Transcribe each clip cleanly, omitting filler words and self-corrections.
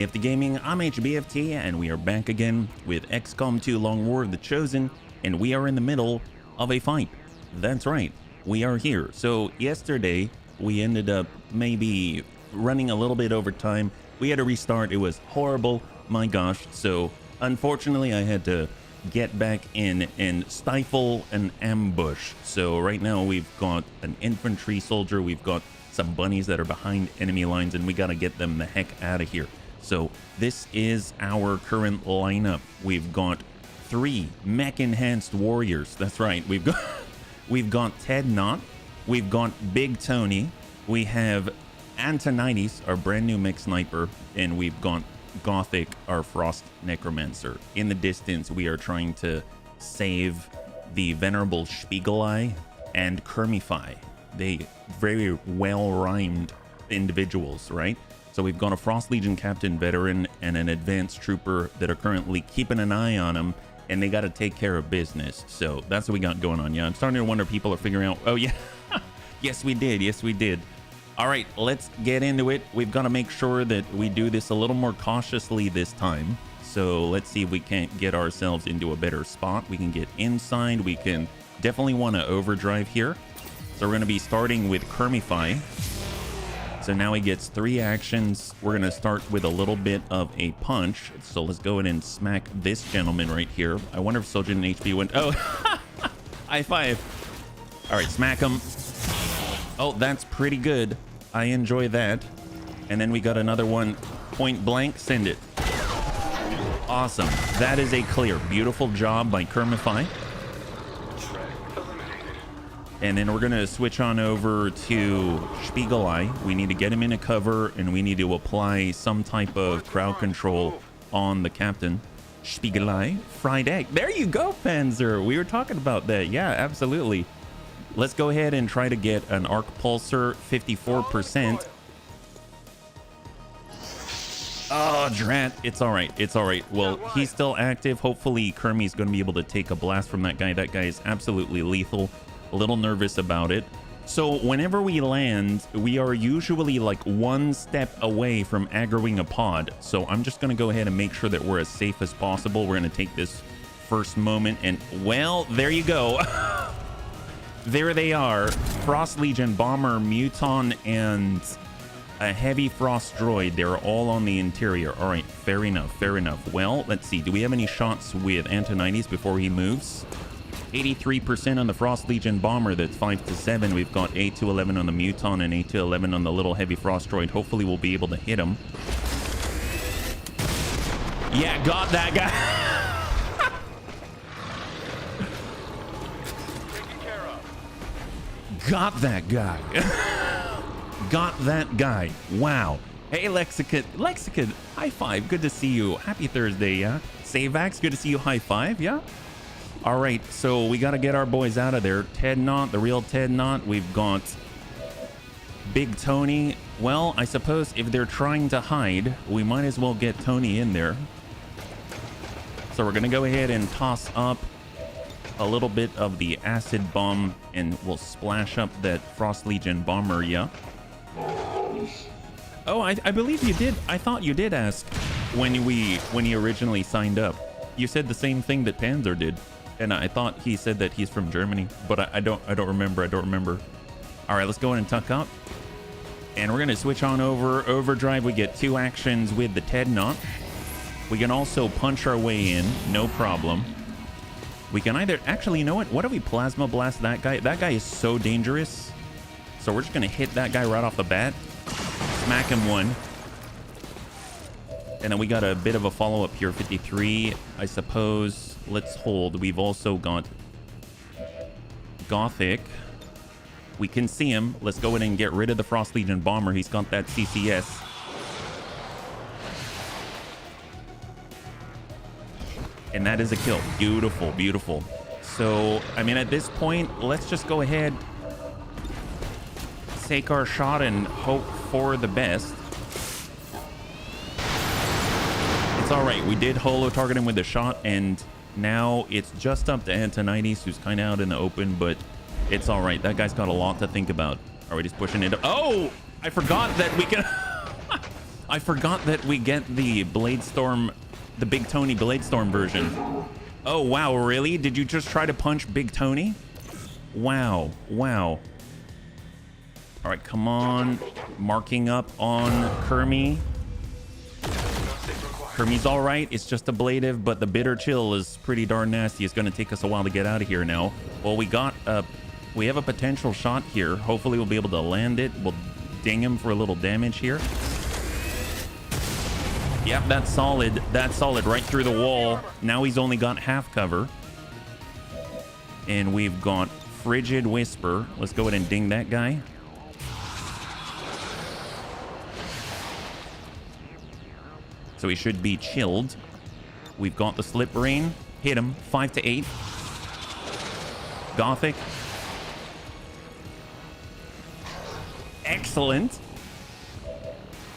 HBFT Gaming, I'm HBFT, and we are back again with XCOM 2 Long War of the Chosen, and we are in the middle of a fight. That's right, we are here. So yesterday, we ended up maybe running a little bit over time. We had to restart, it was horrible, my gosh. So unfortunately, I had to get back in and stifle an ambush. So right now, we've got an infantry soldier, we've got some bunnies that are behind enemy lines, and we gotta get them the heck out of here. So this is our current lineup. We've got 3 mech enhanced warriors. That's right. We've got Ted Knott. We've got Big Tony. We have Antonides, our brand new mech sniper, and we've got Gothic, our frost necromancer. In the distance, we are trying to save the venerable Spiegelei and Kermify. They very well rhymed individuals, right? So we've got a Frost Legion Captain veteran and an advanced trooper that are currently keeping an eye on him, and they got to take care of business. So that's what we got going on. Yeah, I'm starting to wonder if people are figuring out, oh yeah, yes we did, yes we did. All right, let's get into it. We've got to make sure that we do this a little more cautiously this time. So let's see if we can't get ourselves into a better spot. We can get inside. We can definitely want to overdrive here. So we're going to be starting with Kermify. So now he gets 3 actions. We're going to start with a little bit of a punch. So let's go ahead and smack this gentleman right here. I wonder if Sojourn HP went... Oh, high five. All right, smack him. Oh, that's pretty good. I enjoy that. And then we got another one. Point blank, send it. Awesome. That is a clear. Beautiful job by Kermify. And then we're going to switch on over to Spiegelei. We need to get him in a cover, and we need to apply some type of crowd control on the captain. Spiegelei, fried egg. There you go, Panzer. We were talking about that. Yeah, absolutely. Let's go ahead and try to get an arc pulsar, 54%. Oh, drat. It's all right. It's all right. Well, he's still active. Hopefully, Kermie's going to be able to take a blast from that guy. That guy is absolutely lethal. A little nervous about it. So whenever we land, we are usually like 1 step away from aggroing a pod. So I'm just going to go ahead and make sure that we're as safe as possible. We're going to take this first moment, and well, there you go. There they are. Frost Legion Bomber, Muton, and a heavy frost droid. They're all on the interior. All right, fair enough, fair enough. Well, let's see. Do we have any shots with Antonides before he moves? 83% on the Frost Legion Bomber. That's 5-7. We've got 8-11 on the Muton and 8-11 on the little heavy frost droid. Hopefully we'll be able to hit him. Yeah, got that guy. Got that guy. Got that guy. Wow. Hey, Lexicon, high five. Good to see you. Happy Thursday, yeah? Savax, good to see you. High five, yeah? All right, so we got to get our boys out of there. Ted Knott, the real Ted Knott. We've got Big Tony. Well, I suppose if they're trying to hide, we might as well get Tony in there. So we're going to go ahead and toss up a little bit of the acid bomb, and we'll splash up that Frost Legion Bomber, yeah? Oh, I believe you did. I thought you did ask when you originally signed up. You said the same thing that Panzer did. And I thought he said that he's from Germany, but I don't remember. All right, let's go ahead and tuck up. And we're going to switch on over overdrive. We get 2 actions with the Ted Knott. We can also punch our way in, no problem. We can either, actually, you know what if we plasma blast that guy? That guy is so dangerous. So we're just going to hit that guy right off the bat. Smack him 1. And then we got a bit of a follow-up here, 53, I suppose. Let's hold. We've also got Gothic. We can see him. Let's go ahead and get rid of the Frost Legion Bomber. He's got that CCS. And that is a kill. Beautiful, beautiful. So, I mean, at this point, let's just go ahead, take our shot, and hope for the best. It's all right. We did holo target him with a shot, and now it's just up to Antonides, who's kind of out in the open, but it's all right. That guy's got a lot to think about. Are we just pushing it? Oh, I forgot that we can... I forgot that we get the Bladestorm, the Big Tony Bladestorm version. Oh, wow, really? Did you just try to punch Big Tony? Wow, wow. All right, come on. Marking up on Kermie. Kermie's all right. It's just ablative, but the bitter chill is pretty darn nasty. It's going to take us a while to get out of here now. Well, we have a potential shot here. Hopefully we'll be able to land it. We'll ding him for a little damage here. Yep, that's solid. That's solid right through the wall. Now he's only got half cover. And we've got Frigid Whisper. Let's go ahead and ding that guy. So he should be chilled. We've got the Slip Rain. Hit him. 5 to 8. Gothic. Excellent.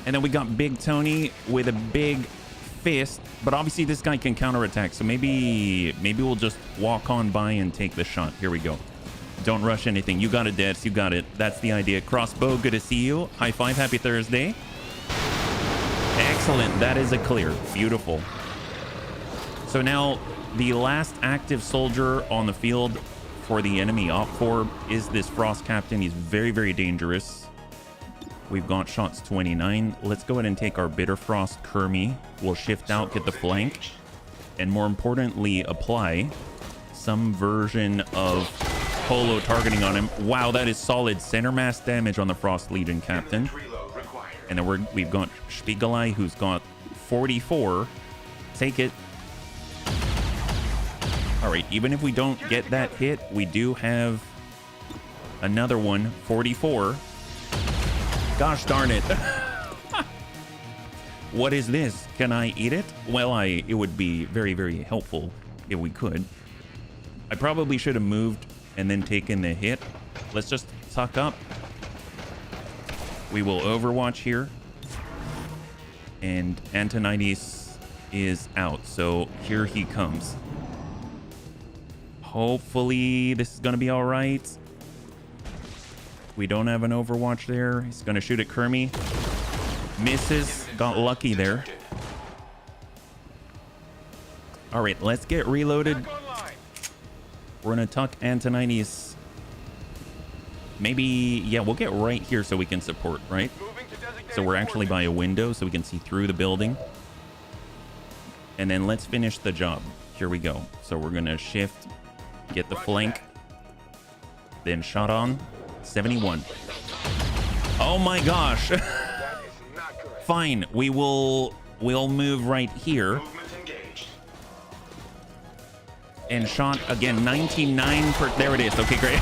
And then we got Big Tony with a big fist. But obviously this guy can counterattack. So maybe we'll just walk on by and take the shot. Here we go. Don't rush anything. You got it, Devs. You got it. That's the idea. Crossbow, good to see you. High five. Happy Thursday. Excellent. That is a clear. Beautiful. So now the last active soldier on the field for the enemy Op 4 is this Frost Captain. He's very, very dangerous. We've got shots 29. Let's go ahead and take our Bitter Frost Kermie. We'll shift out, get the flank, and more importantly, apply some version of holo targeting on him. Wow, that is solid center mass damage on the Frost Legion Captain. And then we've got Spiegelei, who's got 44. Take it. All right, even if we don't get that hit, we do have another one, 44. Gosh darn it. What is this? Can I eat it? Well, it would be very, very helpful if we could. I probably should have moved and then taken the hit. Let's just tuck up. We will Overwatch here. And Antonides is out. So here he comes. Hopefully this is going to be all right. We don't have an Overwatch there. He's going to shoot at Kermie. Misses. Got lucky there. All right, let's get reloaded. We're going to tuck Antonides. Maybe, yeah, we'll get right here so we can support, right? So we're actually by a window so we can see through the building. And then let's finish the job. Here we go. So we're going to shift, get the flank, then shot on. 71. Oh my gosh. Fine. We'll move right here. And shot again. 99 per. There it is. Okay, great.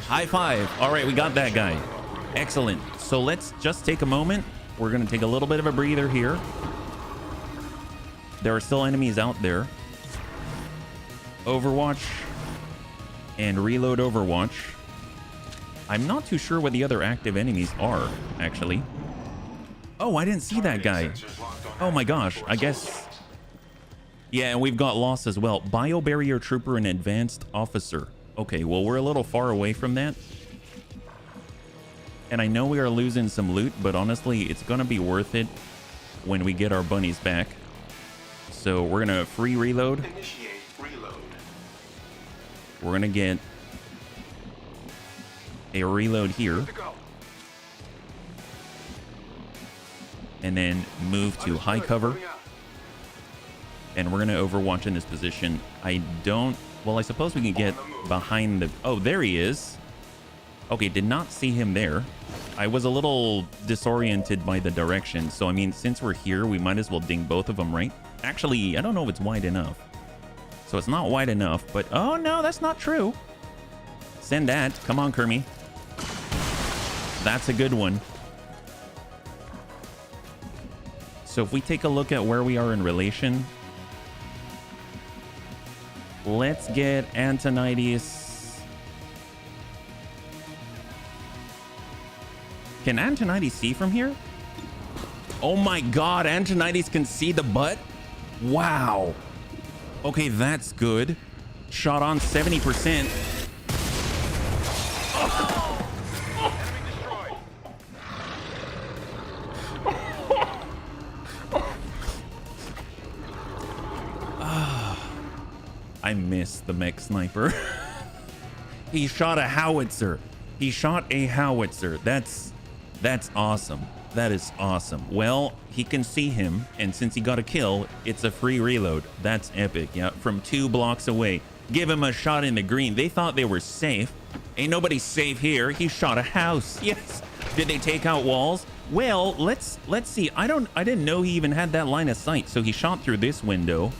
High five. All right, we got that guy. Excellent. So let's just take a moment. We're going to take a little bit of a breather here. There are still enemies out there. Overwatch and reload Overwatch. I'm not too sure what the other active enemies are, actually. Oh, I didn't see that guy. Oh my gosh, I guess. Yeah, and we've got loss as well. Biobarrier Trooper and Advanced Officer. Okay, well, we're a little far away from that. And I know we are losing some loot, but honestly, it's going to be worth it when we get our bunnies back. So we're going to free reload. We're going to get a reload here. And then move to high cover. And we're going to Overwatch in this position. Well, I suppose we can get behind the... Oh, there he is. Okay, did not see him there. I was a little disoriented by the direction. So, I mean, since we're here, we might as well ding both of them, right? Actually, I don't know if it's wide enough. So it's not wide enough, but... Oh, no, that's not true. Send that. Come on, Kermie. That's a good one. So if we take a look at where we are in relation... Let's get Antonides. Can Antonides see from here? Oh my god, Antonides can see the butt? Wow. Okay, that's good. Shot on 70%. I missed the mech sniper. He shot a howitzer. He shot a howitzer. That's awesome. That is awesome. Well, he can see him, and since he got a kill, it's a free reload. That's epic. Yeah, from 2 blocks away. Give him a shot in the green. They thought they were safe. Ain't nobody safe here. He shot a house. Yes. Did they take out walls? Well, let's see. I didn't know he even had that line of sight. So he shot through this window,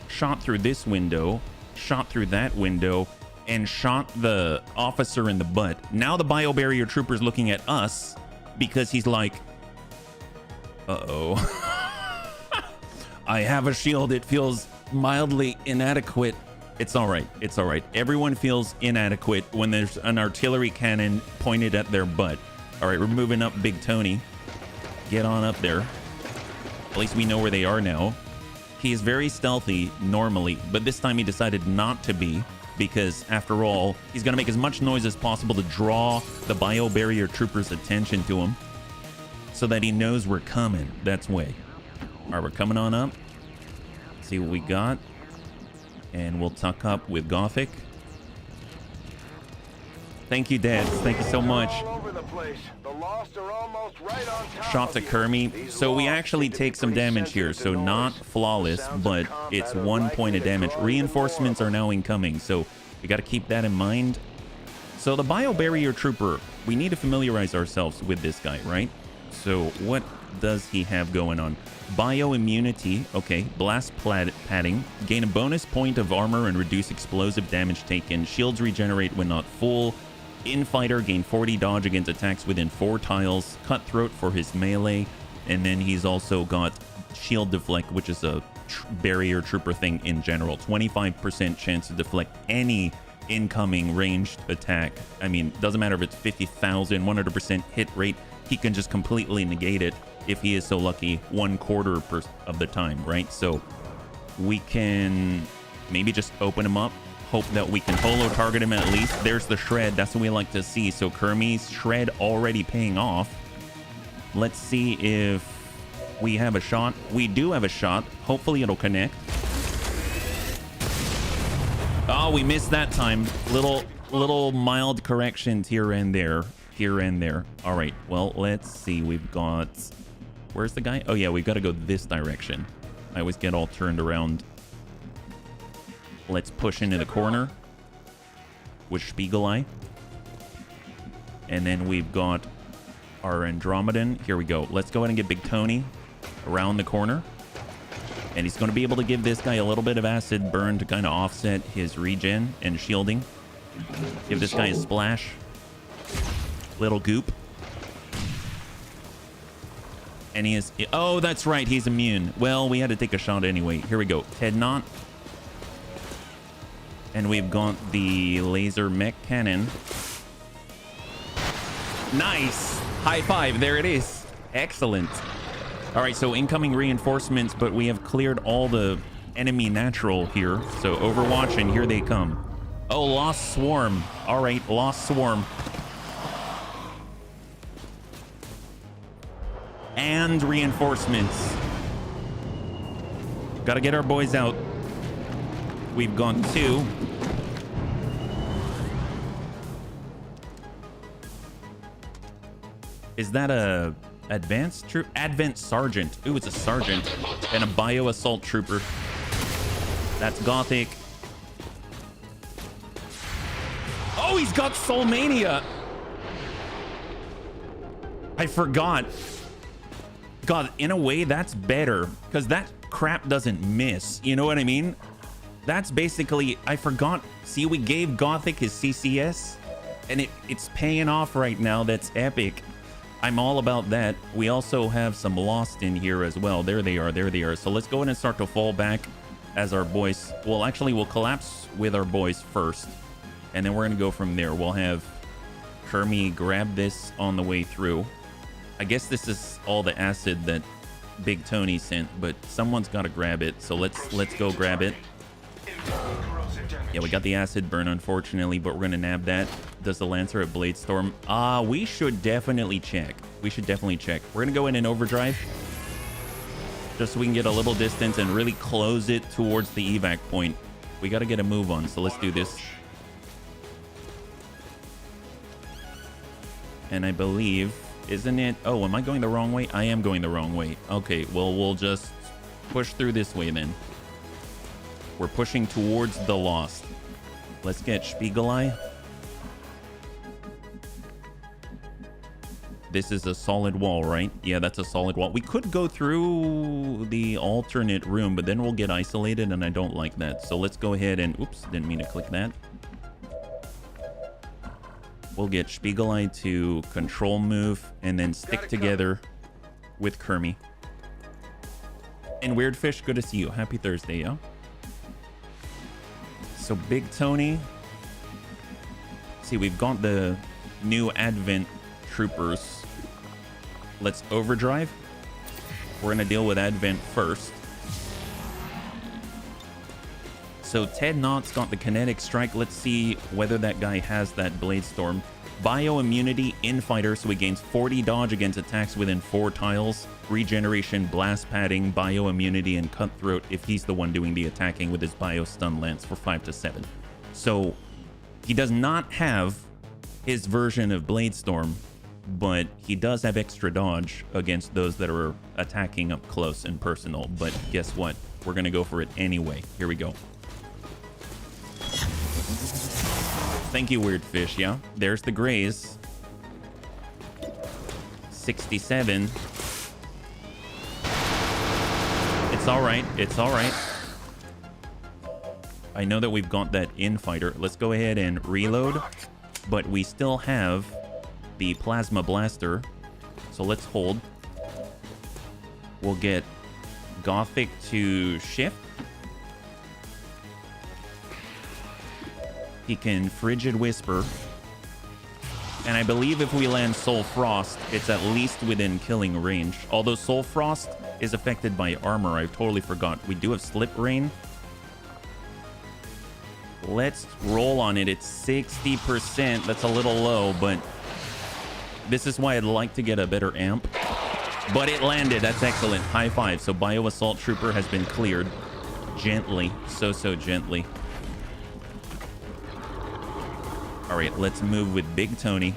shot through this window, shot through that window, and shot the officer in the butt. Now the biobarrier trooper's looking at us because he's like, uh-oh. I have a shield. It feels mildly inadequate. It's all right. It's all right. Everyone feels inadequate when there's an artillery cannon pointed at their butt. All right, we're moving up Big Tony. Get on up there. At least we know where they are now. He is very stealthy normally, but this time he decided not to be because, after all, he's going to make as much noise as possible to draw the biobarrier trooper's attention to him so that he knows we're coming. That's way. All right, we're coming on up. Let's see what we got. And we'll tuck up with Gothic. Thank you, Dad. Thank you so much. Shot to Kermie. So we actually take some damage here. So not flawless, but it's 1 point of damage. Reinforcements are now incoming, so we got to keep that in mind. So the biobarrier trooper, we need to familiarize ourselves with this guy, right? So what does he have going on? Bioimmunity, okay. Blast padding, gain a bonus point of armor and reduce explosive damage taken. Shields regenerate when not full. Infighter, gain 40 dodge against attacks within 4 tiles. Cutthroat for his melee, and then he's also got shield deflect, which is a barrier trooper thing in general. 25% chance to deflect any incoming ranged attack. I mean, doesn't matter if it's 50,000, 100% hit rate. He can just completely negate it if he is so lucky 1/4 of the time, right? So we can maybe just open him up, hope that we can holo target him at least. There's the shred. That's what we like to see. So Kermie's shred already paying off. Let's see if we have a shot. We do have a shot. Hopefully it'll connect. Oh, we missed that time. Little mild corrections here and there. Here and there. All right, well, let's see. We've got, where's the guy? Oh yeah, we've got to go this direction. I always get all turned around. Let's push into the corner with Spiegel Eye. And then we've got our Andromedan. Here we go. Let's go ahead and get Big Tony around the corner. And he's going to be able to give this guy a little bit of acid burn to kind of offset his regen and shielding. Give this guy a splash. Little goop. And he is... Oh, that's right. He's immune. Well, we had to take a shot anyway. Here we go. Head knot. And we've got the laser mech cannon. Nice. High five. There it is. Excellent. All right, so incoming reinforcements, but we have cleared all the enemy natural here. So Overwatch, and here they come. Oh, Lost Swarm. All right, Lost Swarm. And reinforcements. Got to get our boys out. We've gone 2. Is that a advanced troop? Advent Sergeant. Ooh, it's a sergeant. And a bio assault trooper. That's Gothic. Oh, he's got Soulmania. I forgot. God, in a way, that's better because that crap doesn't miss. You know what I mean? That's basically, I forgot. See, we gave Gothic his CCS and it's paying off right now. That's epic. I'm all about that. We also have some Lost in here as well. There they are. There they are. So let's go ahead and start to fall back as our boys. Well, actually, we'll collapse with our boys first. And then we're going to go from there. We'll have Kermie grab this on the way through. I guess this is all the acid that Big Tony sent, but someone's got to grab it. So let's go grab it. Yeah, we got the acid burn, unfortunately, but we're going to nab that. Does the Lancer at Bladestorm? We should definitely check. We should definitely check. We're going to go in overdrive just so we can get a little distance and really close it towards the evac point. We got to get a move on, so let's do this. And I believe, isn't it? Oh, am I going the wrong way? I am going the wrong way. Okay, well, we'll just push through this way then. We're pushing towards the Lost. Let's get Spiegel Eye. This is a solid wall, right? Yeah, that's a solid wall. We could go through the alternate room, but then we'll get isolated, and I don't like that. So let's go ahead and... Oops, didn't mean to click that. We'll get Spiegel Eye to control move, and then stick together with Kermie. And Weirdfish, good to see you. Happy Thursday, yeah? So Big Tony. See, we've got the new Advent troopers. Let's overdrive. We're gonna deal with Advent first. So Ted Knott's got the kinetic strike. Let's see whether that guy has that Blade Storm. Bioimmunity in fighter, so he gains 40 dodge against attacks within 4 tiles. Regeneration, blast padding, bioimmunity, and cutthroat if he's the one doing the attacking with his bio stun lance for 5 to 7. So he does not have his version of Blade Storm, but he does have extra dodge against those that are attacking up close and personal. But guess what? We're gonna go for it anyway. Here we go. Thank you, Weirdfish. Yeah, there's the Grays. 67. It's all right. It's all right. I know that we've got that in fighter. Let's go ahead and reload, but we still have the Plasma Blaster. So let's hold. We'll get Gothic to shift. He can Frigid Whisper. And I believe if we land Soul Frost, it's at least within killing range. Although Soul Frost is affected by armor, I totally forgot. We do have Slip Rain. Let's roll on it. It's 60%. That's a little low, but this is why I'd like to get a better amp. But it landed. That's excellent. High five. So Bio Assault Trooper has been cleared. Gently. So gently. All right, let's move with Big Tony.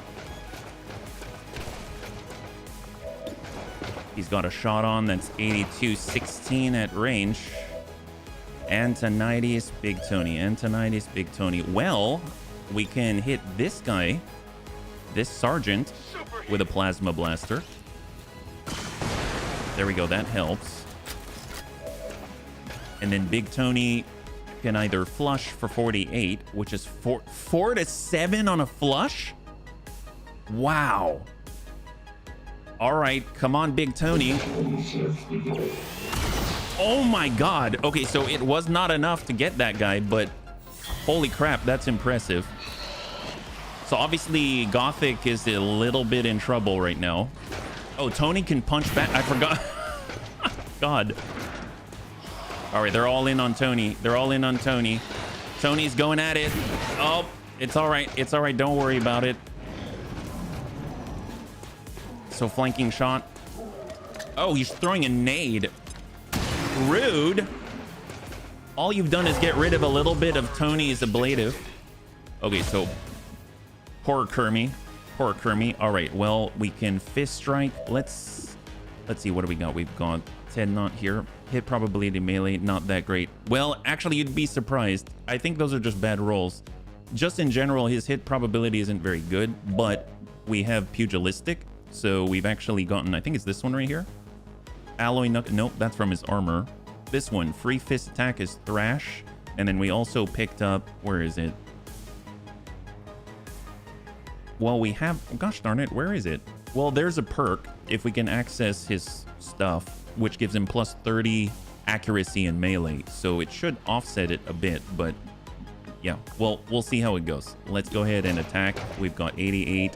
He's got a shot on that's 82-16 at range. Antonides, Big Tony. Antonides, Big Tony. Well, we can hit this guy, this Sergeant, with a Plasma Blaster. There we go. That helps. And then Big Tony can either flush for 48, which is 4 to 7 on a flush. Wow. All right, come on, Big Tony. Oh my God. Okay, so it was not enough to get that guy, but holy crap, that's impressive. So obviously Gothic is a little bit in trouble right now. Oh, Tony can punch back. I forgot. God. All right, they're all in on Tony. They're all in on Tony. Tony's going at it. Oh, it's all right. It's all right. Don't worry about it. So flanking shot. Oh, he's throwing a nade. Rude. All you've done is get rid of a little bit of Tony's ablative. Okay, so poor Kermie. Poor Kermie. All right, well, we can fist strike. Let's see, what do we got? We've got Ted Knott here. Hit probability melee, not that great. Well, actually, you'd be surprised. I think those are just bad rolls. Just in general, his hit probability isn't very good, but we have pugilistic. So we've actually gotten, I think it's this one right here. Alloy Knuckle. Nope, that's from his armor. This one, free fist attack, is Thrash. And then we also picked up, where is it? Well, we have, gosh darn it, where is it? Well, there's a perk if we can access his stuff, which gives him plus 30 accuracy in melee. So it should offset it a bit, but yeah, well, we'll see how it goes. Let's go ahead and attack. We've got 88.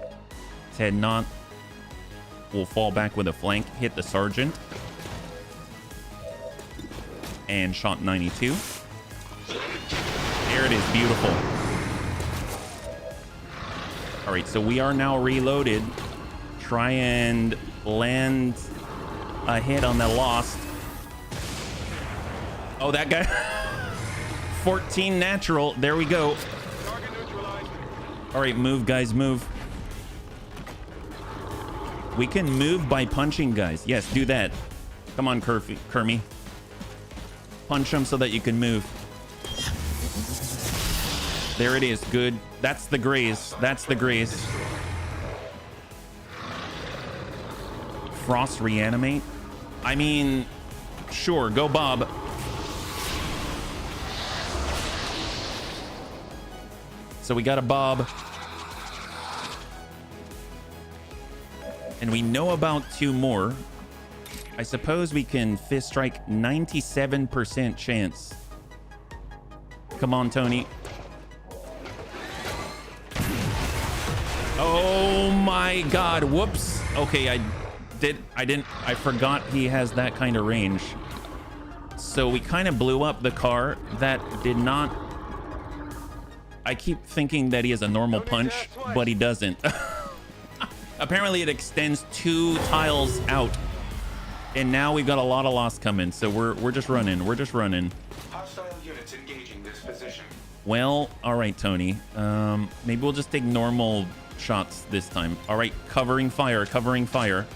Ted Knott will fall back with a flank, hit the Sergeant. And shot 92. There it is, beautiful. All right, so we are now reloaded. Try and land a hit on the Lost. Oh, that guy. 14 natural. There we go. All right, move, guys, move. We can move by punching, guys. Yes, do that. Come on, Kermie. Punch him so that you can move. There it is. Good. That's the graze. That's the graze. Frost reanimate? I mean, sure. Go, Bob. So we got a Bob. And we know about 2 more. I suppose we can fist strike 97% chance. Come on, Tony. Oh my God. Whoops. Okay, I forgot he has that kind of range. So we kind of blew up the car. That did not... I keep thinking that he has a normal punch, but he doesn't. Apparently it extends 2 tiles out. And now we've got a lot of loss coming, so we're just running. We're just running. Hostile units engaging this position. Well, all right, Tony. Maybe we'll just take normal shots this time. All right, covering fire, covering fire.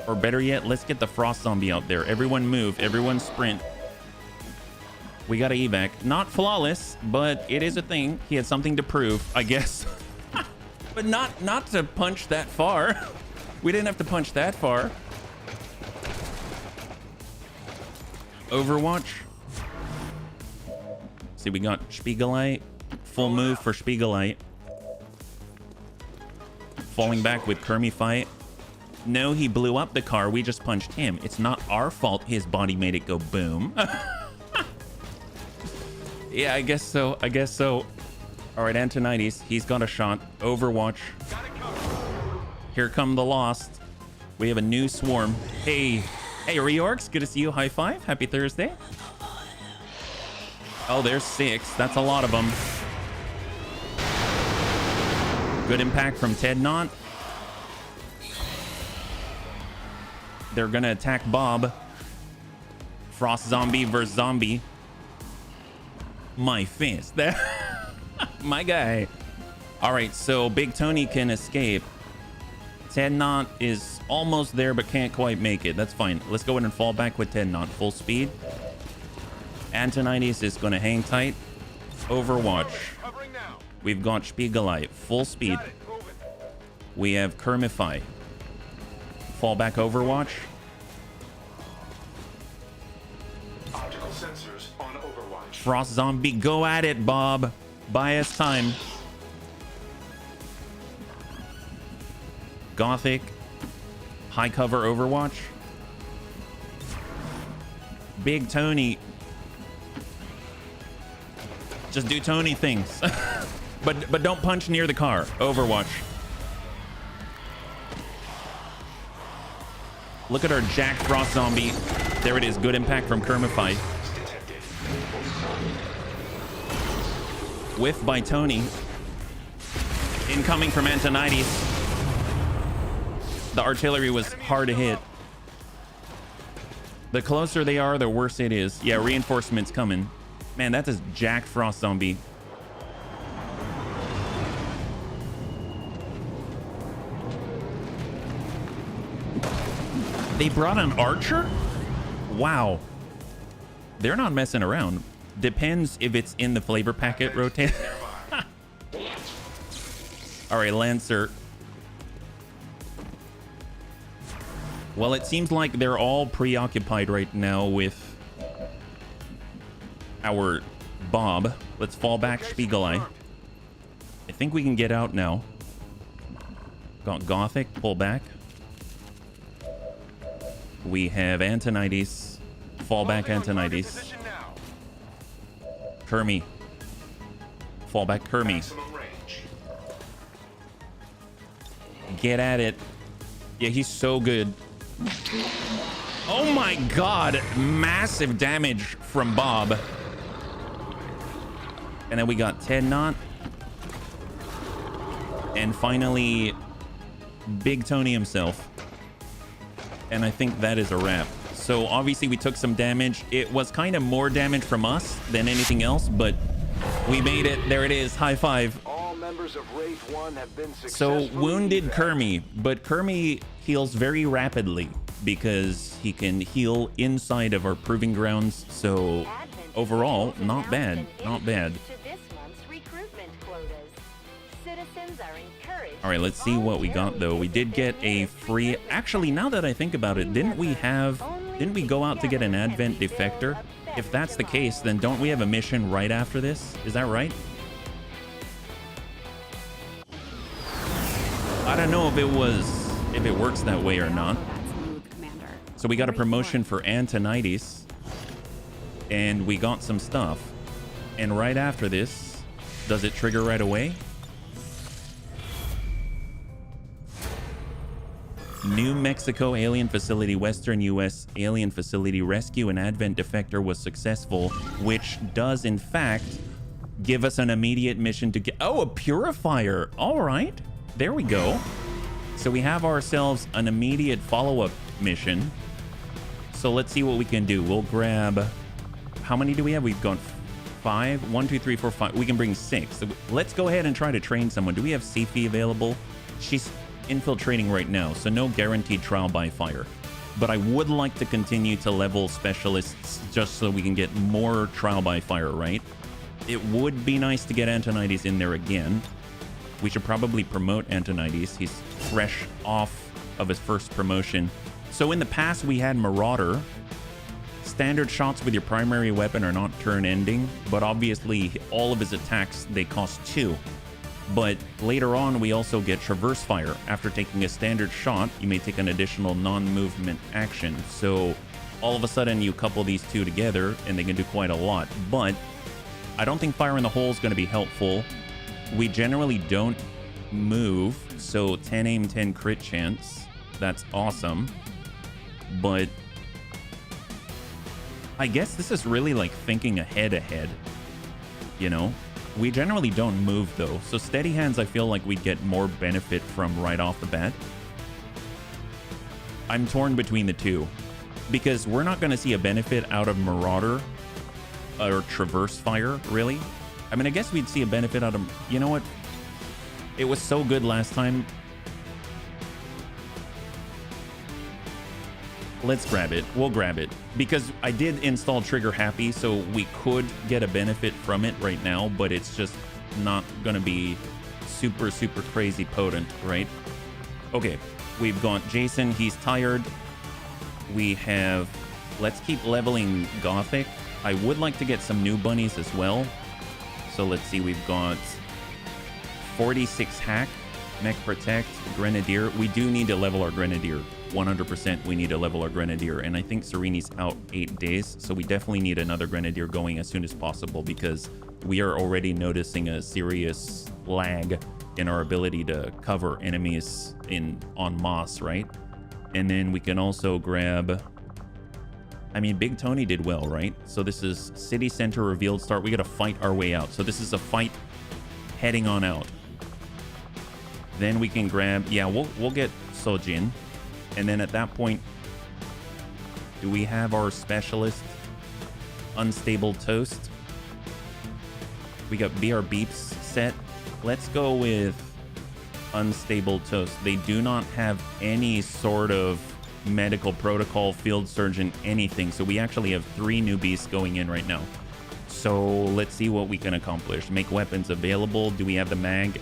Or better yet, let's get the frost zombie out there. Everyone move, everyone sprint. We got to evac. Not flawless, but it is a thing. He had something to prove, I guess. But not to punch that far. We didn't have to punch that far. Overwatch. See, we got Spiegelite. Full move for Spiegelite. Falling back with Kermie fight. No, he blew up the car. We just punched him. It's not our fault his body made it go boom. Yeah, I guess so. I guess so. All right, Antonides. He's got a shot. Overwatch. Here come the Lost. We have a new swarm. Hey. Hey, Reorgs. Good to see you. High five. Happy Thursday. Oh, there's 6. That's a lot of them. Good impact from Ted Knott. They're going to attack Bob. Frost zombie versus zombie. My fist. My guy. All right, so Big Tony can escape. Ted Knott is almost there but can't quite make it. That's fine. Let's go ahead and fall back with Ted Knott. Full speed. Antonides is going to hang tight. Overwatch. We've got Spiegelite. Full speed. We have Kermify. Fall back Overwatch. Optical sensors on Overwatch. Frost zombie. Go at it, Bob. Buy us time. Gothic. High cover Overwatch. Big Tony. Just do Tony things. but don't punch near the car. Overwatch. Look at our Jack Frost zombie. There it is. Good impact from Kermify. Whiff by Tony. Incoming from Antonides. The artillery was hard to hit. The closer they are, the worse it is. Yeah, reinforcements coming. Man, that's a Jack Frost zombie. They brought an archer? Wow. They're not messing around. Depends if it's in the flavor packet rotate. All right, Lancer. Well, it seems like they're all preoccupied right now with our Bob. Let's fall back, Spiegelei. I think we can get out now. Got Gothic, pull back. We have Antonides. Fall back, Antonides. Kermie. Fall back, Kermie. Get at it. Yeah, he's so good. Oh my god. Massive damage from Bob. And then we got Ted Knott. And finally, Big Tony himself. And I think that is a wrap. So obviously we took some damage. It was kind of more damage from us than anything else, but we made it. There it is. High five. All members of Wraith 1 have been So successfully wounded evac. Kermie, but Kermie heals very rapidly because he can heal inside of our proving grounds. So overall, not bad, not bad. All right, let's see what we got though. We did get a free, actually, now that I think about it, didn't we go out to get an Advent defector? If that's the case, then don't we have a mission right after this? Is that right? I don't know if it works that way or not. So we got a promotion for Antonides, and we got some stuff. And right after this, does it trigger right away? New Mexico alien facility, Western U.S. alien facility rescue and Advent defector was successful, which does in fact give us an immediate mission to get. Oh, a purifier. All right, there we go. So we have ourselves an immediate follow-up mission. So let's see what we can do. We'll grab. How many do we have? We've got 5. 1, 2, 3, 4, 5. We can bring 6. So let's go ahead and try to train someone. Do we have Sifi available? She's infiltrating right now, so no guaranteed trial by fire, but I would like to continue to level specialists just so we can get more trial by fire, right? It would be nice to get Antonides in there again. We should probably promote Antonides. He's fresh off of his first promotion. So in the past we had Marauder. Standard shots with your primary weapon are not turn ending, but obviously all of his attacks, they cost 2. But later on, we also get Traverse Fire. After taking a standard shot, you may take an additional non-movement action. So all of a sudden, you couple these two together, and they can do quite a lot. But I don't think Fire in the Hole is going to be helpful. We generally don't move, so 10 aim, 10 crit chance. That's awesome. But I guess this is really like thinking ahead, you know? We generally don't move though, so steady hands I feel like we'd get more benefit from right off the bat. I'm torn between the two because we're not going to see a benefit out of Marauder or Traverse Fire, really. I mean, I guess we'd see a benefit out of, you know what? It was so good last time. Let's grab it. We'll grab it because I did install Trigger Happy, so we could get a benefit from it right now, but it's just not going to be super, super crazy potent, right? Okay, we've got Jason. He's tired. We have... Let's keep leveling Gothic. I would like to get some new bunnies as well. So let's see. We've got 46 Hack, Mech Protect, Grenadier. We do need to level our Grenadier. 100% we need to level our Grenadier, and I think Sereni's out 8 days, so we definitely need another Grenadier going as soon as possible because we are already noticing a serious lag in our ability to cover enemies on Moss, right? And then we can also grab, I mean, Big Tony did well, right? So this is City Center revealed start. We gotta fight our way out, so this is a fight heading on out. Then we can grab, yeah, we'll get Sojin. And then at that point, do we have our specialist Unstable Toast? We got BR Beeps set. Let's go with Unstable Toast. They do not have any sort of medical protocol, field surgeon, anything. So we actually have 3 newbies going in right now. So let's see what we can accomplish. Make weapons available. Do we have the mech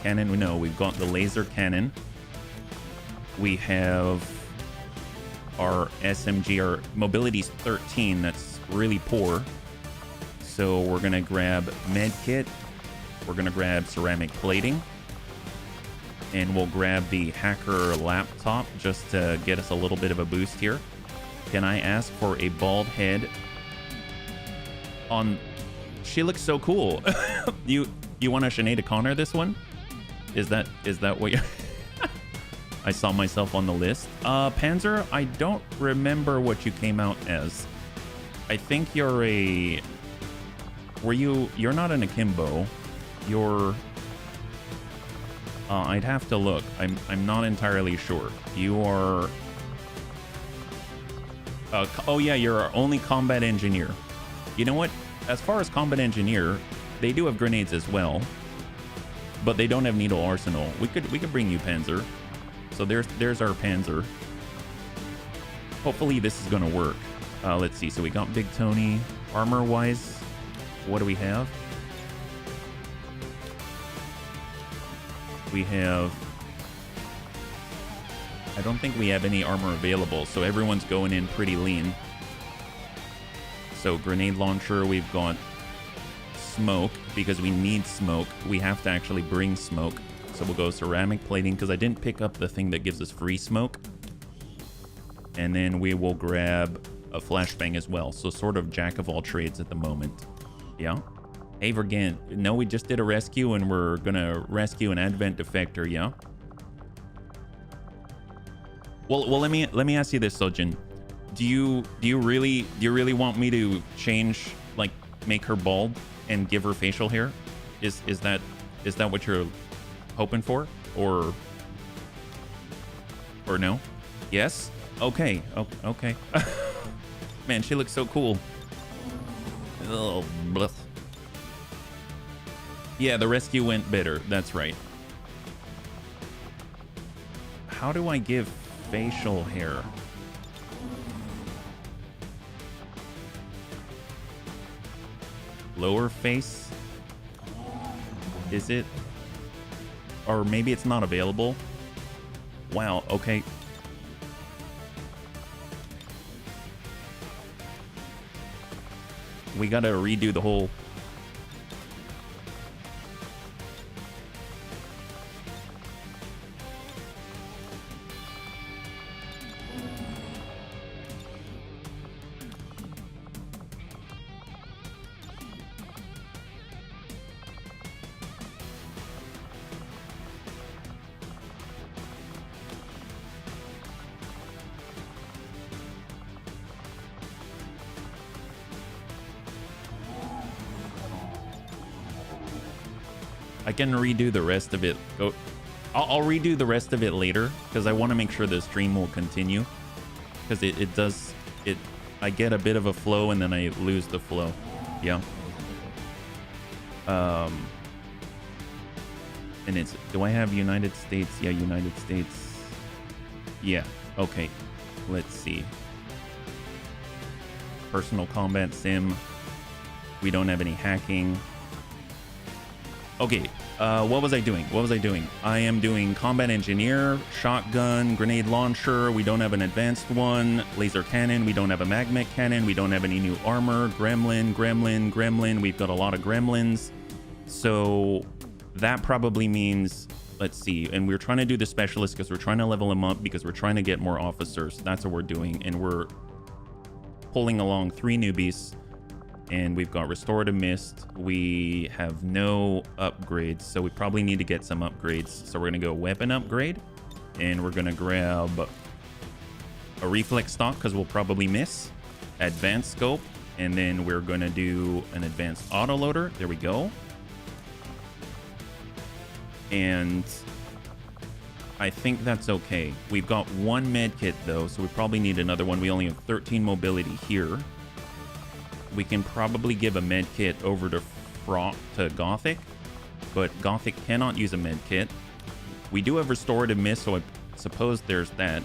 cannon? No, we've got the laser cannon. We have our SMG. Our mobility's 13. That's really poor. So we're going to grab med kit. We're going to grab ceramic plating. And we'll grab the hacker laptop just to get us a little bit of a boost here. Can I ask for a bald head on... She looks so cool. You want a Sinead O'Connor this one? Is that what you... I saw myself on the list. Panzer, I don't remember what you came out as. I think you're a... You're not an Akimbo. You're... I'd have to look. I'm not entirely sure. You are... Oh yeah, you're our only combat engineer. You know what? As far as combat engineer, they do have grenades as well, but they don't have needle arsenal. We could bring you Panzer. So there's our Panzer. Hopefully this is gonna work. Let's see. So we got Big Tony. Armor wise, what do we have? We have. I don't think we have any armor available, so everyone's going in pretty lean. So grenade launcher, we've got smoke because we need smoke. We have to actually bring smoke. So we'll go ceramic plating because I didn't pick up the thing that gives us free smoke. And then we will grab a flashbang as well. So sort of jack of all trades at the moment. Yeah. Hey, Vergant. No, we just did a rescue and we're gonna rescue an advent defector. Yeah. Well, let me ask you this, Sojin. Do you really want me to change, like, make her bald and give her facial hair? Is that what you're hoping for, or no? Yes. Okay. Okay. Man, she looks so cool. Oh, blech. Yeah, the rescue went better. That's right. How do I give facial hair? Lower face? Is it? Or maybe it's not available? Wow, okay. We gotta redo the whole... I can redo the rest of it. I'll redo the rest of it later because I want to make sure the stream will continue, because it does it. I get a bit of a flow and then I lose the flow. Yeah. And it's, do I have United States? Yeah, United States. Yeah. Okay. Let's see. Personal combat sim. We don't have any hacking. Okay, what was I doing? I am doing combat engineer, shotgun, grenade launcher. We don't have an advanced one. Laser cannon. We don't have a magmet cannon. We don't have any new armor. Gremlin. We've got a lot of gremlins. So that probably means, let's see. And we're trying to do the specialist because we're trying to level them up because we're trying to get more officers. That's what we're doing. And we're pulling along 3 newbies. And we've got restorative mist. We have no upgrades, so we probably need to get some upgrades. So we're gonna go weapon upgrade, and we're gonna grab a reflex stock because we'll probably miss. Advanced scope, and then we're gonna do an advanced autoloader. There we go. And I think that's okay. We've got 1 med kit though, so we probably need another one. We only have 13 mobility here. We can probably give a med kit over to Gothic, but Gothic cannot use a med kit. We do have restorative mist, so I suppose there's that.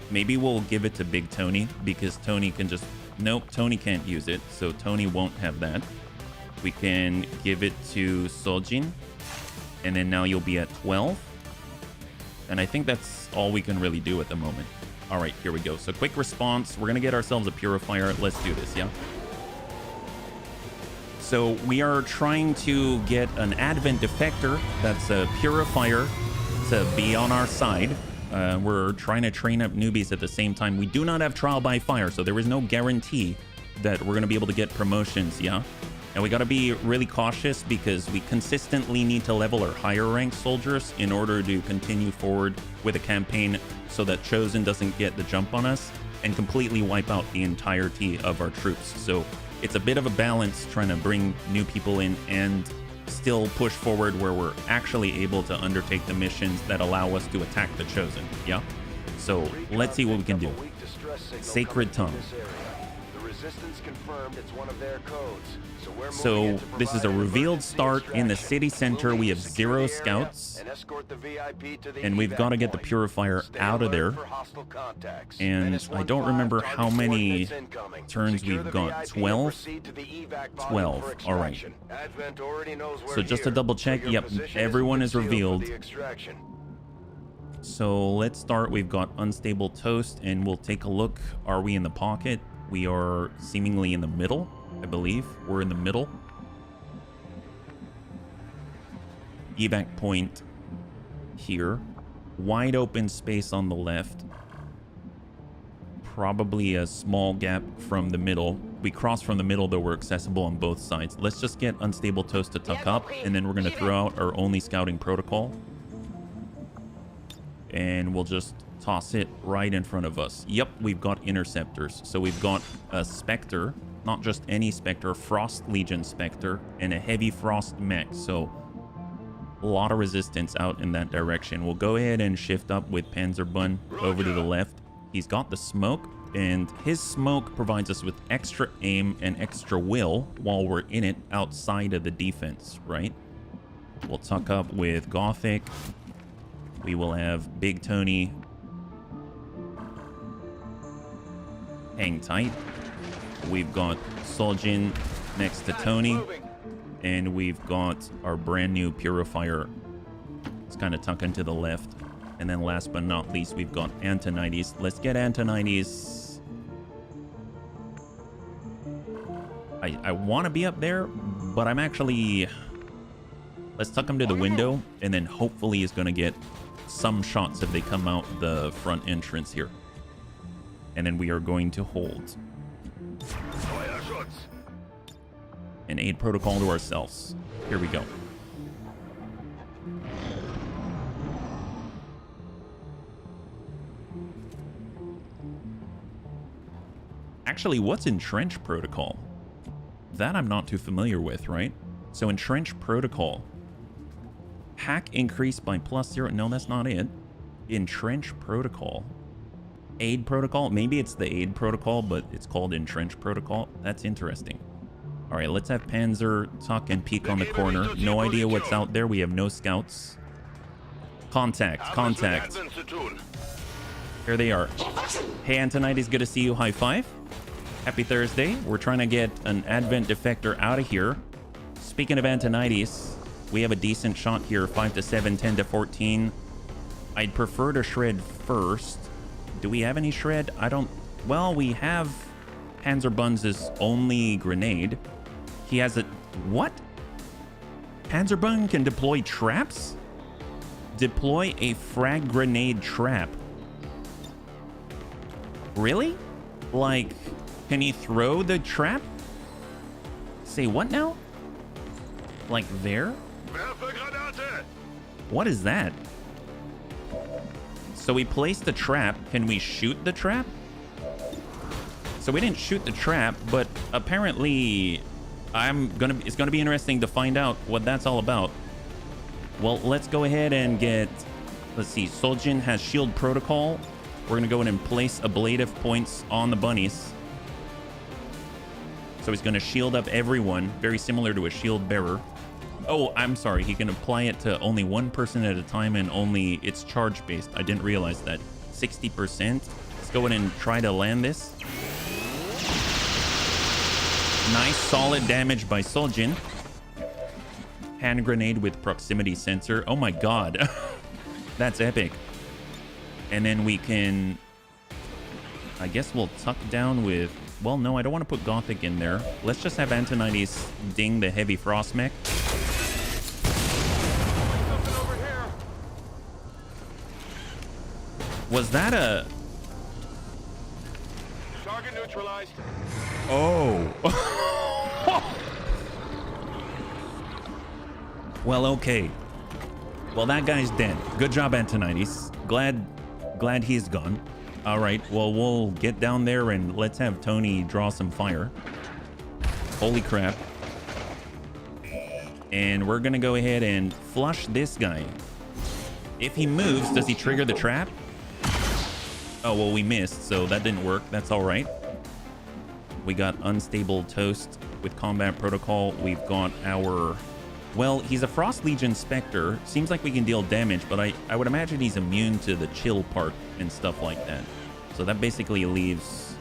Maybe we'll give it to Big Tony because Tony can just... Nope, Tony can't use it, so Tony won't have that. We can give it to Sojin, and then now you'll be at 12. And I think that's all we can really do at the moment. All right, here we go. So quick response. We're going to get ourselves a purifier. Let's do this, yeah? So we are trying to get an advent defector, that's a purifier, to be on our side. We're trying to train up newbies at the same time. We do not have trial by fire, so there is no guarantee that we're going to be able to get promotions, yeah? And we got to be really cautious because we consistently need to level our higher ranked soldiers in order to continue forward with a campaign so that Chosen doesn't get the jump on us and completely wipe out the entirety of our troops. So it's a bit of a balance trying to bring new people in and still push forward where we're actually able to undertake the missions that allow us to attack the Chosen. Yeah. So let's see what we can do. Sacred Tongue. The resistance confirmed it's one of their codes. So we're So this is a revealed start in the city center. We have 0 scouts, and we've got to get the purifier out of there. And I don't remember how many turns we've got. 12? 12. All right. So just to double check, yep, everyone is revealed. So let's start. We've got unstable toast, and we'll take a look. Are we in the pocket? We are seemingly in the middle, I believe. We're in the middle. Evac point here. Wide open space on the left. Probably a small gap from the middle. We cross from the middle, though we're accessible on both sides. Let's just get unstable toast to tuck up, and then we're going to throw out our only scouting protocol. And we'll just toss it right in front of us. Yep, we've got interceptors. So we've got a Spectre, not just any Spectre, Frost Legion Spectre, and a heavy Frost mech. So a lot of resistance out in that direction. We'll go ahead and shift up with Panzerbun over to the left. He's got the smoke, and his smoke provides us with extra aim and extra will while we're in it outside of the defense, right? We'll tuck up with Gothic. We will have Big Tony hang tight. We've got Soljin next to Tony, and we've got our brand new purifier. It's kind of tucked into the left. And then last but not least, we've got Antonides. Let's get Antonides. I want to be up there, but I'm actually... Let's tuck him to the window, and then hopefully he's going to get some shots if they come out the front entrance here. And then we are going to hold an aid protocol to ourselves. Here we go. Actually, what's entrench protocol? That I'm not too familiar with, right? So entrench protocol. Hack increased by +0. No, that's not it. Entrench protocol. Aid protocol. Maybe it's the aid protocol, but it's called entrench protocol. That's interesting. All right, let's have Panzer tuck and peek on the corner. No idea what's out there. We have no scouts. Contact. Contact. Here they are. Hey, Antonides, good to see you. High five. Happy Thursday. We're trying to get an Advent defector out of here. Speaking of Antonides, we have a decent shot here. 5 to 7, 10 to 14. I'd prefer to shred first. Do we have any shred? I don't... Well, we have Panzerbun's only grenade. He has a... What? Panzerbun can deploy traps? Deploy a frag grenade trap. Really? Like, can he throw the trap? Say what now? Like there? What is that? So we placed the trap. Can we shoot the trap? So we didn't shoot the trap, but apparently it's gonna be interesting to find out what that's all about. Well, let's go ahead and get, let's see, Soljin has shield protocol. We're gonna go in and place ablative points on the bunnies. So he's gonna shield up everyone, very similar to a shield bearer. Oh, I'm sorry. He can apply it to only one person at a time, and only it's charge based. I didn't realize that. 60%. Let's go in and try to land this. Nice solid damage by Soljin. Hand grenade with proximity sensor. Oh my god. That's epic. And then we can... I guess we'll tuck down with... Well, no, I don't want to put Gothic in there. Let's just have Antonides ding the heavy frost mech. Was that a... Target neutralized. Oh. Well, okay. Well, that guy's dead. Good job, Antonides. Glad he's gone. All right. Well, we'll get down there and let's have Tony draw some fire. Holy crap. And we're going to go ahead and flush this guy. If he moves, does he trigger the trap? Oh, well, we missed, so that didn't work. That's all right. We got Unstable Toast with Combat Protocol. We've got our... Well, he's a Frost Legion Spectre. Seems like we can deal damage, but I would imagine he's immune to the chill part and stuff like that. So that basically leaves...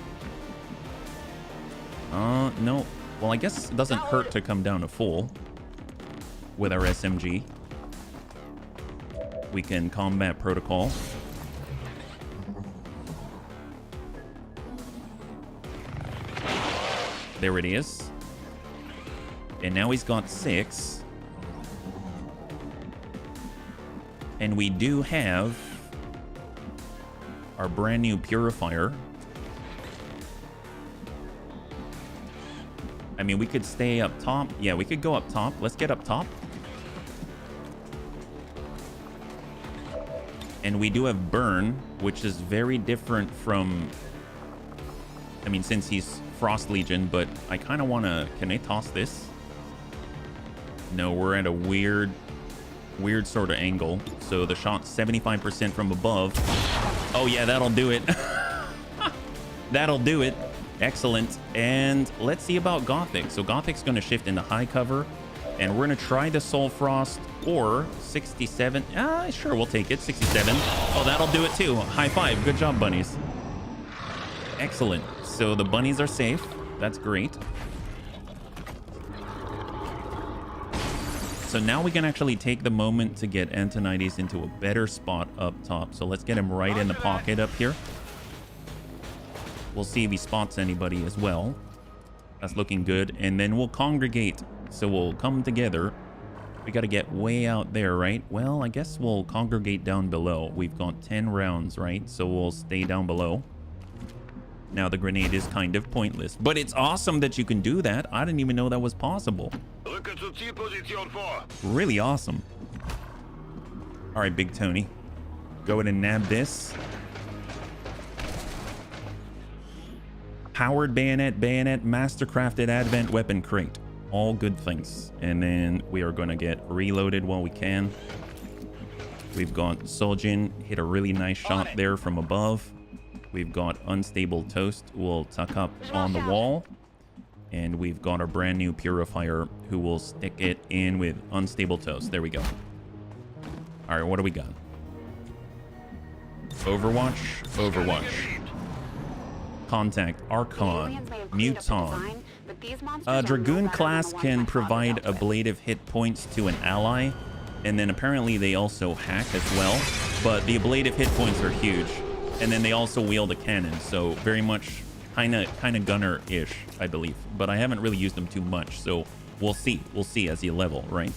no. Well, I guess it doesn't hurt to come down to full with our SMG. We can Combat Protocol. There it is. And now he's got 6. And we do have our brand new Purifier. I mean, we could stay up top. Yeah, we could go up top. Let's get up top. And we do have Burn, which is very different from... I mean, since he's Frost Legion, but I kind of want to... Can I toss this? No, we're at a weird sort of angle. So the shot's 75% from above. Oh, yeah, that'll do it. That'll do it. Excellent. And let's see about Gothic. So Gothic's going to shift into high cover. And we're going to try the Soul Frost or 67. Sure, we'll take it. 67. Oh, that'll do it too. High five. Good job, bunnies. Excellent. So the bunnies are safe. That's great. So now we can actually take the moment to get Antonides into a better spot up top. So let's get him right in the pocket up here. We'll see if he spots anybody as well. That's looking good. And then we'll congregate. So we'll come together. We got to get way out there, right? Well, I guess we'll congregate down below. We've got 10 rounds, right? So we'll stay down below. Now the grenade is kind of pointless, but it's awesome that you can do that. I didn't even know that was possible. Really awesome. All right, Big Tony. Go ahead and nab this. Powered bayonet, mastercrafted advent weapon crate. All good things. And then we are going to get reloaded while we can. We've got Soljin, hit a really nice shot there from above. We've got Unstable Toast, who will tuck up on the wall. And we've got our brand new Purifier, who will stick it in with Unstable Toast. There we go. All right, what do we got? Overwatch. Contact, Archon, Muton. Dragoon class can provide ablative hit points to an ally. And then apparently they also hack as well. But the ablative hit points are huge. And then they also wield a cannon, so very much kind of gunner-ish, I believe. But I haven't really used them too much, so we'll see. We'll see as you level, right?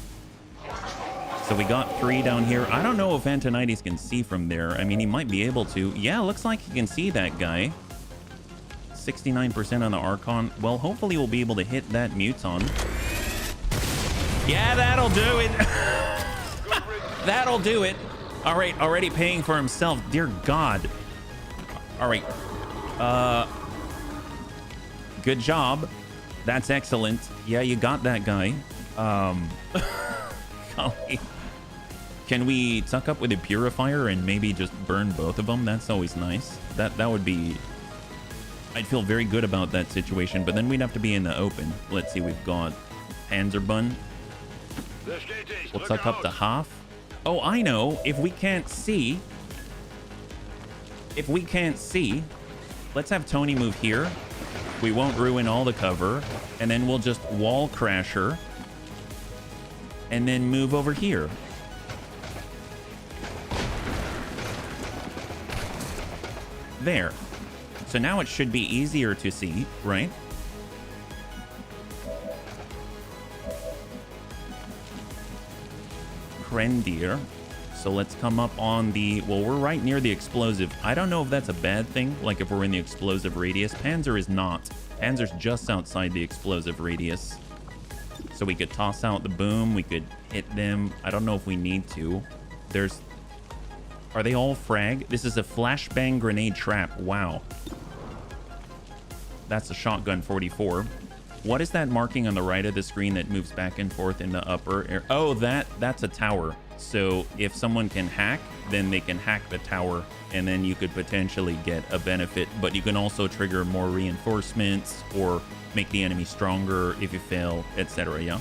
So we got 3 down here. I don't know if Antonides can see from there. I mean, he might be able to. Yeah, looks like he can see that guy. 69% on the Archon. Well, hopefully we'll be able to hit that Muton. Yeah, that'll do it. That'll do it. All right, already paying for himself. Dear God. All right. Good job. That's excellent. Yeah, you got that guy. Golly. Can we tuck up with a Purifier and maybe just burn both of them? That's always nice. That would be... I'd feel very good about that situation, but then we'd have to be in the open. Let's see, we've got Panzerbun. We'll tuck up to half. Oh, I know. If we can't see, let's have Tony move here. We won't ruin all the cover. And then we'll just wall crash her. And then move over here. There. So now it should be easier to see, right? Krendir. So let's come up on the... Well, we're right near the explosive. I don't know if that's a bad thing, like if we're in the explosive radius. Panzer is not. Panzer's just outside the explosive radius. So we could toss out the boom. We could hit them. I don't know if we need to. There's... Are they all frag? This is a flashbang grenade trap. Wow. That's a shotgun 44. What is that marking on the right of the screen that moves back and forth in the upper area? Oh, that's a tower. So if someone can hack, then they can hack the tower, and then you could potentially get a benefit. But you can also trigger more reinforcements or make the enemy stronger if you fail, etc. Yeah.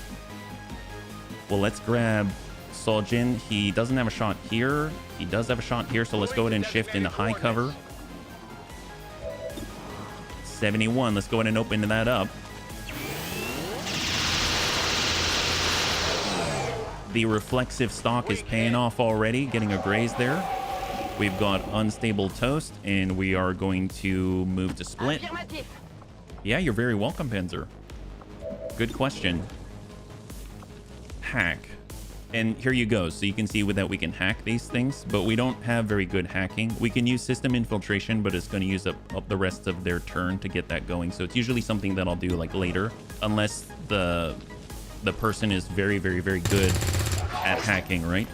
Well, let's grab Soljin. He doesn't have a shot here. He does have a shot here, so let's go ahead and shift into high cover. 71. Let's go ahead and open that up. The reflexive stock is paying off already, getting a graze there. We've got unstable toast, and we are going to move to split. Yeah, you're very welcome, Panzer. Good question. Hack. And here you go. So you can see that we can hack these things, but we don't have very good hacking. We can use system infiltration, but it's going to use up the rest of their turn to get that going. So it's usually something that I'll do like later, unless the person is very, very, very good at hacking, right?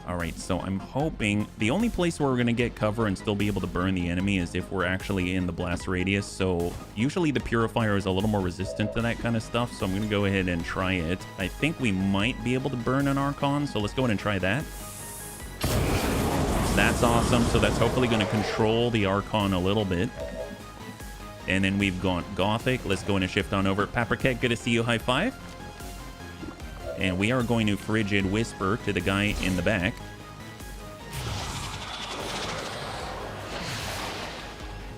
All right, so I'm hoping the only place where we're going to get cover and still be able to burn the enemy is if we're actually in the blast radius. So usually the purifier is a little more resistant to that kind of stuff. So I'm going to go ahead and try it. I think we might be able to burn an Archon. So let's go ahead and try that. That's awesome. So that's hopefully going to control the Archon a little bit. And then we've got Gothic. Let's go in and shift on over. Paprikek, good to see you. High five. And we are going to Frigid Whisper to the guy in the back.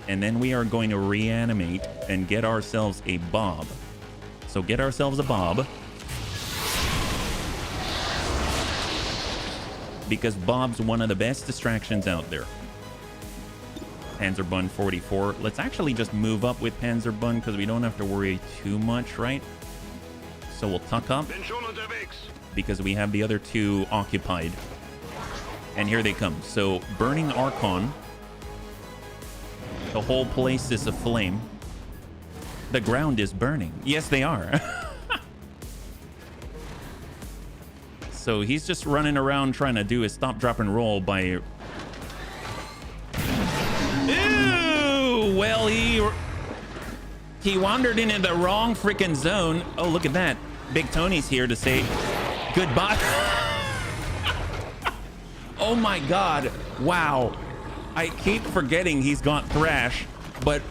And then we are going to reanimate and get ourselves a Bob. So get ourselves a Bob. Because Bob's one of the best distractions out there. Panzerbun 44. Let's actually just move up with Panzerbun because we don't have to worry too much, right? So we'll tuck up because we have the other two occupied. And here they come. So burning Archon. The whole place is aflame. The ground is burning. Yes, they are. So he's just running around trying to do his stop, drop, and roll by... Ooh! Well, he wandered into the wrong freaking zone. Oh, look at that. Big Tony's here to say goodbye. Oh my god. Wow. I keep forgetting he's got Thrash, but...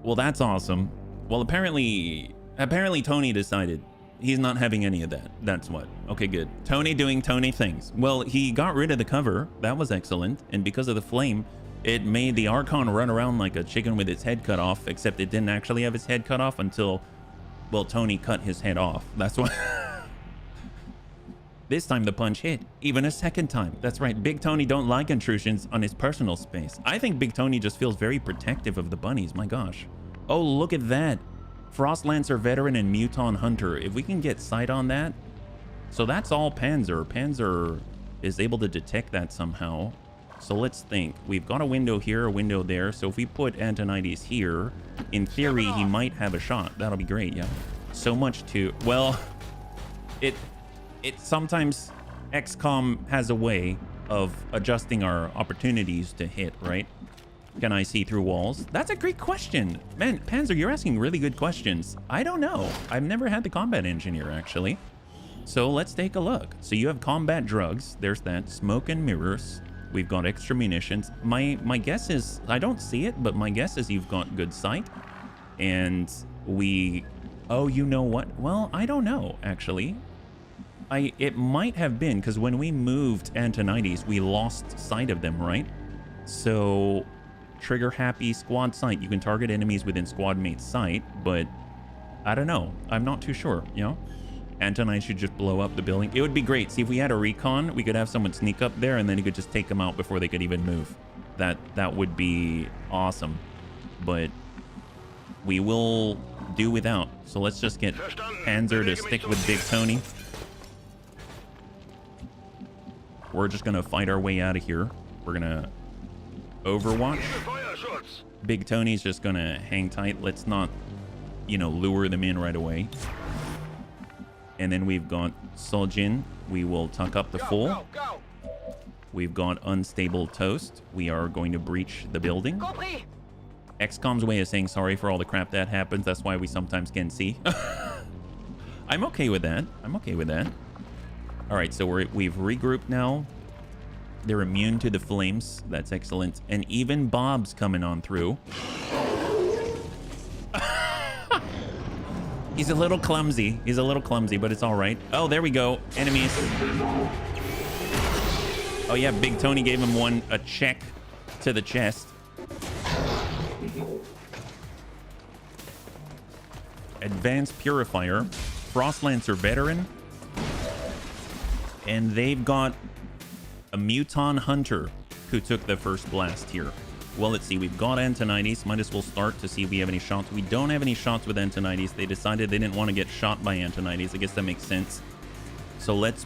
Well, that's awesome. Well, apparently Tony decided he's not having any of that. That's what. Okay, good. Tony doing Tony things. Well, he got rid of the cover. That was excellent. And because of the flame, it made the Archon run around like a chicken with its head cut off, except it didn't actually have its head cut off until, well, Tony cut his head off. That's why. This time the punch hit, even a second time. That's right, Big Tony don't like intrusions on his personal space. I think Big Tony just feels very protective of the bunnies, my gosh. Oh, look at that. Frost Lancer Veteran and Muton Hunter. If we can get sight on that. So that's all Panzer. Panzer is able to detect that somehow. So let's think. We've got a window here, a window there. So if we put Antonides here, in theory, he might have a shot. That'll be great, yeah. So much to... Well, it sometimes XCOM has a way of adjusting our opportunities to hit, right? Can I see through walls? That's a great question. Man, Panzer, you're asking really good questions. I don't know. I've never had the combat engineer, actually. So let's take a look. So you have combat drugs. There's that. Smoke and mirrors. We've got extra munitions. My guess is, I don't see it, but my guess is you've got good sight. And we... Oh, you know what? Well, I don't know, actually. It might have been, because when we moved Antonides, we lost sight of them, right? So... Trigger happy squad sight. You can target enemies within squad mate's sight, but I don't know. I'm not too sure, you know? Antonides should just blow up the building. It would be great. See, if we had a recon, we could have someone sneak up there and then he could just take them out before they could even move. That would be awesome. But we will do without. So let's just get Panzer to stick with Big Tony. We're just gonna fight our way out of here. We're gonna Overwatch. Big Tony's just gonna hang tight. Let's not, you know, lure them in right away. And then we've got Soljin. We will tuck up the full. We've got unstable toast. We are going to breach the building. XCOM's way of saying sorry for all the crap that happens. That's why we sometimes can see. I'm okay with that. I'm okay with that. All right, so we've regrouped now. They're immune to the flames. That's excellent. And even Bob's coming on through. He's a little clumsy. He's a little clumsy, but it's all right. Oh, there we go. Enemies. Oh, yeah. Big Tony gave him a check to the chest. Advanced Purifier. Frost Lancer Veteran. And they've got a Muton Hunter who took the first blast here. Well, let's see. We've got Antonides. Might as well start to see if we have any shots. We don't have any shots with Antonides. They decided they didn't want to get shot by Antonides. I guess that makes sense. So let's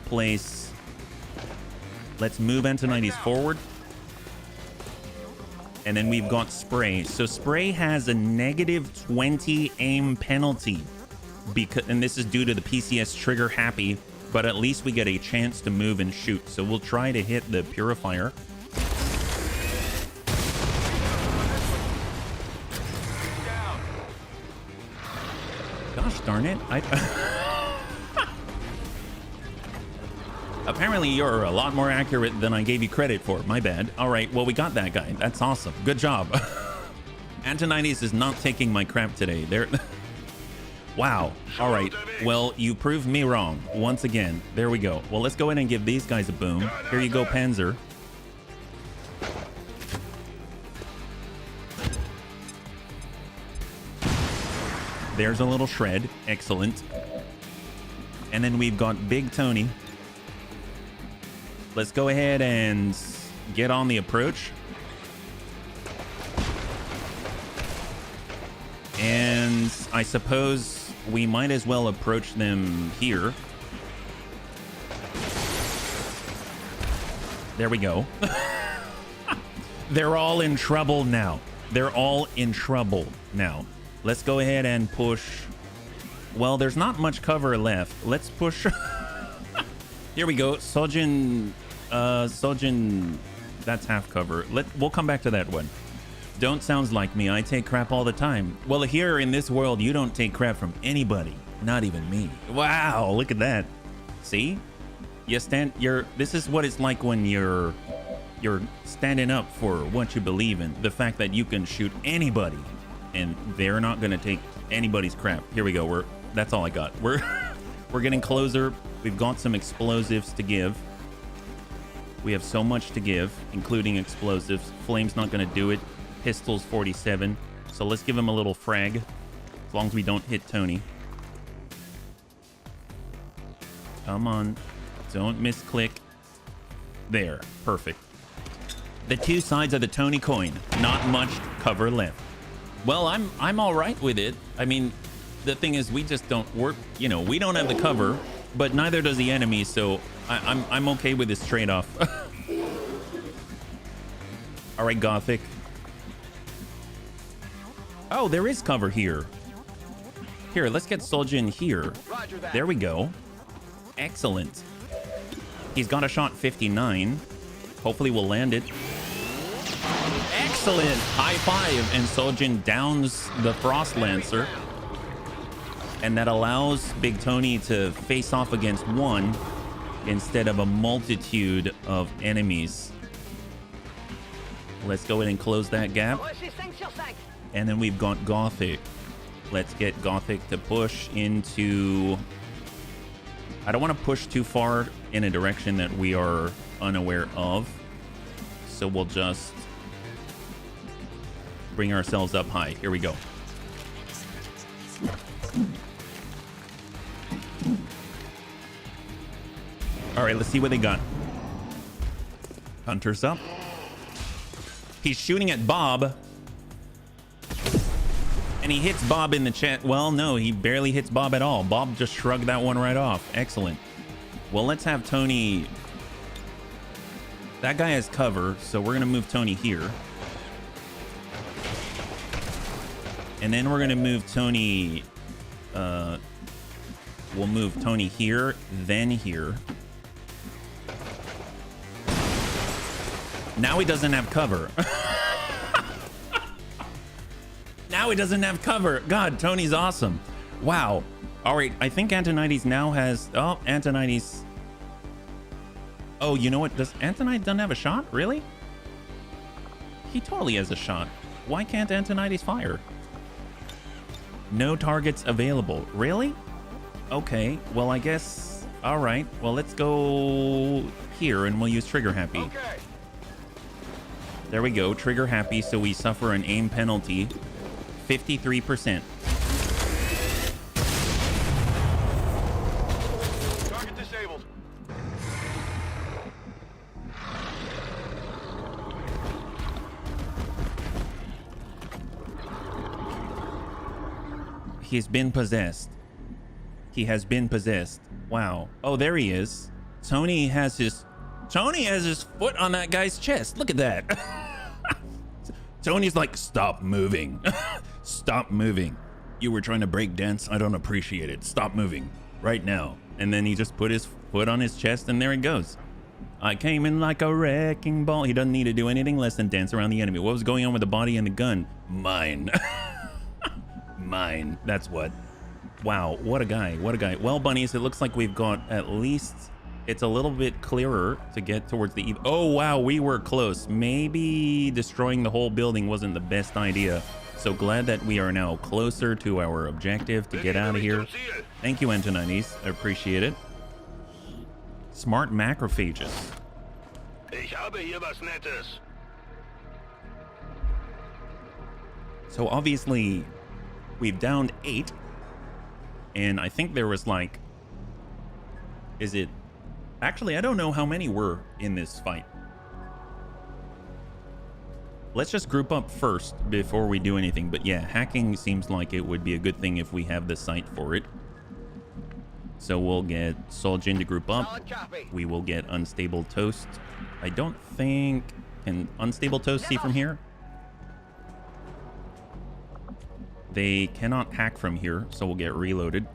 move Antonides forward. And then we've got Spray. So Spray has a -20 aim penalty. And this is due to the PCS trigger happy. But at least we get a chance to move and shoot. So we'll try to hit the Purifier. Gosh darn it. Apparently you're a lot more accurate than I gave you credit for. My bad. All right, well, we got that guy. That's awesome. Good job. Antonides is not taking my crap today. Wow. All right. Well, you proved me wrong once again. There we go. Well, let's go ahead and give these guys a boom. Here you go, Panzer. There's a little shred. Excellent. And then we've got Big Tony. Let's go ahead and get on the approach. And I suppose we might as well approach them here. There we go. They're all in trouble now. They're all in trouble now. Let's go ahead and push. Well, there's not much cover left. Let's push. Here we go. Sojin. That's half cover. We'll come back to that one. Don't sounds like me. I take crap all the time. Well, here in this world, you don't take crap from anybody. Not even me. Wow, look at that. See? This is what it's like when you're standing up for what you believe in. The fact that you can shoot anybody and they're not going to take anybody's crap. Here we go. That's all I got. We're getting closer. We've got some explosives to give. We have so much to give, including explosives. Flame's not going to do it. Pistols 47. So let's give him a little frag, as long as we don't hit Tony. Come on. Don't misclick. There. Perfect. The two sides of the Tony coin. Not much cover left. Well, I'm all right with it. I mean, the thing is, we just don't work. You know, we don't have the cover, but neither does the enemy. So I'm okay with this trade-off. All right, Gothic. Oh, there is cover here. Here, let's get Soljin here. There we go. Excellent. He's got a shot 59. Hopefully we'll land it. Excellent. High five. And Soljin downs the Frost Lancer. And that allows Big Tony to face off against one instead of a multitude of enemies. Let's go ahead and close that gap. And then we've got Gothic. Let's get Gothic to push into... I don't want to push too far in a direction that we are unaware of. So we'll just bring ourselves up high. Here we go. All right, let's see what they got. Hunter's up. He's shooting at Bob. And he hits Bob in the chest. Well, no, he barely hits Bob at all. Bob just shrugged that one right off. Excellent. Well, let's have Tony. That guy has cover, so we're going to move Tony here. And then we're going to move Tony. We'll move Tony here, then here. Now he doesn't have cover. Now he doesn't have cover. God, Tony's awesome. Wow. All right, I think Antonides now has... Oh, Antonides... Oh, you know what? Does Antonides doesn't have a shot? Really? He totally has a shot. Why can't Antonides fire? No targets available. Really? Okay, well, I guess... All right, well, let's go here and we'll use trigger happy. Okay. There we go, trigger happy, so we suffer an aim penalty. 53%. Target disabled. He's been possessed. He has been possessed. Wow. Oh, there he is. Tony has his foot on that guy's chest. Look at that. Tony's like, stop moving. Stop moving. You were trying to break dance. I don't appreciate it. Stop moving right now. And then he just put his foot on his chest and there it goes. I came in like a wrecking ball. He doesn't need to do anything less than dance around the enemy. What was going on with the body and the gun? Mine. Mine. That's what. Wow. What a guy. What a guy. Well, bunnies, it looks like we've got at least... It's a little bit clearer to get towards the... Oh, wow. We were close. Maybe destroying the whole building wasn't the best idea. So glad that we are now closer to our objective to get out of here. Thank you, Antonides. I appreciate it. Smart macrophages. Ich habe hier was Nettes. So obviously, we've downed 8. And I think there was like... Is it... Actually, I don't know how many were in this fight. Let's just group up first before we do anything. But yeah, hacking seems like it would be a good thing if we have the site for it. So we'll get Soljin to group up. We will get Unstable Toast. I don't think... Can Unstable Toast see from here? They cannot hack from here, so we'll get reloaded.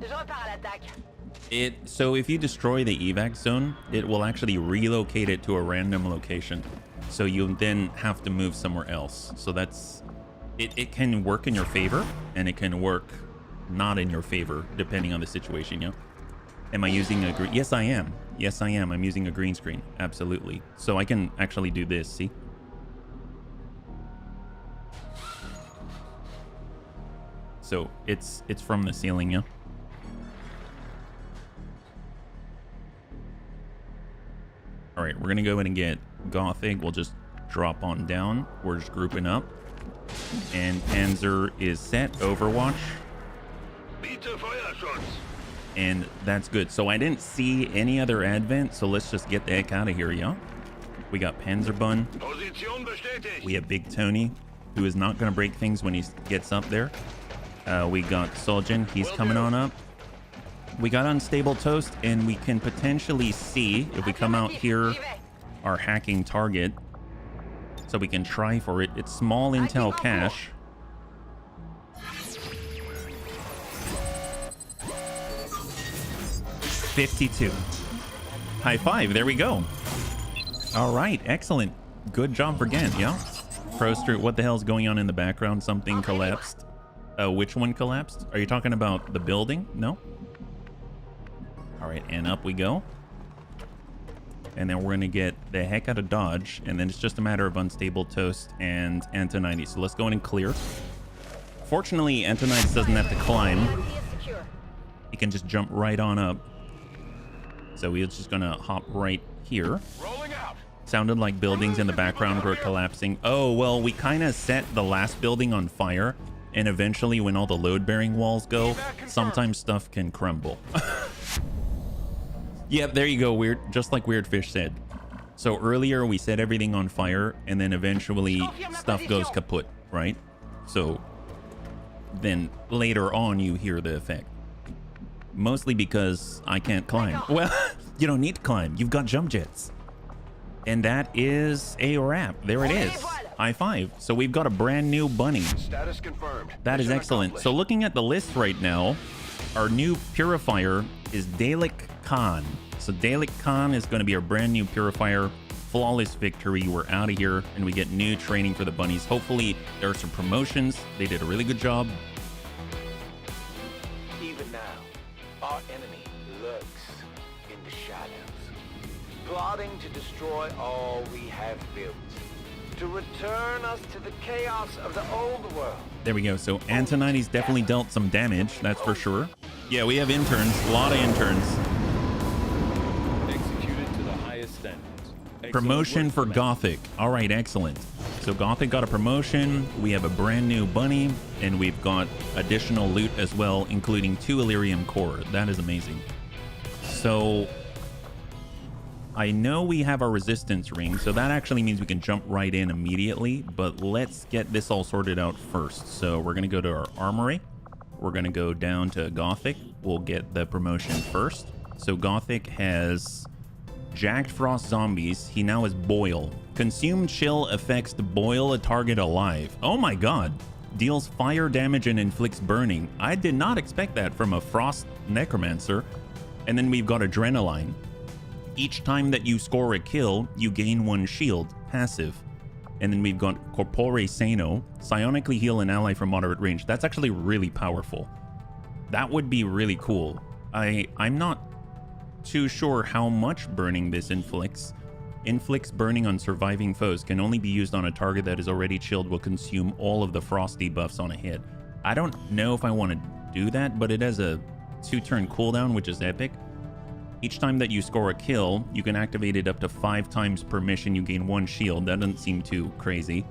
So if you destroy the evac zone, it will actually relocate it to a random location. So you then have to move somewhere else. So that's... It can work in your favor, and it can work not in your favor, depending on the situation, yeah? Am I using a green... Yes, I am. Yes, I am. I'm using a green screen. Absolutely. So I can actually do this, see? So it's from the ceiling, yeah? All right, we're going to go ahead and get Gothic. We'll just drop on down. We're just grouping up. And Panzer is set. Overwatch. And that's good. So I didn't see any other advent, so let's just get the heck out of here, yeah? We got Panzerbun. We have Big Tony, who is not going to break things when he gets up there. We got Soljin. He's coming on up. We got Unstable Toast, and we can potentially see, if we come out here, our hacking target. So we can try for it. It's small intel cache. $52. High five. There we go. All right. Excellent. Good job for Ghent, yeah? Proster, what the hell's going on in the background? Something collapsed. Which one collapsed? Are you talking about the building? No? All right, and up we go. And then we're going to get the heck out of dodge. And then it's just a matter of Unstable Toast and Antonides. So let's go in and clear. Fortunately, Antonides doesn't have to climb. He can just jump right on up. So we're just going to hop right here. Sounded like buildings in the background were collapsing. Oh, well, we kind of set the last building on fire. And eventually, when all the load-bearing walls go, sometimes stuff can crumble. Yep, there you go, Weird. Just like Weird Fish said. So earlier, we set everything on fire, and then eventually stuff goes kaput, right? So then later on, you hear the effect. Mostly because I can't climb. Well, you don't need to climb. You've got jump jets. And that is a wrap. There it is. High five. So we've got a brand new bunny. Status confirmed. That is excellent. So looking at the list right now, our new purifier is Dalek Khan. So Dalek Khan is going to be our brand new purifier. flawless victory. We're out of here, and we get new training for the bunnies. Hopefully, there are some promotions. They did a really good job. Even now, our enemy lurks in the shadows, plotting to destroy all we have built, to return us to the chaos of the old world. There we go. So Antonides definitely dealt some damage, that's for sure. Yeah, we have interns, a lot of interns. Executed to the highest standards. Promotion for Gothic. All right, excellent. So Gothic got a promotion. We have a brand new bunny, and we've got additional loot as well, including 2 Illyrium core. That is amazing. So I know we have our resistance ring, so that actually means we can jump right in immediately, but let's get this all sorted out first. So we're going to go to our armory. We're going to go down to Gothic. We'll get the promotion first. So Gothic has Jagged Frost Zombies. He now has Boil. Consume chill effects to boil a target alive. Oh my god. Deals fire damage and inflicts burning. I did not expect that from a Frost Necromancer. And then we've got Adrenaline. Each time that you score a kill, you gain 1 shield, passive. And then we've got Corpore Sano, psionically heal an ally from moderate range. That's actually really powerful. That would be really cool. I'm not too sure how much burning this inflicts. Inflicts burning on surviving foes, can only be used on a target that is already chilled, will consume all of the frost debuffs on a hit. I don't know if I want to do that, but it has a 2-turn cooldown, which is epic. Each time that you score a kill, you can activate it up to 5 times per mission. You gain 1 shield. That doesn't seem too crazy.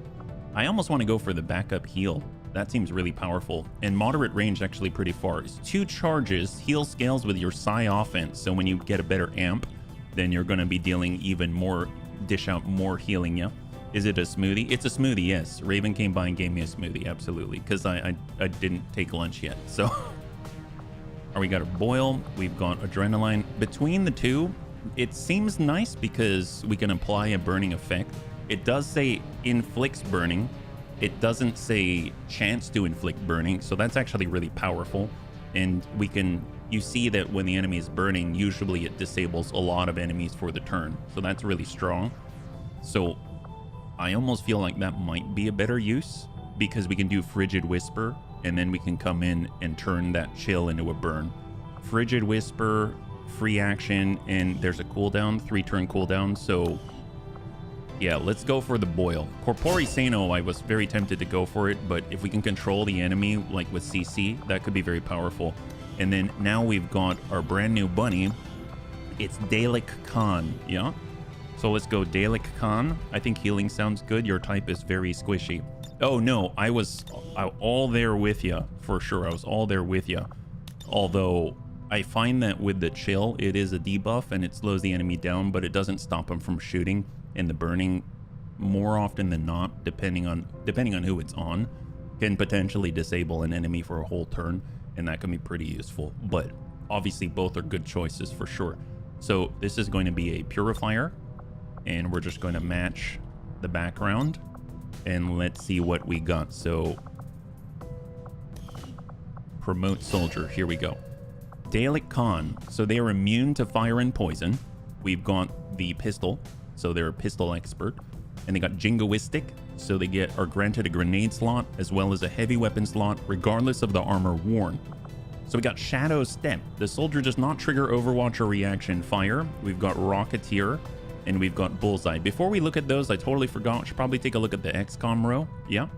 I almost want to go for the backup heal. That seems really powerful. And moderate range actually pretty far. It's 2 charges. Heal scales with your Psi offense. So when you get a better amp, then you're going to be dealing even more, dish out more healing, yeah? Is it a smoothie? It's a smoothie, yes. Raven came by and gave me a smoothie, absolutely. Because I didn't take lunch yet, so... We got a Boil, we've got Adrenaline. Between the two, it seems nice because we can apply a burning effect. It does say inflicts burning. It doesn't say chance to inflict burning, so that's actually really powerful. And we can, you see that when the enemy is burning, usually it disables a lot of enemies for the turn. So that's really strong. So I almost feel like that might be a better use because we can do Frigid Whisper, and then we can come in and turn that chill into a burn. Frigid Whisper, free action, and there's a cooldown, 3-turn cooldown. So yeah, let's go for the Boil. Corpore Sano, I was very tempted to go for it, but if we can control the enemy, like with CC, that could be very powerful. And then now we've got our brand new bunny. It's Dalek Khan, yeah? So let's go Dalek Khan. I think healing sounds good. Your type is very squishy. Oh no, I was all there with you, for sure. I was all there with you. Although I find that with the chill, it is a debuff and it slows the enemy down, but it doesn't stop them from shooting. And the burning, more often than not, depending on who it's on, can potentially disable an enemy for a whole turn, and that can be pretty useful. But obviously both are good choices for sure. So this is going to be a purifier, and we're just going to match the background. And let's see what we got. So promote soldier, here we go. Dalek Khan, so they are immune to fire and poison. We've got the pistol, so they're a pistol expert. And they got jingoistic, so they are granted a grenade slot as well as a heavy weapon slot regardless of the armor worn. So we got Shadow Step, the soldier does not trigger Overwatch or reaction fire. We've got Rocketeer, and we've got Bullseye. Before we look at those, I totally forgot. Should probably take a look at the XCOM row. Yeah.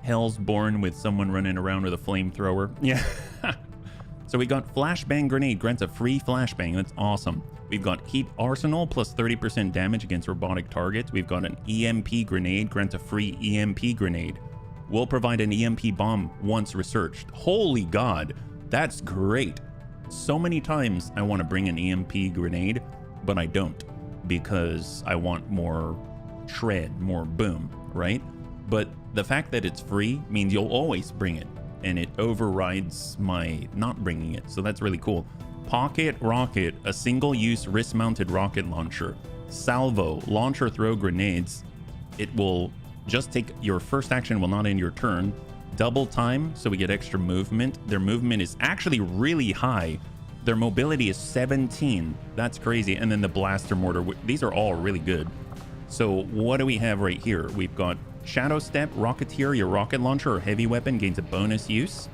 Hell's Born with someone running around with a flamethrower. Yeah. So we got Flashbang Grenade, grants a free flashbang. That's awesome. We've got Heat Arsenal, plus 30% damage against robotic targets. We've got an EMP Grenade, grants a free EMP Grenade. Will provide an EMP bomb once researched. Holy God, that's great. So many times I want to bring an EMP Grenade, but I don't, because I want more shred, more boom, right? But the fact that it's free means you'll always bring it, and it overrides my not bringing it, so that's really cool. Pocket Rocket, a single-use wrist-mounted rocket launcher. Salvo, launch or throw grenades. It will just take your first action, will not end your turn. Double time, so we get extra movement. Their movement is actually really high. Their mobility is 17. That's crazy. And then the blaster mortar. These are all really good. So what do we have right here? We've got Shadow Step, Rocketeer. Your rocket launcher or heavy weapon gains a bonus use.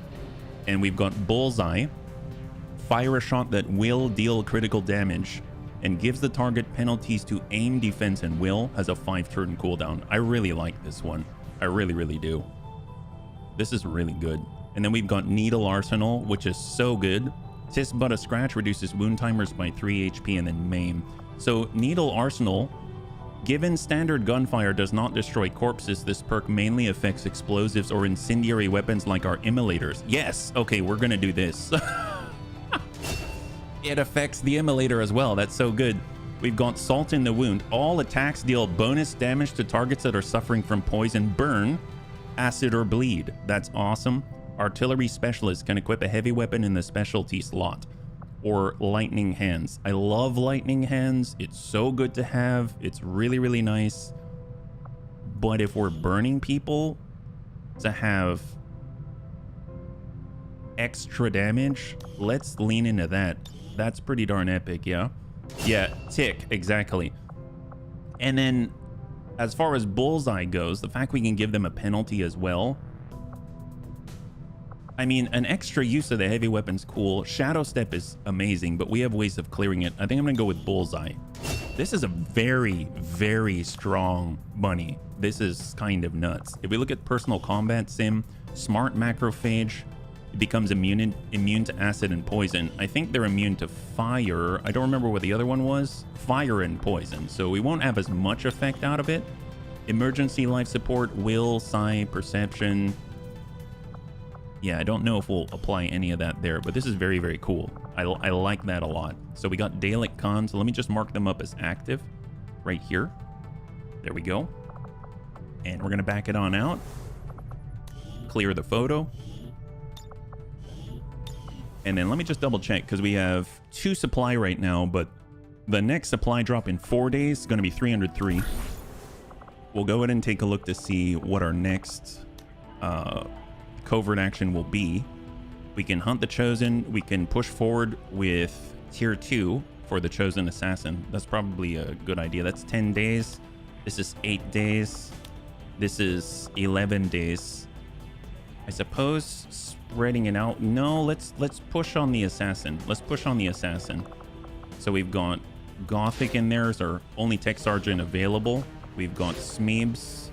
And we've got Bullseye. Fire a shot that will deal critical damage and gives the target penalties to aim, defense, and will. Has a 5-turn cooldown. I really like this one. I really, really do. This is really good. And then we've got Needle Arsenal, which is so good. Tis but a scratch, reduces wound timers by 3 HP, and then maim. So Needle Arsenal, given standard gunfire does not destroy corpses, this perk mainly affects explosives or incendiary weapons like our immolators. Yes, okay, we're gonna do this. It affects the immolator as well. That's so good. We've got Salt in the Wound. All attacks deal bonus damage to targets that are suffering from poison, burn, acid, or bleed. That's awesome. Artillery Specialist can equip a heavy weapon in the specialty slot. Or Lightning Hands. I love Lightning Hands. It's so good to have. It's really, really nice. But if we're burning people, to have extra damage, let's lean into that. That's pretty darn epic, yeah? Yeah, tick, exactly. And then, as far as Bullseye goes, the fact we can give them a penalty as well. I mean, an extra use of the heavy weapon's cool. Shadow Step is amazing, but we have ways of clearing it. I think I'm gonna go with Bullseye. This is a very, very strong bunny. This is kind of nuts. If we look at personal combat sim, Smart Macrophage, it becomes immune to acid and poison. I think they're immune to fire. I don't remember what the other one was. Fire and poison. So we won't have as much effect out of it. Emergency life support, will, psi, perception. Yeah, I don't know if we'll apply any of that there, but this is very, very cool. I like that a lot. So we got Dalek Con, so let me just mark them up as active right here. There we go. And we're gonna back it on out. Clear the photo. And then let me just double check, because we have 2 supply right now, but the next supply drop in 4 days is gonna be 303. We'll go ahead and take a look to see what our next covert action will be. We can hunt the Chosen. We can push forward with tier 2 for the Chosen Assassin. That's probably a good idea. That's 10 days. This is 8 days. This is 11 days. I suppose spreading it out. No, let's push on the Assassin. Let's push on the Assassin. So we've got Gothic in there as our only Tech Sergeant available. We've got Smeebs.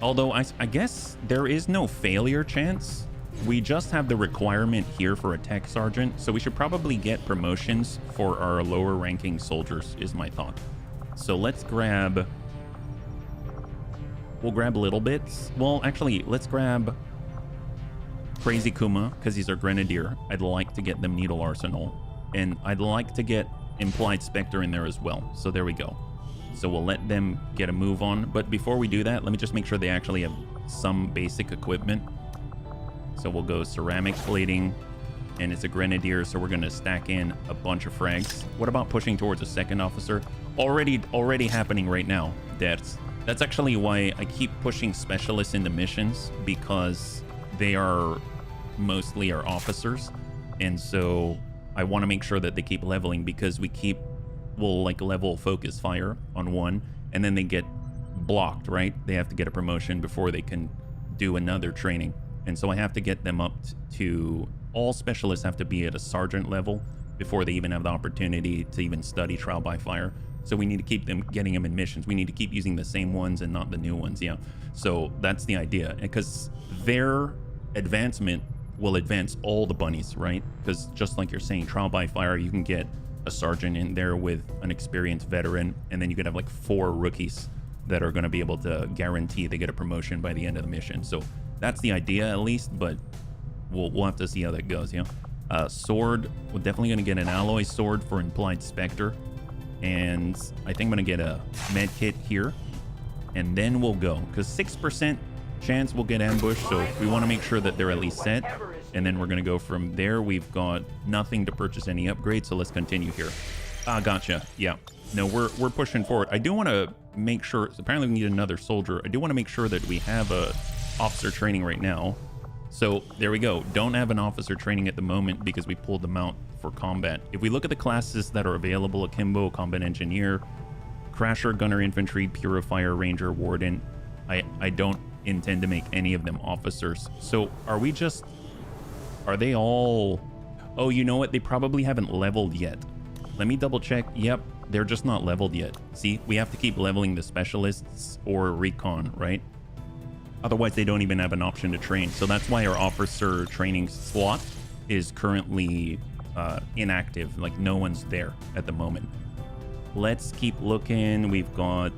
Although I guess there is no failure chance. We just have the requirement here for a Tech Sergeant, so we should probably get promotions for our lower ranking soldiers, is my thought. So let's grab... We'll grab little bits. Well, actually, let's grab Crazy Kuma, because he's our Grenadier. I'd like to get them Needle Arsenal. And I'd like to get Implied Spectre in there as well. So there we go. So we'll let them get a move on. But before we do that, let me just make sure they actually have some basic equipment. So we'll go ceramic plating, and it's a Grenadier, so we're going to stack in a bunch of frags. What about pushing towards a second officer? Already happening right now. That's actually why I keep pushing specialists into missions, because they are mostly our officers. And so I want to make sure that they keep leveling, because we'll like level focus fire on one, and then they get blocked, right? They have to get a promotion before they can do another training. And so I have to get them up to, all specialists have to be at a sergeant level before they even have the opportunity to even study trial by fire. So we need to keep getting them in missions. We need to keep using the same ones and not the new ones. Yeah. So that's the idea, because their advancement will advance all the bunnies, right? Because just like you're saying, trial by fire, you can get a sergeant in there with an experienced veteran, and then you could have like 4 rookies that are going to be able to guarantee they get a promotion by the end of the mission. So that's the idea, at least, but we'll have to see how that goes. Yeah. Sword, we're definitely going to get an alloy sword for Implied Spectre, and I think I'm going to get a med kit here, and then we'll go, because 6% chance we'll get ambushed, so we want to make sure that they're at least set. And then we're going to go from there. We've got nothing to purchase any upgrades, so let's continue here. Gotcha. Yeah. No, we're pushing forward. I do want to make sure, apparently we need another soldier. I do want to make sure that we have a officer training right now. So there we go. Don't have an officer training at the moment because we pulled them out for combat. If we look at the classes that are available, Akimbo, Combat Engineer, Crasher, Gunner, Infantry, Purifier, Ranger, Warden, I don't intend to make any of them officers. So are they all... Oh, you know what? They probably haven't leveled yet. Let me double check. Yep, they're just not leveled yet. See, we have to keep leveling the specialists or recon, right? Otherwise, they don't even have an option to train. So that's why our officer training slot is currently inactive. Like, no one's there at the moment. Let's keep looking. We've got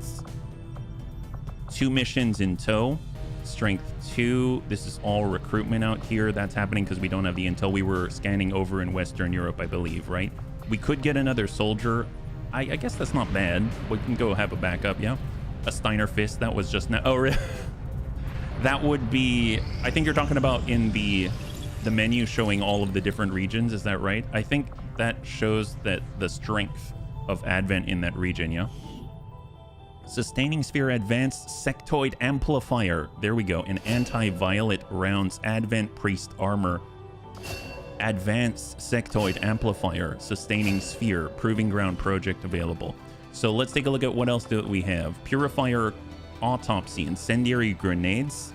2 missions in tow. Strength 2. This is all recruitment out here. That's happening because we don't have the intel. We were scanning over in Western Europe, I believe, right? We could get another soldier. I guess that's not bad. We can go have a backup, yeah? A Steiner Fist. That was just now. Oh, really? That would be... I think you're talking about in the menu showing all of the different regions. Is that right? I think that shows that the strength of Advent in that region, yeah? Sustaining Sphere Advanced Sectoid Amplifier. There we go. An anti-violet rounds Advent Priest Armor. Advanced Sectoid Amplifier. Sustaining Sphere. Proving Ground Project available. So let's take a look at what else do we have. Purifier Autopsy. Incendiary Grenades.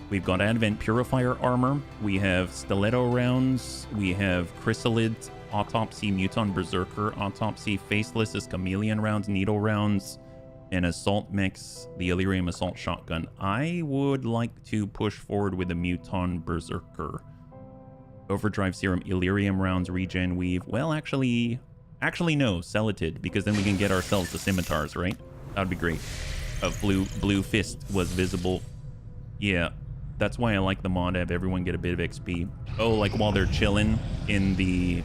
We've got Advent Purifier Armor. We have Stiletto Rounds. We have Chrysalid Autopsy Muton Berserker Autopsy. Faceless is Chameleon Rounds. Needle Rounds. And Assault Mix, the Illyrium Assault Shotgun. I would like to push forward with the Muton Berserker. Overdrive Serum, Illyrium Rounds, Regen Weave. Well, actually no, Celatid, because then we can get ourselves the scimitars, right? That'd be great. A blue fist was visible. Yeah, that's why I like the mod. Have everyone get a bit of XP. Oh, like while they're chilling in the...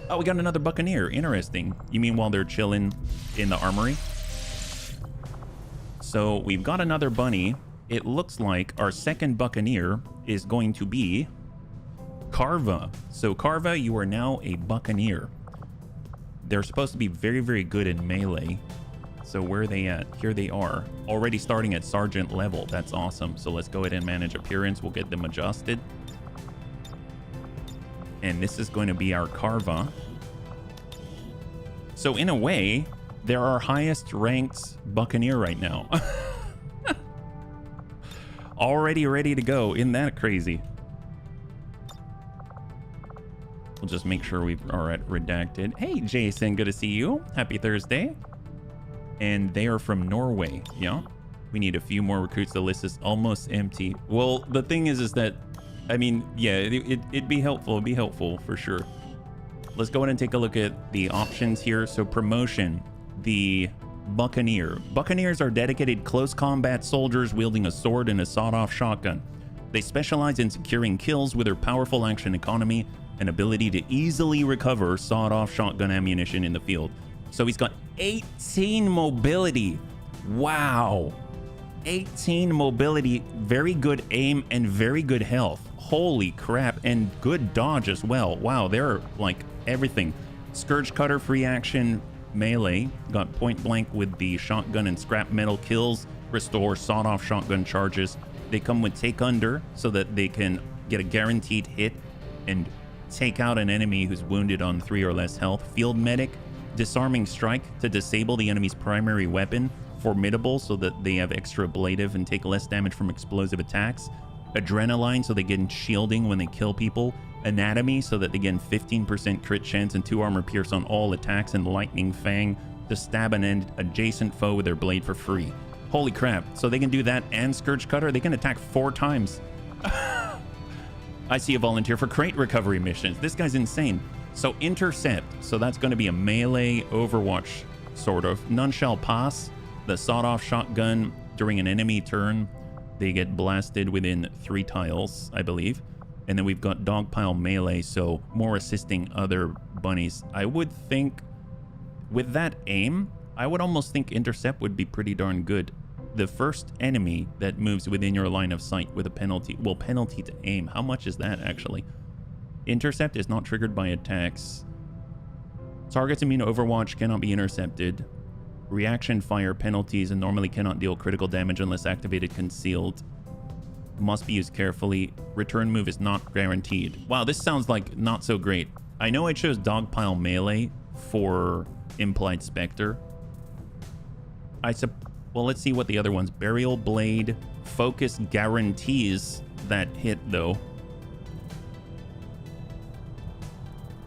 Oh, we got another Buccaneer. Interesting. You mean while they're chilling in the armory? So we've got another bunny. It looks like our second Buccaneer is going to be Carva. So Carva, you are now a Buccaneer. They're supposed to be very, very good in melee. So where are they at? Here they are. Already starting at Sergeant level. That's awesome. So let's go ahead and manage appearance. We'll get them adjusted. And this is going to be our Carva. So in a way, they're our highest ranked Buccaneer right now. Already ready to go. Isn't that crazy? We'll just make sure we are at redacted. Hey, Jason, good to see you. Happy Thursday. And they are from Norway. Yeah. We need a few more recruits. The list is almost empty. Well, the thing is that, I mean, yeah, it'd be helpful. It'd be helpful for sure. Let's go ahead and take a look at the options here. So promotion, the Buccaneer. Buccaneers are dedicated close combat soldiers wielding a sword and a sawed-off shotgun. They specialize in securing kills with their powerful action economy and ability to easily recover sawed-off shotgun ammunition in the field. So he's got 18 mobility. Wow. 18 mobility, very good aim, and very good health. Holy crap. And good dodge as well. Wow, they're like everything. Scourge Cutter, free action, melee. Got point blank with the shotgun and scrap metal kills. Restore sawed-off shotgun charges. They come with Take Under so that they can get a guaranteed hit and take out an enemy who's wounded on 3 or less health. Field Medic, Disarming Strike to disable the enemy's primary weapon. Formidable so that they have extra ablative and take less damage from explosive attacks. Adrenaline so they get shielding when they kill people. Anatomy so that they get 15% crit chance and 2 armor pierce on all attacks. And Lightning Fang to stab an adjacent foe with their blade for free. Holy crap. So they can do that and Scourge Cutter. They can attack 4 times. I see a volunteer for crate recovery missions. This guy's insane. So Intercept. So that's going to be a melee Overwatch, sort of. None Shall Pass. The sawed-off shotgun during an enemy turn. They get blasted within 3 tiles, I believe. And then we've got Dogpile Melee, so more assisting other bunnies. I would think with that aim, I would almost think Intercept would be pretty darn good. The first enemy that moves within your line of sight with a penalty, well, penalty to aim. How much is that actually? Intercept is not triggered by attacks. Targets immune to Overwatch cannot be intercepted. Reaction fire penalties and normally cannot deal critical damage unless activated concealed. Must be used carefully. Return move is not guaranteed. Wow, this sounds like not so great. I know I chose Dogpile Melee for Implied Spectre. Well, let's see what the other ones. Burial Blade. Focus guarantees that hit, though.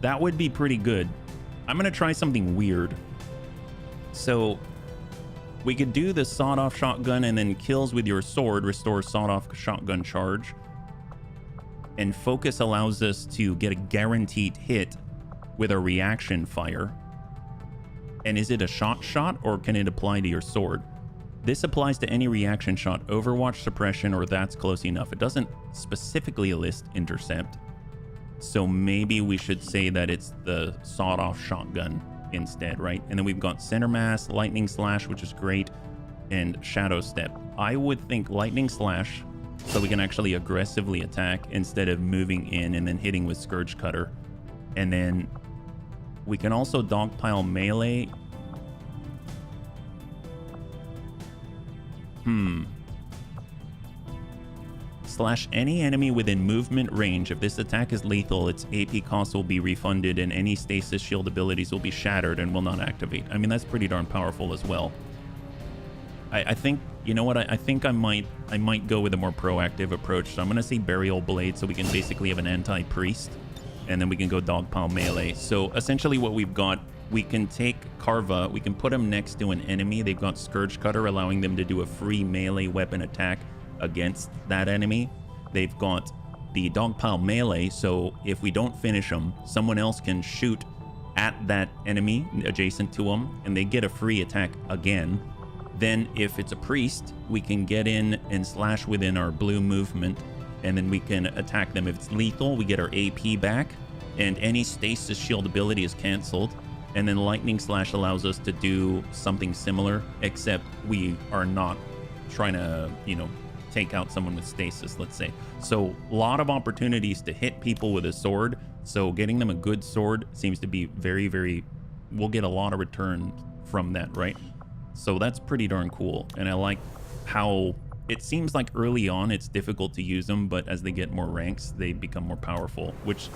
That would be pretty good. I'm going to try something weird. So we could do the sawed-off shotgun and then kills with your sword restores sawed-off shotgun charge. And focus allows us to get a guaranteed hit with a reaction fire. And is it a shot or can it apply to your sword? This applies to any reaction shot, Overwatch, suppression, or that's close enough. It doesn't specifically list intercept. So maybe we should say that it's the sawed-off shotgun instead, right? And then we've got center mass, lightning slash, which is great, and shadow step. I would think lightning slash so we can actually aggressively attack instead of moving in and then hitting with scourge cutter. And then we can also dogpile melee. Slash any enemy within movement range. If this attack is lethal, its AP cost will be refunded and any stasis shield abilities will be shattered and will not activate. I mean, that's pretty darn powerful as well. I think, you know what, I think I might go with a more proactive approach. So I'm going to say Burial Blade so we can basically have an anti-priest. And then we can go Dogpile Melee. So essentially what we've got, we can take Carva, we can put them next to an enemy. They've got Scourge Cutter, allowing them to do a free melee weapon attack against that enemy. They've got the Dogpile Melee, so if we don't finish them, someone else can shoot at that enemy adjacent to them, and they get a free attack again. Then if it's a priest, we can get in and slash within our blue movement, and then we can attack them. If it's lethal, we get our AP back, and any stasis shield ability is canceled. And then lightning slash allows us to do something similar, except we are not trying to, you know, take out someone with stasis, let's say. So a lot of opportunities to hit people with a sword. So getting them a good sword seems to be very, we'll get a lot of return from that, right? So that's pretty darn cool. And I like how it seems like early on it's difficult to use them, but as they get more ranks, they become more powerful, which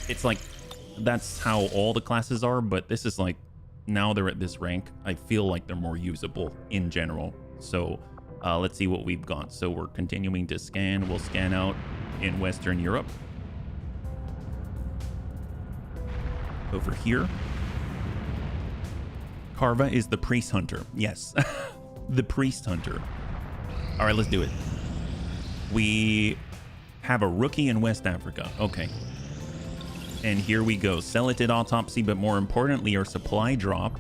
it's like, that's how all the classes are, but this is like, now they're at this rank, I feel like they're more usable in general. So let's see what we've got. So we're continuing to scan. We'll scan out in Western Europe. Over here. Carva is the priest hunter. Yes, the priest hunter. All right, let's do it. We have a rookie in West Africa. Okay. And here we go. Celatid autopsy, but more importantly, our supply drop.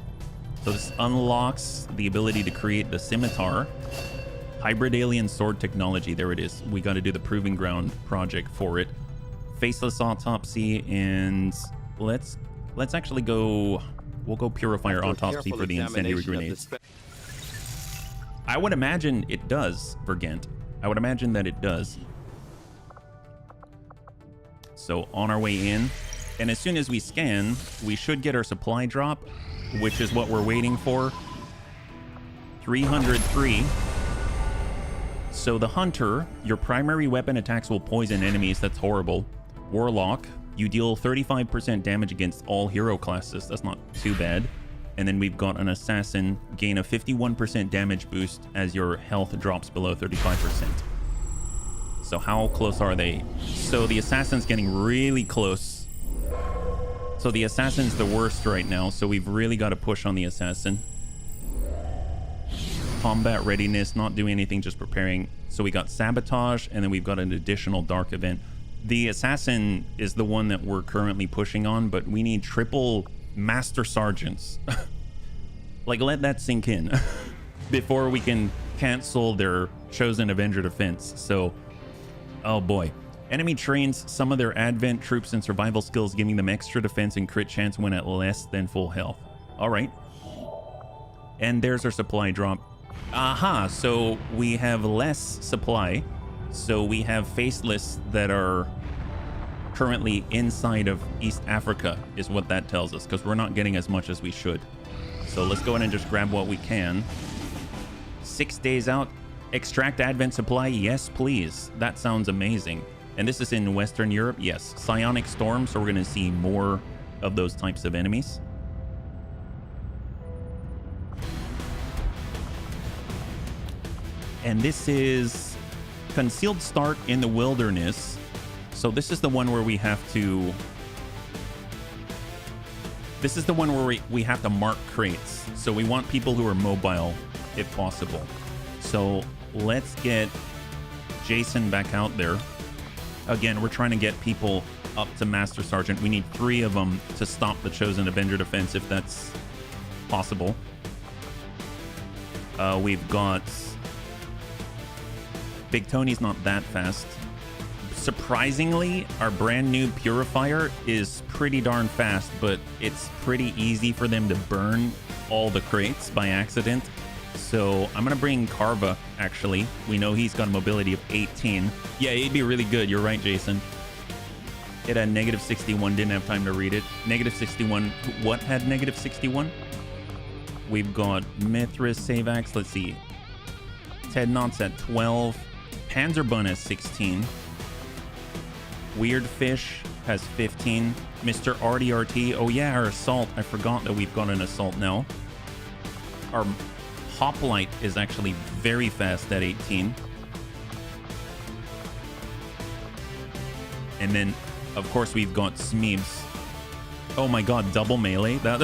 So this unlocks the ability to create the scimitar. Hybrid alien sword technology. There it is. We got to do the proving ground project for it. Faceless autopsy, and let's actually go. We'll go purifier autopsy for the incendiary grenades. I would imagine it does, Vergent. I would imagine that it does. So on our way in, and as soon as we scan, we should get our supply drop, which is what we're waiting for. 303. So the hunter, your primary weapon attacks will poison enemies. That's horrible. Warlock, you deal 35% damage against all hero classes. That's not too bad. And then we've got an assassin, gain a 51% damage boost as your health drops below 35%. So how close are they? So the assassin's getting really close. So the assassin's the worst right now, so we've really got to push on the assassin. Combat readiness, not doing anything, just preparing. So we got sabotage, and then we've got an additional dark event. The assassin is the one that we're currently pushing on, but we need triple master sergeants. Like, let that sink in before we can cancel their chosen Avenger defense. So, oh boy. Enemy trains some of their advent troops and survival skills, giving them extra defense and crit chance when at less than full health. All right. And there's our supply drop. Aha, so we have less supply. So we have faceless that are currently inside of East Africa is what that tells us, because we're not getting as much as we should. So let's go ahead and just grab what we can. 6 days out. Extract advent supply, yes please. That sounds amazing. And this is in Western Europe, yes. Psionic storm, so we're gonna see more of those types of enemies. And this is concealed start in the wilderness. So this is the one where we have to... This is the one where we have to mark crates. So we want people who are mobile, if possible. So let's get Jason back out there. Again, we're trying to get people up to Master Sergeant. We need 3 of them to stop the Chosen Avenger defense, if that's possible. We've got... Big Tony's not that fast. Surprisingly, our brand new Purifier is pretty darn fast, but it's pretty easy for them to burn all the crates by accident. So I'm gonna bring Carva, actually. We know he's got a mobility of 18. Yeah, he'd be really good. You're right, Jason. It had negative 61. Didn't have time to read it. Negative 61. What had negative 61? We've got Mithras, Savax. Let's see. Ted Knots at 12. Panzerbun has 16. Weird Fish has 15. Mr. RDRT. Oh yeah, our assault. I forgot that we've got an assault now. Our Hoplite is actually very fast at 18. And then, of course, we've got Smeebs. Oh my god, double melee. That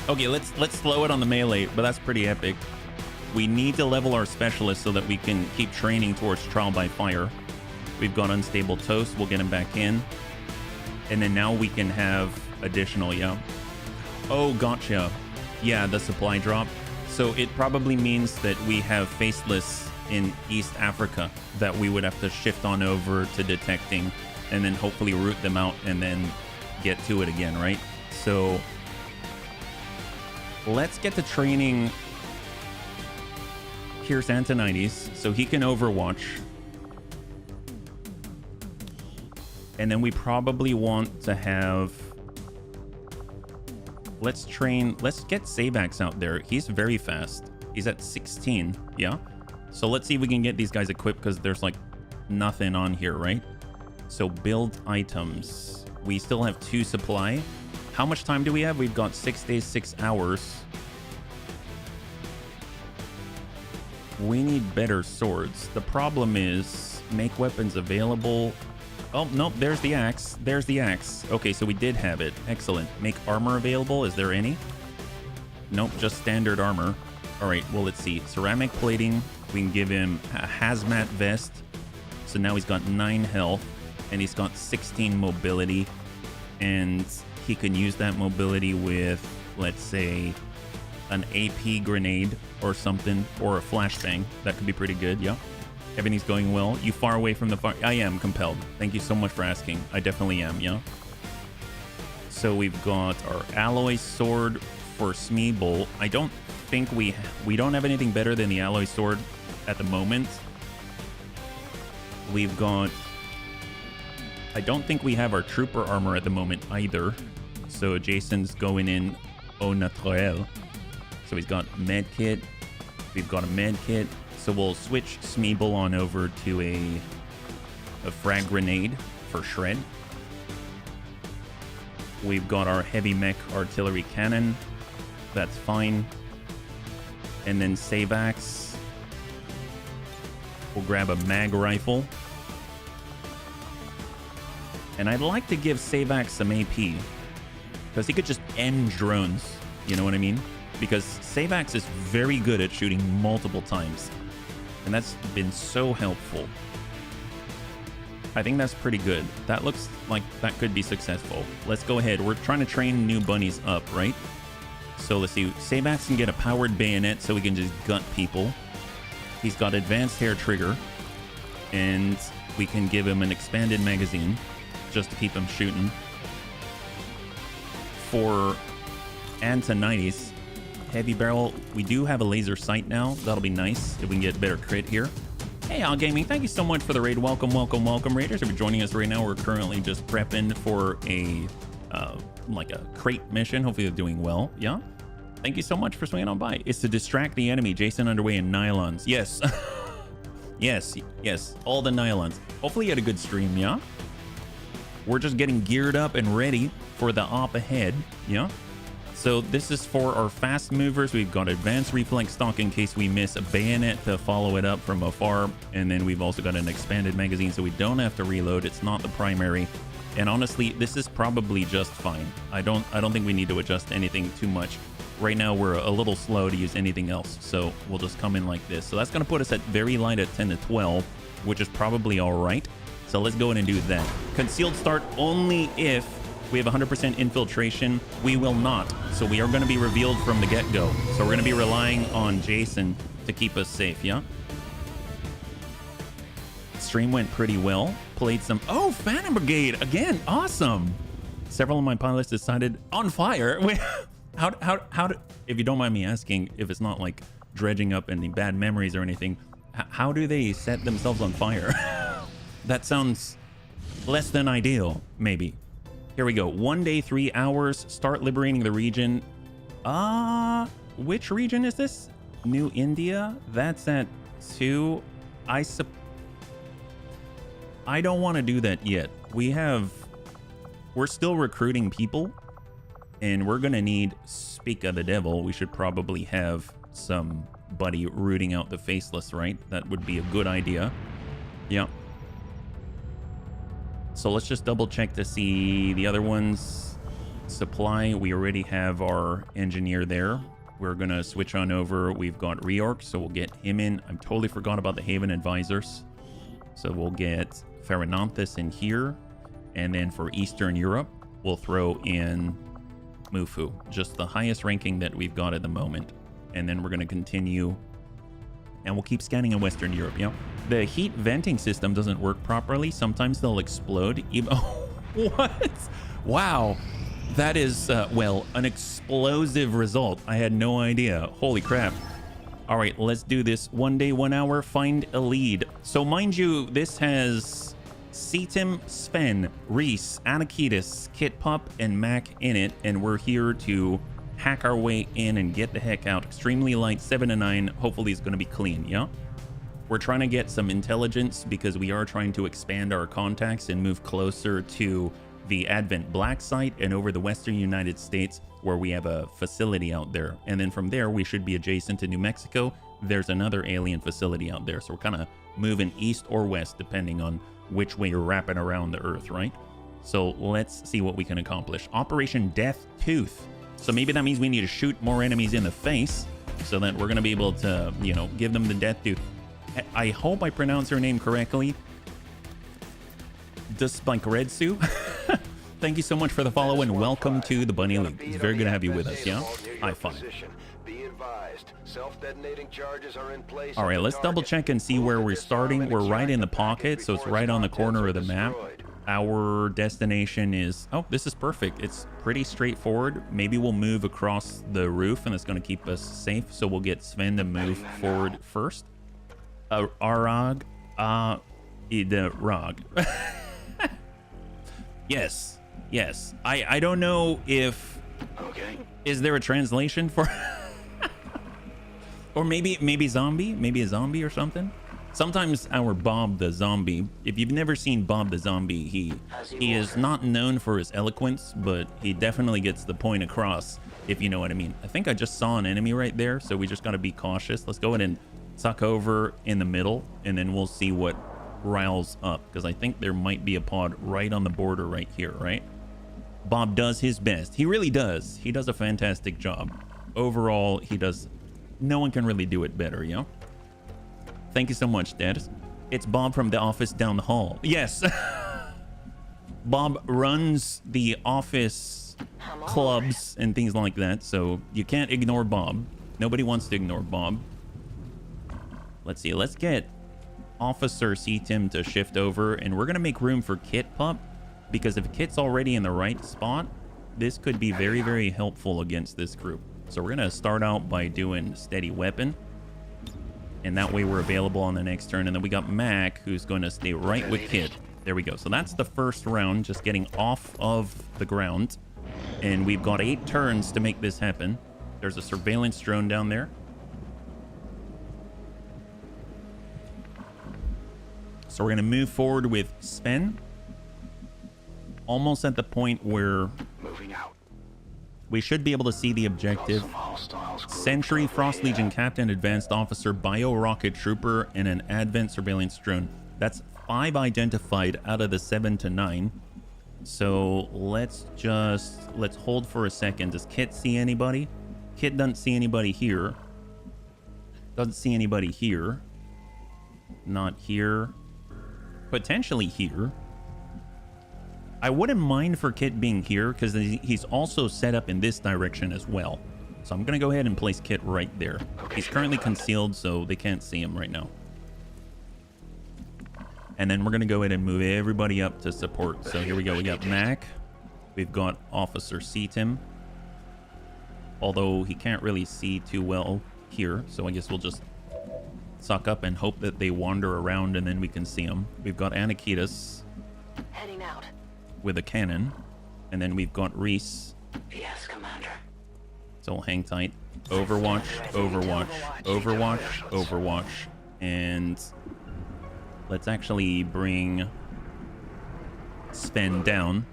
okay, let's slow it on the melee, but that's pretty epic. We need to level our specialists so that we can keep training towards Trial by Fire. We've got Unstable Toast. We'll get him back in. And then now we can have additional, yeah. Oh, gotcha. Yeah, the supply drop. So it probably means that we have Faceless in East Africa that we would have to shift on over to detecting and then hopefully root them out and then get to it again, right? So let's get to training Here's Antonides so he can Overwatch. And then we probably want to have... Let's get Savax out there. He's very fast. He's at 16, yeah? So let's see if we can get these guys equipped because there's like nothing on here, right? So build items. We still have 2 supply. How much time do we have? We've got 6 days, 6 hours. We need better swords. The problem is make weapons available. Oh, nope, there's the axe. There's the axe. Okay, so we did have it. Excellent. Make armor available. Is there any? Nope, just standard armor. All right, well, let's see. Ceramic plating. We can give him a hazmat vest. So now he's got 9 health and he's got 16 mobility. And he can use that mobility with, let's say, an AP grenade or something, or a flashbang. That could be pretty good, yeah. Everything's going well. You far away from the fire? I am compelled. Thank you so much for asking. I definitely am, yeah. So we've got our alloy sword for Smeebol. I don't think we don't have anything better than the alloy sword at the moment. We've got... I don't think we have our trooper armor at the moment either. So Jason's going in au naturel. So he's got med kit. We've got a med kit. So we'll switch Smeebol on over to a frag grenade for shred. We've got our heavy mech artillery cannon. That's fine. And then Savax. We'll grab a mag rifle. And I'd like to give Savax some AP. Because he could just end drones. You know what I mean? Because Savax is very good at shooting multiple times. And that's been so helpful. I think that's pretty good. That looks like that could be successful. Let's go ahead. We're trying to train new bunnies up, right? So let's see. Savax can get a powered bayonet so we can just gut people. He's got advanced hair trigger. And we can give him an expanded magazine just to keep him shooting. For Antonides, heavy barrel, we do have a laser sight now. That'll be nice if we can get better crit here. Hey, All Gaming, thank you so much for the raid. Welcome, welcome, welcome, raiders. If you're joining us right now, we're currently just prepping for a like a crate mission. Hopefully they're doing well. Yeah. Thank you so much for swinging on by. It's to distract the enemy. Jason underway in nylons. Yes. Yes, yes, all the nylons. Hopefully you had a good stream, yeah? We're just getting geared up and ready for the op ahead, yeah? So this is for our fast movers. We've got advanced reflex stock in case we miss a bayonet to follow it up from afar. And then we've also got an expanded magazine so we don't have to reload. It's not the primary. And honestly, this is probably just fine. I don't think we need to adjust anything too much. Right now, we're a little slow to use anything else. So we'll just come in like this. So that's going to put us at very light at 10 to 12, which is probably all right. So let's go in and do that. Concealed start only if we have 100% infiltration. We will not. So we are going to be revealed from the get-go. So we're going to be relying on Jason to keep us safe, yeah? Stream went pretty well. Played some... Oh, Phantom Brigade! Again, awesome! Several of my pilots decided... On fire? Wait, how do... If you don't mind me asking, if it's not like dredging up any bad memories or anything, how do they set themselves on fire? That sounds less than ideal, maybe. Here we go. 1 day, 3 hours. Start liberating the region. Which region is this? New India? That's at 2. I don't want to do that yet. We're still recruiting people, and we're gonna need, speak of the devil, we should probably have somebody rooting out the faceless, right? That would be a good idea. Yeah. So let's just double check to see the other ones. Supply, we already have our engineer there. We're gonna switch on over. We've got reorg, so we'll get him in. I totally forgot about the Haven advisors. So we'll get Farinanthus in here. And then for Eastern Europe, we'll throw in Mufu, just the highest ranking that we've got at the moment. And then we're gonna continue, and we'll keep scanning in Western Europe, you know? The heat venting system doesn't work properly. Sometimes they'll explode. What? Wow. That is, well, an explosive result. I had no idea. Holy crap. All right, let's do this. 1 day, 1 hour, find a lead. So mind you, this has Cetim, Sven, Reese, Anakitis, Kit Pup, and Mac in it. And we're here to hack our way in and get the heck out. Extremely light, 7 to 9. Hopefully it's going to be clean, yeah? We're trying to get some intelligence because we are trying to expand our contacts and move closer to the Advent Black site and over the Western United States where we have a facility out there. And then from there, we should be adjacent to New Mexico. There's another alien facility out there. So we're kind of moving east or west depending on which way you're wrapping around the Earth, right? So let's see what we can accomplish. Operation Death Tooth. So maybe that means we need to shoot more enemies in the face so that we're going to be able to, you know, give them the Death Tooth. I hope I pronounce her name correctly. Duspikeredsu. Thank you so much for the follow and welcome to the Bunny League. It's very good to have you with us, yeah? High five. All right, let's double check and see where we're starting. We're right in the pocket, so it's right on the corner of the map. Our destination is... Oh, this is perfect. It's pretty straightforward. Maybe we'll move across the roof, and it's going to keep us safe. So we'll get Sven to move forward first. Arag, Iderag. Yes, yes. I don't know if... Okay. Is there a translation for... Or maybe zombie? Maybe a zombie or something? Sometimes our Bob the Zombie, if you've never seen Bob the Zombie, he is not known for his eloquence, but he definitely gets the point across, if you know what I mean. I think I just saw an enemy right there, so we just got to be cautious. Let's go ahead and tuck over in the middle, and then we'll see what riles up, because I think there might be a pod right on the border right here, right? Bob does his best. He really does. He does a fantastic job. Overall, he does... No one can really do it better, you know? Thank you so much, Dad. It's Bob from the office down the hall. Yes. Bob runs the office clubs and things like that, so you can't ignore Bob. Nobody wants to ignore Bob. Let's see. Let's get Officer Cetim to shift over, and we're going to make room for Kit Pup, because if Kit's already in the right spot, this could be very, very helpful against this group. So we're going to start out by doing steady weapon. And that way we're available on the next turn. And then we got Mac, who's going to stay right with Kit. There we go. So that's the first round, just getting off of the ground. And we've got 8 turns to make this happen. There's a surveillance drone down there. So we're going to move forward with Sven. Almost at the point where Moving out. we should be able to see the objective. Sentry, Frost Legion Captain, Advanced Officer, Bio Rocket Trooper, and an Advent Surveillance Drone. That's 5 identified out of the 7 to 9. So let's hold for a second. Does Kit see anybody? Kit doesn't see anybody here. Doesn't see anybody here. Not here. Potentially here. I wouldn't mind for Kit being here because he's also set up in this direction as well. So I'm going to go ahead and place Kit right there. He's currently concealed, so they can't see him right now. And then we're going to go ahead and move everybody up to support. So here we go. We got Mac. We've got Officer Seatim. Although he can't really see too well here. So I guess we'll just suck up and hope that they wander around and then we can see them. We've got Anakitas. Heading out. With a cannon. And then we've got Reese. Yes, Commander. So we'll hang tight. Overwatch, Overwatch, Overwatch, Overwatch. And let's actually bring Sven down.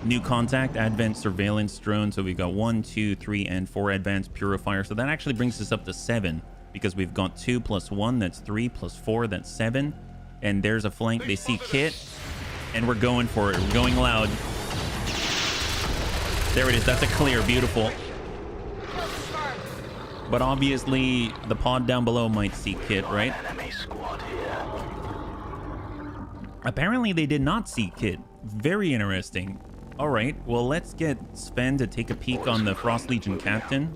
New contact, Advanced Surveillance Drone. So we've got 1, 2, 3, and 4 Advanced Purifier. So that actually brings us up to 7 because we've got 2 plus 1, that's 3, plus 4, that's 7. And there's a flank. They see Kit, and we're going for it. We're going loud. There it is. That's a clear. Beautiful. But obviously, the pod down below might see Kit, right? Apparently, they did not see Kit. Very interesting. All right. Well, let's get Sven to take a peek on the Frost Legion Captain.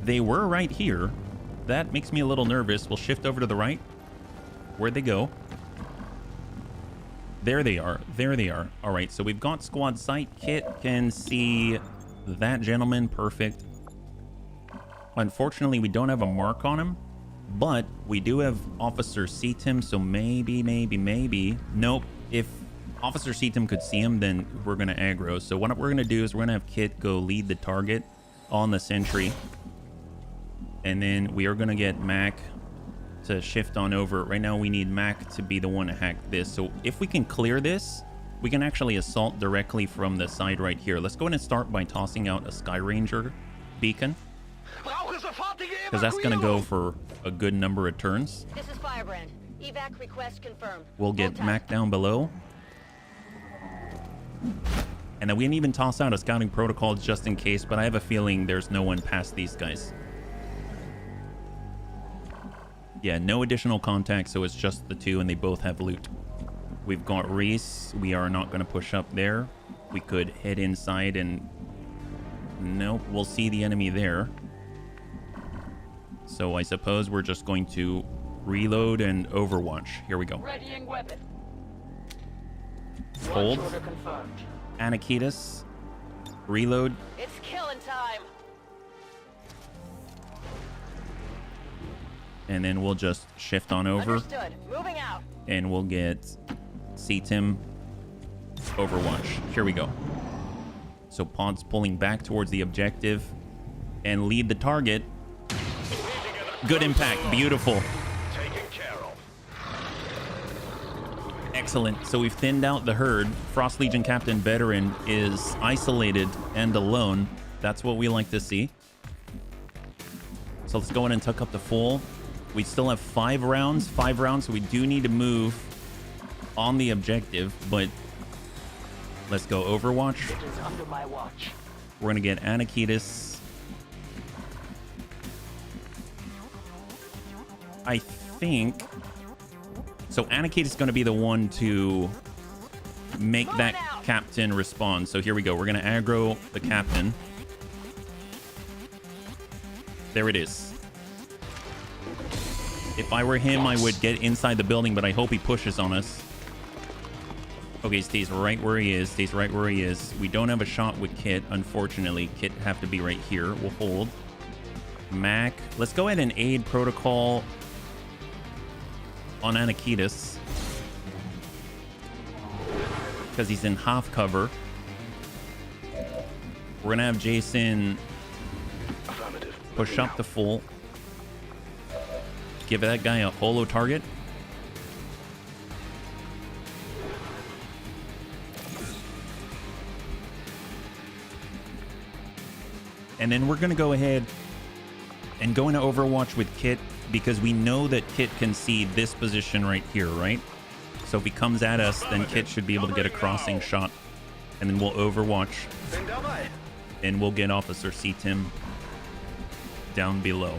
They were right here. That makes me a little nervous. We'll shift over to the right. Where'd they go? There they are. There they are. All right, so we've got squad sight. Kit can see that gentleman. Perfect. Unfortunately, we don't have a mark on him, but we do have Officer Seatim, so maybe. Nope. If Officer Seatim could see him, then we're going to aggro. So what we're going to do is we're going to have Kit go lead the target on the sentry. And then we are going to get Mac to shift on over. Right now we need Mac to be the one to hack this. So if we can clear this, we can actually assault directly from the side right here. Let's go ahead and start by tossing out a Sky Ranger beacon, because that's going to go for a good number of turns. This is Firebrand. Evac request confirmed. We'll get Mac down below. And then we can even toss out a scouting protocol just in case, but I have a feeling there's no one past these guys. Yeah, no additional contact, so it's just the two, and they both have loot. We've got Reese. We are not going to push up there. We could head inside and... Nope, we'll see the enemy there. So I suppose we're just going to reload and Overwatch. Here we go. Readying weapon. Hold. Anakitas. Reload. It's killing time. And then we'll just shift on over. Understood. Moving out. And we'll get CTIM Overwatch. Here we go. So Pod's pulling back towards the objective and lead the target. Good impact. Beautiful. Excellent. So we've thinned out the herd. Frost Legion Captain Veteran is isolated and alone. That's what we like to see. So let's go in and tuck up the full. We still have 5 rounds, so we do need to move on the objective, but let's go Overwatch. It is under my watch. We're going to get Anakitas. I think... So Anakitas is going to be the one to make that captain respond. So here we go. We're going to aggro the captain. There it is. If I were him, I would get inside the building, but I hope he pushes on us. Okay, stays right where he is. Stays right where he is. We don't have a shot with Kit, unfortunately. Kit have to be right here. We'll hold. Mac. Let's go ahead and aid protocol on Anakitas, because he's in half cover. We're going to have Jason push up the full. Give that guy a holo target. And then we're going to go ahead and go into Overwatch with Kit, because we know that Kit can see this position right here, right? So if he comes at us, then Kit should be able to get a crossing shot. And then we'll Overwatch. And we'll get Officer C-Tim down below.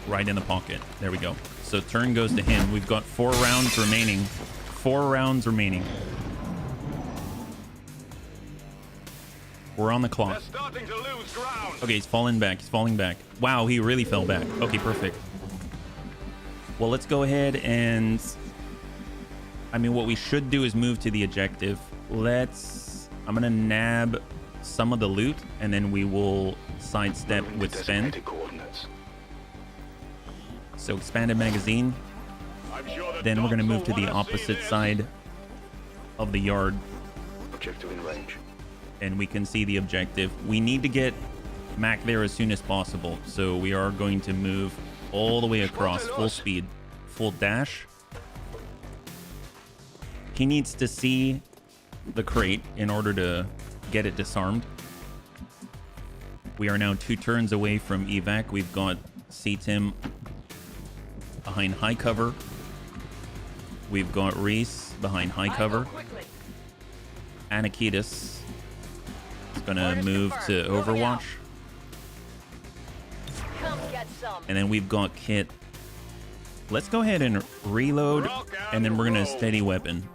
Right in the pocket. There we go. So turn goes to him. We've got 4 rounds remaining. 4 rounds remaining. We're on the clock. Starting to lose ground. Okay, he's falling back. He's falling back. Wow, he really fell back. Okay, perfect. Well, let's go ahead and... I mean, what we should do is move to the objective. I'm going to nab some of the loot, and then we will sidestep with Sven. So expanded magazine. Then we're going to move to the opposite side of the yard. Objective in range. And we can see the objective. We need to get Mac there as soon as possible. So we are going to move all the way across, full speed, full dash. He needs to see the crate in order to get it disarmed. We are now 2 turns away from evac. We've got C-Tim behind high cover. We've got Reese behind high cover. Anakitis is gonna move to Overwatch. And then we've got Kit. Let's go ahead and reload, and then we're gonna steady weapon.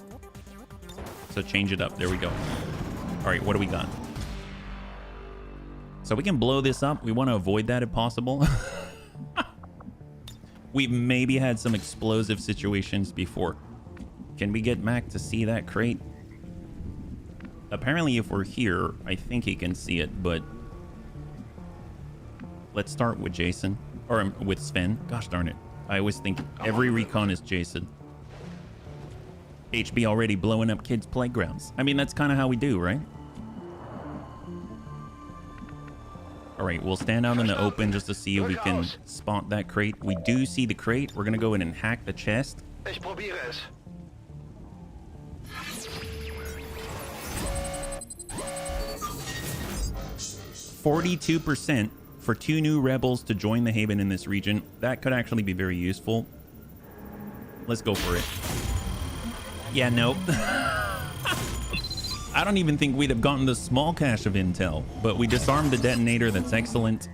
So change it up. There we go. All right, what do we got? So we can blow this up. We want to avoid that if possible. We've maybe had some explosive situations before. Can we get Mac to see that crate? Apparently, if we're here, I think he can see it, but... Let's start with Jason. Or with Sven. Gosh darn it. I always think every recon is Jason. HB already blowing up kids' playgrounds. I mean, that's kind of how we do, right? All right, we'll stand out in the open just to see if we can spot that crate. We do see the crate. We're going to go in and hack the chest. 42% for 2 new rebels to join the Haven in this region. That could actually be very useful. Let's go for it. Yeah, nope. I don't even think we'd have gotten the small cache of intel, but we disarmed the detonator. That's excellent.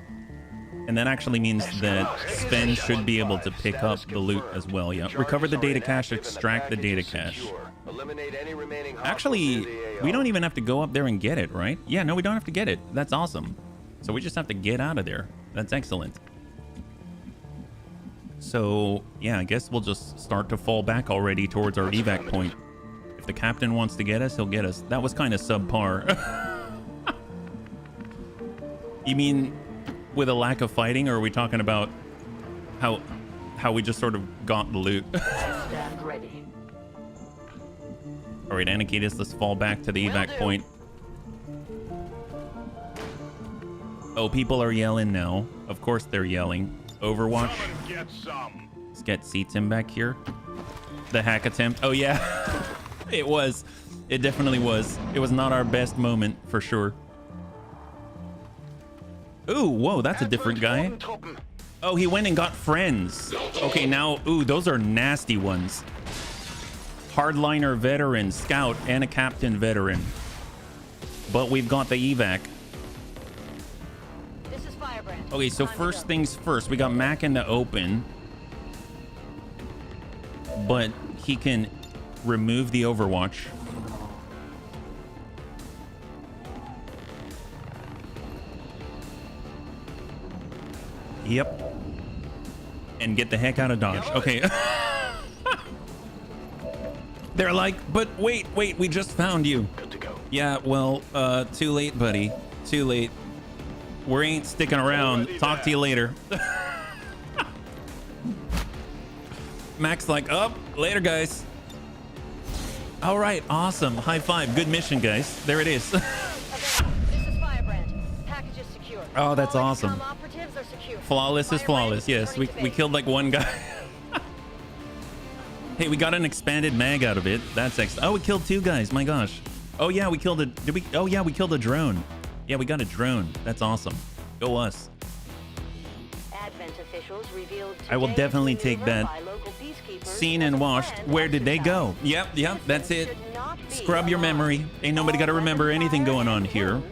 And that actually means that Sven should be able to pick up the loot as well. Yeah, recover the data cache, extract the data cache. Actually, we don't even have to go up there and get it, right? Yeah, no, we don't have to get it. That's awesome. So we just have to get out of there. That's excellent. So, yeah, I guess we'll just start to fall back already towards our evac point. If the captain wants to get us, he'll get us. That was kind of subpar. You mean with a lack of fighting, or are we talking about how we just sort of got the loot? Stand ready. All right, Anakitis, let's fall back to the evac point. Oh, people are yelling now. Of course they're yelling. Overwatch. Let's get C-Tim back here. The hack attempt. Oh, yeah. It was. It definitely was. It was not our best moment, for sure. Ooh, whoa, that's a different guy. Oh, he went and got friends. Okay, now, ooh, those are nasty ones. Hardliner veteran, scout, and a captain veteran. But we've got the evac. Okay, so first things first, we got Mac in the open, but he can remove the Overwatch. Yep. And get the heck out of Dodge. Okay. They're like, but wait, we just found you. Good to go. Yeah, well, too late, buddy. Too late. We ain't sticking around. Talk to you later. Mac's like, oh, later, guys. All right, awesome. High five. Good mission, guys. There it is. This is Firebrand. Package is secure. Oh, that's All awesome. XCOM operatives are secure. Flawless is flawless. Yes, we killed like one guy. Hey, we got an expanded mag out of it. That's oh, we killed 2 guys. My gosh. Oh yeah, we killed a. Did we? Oh yeah, we killed a drone. Yeah, we got a drone. That's awesome. Go us. Advent officials revealed I will today definitely to take that. by local peacekeepers Seen as and a washed. planned Where did they go? exercise. Yep, yep. That's it. Should not be Scrub your alarmed. memory. Ain't nobody got to remember anything going on here. Drones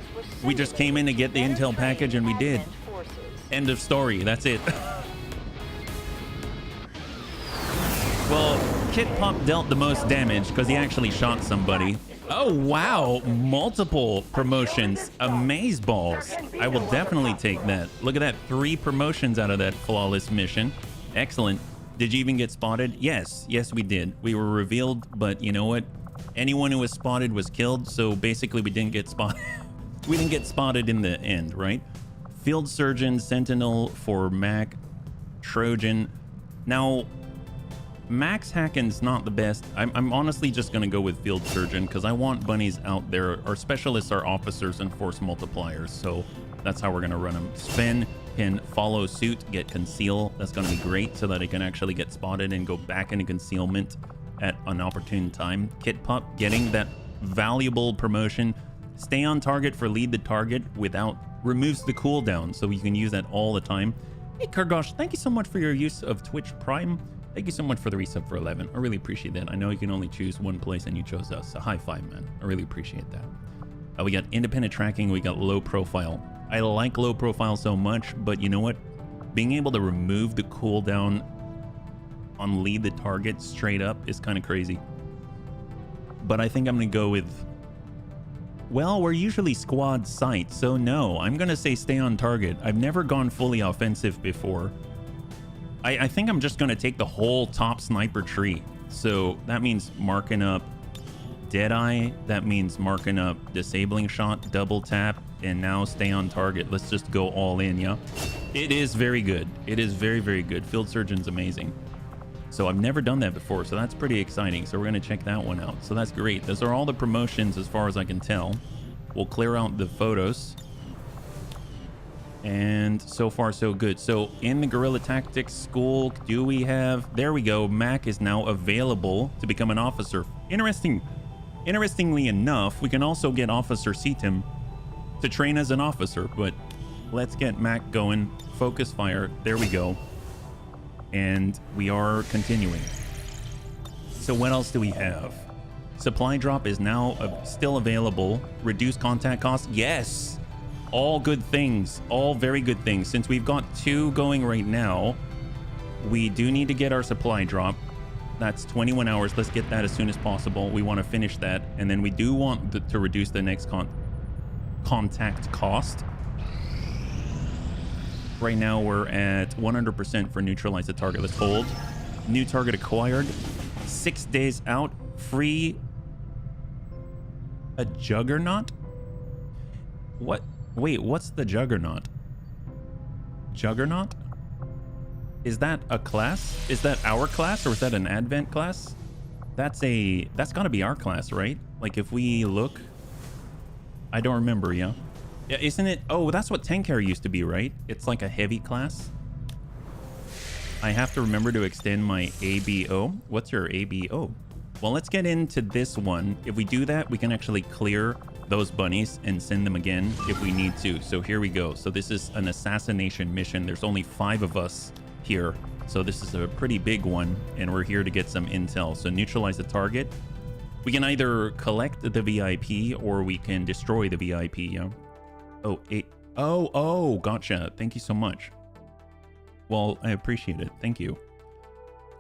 were We just came in to get the simulated intel package and we did. Advent forces. End of story. That's it. Well, Kit Pop dealt the most damage because he actually shot somebody. Oh, wow. Multiple promotions. Amaze balls. I will definitely take that. Look at that. 3 promotions out of that flawless mission. Excellent. Did you even get spotted? Yes. Yes, we did. We were revealed, but you know what? Anyone who was spotted was killed, so basically we didn't get spotted. We didn't get spotted in the end, right? Field Surgeon, Sentinel for Mac, Trojan. Now, Max Hacken's not the best. I'm honestly just going to go with Field Surgeon because I want bunnies out there. Our specialists are officers and force multipliers, so that's how we're going to run them. Sven can follow suit, get conceal. That's going to be great so that he can actually get spotted and go back into concealment at an opportune time. Kit Pup getting that valuable promotion. Stay on target for lead the target without removes the cooldown, so you can use that all the time. Hey Kargosh, thank you so much for your use of Twitch Prime. Thank you so much for the resub for 11. I really appreciate that. I know you can only choose one place and you chose us. So high five, man. I really appreciate that. We got independent tracking. We got low profile. I like low profile so much, but you know what? Being able to remove the cooldown on lead the target straight up is kind of crazy. But I think I'm going to go with... Well, we're usually squad sight, so no. I'm going to say stay on target. I've never gone fully offensive before. I think I'm just going to take the whole top sniper tree. So that means marking up Deadeye. That means marking up Disabling Shot, Double Tap, and now stay on target. Let's just go all in, yeah? It is very good. It is very, very good. Field Surgeon's amazing. So I've never done that before, so that's pretty exciting. So we're going to check that one out. So that's great. Those are all the promotions as far as I can tell. We'll clear out the photos. And so far, so good. So in the Guerrilla Tactics School, do we have... There we go. Mac is now available to become an officer. Interestingly enough, we can also get Officer Seatim to train as an officer. But let's get Mac going. Focus fire. There we go. And we are continuing. So what else do we have? Supply drop is now still available. Reduced contact cost. Yes. All good things, all very good things. Since we've got 2 going right now, we do need to get our supply drop. That's 21 hours. Let's get that as soon as possible. We want to finish that. And then we do want to reduce the next contact cost. Right now we're at 100% for neutralize the target. Let's hold. New target acquired. 6 days out. Free a Juggernaut? What? Wait, what's the Juggernaut? Juggernaut? Is that a class? Is that our class or is that an Advent class? That's gotta be our class, right? Like if we look, I don't remember, yeah? Yeah, isn't it? Oh, that's what tank carrier used to be, right? It's like a heavy class. I have to remember to extend my ABO. What's your ABO? Well, let's get into this one. If we do that, we can actually clear those bunnies and send them again if we need to. So here we go. So this is an assassination mission. There's only 5 of us here. So this is a pretty big one and we're here to get some intel. So neutralize the target. We can either collect the VIP or we can destroy the VIP, yeah? Oh, gotcha. Thank you so much. Well, I appreciate it. Thank you.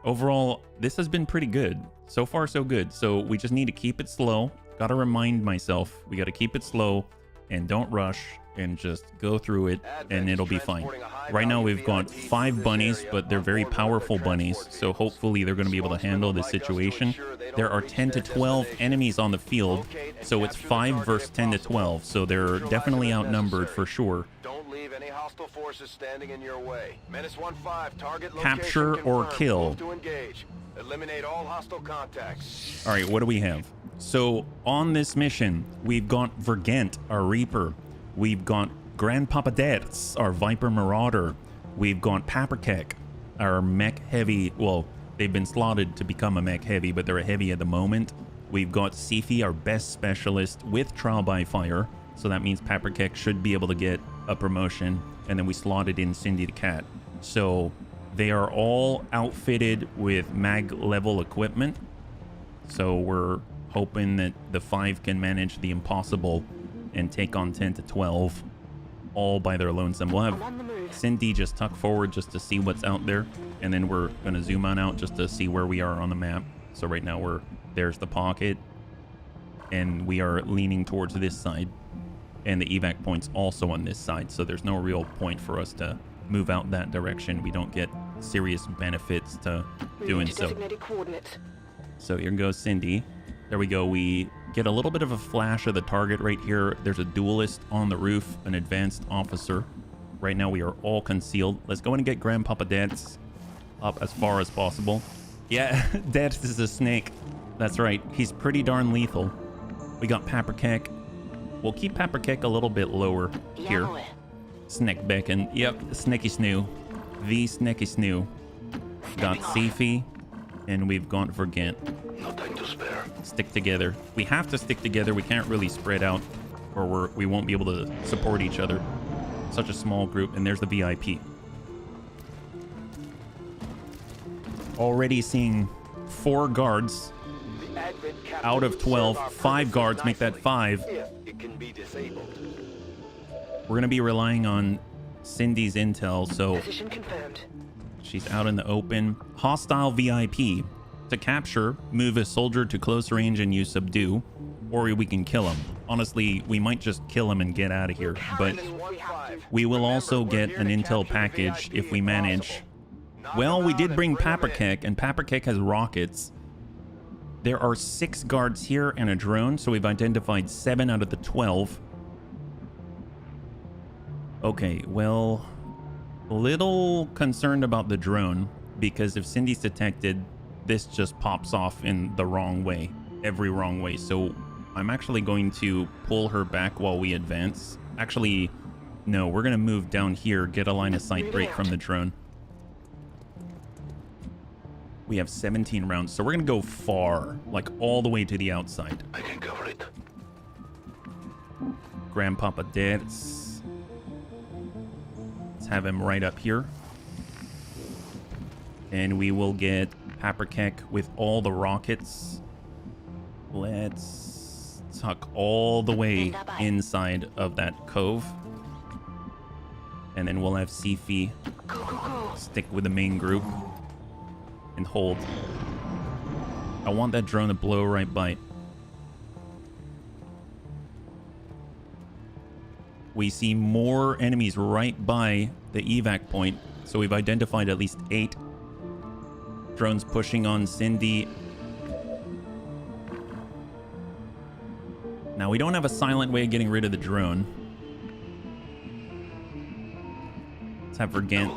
Overall, this has been pretty good. So far, so good. So we just need to keep it slow. Gotta remind myself, we gotta keep it slow and don't rush and just go through it and it'll be fine. Right now we've got 5 bunnies, but they're very powerful bunnies. So hopefully they're gonna be able to handle this situation. There are 10 to 12 enemies on the field. So it's 5 versus 10 to 12. So they're definitely outnumbered for sure. Don't leave any hostile forces standing in your way. Menace 1-5, target Capture location or confirmed. kill. Move to engage. Eliminate all hostile contacts. All right, what do we have? So on this mission, we've got Vergent, our Reaper. We've got Grandpapa Dertz, our Viper Marauder. We've got Paprikek, our mech heavy. Well, they've been slotted to become a mech heavy, but they're a heavy at the moment. We've got Sifi, our best specialist, with trial by fire. So that means Paprikek should be able to get a promotion. And then we slotted in Cindy the cat. So they are all outfitted with mag level equipment. So we're hoping that the 5 can manage the impossible and take on 10 to 12 all by their lonesome. We'll have Cindy just tuck forward just to see what's out there, and then we're going to zoom on out just to see where we are on the map. So right now there's the pocket, and we are leaning towards this side, and the evac point's also on this side, so there's no real point for us to move out that direction. We don't get serious benefits to doing so. So here goes Cindy. There we go. We get a little bit of a flash of the target right here. There's a duelist on the roof, an advanced officer. Right now we are all concealed. Let's go in and get Grandpapa Dance up as far as possible. Yeah, Dance is a snake. That's right. He's pretty darn lethal. We got Paprikek. We'll keep Paprikek a little bit lower here. Snack Bacon. Yep, Snaky Snoo. The Snaky Snoo. Got Sifi. And we've gone for Gant. No time to spare. Stick together. We have to stick together. We can't really spread out, or we won't be able to support each other. Such a small group. And there's the VIP. Already seeing 4 guards out of 12. 5 guards, make that 5. It can be disabled. We're going to be relying on Cindy's intel, so Position confirmed. she's out in the open. Hostile VIP. To capture, move a soldier to close range and use subdue, or we can kill him. Honestly, we might just kill him and get out of here, but we will also get an intel package if we manage. Well, we did bring Paprikek, and Paprikek has rockets. There are 6 guards here and a drone, so we've identified 7 out of the 12. Okay, well, a little concerned about the drone, because if Cindy's detected, this just pops off in the wrong way, every wrong way. So I'm actually going to pull her back while we advance. Actually, no, we're going to move down here, get a line of sight break from the drone. We have 17 rounds, so we're going to go far, like all the way to the outside. I can cover it. Grandpapa Dance. Let's have him right up here. And we will get Paprikek with all the rockets. Let's tuck all the way inside of that cove. And then we'll have Sifi stick with the main group and hold. I want that drone to blow right by. We see more enemies right by the evac point. So we've identified at least 8 drones pushing on Cindy. Now, we don't have a silent way of getting rid of the drone. Let's have Vergant.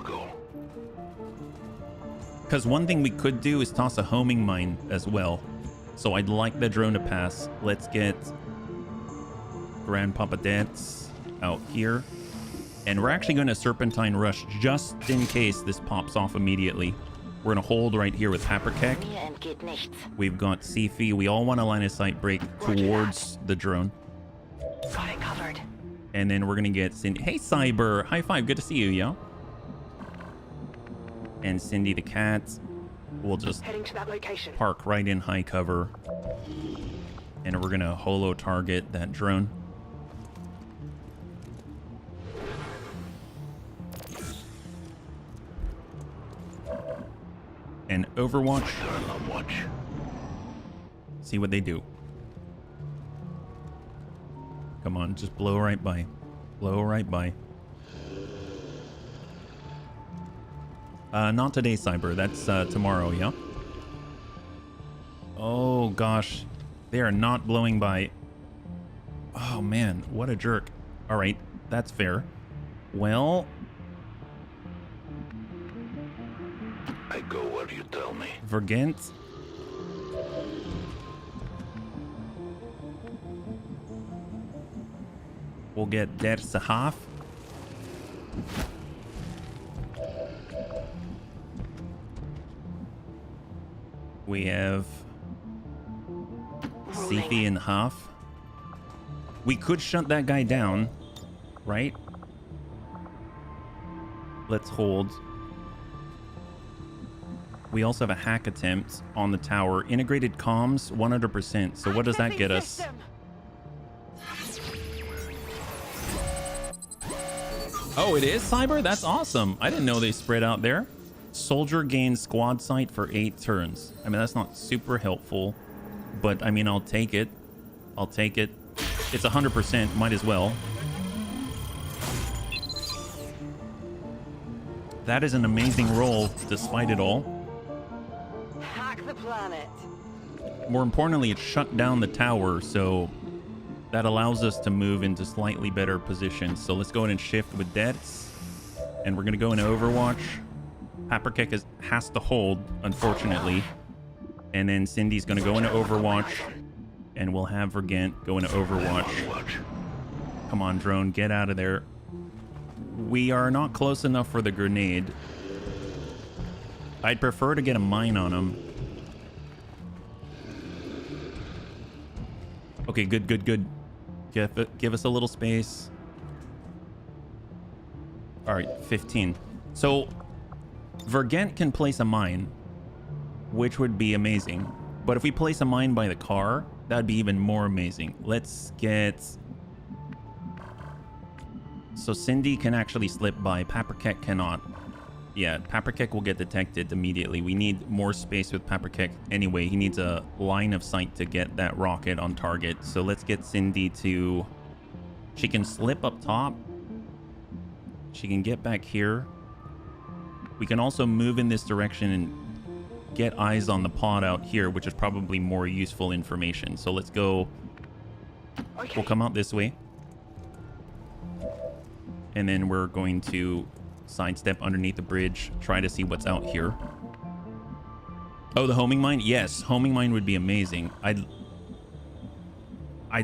Because one thing we could do is toss a homing mine as well. So I'd like the drone to pass. Let's get Grandpapa Dance out here. And we're actually going to Serpentine Rush just in case this pops off immediately. We're going to hold right here with Paprikek. We've got Sifi. We all want a line of sight break towards the drone. Got it covered. And then we're going to get Cindy. Hey, Cyber. High five. Good to see you, yo. And Cindy the cat. We'll just Heading to that location. park right in high cover. And we're going to holo target that drone. And Overwatch. See what they do. Come on, just blow right by. Blow right by. Not today, Cyber. That's tomorrow, yeah? Oh, gosh. They are not blowing by. Oh, man. What a jerk. All right. That's fair. Well... I go where you tell me. Vergant. We'll get Der Sahaf. We have Rolling. Sifi in half. We could shut that guy down, right? Let's hold. We also have a hack attempt on the tower. Integrated comms, 100%. So what does that get us? Oh, it is cyber? That's awesome. I didn't know they spread out there. Soldier gains squad sight for 8 turns. I mean, that's not super helpful, but I mean, I'll take it. I'll take it. It's 100%, might as well. That is an amazing roll despite it all. Hack the planet. More importantly, it shut down the tower, so that allows us to move into slightly better positions. So let's go ahead and shift with deaths, and we're going to go into Overwatch. Paprikek has to hold, unfortunately. And then Cindy's going to go into Overwatch, and we'll have Vergent go into Overwatch. Come on, drone, get out of there. We are not close enough for the grenade. I'd prefer to get a mine on him. Okay, good, good, good. Give us a little space. All right, 15. So Vergent can place a mine, which would be amazing. But if we place a mine by the car, that'd be even more amazing. Let's get... So Cindy can actually slip by. Paprikek cannot. Yeah, Paprikek will get detected immediately. We need more space with Paprikek. Anyway, he needs a line of sight to get that rocket on target. So let's get Cindy to... She can slip up top. She can get back here. We can also move in this direction and get eyes on the pod out here, which is probably more useful information. So let's go. Okay. We'll come out this way. And then we're going to sidestep underneath the bridge, try to see what's out here. Oh, the homing mine? Yes, homing mine would be amazing. I'd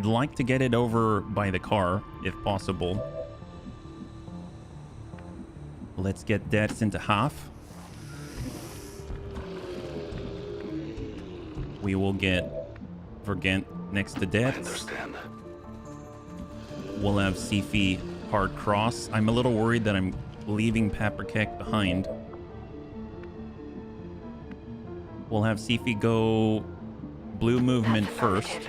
like to get it over by the car, if possible. Let's get deaths into half. We will get Vergent next to deaths. We'll have Sifi hard cross. I'm a little worried that I'm leaving Paprikek behind. We'll have Sifi go blue movement first.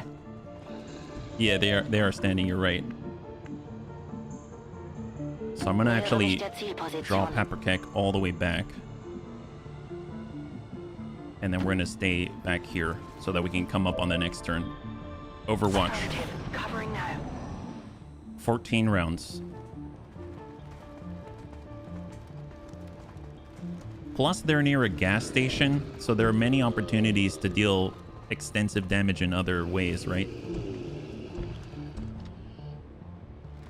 Yeah, they are standing, you're right. So I'm gonna actually draw Paprikek all the way back. And then we're gonna stay back here so that we can come up on the next turn. Overwatch. Covering now. 14 rounds. Plus, they're near a gas station, so there are many opportunities to deal extensive damage in other ways, right?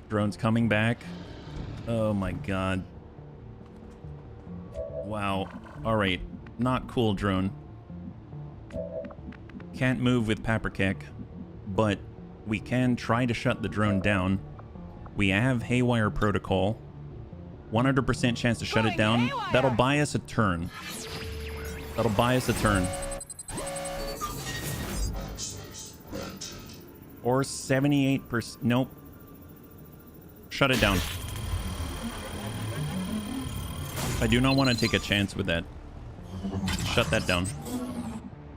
Drone's coming back. Oh my god. Wow. Alright. Not cool, drone. Can't move with Paprikek, but we can try to shut the drone down. We have Haywire Protocol. 100% chance to shut it down. That'll buy us a turn. That'll buy us a turn. Or 78%. Nope. Shut it down. I do not want to take a chance with that. Shut that down.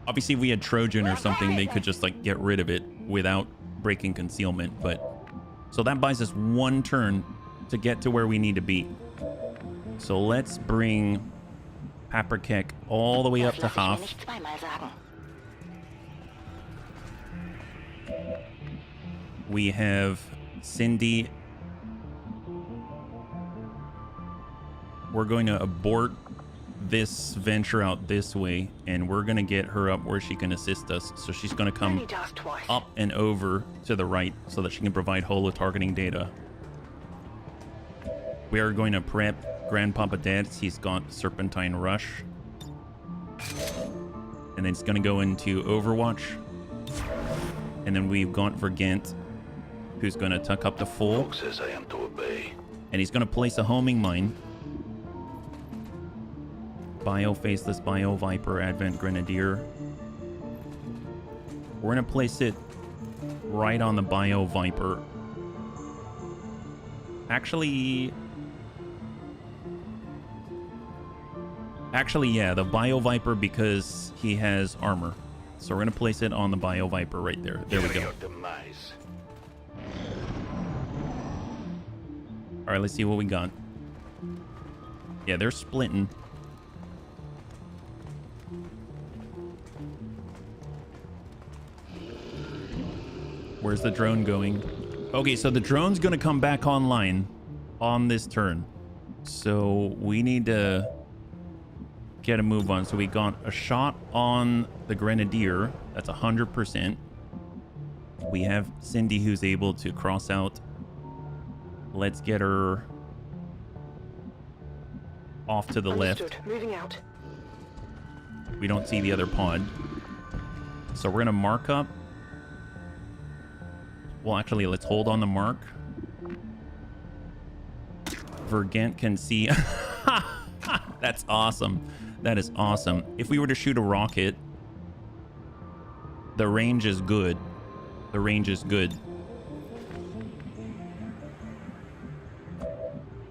Obviously, if we had Trojan or something, they could just like get rid of it without breaking concealment. But so that buys us one turn to get to where we need to be. So let's bring Paprikek all the way up to half. We have Cindy. We're going to abort this venture out this way, and we're going to get her up where she can assist us. So she's going to come up and over to the right so that she can provide holo targeting data. We are going to prep Grandpapa Dance. He's got Serpentine Rush. And then it's going to go into Overwatch. And then we've got Vergent, who's going to tuck up the full. Folk says I am to obey. And he's going to place a homing mine. Bio Faceless, Bio Viper, Advent Grenadier. We're gonna place it right on the Bio Viper. Actually, yeah, the Bio Viper, because he has armor. So we're gonna place it on the Bio Viper right there. There we go. Your demise. All right, let's see what we got. Yeah, they're splitting. Where's the drone going? Okay, so the drone's gonna come back online on this turn. So we need to get a move on. So we got a shot on the Grenadier. That's 100%. We have Cindy who's able to cross out. Let's get her off to the left. Moving out. We don't see the other pod. So we're gonna mark up. Well, actually, let's hold on the mark. Vergent can see. That's awesome. That is awesome. If we were to shoot a rocket, the range is good. The range is good.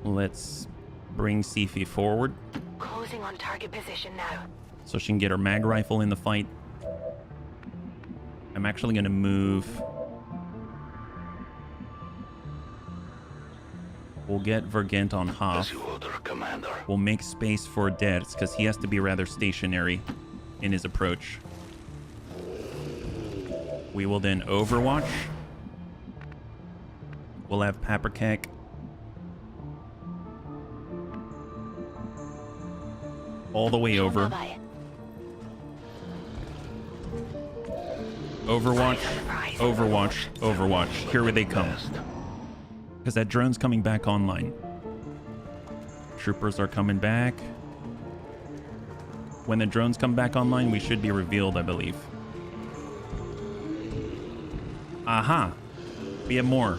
Let's bring Sifi forward. Closing on target position now. So she can get her mag rifle in the fight. I'm actually going to move. We'll get Vergent on half. As you order, Commander. We'll make space for Dertz because he has to be rather stationary in his approach. We will then overwatch. We'll have Paprikak. All the way over. Overwatch, overwatch, overwatch. Here they come. Because that drone's coming back online. Troopers are coming back. When the drones come back online, we should be revealed, I believe. Aha! We have more.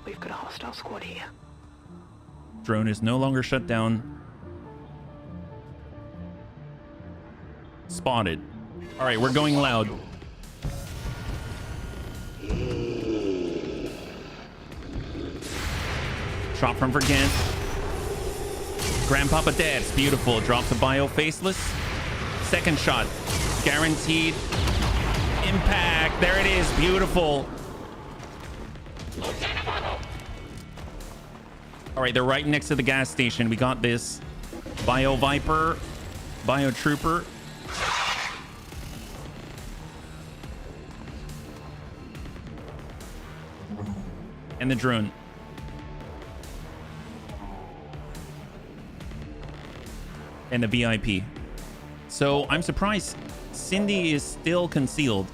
We've got a hostile squad here. Drone is no longer shut down. Spotted. All right, we're going loud. Shot from Vergant. Grandpapa Dad's beautiful. Drops a bio faceless. Second shot. Guaranteed. Impact. There it is. Beautiful. All right, they're right next to the gas station. We got this. Bio Viper. Bio Trooper. And the drone. And the VIP. So I'm surprised Cindy is still concealed.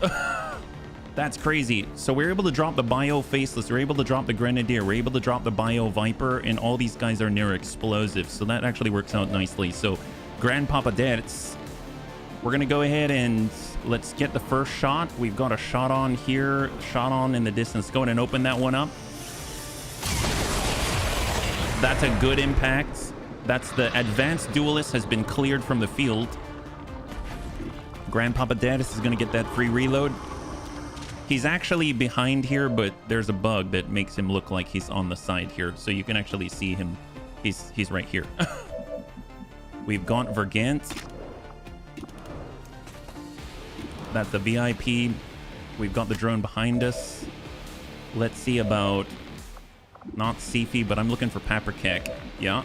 That's crazy. So we're able to drop the Bio Faceless. We're able to drop the Grenadier. We're able to drop the Bio Viper. And all these guys are near explosives. So that actually works out nicely. So Grandpapa Dertz. We're going to go ahead and let's get the first shot. We've got a shot on here. Shot on in the distance. Go ahead and open that one up. That's a good impact. That's the advanced duelist has been cleared from the field. Grandpapa Dertz is going to get that free reload. He's actually behind here, but there's a bug that makes him look like he's on the side here. So you can actually see him. He's right here. We've got Vergant. That's the VIP. We've got the drone behind us. Let's see about... Not Sifi, but I'm looking for Paprikak. Yeah. All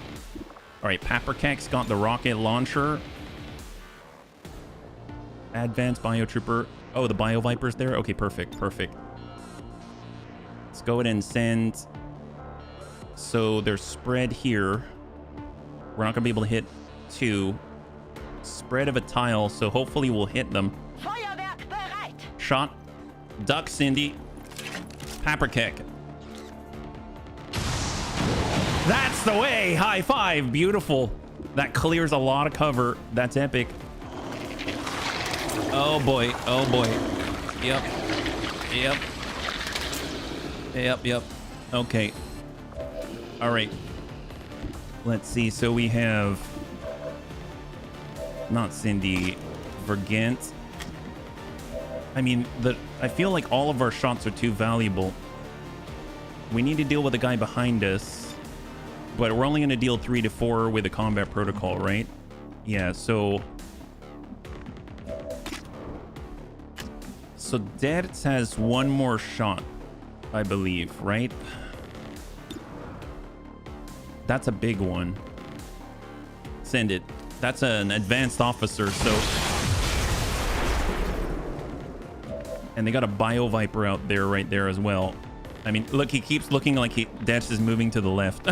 right, Paprikak's got the rocket launcher. Advanced Biotrooper. Oh, the Bio Viper's there? Okay, perfect, perfect. Let's go ahead and send... So they're spread here. We're not going to be able to hit two. Spread of a tile, so hopefully we'll hit them. Feuerwerk bereit. Shot. Duck, Cindy. Paprikak. That's the way. High five. Beautiful. That clears a lot of cover. That's epic. Oh boy. Oh boy. Yep. Yep. Yep. Yep. Okay. All right. Let's see. So we have not Cindy. Vergant. I mean, I feel like all of our shots are too valuable. We need to deal with the guy behind us, but we're only going to deal 3 to 4 with a combat protocol, right? Yeah, so Dertz has one more shot, I believe, right? That's a big one. Send it. That's an advanced officer, so... And they got a Bio Viper out there right there as well. I mean, look, he keeps looking like Dertz is moving to the left.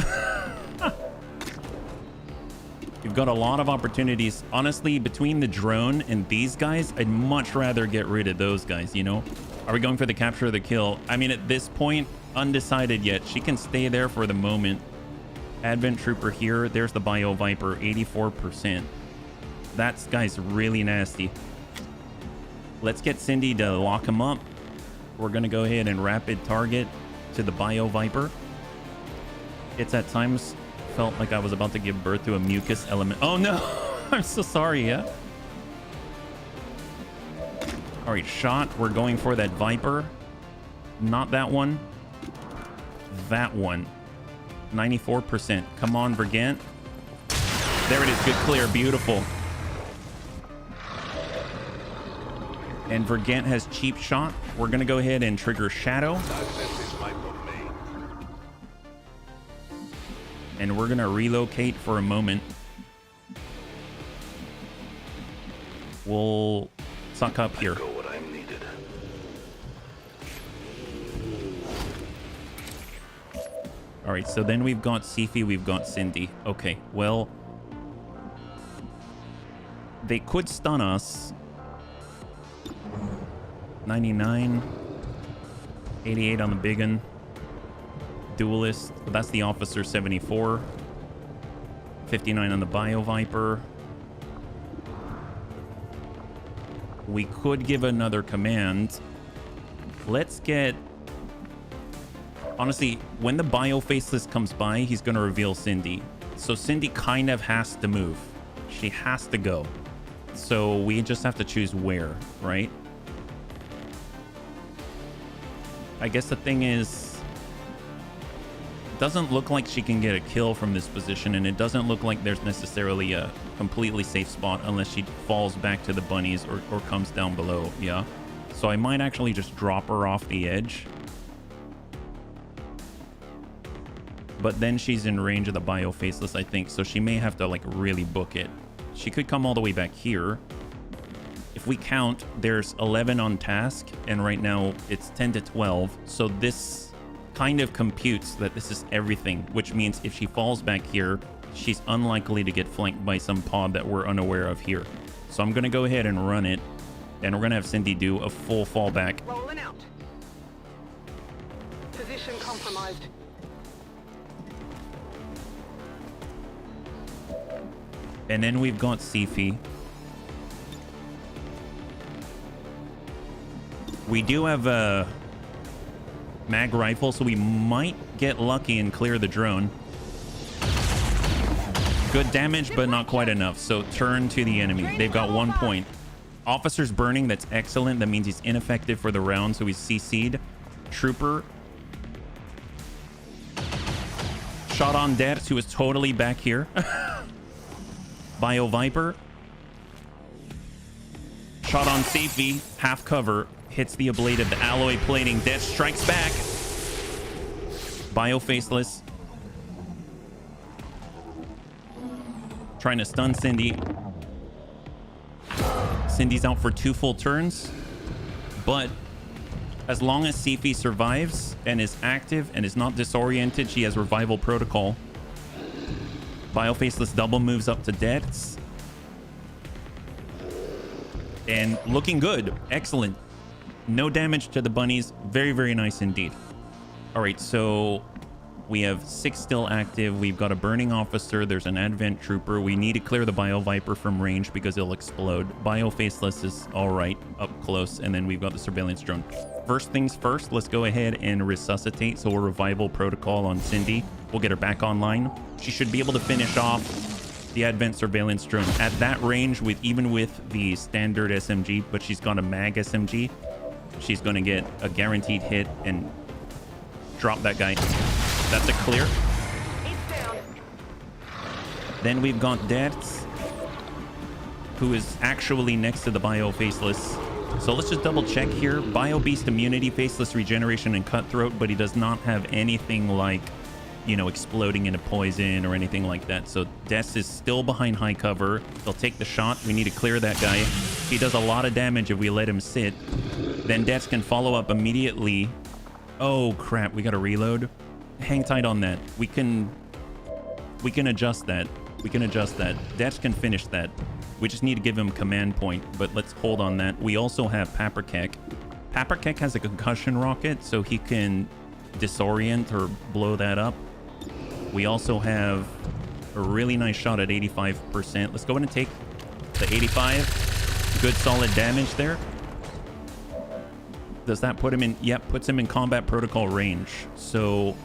You've got a lot of opportunities. Honestly, between the drone and these guys, I'd much rather get rid of those guys, you know? Are we going for the capture or the kill? I mean, at this point, undecided yet. She can stay there for the moment. Advent Trooper here. There's the Bio Viper, 84%. That guy's really nasty. Let's get Cindy to lock him up. We're going to go ahead and rapid target to the Bio Viper. It's at times felt like I was about to give birth to a mucus element. Oh no, I'm so sorry. Yeah. All right, shot. We're going for that Viper. Not that one. That one. 94%. Come on, Vergant. There it is. Good clear. Beautiful. And Vergant has cheap shot. We're going to go ahead and trigger Shadow. And we're going to relocate for a moment. We'll suck up here. Go what I'm needed. All right, so then we've got Sifi, we've got Cindy. Okay, well, they could stun us. 99, 88 on the big one. Duelist, that's the officer. 74, 59 on the Bio Viper. We could give another command. Let's get... Honestly, when the Bio Faceless comes by, he's going to reveal Cindy. So Cindy kind of has to move. She has to go. So we just have to choose where, right? I guess the thing is, it doesn't look like she can get a kill from this position, and it doesn't look like there's necessarily a completely safe spot unless she falls back to the bunnies or comes down below. Yeah. So I might actually just drop her off the edge. But then she's in range of the Bio Faceless, I think, so she may have to like really book it. She could come all the way back here. If we count, there's 11 on task, and right now it's 10 to 12. So this kind of computes that this is everything, which means if she falls back here, she's unlikely to get flanked by some pod that we're unaware of here. So I'm going to go ahead and run it, and we're going to have Cindy do a full fallback. Rolling out. Position compromised. And then we've got Sifi. We do have a mag rifle, so we might get lucky and clear the drone. Good damage, but not quite enough. So turn to the enemy. They've got 1 point. Officer's burning. That's excellent. That means he's ineffective for the round, so he's CC'd. Trooper. Shot on Dertz, who is totally back here. Bio Viper. Shot on Safety. Half cover. Hits the ablative. The alloy plating. Dertz strikes back. Bio Faceless. Trying to stun Cindy. Cindy's out for 2 full turns. But as long as Sifi survives and is active and is not disoriented, she has revival protocol. Bio Faceless double moves up to Dertz. And looking good. Excellent. No damage to the bunnies. Very, very nice indeed. All right, so we have 6 still active. We've got a burning officer. There's an Advent Trooper. We need to clear the Bio Viper from range because it'll explode. Bio Faceless is all right up close. And then we've got the surveillance drone. First things first, let's go ahead and resuscitate. So we're revival protocol on Cindy. We'll get her back online. She should be able to finish off the advanced surveillance drone at that range, with even with the standard SMG, but she's got a mag SMG. She's going to get a guaranteed hit and drop that guy. That's a clear. It's down. Then we've got Dertz, who is actually next to the Bio Faceless. So let's just double check here. Bio Beast immunity, Faceless regeneration, and Cutthroat, but he does not have anything like, you know, exploding into poison or anything like that. So Dertz is still behind high cover. They'll take the shot. We need to clear that guy. He does a lot of damage if we let him sit. Then Dertz can follow up immediately. Oh crap, we gotta reload. Hang tight on that. We can adjust that. We can adjust that. Dertz can finish that. We just need to give him command point, but let's hold on that. We also have Paprikek. Paprikek has a concussion rocket, so he can disorient or blow that up. We also have a really nice shot at 85%. Let's go ahead and take the 85. Good solid damage there. Does that put him in? Yep, puts him in combat protocol range. So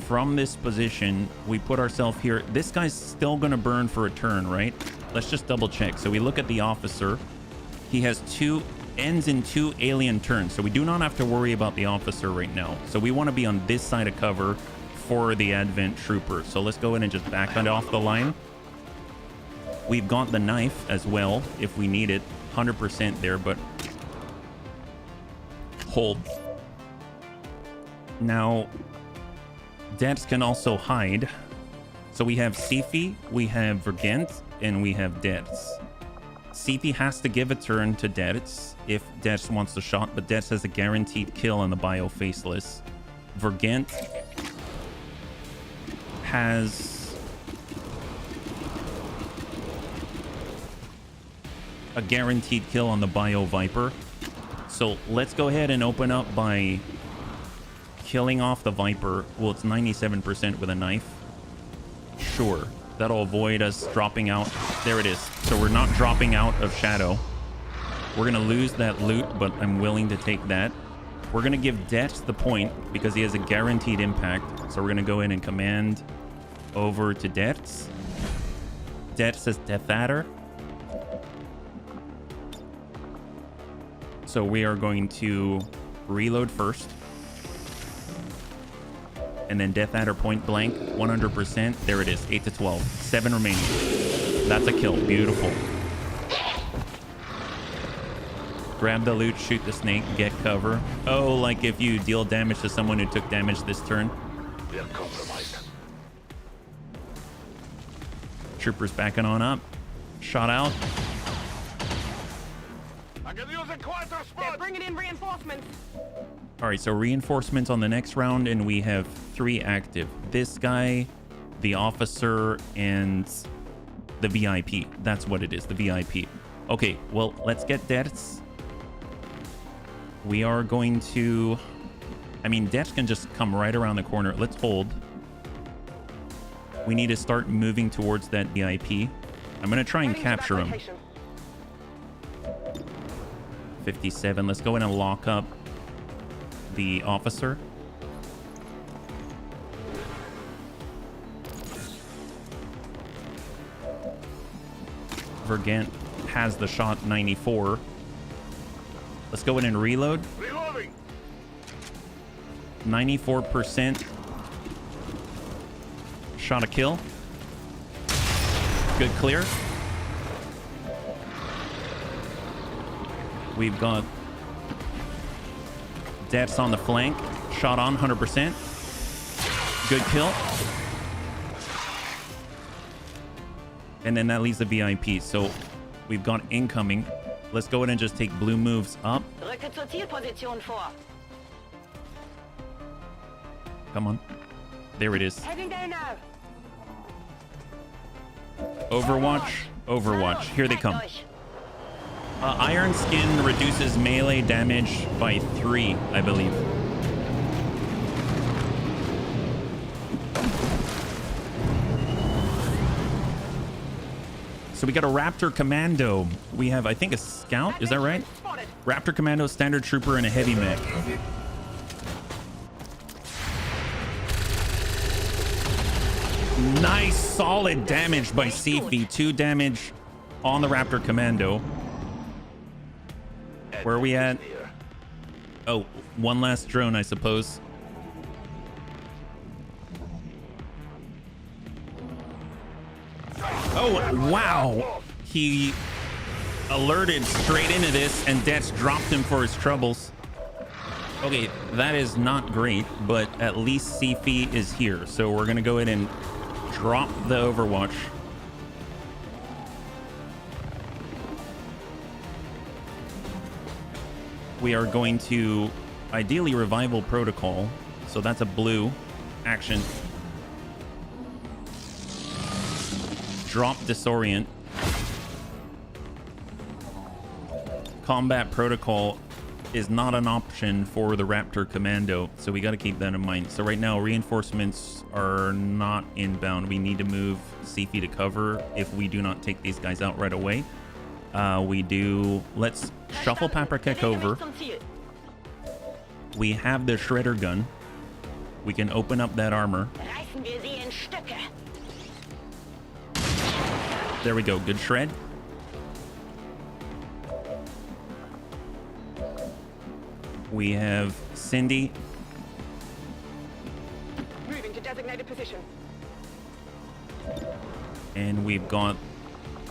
from this position, we put ourselves here. This guy's still going to burn for a turn, right? Let's just double check. So we look at the officer. He has ends in 2 alien turns. So we do not have to worry about the officer right now. So we want to be on this side of cover for the Advent Trooper. So let's go in and just back that off the line. We've got the knife as well if we need it. 100% there, but hold. Now, Dertz can also hide. So we have Sifi, we have Vergent, and we have Dertz. Sifi has to give a turn to Dertz if Dertz wants the shot, but Dertz has a guaranteed kill on the Bio Faceless. Vergent has a guaranteed kill on the Bio Viper. So let's go ahead and open up by killing off the Viper. Well, it's 97% with a knife. Sure, that'll avoid us dropping out. There it is. So we're not dropping out of Shadow. We're gonna lose that loot, but I'm willing to take that. We're gonna give Dertz the point because he has a guaranteed impact. So we're gonna go in and command over to Dertz. Dertz says Death Adder. So we are going to reload first. And then Death Adder point blank, 100%. There it is, 8 to 12. 7 remaining. That's a kill. Beautiful. Grab the loot, shoot the snake, get cover. Oh, like if you deal damage to someone who took damage this turn. We are compromised. Troopers backing on up. Shot out. They're bringing in reinforcements. All right, so reinforcements on the next round, and we have 3 active. This guy, the officer, and the VIP. That's what it is, the VIP. Okay, well, let's get Dertz. We are going to... I mean, Dertz can just come right around the corner. Let's hold. We need to start moving towards that VIP. I'm going to try and capture him. 57. Let's go in and lock up the officer. Vergent has the shot 94. Let's go in and reload. Reloading. 94%. Shot a kill. Good clear. We've got Dertz on the flank. Shot on 100%. Good kill. And then that leaves the VIP. So we've got incoming. Let's go ahead and just take blue moves up. Rücke zur Zielposition vor. Come on. There it is. Heading there now. Overwatch. Overwatch. Here they come. Iron Skin reduces melee damage by 3, I believe. So we got a Raptor Commando. We have, I think, a Scout. Is that right? Raptor Commando, Standard Trooper, and a Heavy Mech. Nice, solid damage by Sifi. 2 damage on the Raptor Commando. Where are we at? Oh, one last drone, I suppose. Oh, wow. He alerted straight into this, and Dets dropped him for his troubles. Okay, that is not great, but at least Sifi is here. So we're going to go ahead and drop the Overwatch. We are going to ideally revival protocol. So that's a blue action. Drop disorient. Combat protocol is not an option for the Raptor Commando, so we got to keep that in mind. So right now reinforcements are not inbound. We need to move Sifi to cover if we do not take these guys out right away. Let's shuffle Paprika over. We have the shredder gun. We can open up that armor. There we go. Good shred. We have Cindy. Moving to designated position. And we've got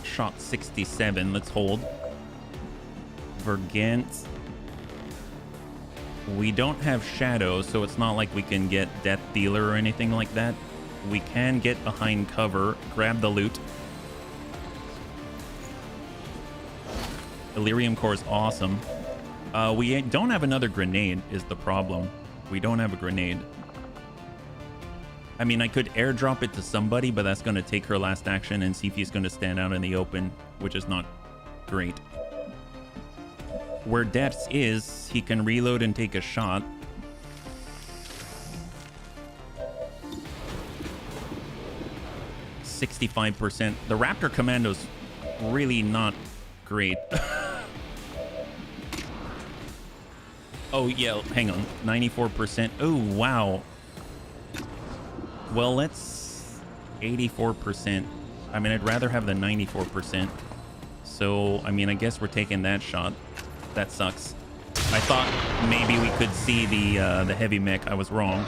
shot 67. Let's hold. Vergant. We don't have Shadow, so it's not like we can get Death Dealer or anything like that. We can get behind cover, grab the loot. Delirium Core is awesome. We don't have another grenade is the problem. We don't have a grenade. I mean, I could airdrop it to somebody, but that's going to take her last action and see if he's going to stand out in the open, which is not great. Where Depths is, he can reload and take a shot. %65%. The Raptor Commando's really not great. Oh, yeah, hang on. 94%. Oh, wow. Well, let's 84%. I mean, I'd rather have the 94%. So, I mean, I guess we're taking that shot. That sucks. I thought maybe we could see the heavy mech. I was wrong.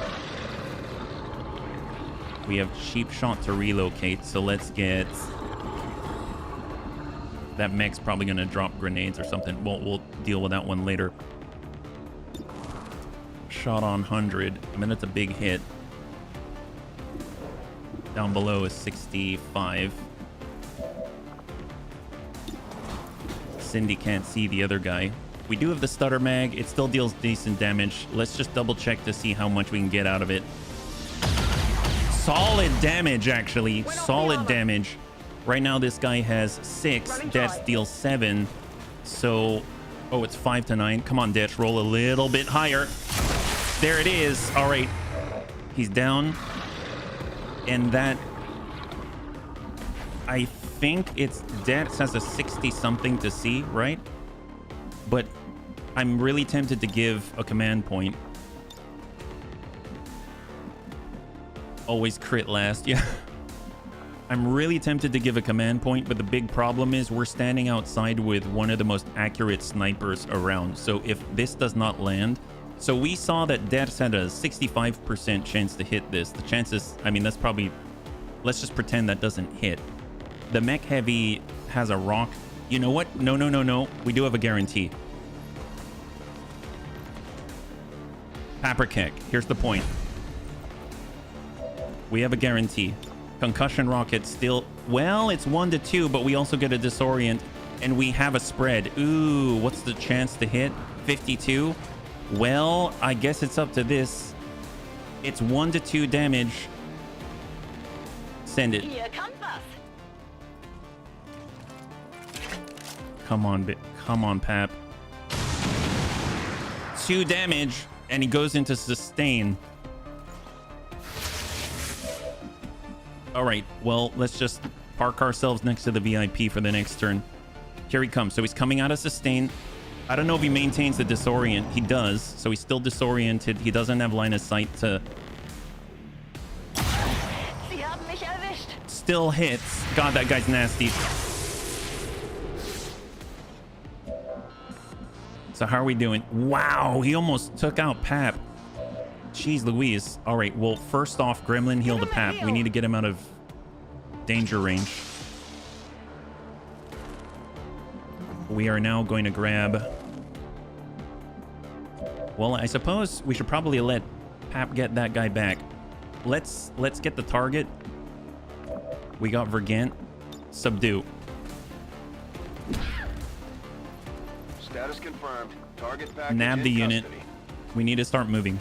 We have cheap shot to relocate, so let's get... That mech's probably going to drop grenades or something. We'll deal with that one later. Shot on 100. I mean, that's a big hit. Down below is 65. Cindy can't see the other guy. We do have the stutter mag. It still deals decent damage. Let's just double check to see how much we can get out of it. Solid damage, actually. Solid damage. Right now, this guy has 6. Deaths deals 7. So, oh, it's 5 to 9. Come on, Deaths, roll a little bit higher. There it is. All right. He's down. And that... I think it's Dex has a 60-something to see, right? But I'm really tempted to give a command point. Always crit last. Yeah. I'm really tempted to give a command point, but the big problem is we're standing outside with one of the most accurate snipers around. So if this does not land... So we saw that Dex had a 65% chance to hit this. The chances, I mean, that's probably... Let's just pretend that doesn't hit. The mech heavy has a rock. You know what? No. We do have a guarantee. Paprikek, here's the point. We have a guarantee. Concussion rocket still... Well, it's 1 to 2, but we also get a disorient. And we have a spread. Ooh, what's the chance to hit? 52? Well, I guess it's up to this. It's 1 to 2 damage. Send it. Here comes us. Come on, Pap. 2 damage, and he goes into sustain. All right, well, let's just park ourselves next to the VIP for the next turn. Here he comes. So he's coming out of sustain. I don't know if he maintains the disorient. He does, so he's still disoriented. He doesn't have line of sight to... See ya. haben mich erwischt. Still hits. God, that guy's nasty. So how are we doing? Wow, he almost took out Pap. Jeez Louise. All right, well, first off, Gremlin heal the Pap. We need to get him out of danger range. We are now going to grab... Well, I suppose we should probably let Pap get that guy back. Let's get the target. We got Vergant. Subdue. Status confirmed. Target package Nab the in unit. custody. We need to start moving.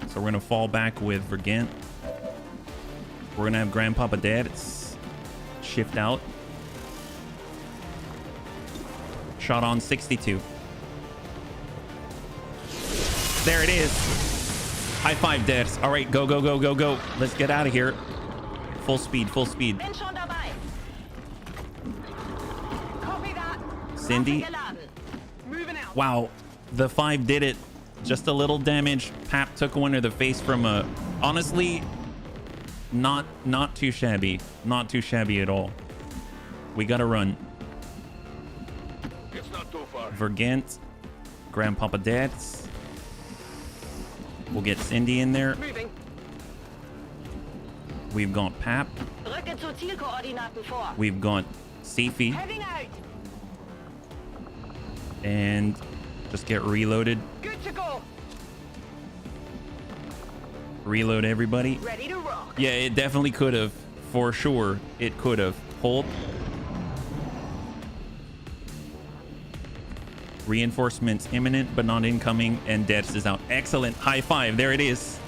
So we're gonna fall back with Vergant. We're gonna have Grandpapa Dad's shift out. Shot on 62. There it is. High five, Dads. All right, go, go, go, go, go. Let's get out of here. Full speed, full speed. Bin schon dabei. Copy that. Cindy. Geladen. Moving out. Wow, the 5 did it. Just a little damage. Pap took one to the face from a... Honestly, not too shabby. Not too shabby at all. We gotta run. It's not too far. Vergant. Grandpapa Dad's. We'll get Cindy in there. Moving. We've got Pap. Rücke zu Zielkoordinaten vor. We've got Safi. Heading out. And just get reloaded. Good to go. Reload everybody. Ready to rock. Yeah, it definitely could have. For sure, it could have. Hold. Reinforcements imminent, but not incoming. And Debs is out. Excellent. High five. There it is.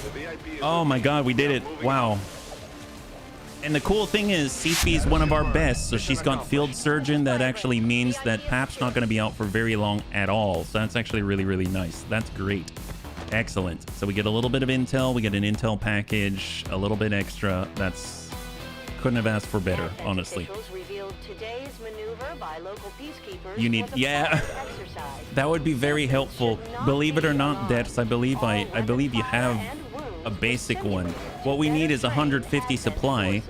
The VIP is Oh my god, we did it. moving Wow. And the cool thing is, CP is one of our best, so she's got Field Surgeon. That actually means that Pap's not going to be out for very long at all. So that's actually really, really nice. That's great. Excellent. So we get a little bit of intel. We get an intel package, a little bit extra. That's... couldn't have asked for better, honestly. Officials revealed today's maneuver by local peacekeepers You need... was a yeah. private exercise. That would be very helpful. Believe it or not, Debs, I believe you have a basic one. What we need is 150 supply.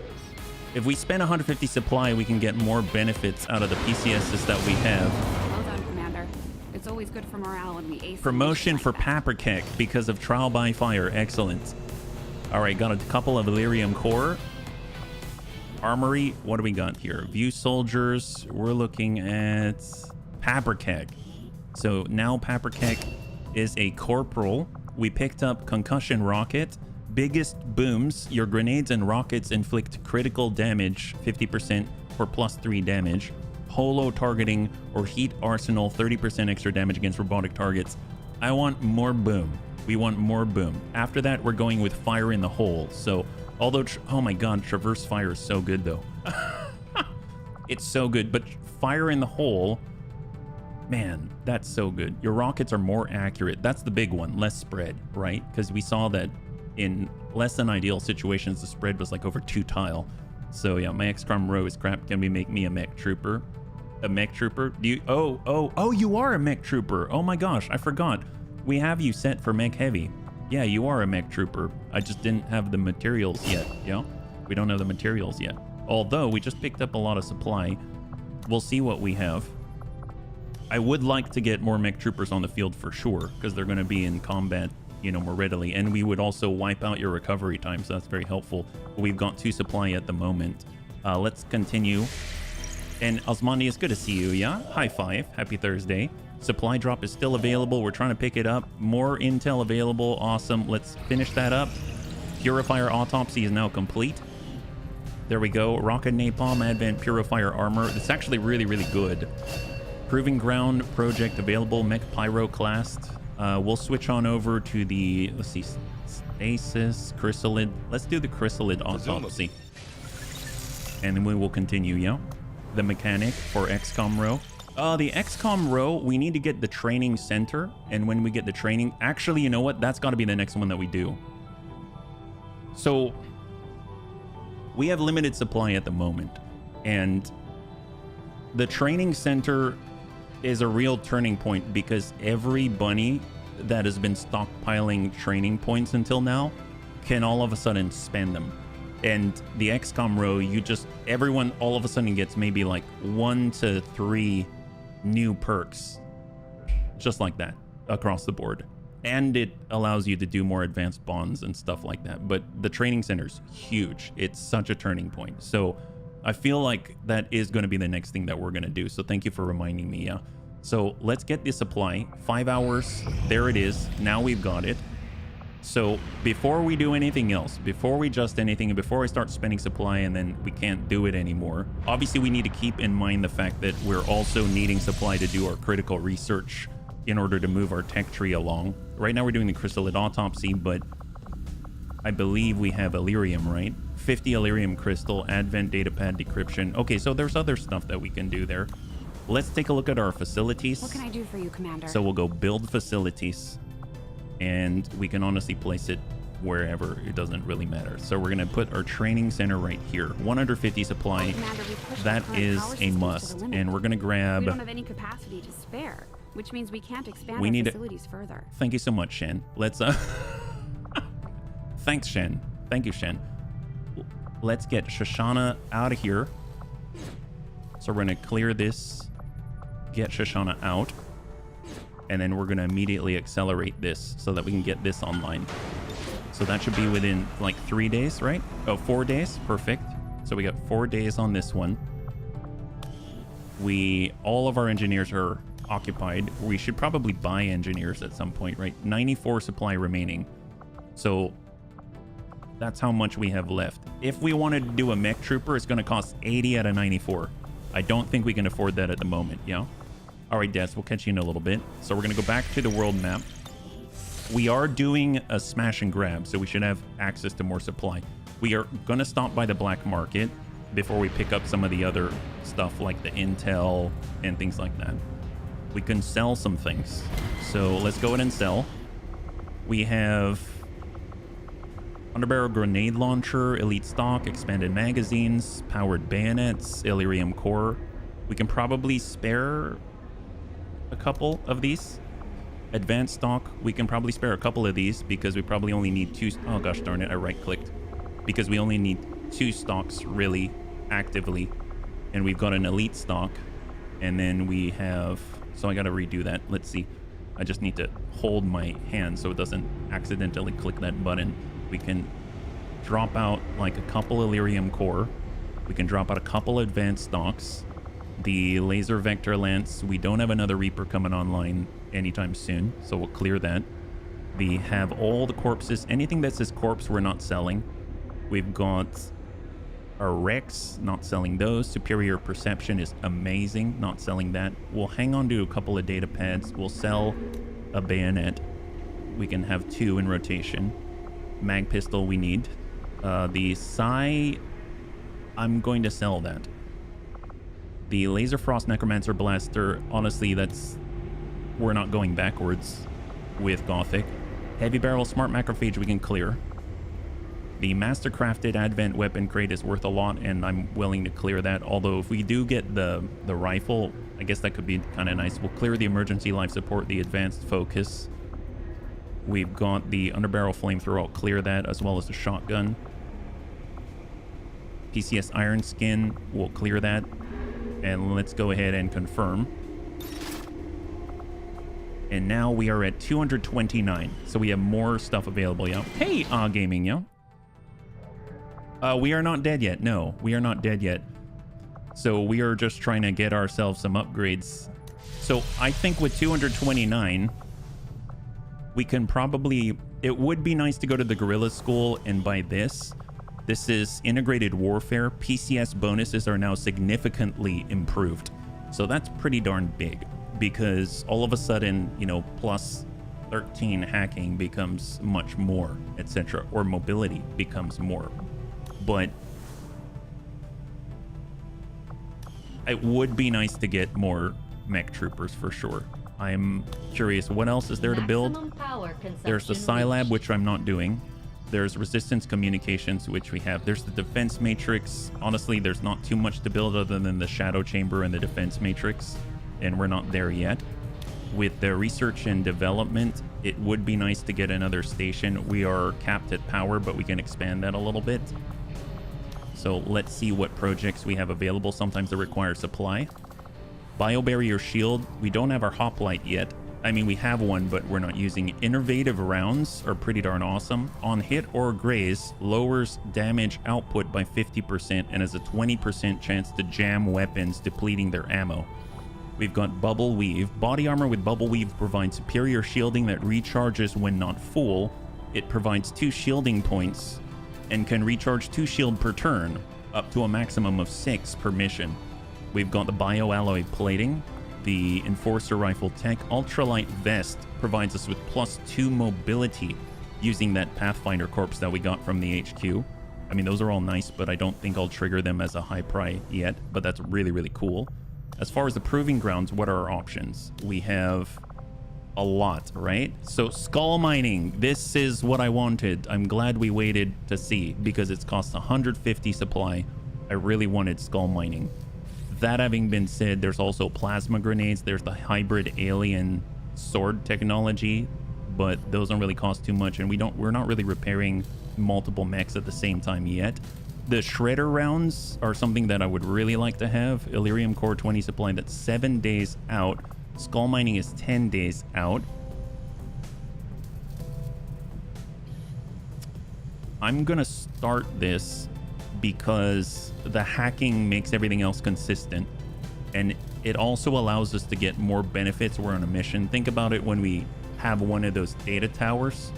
If we spend 150 supply, we can get more benefits out of the PCSs that we have. Well done, Commander. It's always good for morale when we ace Promotion for like that. Paprikek because of Trial by Fire. Excellent. All right, got a couple of Illyrium Core. Armory. What do we got here? View Soldiers. We're looking at Paprikek. So now Paprikek is a corporal. We picked up Concussion Rocket. Biggest booms. Your grenades and rockets inflict critical damage 50% for +3 damage. Holo targeting or heat arsenal 30% extra damage against robotic targets. I want more boom. We want more boom. After that, we're going with fire in the hole. So although, oh my god, traverse fire is so good though. It's so good, but fire in the hole, man, that's so good. Your rockets are more accurate. That's the big one. Less spread, right? Because we saw that in less than ideal situations, the spread was like over 2 tile. So yeah, my XCOM row is crap. Can we make me a mech trooper? A mech trooper? Do you? Oh, you are a mech trooper. Oh my gosh, I forgot. We have you set for mech heavy. Yeah, you are a mech trooper. I just didn't have the materials yet. Yeah, we don't have the materials yet. Although we just picked up a lot of supply. We'll see what we have. I would like to get more mech troopers on the field for sure, because they're going to be in combat, you know, more readily, and we would also wipe out your recovery time, so that's very helpful. But we've got 2 supply at the moment. Let's continue. And Osmani, it's good to see you. Yeah, high five. Happy Thursday. Supply drop is still available. We're trying to pick it up. More intel available. Awesome. Let's finish that up. Purifier autopsy is now complete. There we go. Rocket napalm, advent purifier armor. It's actually really, really good. Proving ground project available. Mech pyroclast. We'll switch on over to the, let's see, stasis, chrysalid. Let's do the chrysalid autopsy. And then we will continue, yeah? The mechanic for XCOM row. The XCOM row, we need to get the training center. And when we get the training, actually, you know what? That's got to be the next one that we do. So we have limited supply at the moment. And the training center is a real turning point because every bunny that has been stockpiling training points until now can all of a sudden spend them. And the XCOM row, everyone all of a sudden gets maybe like 1 to 3 new perks, just like that, across the board. And it allows you to do more advanced bonds and stuff like that. But the training center's huge. It's such a turning point. So I feel like that is going to be the next thing that we're going to do. So thank you for reminding me. Yeah. So let's get the supply. 5 hours. There it is. Now we've got it. So before we do anything else, before we adjust anything, and before I start spending supply and then we can't do it anymore, obviously we need to keep in mind the fact that we're also needing supply to do our critical research in order to move our tech tree along. Right now we're doing the crystallid autopsy, but I believe we have Illyrium, right? 50 Illyrium crystal, advent datapad decryption. Okay, so there's other stuff that we can do there. Let's take a look at our facilities. What can I do for you, Commander? So we'll go build facilities, and we can honestly place it wherever. It doesn't really matter. So we're going to put our training center right here. 150 supply. Commander, we've pushed That our current is power a systems to must. the limit. And we're going to grab... We don't have any capacity to spare, which means we can't expand We our need facilities further. Thank you so much, Shen. Let's... Thanks, Shen. Thank you, Shen. Let's get Shoshana out of here. So we're going to clear this, get Shoshana out, and then we're going to immediately accelerate this so that we can get this online. So that should be within like 3 days, right? Oh, 4 days. Perfect. So we got 4 days on this one. All of our engineers are occupied. We should probably buy engineers at some point, right? 94 supply remaining. So that's how much we have left. If we wanted to do a mech trooper, it's going to cost 80 out of 94. I don't think we can afford that at the moment, yeah? All right, Des, we'll catch you in a little bit. So we're going to go back to the world map. We are doing a smash and grab, so we should have access to more supply. We are going to stop by the black market before we pick up some of the other stuff like the intel and things like that. We can sell some things. So let's go ahead and sell. We have underbarrel grenade launcher, elite stock, expanded magazines, powered bayonets, Illyrium core. We can probably spare a couple of these. Advanced stock, we can probably spare a couple of these because we probably only need 2. Oh gosh darn it, I right clicked. Because we only need 2 stocks really actively. And we've got an elite stock. And then we have, so I gotta redo that. Let's see. I just need to hold my hand so it doesn't accidentally click that button. We can drop out like a couple Illyrium core. We can drop out a couple advanced stocks. The laser vector lance, we don't have another Reaper coming online anytime soon, so we'll clear that. We have all the corpses. Anything that says corpse, we're not selling. We've got our Rex, not selling those. Superior perception is amazing, not selling that. We'll hang on to a couple of data pads. We'll sell a bayonet. We can have 2 in rotation. Mag pistol we need. The Psi, I'm going to sell that. The Laser Frost Necromancer Blaster, honestly, we're not going backwards with Gothic. Heavy Barrel Smart Macrophage we can clear. The Mastercrafted Advent Weapon Crate is worth a lot, and I'm willing to clear that. Although if we do get the rifle, I guess that could be kind of nice. We'll clear the Emergency Life Support, the Advanced Focus. We've got the Underbarrel Flamethrower, I'll clear that, as well as the Shotgun. PCS Iron Skin, we'll clear that. And let's go ahead and confirm. And now we are at 229. So we have more stuff available, yeah. Hey, Gaming, yeah. We are not dead yet. No, we are not dead yet. So we are just trying to get ourselves some upgrades. So I think with 229, we can probably... It would be nice to go to the Guerrilla School and buy this. This is Integrated Warfare. PCS bonuses are now significantly improved. So that's pretty darn big. Because all of a sudden, you know, plus 13 hacking becomes much more, etc. Or mobility becomes more. But it would be nice to get more mech troopers for sure. I'm curious, what else is there to build? There's the Scilab, which I'm not doing. There's Resistance Communications, which we have. There's the Defense Matrix. Honestly, there's not too much to build other than the Shadow Chamber and the Defense Matrix. And we're not there yet. With the Research and Development, It would be nice to get another station. We are capped at power, but we can expand that a little bit. So let's see what projects we have available. Sometimes they require supply. Biobarrier shield. We don't have our hoplite yet. I mean, we have one, but we're not using it. Innovative rounds are pretty darn awesome. On hit or graze, lowers damage output by 50% and has a 20% chance to jam weapons, depleting their ammo. We've got Bubble Weave. Body armor with Bubble Weave provides superior shielding that recharges when not full. It provides 2 shielding points and can recharge 2 shield per turn, up to a maximum of 6 per mission. We've got the Bioalloy Plating. The Enforcer Rifle Tech Ultralight Vest provides us with +2 mobility using that Pathfinder corpse that we got from the HQ. I mean, those are all nice, but I don't think I'll trigger them as a high pry yet, but that's really, really cool. As far as the Proving Grounds, what are our options? We have a lot, right? So Skull Mining, this is what I wanted. I'm glad we waited to see because it's cost 150 supply. I really wanted Skull Mining. That having been said, there's also plasma grenades. There's the hybrid alien sword technology, but those don't really cost too much, and we're not really repairing multiple mechs at the same time yet. The shredder rounds are something that I would really like to have. Illyrium Core 20 supply, that's 7 days out. Skull Mining is 10 days out. I'm gonna start this because the hacking makes everything else consistent, and it also allows us to get more benefits. We're on a mission. Think about it when we have one of those data towers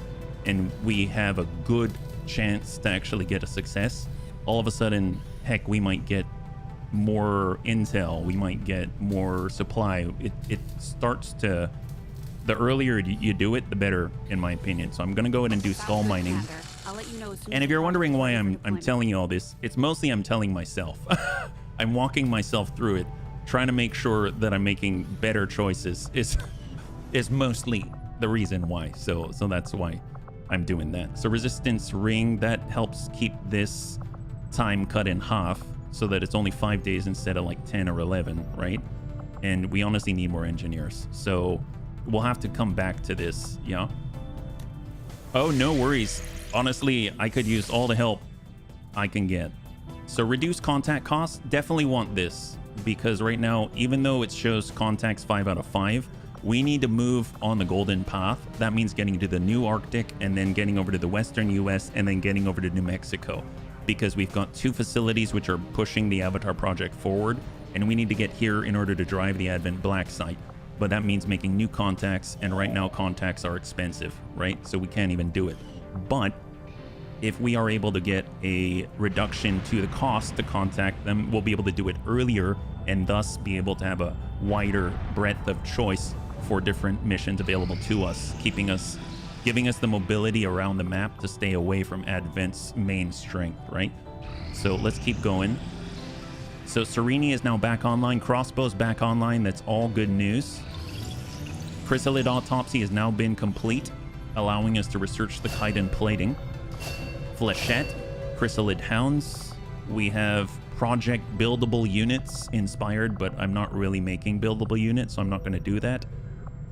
and we have a good chance to actually get a success. All of a sudden, heck, we might get more intel, we might get more supply. It starts to, the earlier you do it, the better, in my opinion. So I'm gonna go ahead and do Skull Mining. I'll let you know as soon And as if you're the wondering why project I'm is telling you all this, it's mostly I'm telling myself. I'm walking myself through it, trying to make sure that I'm making better choices is mostly the reason why. So that's why I'm doing that. So resistance ring, that helps keep this time cut in half so that it's only 5 days instead of like 10 or 11, right? And we honestly need more engineers. So we'll have to come back to this, yeah? Oh, no worries. Honestly, I could use all the help I can get. So reduce contact costs, definitely want this, because right now, even though it shows contacts 5 out of 5, we need to move on the golden path. That means getting to the new Arctic and then getting over to the Western US and then getting over to New Mexico, because we've got 2 facilities which are pushing the Avatar project forward, and we need to get here in order to drive the Advent Black site. But that means making new contacts, and right now contacts are expensive, right? So we can't even do it. But if we are able to get a reduction to the cost to contact them, we'll be able to do it earlier and thus be able to have a wider breadth of choice for different missions available to us, giving us the mobility around the map to stay away from Advent's main strength, right? So let's keep going. So Sereni is now back online. Crossbow's back online. That's all good news. Chrysalid Autopsy has now been complete, allowing us to research the chitin plating. Flechette, Chrysalid Hounds. We have project buildable units inspired, but I'm not really making buildable units, so I'm not going to do that.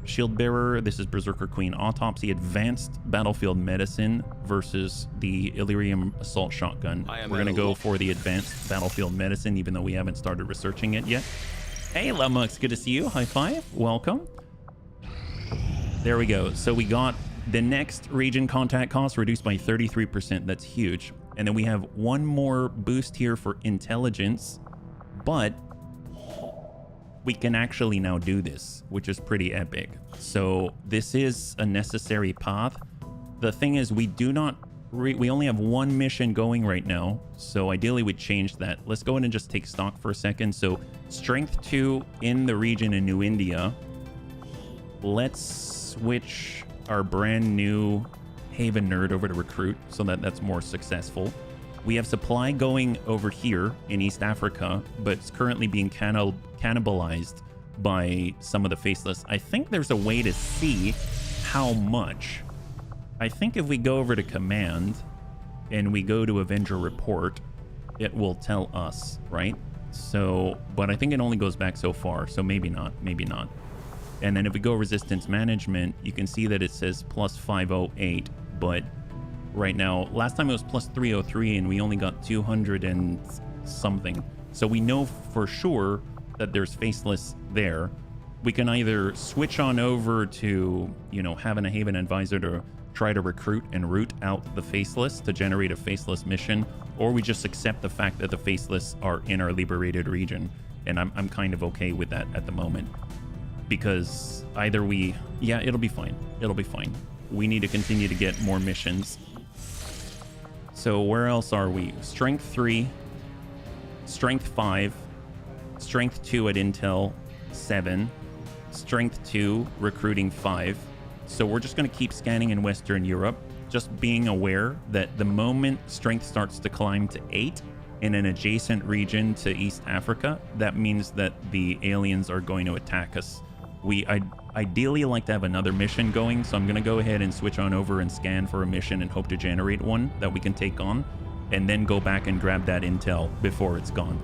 Shield Bearer, this is Berserker Queen Autopsy. Advanced Battlefield Medicine versus the Illyrium Assault Shotgun. We're going to go for the Advanced Battlefield Medicine, even though we haven't started researching it yet. Hey, Lumux, good to see you. High five. Welcome. There we go. So we got the next region contact cost reduced by 33%. That's huge. And then we have one more boost here for intelligence, but we can actually now do this, which is pretty epic. So this is a necessary path. The thing is, we only have one mission going right now, so ideally we'd change that. Let's go ahead and just take stock for a second. So strength 2 in the region in New India. Let's switch our brand new Haven Nerd over to recruit so that that's more successful. We have supply going over here in East Africa, but it's currently being cannibalized by some of the Faceless. I think there's a way to see how much. I think if we go over to Command and we go to Avenger Report, it will tell us, right? So, but I think it only goes back so far, so maybe not, maybe not. And then if we go resistance management, you can see that it says plus 508, but right now, last time it was plus 303 and we only got 200 and something. So we know for sure that there's faceless there. We can either switch on over to, you know, having a Haven advisor to try to recruit and root out the faceless to generate a faceless mission, or we just accept the fact that the faceless are in our liberated region. And I'm kind of okay with that at the moment. Because either we... Yeah, it'll be fine. It'll be fine. We need to continue to get more missions. So where else are we? Strength 3, Strength 5, Strength 2 at Intel 7, Strength 2, Recruiting 5. So we're just going to keep scanning in Western Europe, just being aware that the moment Strength starts to climb to 8 in an adjacent region to East Africa, that means that the aliens are going to attack us. I'd ideally like to have another mission going, so I'm going to go ahead and switch on over and scan for a mission and hope to generate one that we can take on, and then go back and grab that intel before it's gone.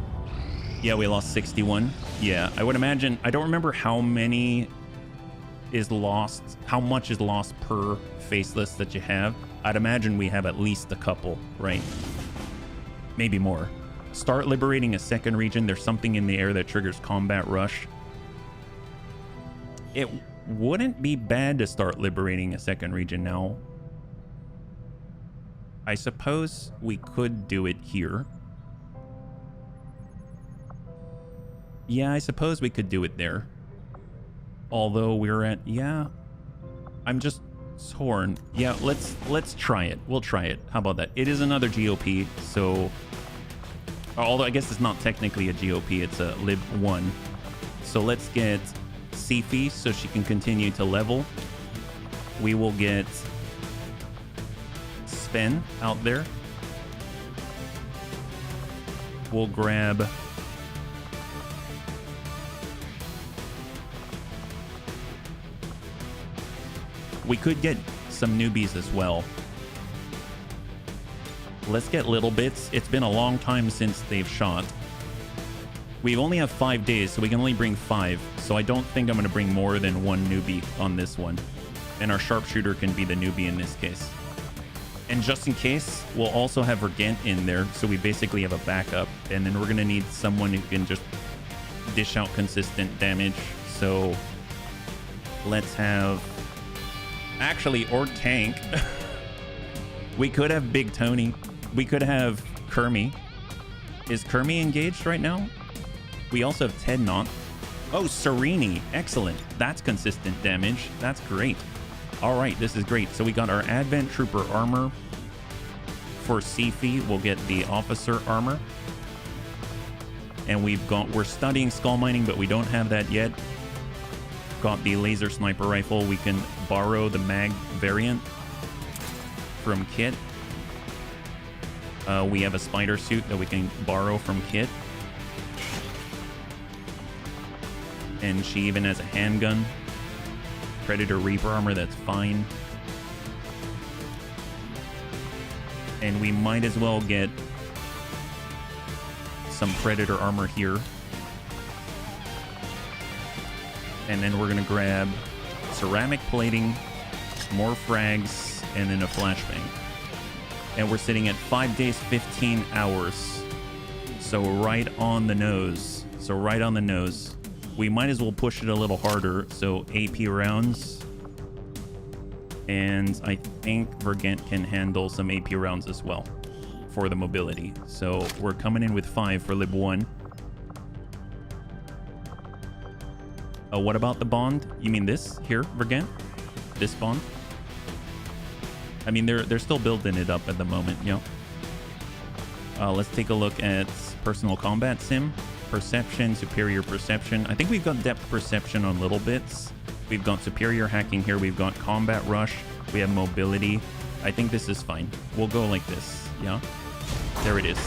Yeah, we lost 61. Yeah, I would imagine... I don't remember how many is lost, how much is lost per faceless that you have. I'd imagine we have at least a couple, right? Maybe more. Start liberating a second region. There's something in the air that triggers combat rush. It wouldn't be bad to start liberating a second region now. I suppose we could do it here. Yeah, I suppose we could do it there. Although we're at... Yeah. I'm just torn. Yeah, let's try it. We'll try it. How about that? It is another GOP, so... Although I guess it's not technically a GOP, it's a Lib 1. So let's get Sifi so she can continue to level. We will get Sven out there. We'll grab... We could get some newbies as well. Let's get little bits. It's been a long time since they've shot. We only have 5 days, so we can only bring 5. So I don't think I'm going to bring more than one newbie on this one. And our sharpshooter can be the newbie in this case. And just in case, we'll also have Vergent in there, so we basically have a backup. And then we're going to need someone who can just dish out consistent damage. So let's have... Actually, or tank. We could have Big Tony. We could have Kermie. Is Kermie engaged right now? We also have Ted Knott. Oh, Serini. Excellent. That's consistent damage. That's great. All right, this is great. So we got our Advent Trooper armor. For Sifi, we'll get the officer armor. And we're studying skull mining, but we don't have that yet. Got the laser sniper rifle. We can borrow the mag variant from Kit. We have a spider suit that we can borrow from Kit. And she even has a handgun. Predator Reaper armor, that's fine. And we might as well get some Predator armor here. And then we're going to grab ceramic plating, more frags, and then a flashbang. And we're sitting at 5 days, 15 hours. So right on the nose. We might as well push it a little harder. So AP rounds. And I think Vergent can handle some AP rounds as well for the mobility. So we're coming in with 5 for Lib 1. What about the bond? You mean this here, Vergent? This bond? I mean, they're still building it up at the moment, you know? Let's take a look at personal combat sim. Perception, superior perception. I think we've got depth perception on little bits. We've got superior hacking here. We've got combat rush. We have mobility. I think this is fine. We'll go like this, yeah? There it is.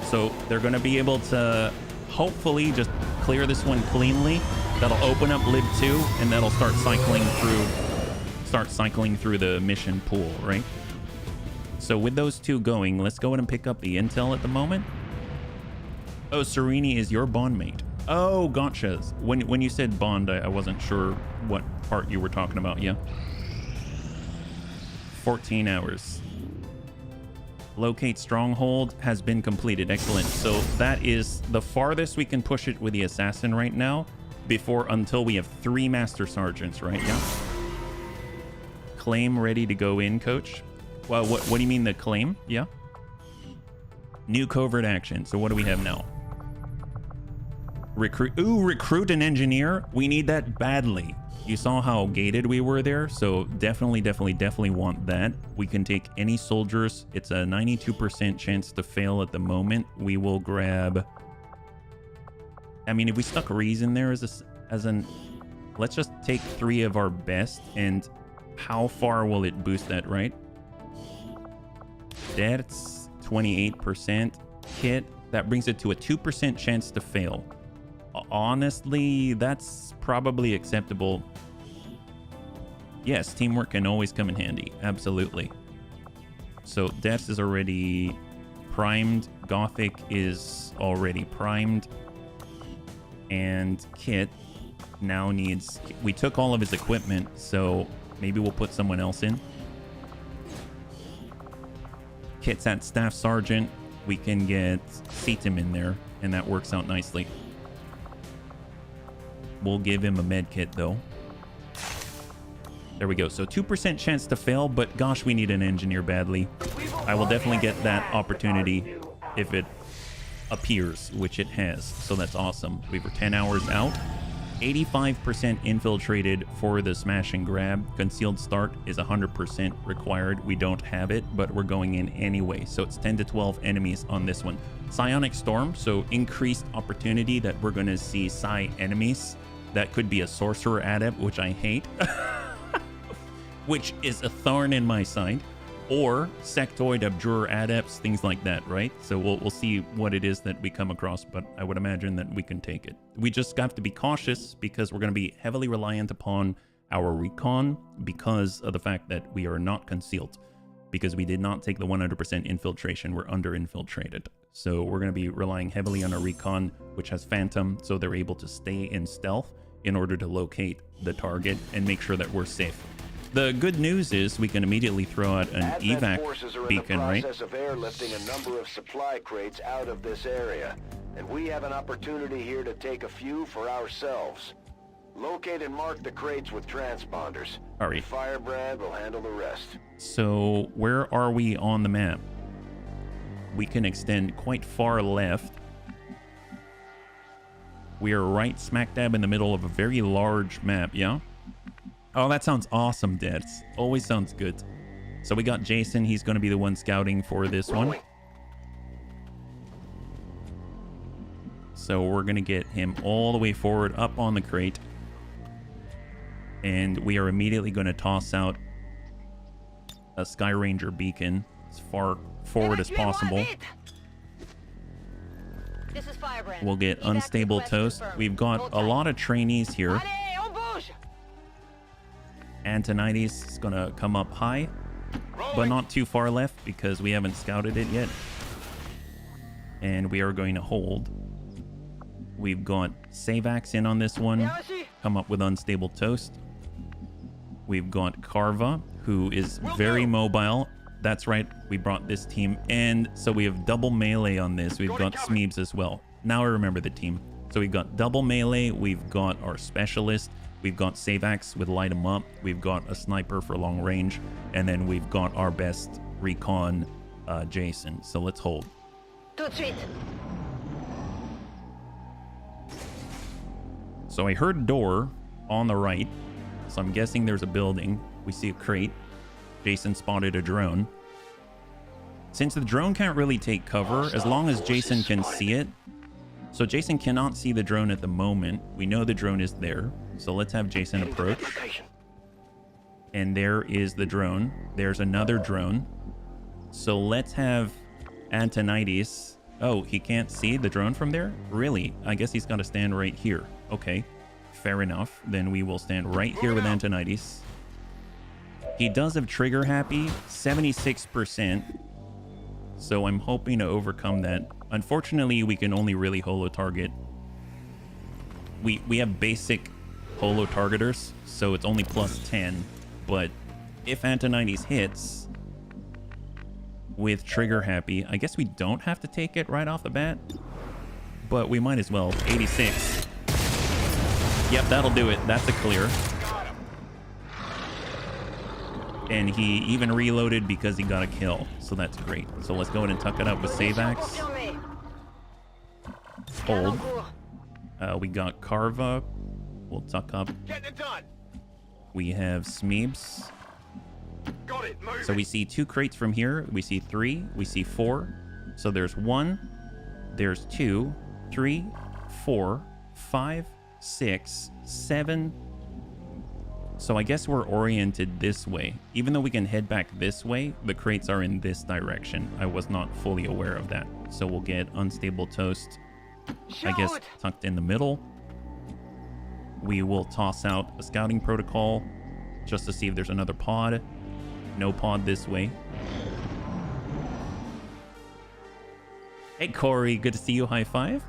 So they're going to be able to hopefully just clear this one cleanly. That'll open up Lib 2, and that'll start cycling through the mission pool, right? So with those two going, let's go ahead and pick up the intel at the moment. Oh, Serini is your bond mate. Oh, gotcha. When you said bond, I wasn't sure what part you were talking about. Yeah. 14 hours. Locate stronghold has been completed. Excellent. So that is the farthest we can push it with the assassin right now until we have 3 master sergeants, right? Yeah. Claim ready to go in, coach. Well, what do you mean the claim? Yeah. New covert action. So what do we have now? Recruit an engineer. We need that badly. You saw how gated we were there, so definitely want that. We can take any soldiers. It's a 92% chance to fail at the moment. We will grab... I mean, if we stuck reason there as an... Let's just take 3 of our best, and how far will it boost that, right? That's 28% hit. That brings it to a 2% chance to fail. Honestly, that's probably acceptable. Yes, teamwork can always come in handy. Absolutely. So Deaths is already primed. Gothic is already primed. And Kit now needs... We took all of his equipment, so maybe we'll put someone else in. Kit's at Staff Sergeant. We can get Seatim in there, and that works out nicely. We'll give him a med kit, though. There we go. So 2% chance to fail, but gosh, we need an engineer badly. I will definitely get that opportunity if it appears, which it has. So that's awesome. We were 10 hours out. 85% infiltrated for the smash and grab. Concealed start is 100% required. We don't have it, but we're going in anyway. So it's 10 to 12 enemies on this one. Psionic Storm, so increased opportunity that we're going to see Psi enemies. That could be a Sorcerer Adept, which I hate. Which is a thorn in my side. Or Sectoid Abjurer Adepts, things like that, right? So we'll see what it is that we come across, but I would imagine that we can take it. We just have to be cautious because we're going to be heavily reliant upon our recon because of the fact that we are not concealed. Because we did not take the 100% infiltration, we're under-infiltrated. So we're going to be relying heavily on our recon, which has Phantom, so they're able to stay in stealth in order to locate the target and make sure that we're safe. The good news is we can immediately throw out an evac beacon, right? Of airlifting a number of supply crates out of this area, and we have an opportunity here to take a few for ourselves. Locate and mark the crates with transponders. All right. Firebrand will handle the rest. So where are we on the map? We can extend quite far left. We are right smack dab in the middle of a very large map, yeah? Oh, that sounds awesome, Dets. Always sounds good. So we got Jason. He's going to be the one scouting for this one. So we're going to get him all the way forward up on the crate. And we are immediately going to toss out a Sky Ranger beacon as far forward as possible. This is Firebrand. We'll get Unstable Toast. We've got a lot of trainees here. Antonides is going to come up high, but not too far left because we haven't scouted it yet. And we are going to hold. We've got Savax in on this one. Come up with Unstable Toast. We've got Carva, who is very mobile. That's right, we brought this team. And so we have double melee on this. We've got Smeebs as well. Now I remember the team. So we've got double melee. We've got our specialist. We've got Savax with light 'em up. We've got a sniper for long range. And then we've got our best recon, Jason. So let's hold. So I heard a door on the right. So I'm guessing there's a building. We see a crate. Jason spotted a drone. Since the drone can't really take cover, as long as Jason can see it. So Jason cannot see the drone at the moment. We know the drone is there. So let's have Jason approach. And there is the drone. There's another drone. So let's have Antonides. Oh, he can't see the drone from there? Really? I guess he's got to stand right here. Okay, fair enough. Then we will stand right here with Antonides. He does have trigger happy, 76%. So I'm hoping to overcome that. Unfortunately, we can only really holo target we have basic holo targeters, so it's only plus 10. But if Antonides hits with trigger happy, I guess we don't have to take it right off the bat, but we might as well. 86. Yep, that'll do it. That's a clear. And he even reloaded because he got a kill, so that's great. So let's go ahead and tuck it up with save axe. Hold. We got Carva. We'll tuck up. Getting it done. We have Smeebs. Got it. Move. So we see 2 crates from here. We see 3. We see 4. So there's 1. There's 2, 3, 4, 5, 6, 7. So I guess we're oriented this way. Even though we can head back this way, the crates are in this direction. I was not fully aware of that. So we'll get Unstable Toast, I guess, tucked in the middle. We will toss out a scouting protocol just to see if there's another pod. No pod this way. Hey, Corey, good to see you. High five.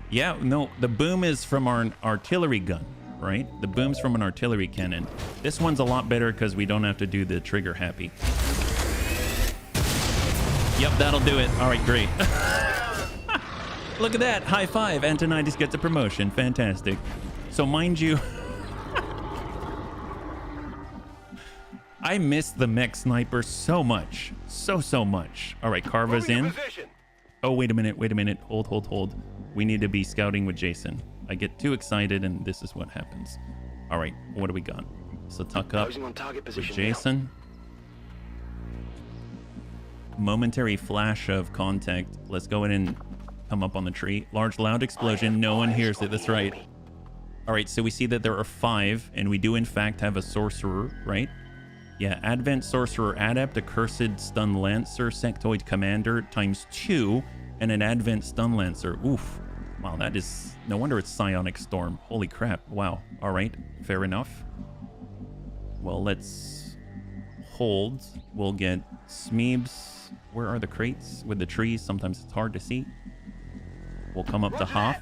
Yeah, no, the boom is from our artillery gun, right? The boom's from an artillery cannon. This one's a lot better because we don't have to do the trigger happy. Yep, that'll do it. All right, great. Look at that. High five. Antonides gets a promotion. Fantastic. So mind you, I miss the mech sniper so much. So much. All right, Carva's in. Oh, wait a minute. Hold. We need to be scouting with Jason. I get too excited and this is what happens. All right, what do we got? So tuck up with Jason. Momentary flash of contact. Let's go in and come up on the tree. Large loud explosion. No one hears it. That's right. All right, so we see that there are 5 and we do in fact have a sorcerer, right? Yeah, Advent Sorcerer Adept, Accursed Stun Lancer, Sectoid Commander times 2, and an Advent Stun Lancer. Oof. Wow, that is... No wonder it's Psionic Storm. Holy crap. Wow. All right, fair enough. Well, let's hold. We'll get Smeebs. Where are the crates? With the trees, sometimes it's hard to see. We'll come up to Hoff.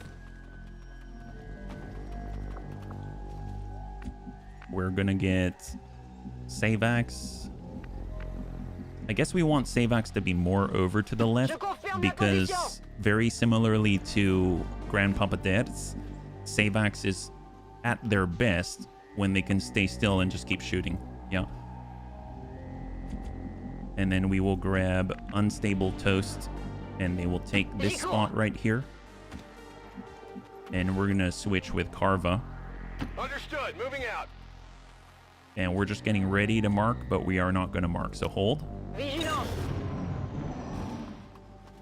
We're gonna get Savax. I guess we want Savax to be more over to the left because very similarly to Grandpapa Dad's, Savax is at their best when they can stay still and just keep shooting. Yeah. And then we will grab Unstable Toast and they will take this spot right here. And we're gonna switch with Carva. Understood. Moving out. And we're just getting ready to mark, but we are not going to mark. So hold.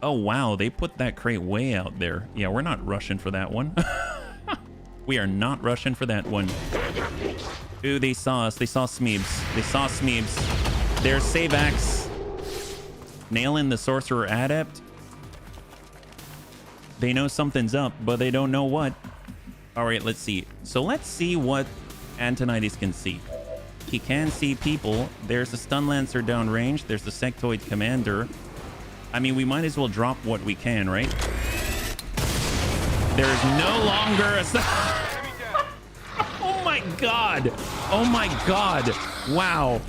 Oh, wow. They put that crate way out there. Yeah, we're not rushing for that one. We are not rushing for that one. Ooh, they saw us. They saw Smeebs. They saw Smeebs. There's Savax. Nailing the Sorcerer Adept. They know something's up, but they don't know what. All right, let's see. So let's see what Antonides can see. He can see people. There's a Stun Lancer downrange. There's the Sectoid Commander. I mean, we might as well drop what we can, right? There's no longer a... Oh my god. Oh my god. Wow.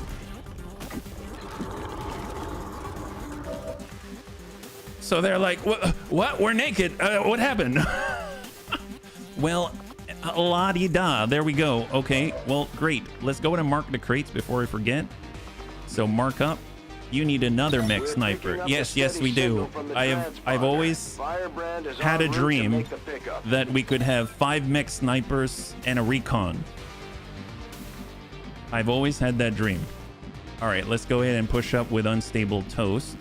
So they're like, what? We're naked. What happened? Well... La-di-da. There we go. Okay, well, great. Let's go ahead and mark the crates before I forget. So mark up. You need another mech sniper. Yes, we do. I've always had a dream that we could have 5 mech snipers and a recon. I've always had that dream. All right, let's go ahead and push up with Unstable Toast.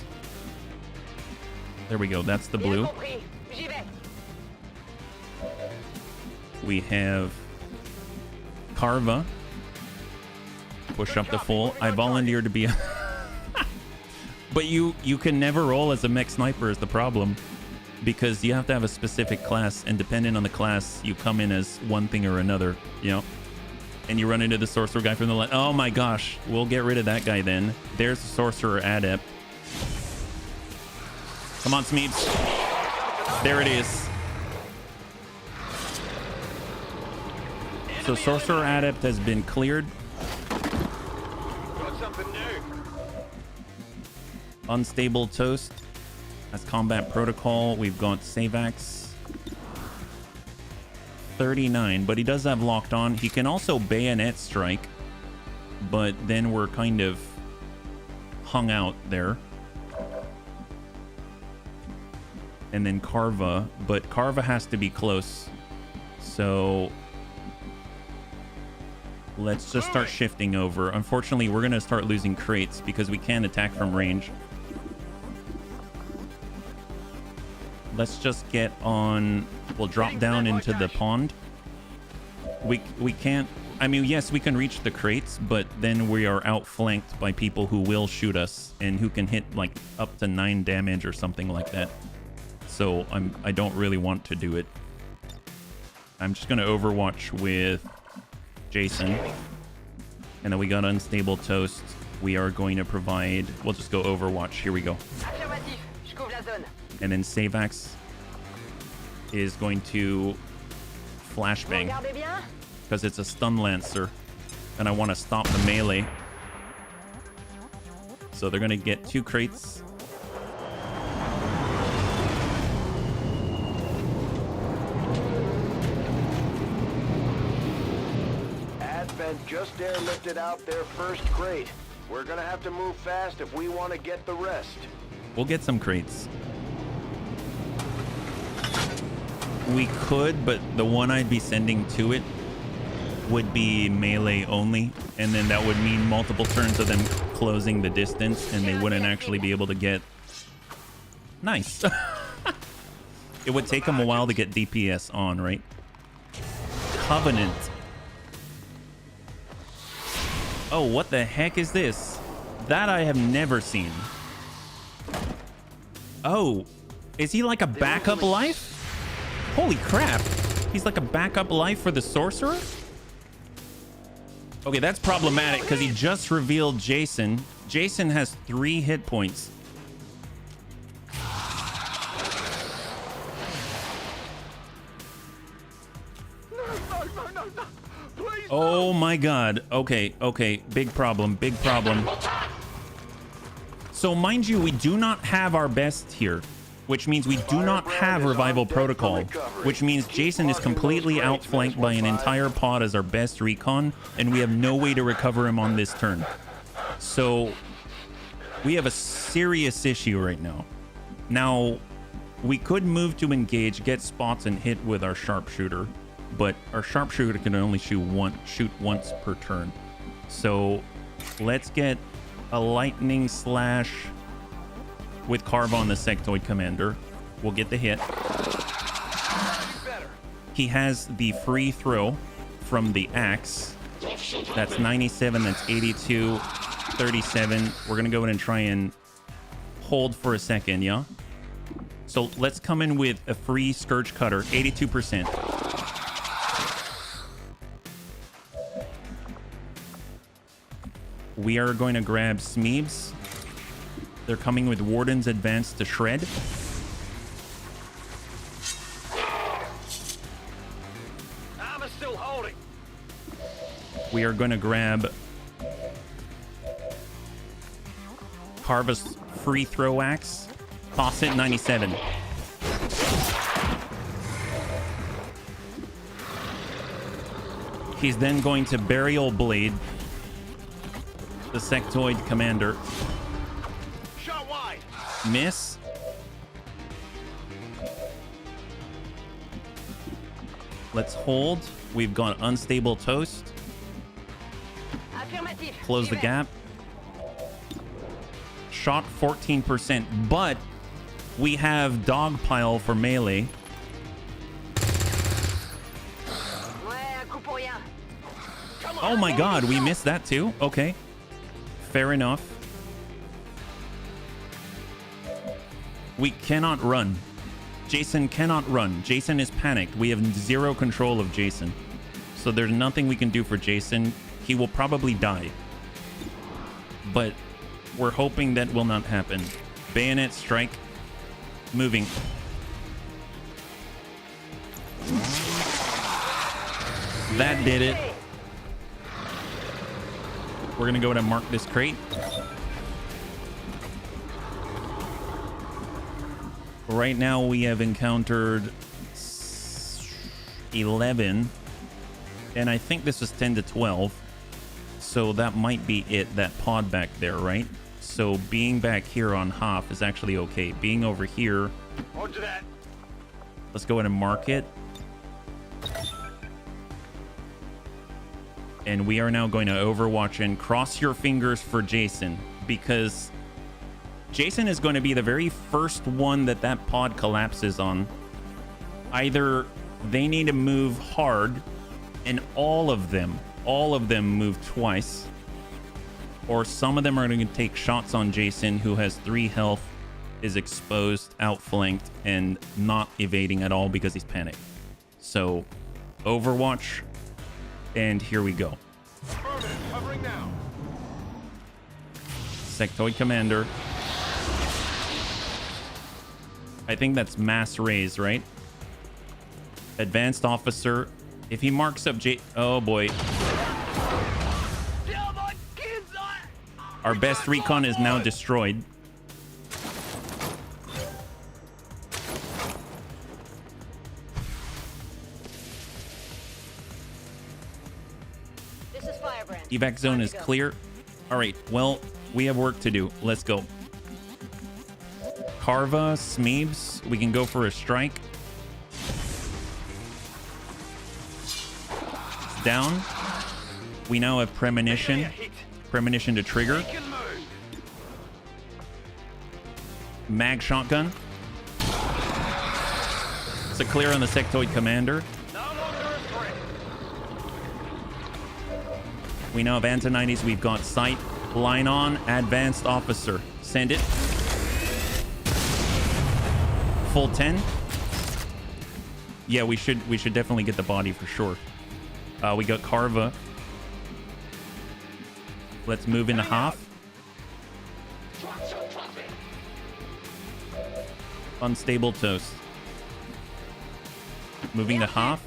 There we go. That's the blue. We have Carva. Push up to full. I volunteered to be a... But you can never roll as a mech sniper is the problem. Because you have to have a specific class, and depending on the class, you come in as one thing or another, you know? And you run into the Sorcerer guy from the left. Oh my gosh. We'll get rid of that guy then. There's the Sorcerer Adept. Come on, Smeebs. There it is. So Sorcerer Adept has been cleared. Got something new. Unstable Toast as combat protocol. We've got Savax 39, but he does have locked on. He can also bayonet strike, but then we're kind of hung out there. And then Carva, but Carva has to be close. So let's just start shifting over. Unfortunately, we're going to start losing crates because we can't attack from range. Let's just get on. We'll drop down into the pond. We can't. I mean, yes, we can reach the crates, but then we are outflanked by people who will shoot us and who can hit like up to 9 damage or something like that. So I don't really want to do it. I'm just gonna Overwatch with Jason, and then we got Unstable Toast. We are going to provide. We'll just go Overwatch. Here we go. Affirmatif, je couvre la zone. And then Savax is going to flashbang Regardez bien. because it's a stun lancer, and I want to stop the melee. So they're gonna get 2 crates. Advent just airlifted out their first crate. We're gonna have to move fast if we want to get the rest. We'll get some crates. We could, but the one I'd be sending to it would be melee only, and then that would mean multiple turns of them closing the distance, and they wouldn't actually be able to get... Nice. It would take them a while to get DPS on, right? Covenant. Oh, what the heck is this? That I have never seen. Oh, is he like a backup life? Holy crap. He's like a backup life for the sorcerer? Okay, that's problematic because he just revealed Jason. Jason has 3 hit points. No. Please. Oh my god. Okay. Big problem. So mind you, we do not have our best here, which means we do not have revival protocol, which means Jason is completely outflanked by an entire pod as our best recon, and we have no way to recover him on this turn. So we have a serious issue right now. Now, we could move to engage, get spots, and hit with our sharpshooter, but our sharpshooter can only shoot once per turn. So let's get a lightning slash with Carva on the sectoid commander. We'll get the hit. He has the free throw from the axe. That's 97, that's 82, 37. We're gonna go in and try and hold for a second, yeah? So let's come in with a free Scourge Cutter, 82%. We are going to grab Smeebs. They're coming with Warden's Advance to shred. I'm still holding. We are going to grab Carva's free throw axe. Toss it, 97. He's then going to Burial Blade the sectoid commander. Shot wide. Miss. Let's hold. We've got Unstable Toast. Affirmatif. Close the gap. Shot 14%, but we have Dogpile for melee. Ouais, un coup pour rien. Oh my god, we missed that too? Okay. Fair enough. We cannot run. Jason cannot run. Jason is panicked. We have 0 control of Jason. So there's nothing we can do for Jason. He will probably die. But we're hoping that will not happen. Bayonet strike. Moving. That did it. We're gonna go ahead and mark this crate. Right now we have encountered 11, and I think this was 10 to 12. So that might be it, that pod back there, right? So being back here on half is actually okay. Being over here, Roger that. let's go ahead and mark it. And we are now going to Overwatch, and cross your fingers for Jason, because Jason is going to be the very first one that pod collapses on. Either they need to move hard, and all of them move twice, or some of them are going to take shots on Jason, who has 3 health, is exposed, outflanked, and not evading at all because he's panicked. So Overwatch, and here we go. Affirmative, covering now. Sectoid Commander. I think that's mass raise, right? Advanced Officer. If he marks up oh boy. Our best recon is now destroyed. This is Firebrand. Evac zone is clear. All right, well, we have work to do. Let's go. Carva, Smeebs, we can go for a strike. It's down. We now have Premonition. Premonition to trigger. Mag shotgun. It's a clear on the Sectoid Commander. We now have Antonides. We've got sight. Line on. Advanced Officer. Send it. Full 10. Yeah, we should definitely get the body for sure. We got Carva. Let's move into half. Unstable toast. Moving to half.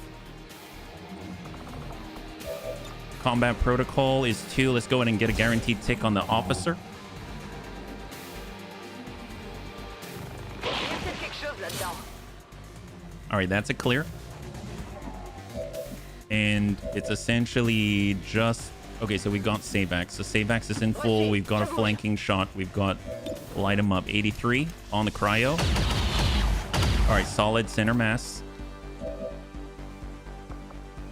Combat protocol is 2. Let's go ahead and get a guaranteed tick on the officer. All right, that's a clear. And it's essentially just... Okay, so we got Savax. So Savax is in full. We've got a flanking shot. We've got light him up. 83 on the cryo. All right, solid center mass.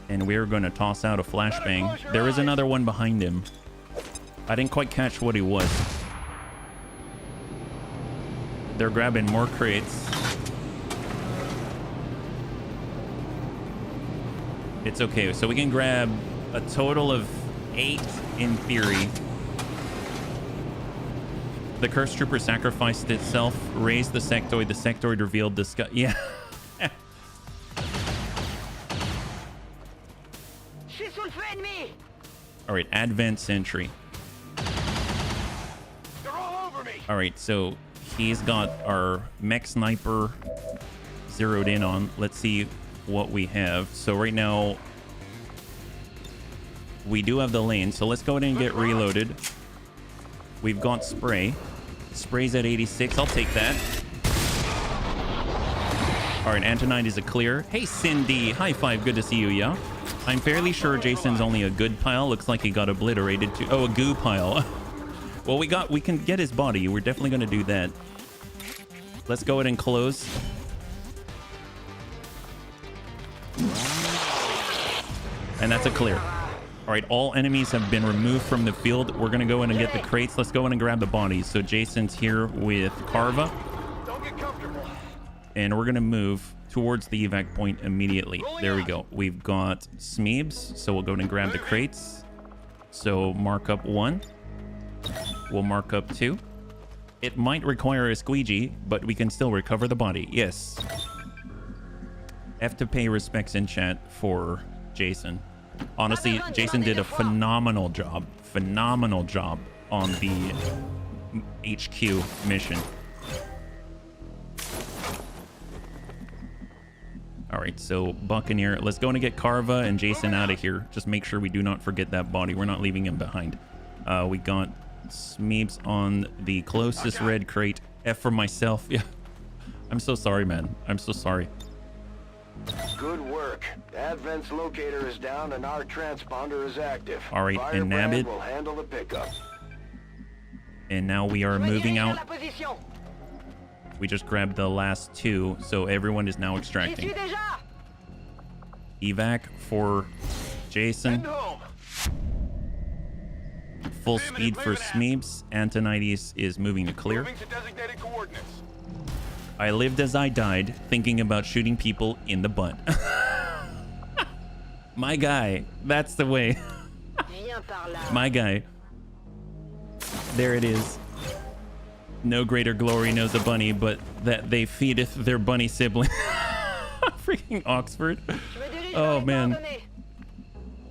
And we're going to toss out a flashbang. There is another one behind him. I didn't quite catch what he was. They're grabbing more crates. It's okay. So we can grab a total of 8 in theory. The Curse Trooper sacrificed itself, raised the sectoid. The sectoid revealed the yeah. All right, Advent Sentry. They're all over me. All right, so he's got our mech sniper zeroed in on. Let's see what we have. So right now we do have the lane, so let's go ahead and get reloaded. We've got spray. Spray's at 86. I'll take that. All right, Antonite is a clear. Hey, Cindy. High five. Good to see you, yeah? I'm fairly sure Jason's only a good pile. Looks like he got obliterated too. Oh, a goo pile. Well, we can get his body. We're definitely going to do that. Let's go ahead and close. And that's a clear. All right, all enemies have been removed from the field. We're going to go in and get the crates. Let's go in and grab the bodies. So Jason's here with Carva. Don't get comfortable. And we're going to move towards the evac point immediately. There we go. We've got Smeebs, so we'll go and grab the crates. So mark up 1. We'll mark up 2. It might require a squeegee, but we can still recover the body. Yes. F to pay respects in chat for Jason. Honestly, Jason did a phenomenal job on the HQ mission. All right, so Buccaneer. Let's go and get Carva and Jason out of here. Just make sure we do not forget that body. We're not leaving him behind. We got Smeeps on the closest red crate. F for myself. Yeah. I'm so sorry, man. I'm so sorry. Good work. Advent's locator is down and our transponder is active. All right, and Nabbit will handle the pickup. And now we are moving out. We just grabbed the last two, so everyone is now extracting. Evac for Jason. Full speed for Smeeps. Antonides is moving to clear. Moving to designated coordinates. I lived as I died, thinking about shooting people in the butt. My guy. That's the way. My guy. There it is. No greater glory knows a bunny, but that they feedeth their bunny sibling. Freaking Oxford. Oh, man.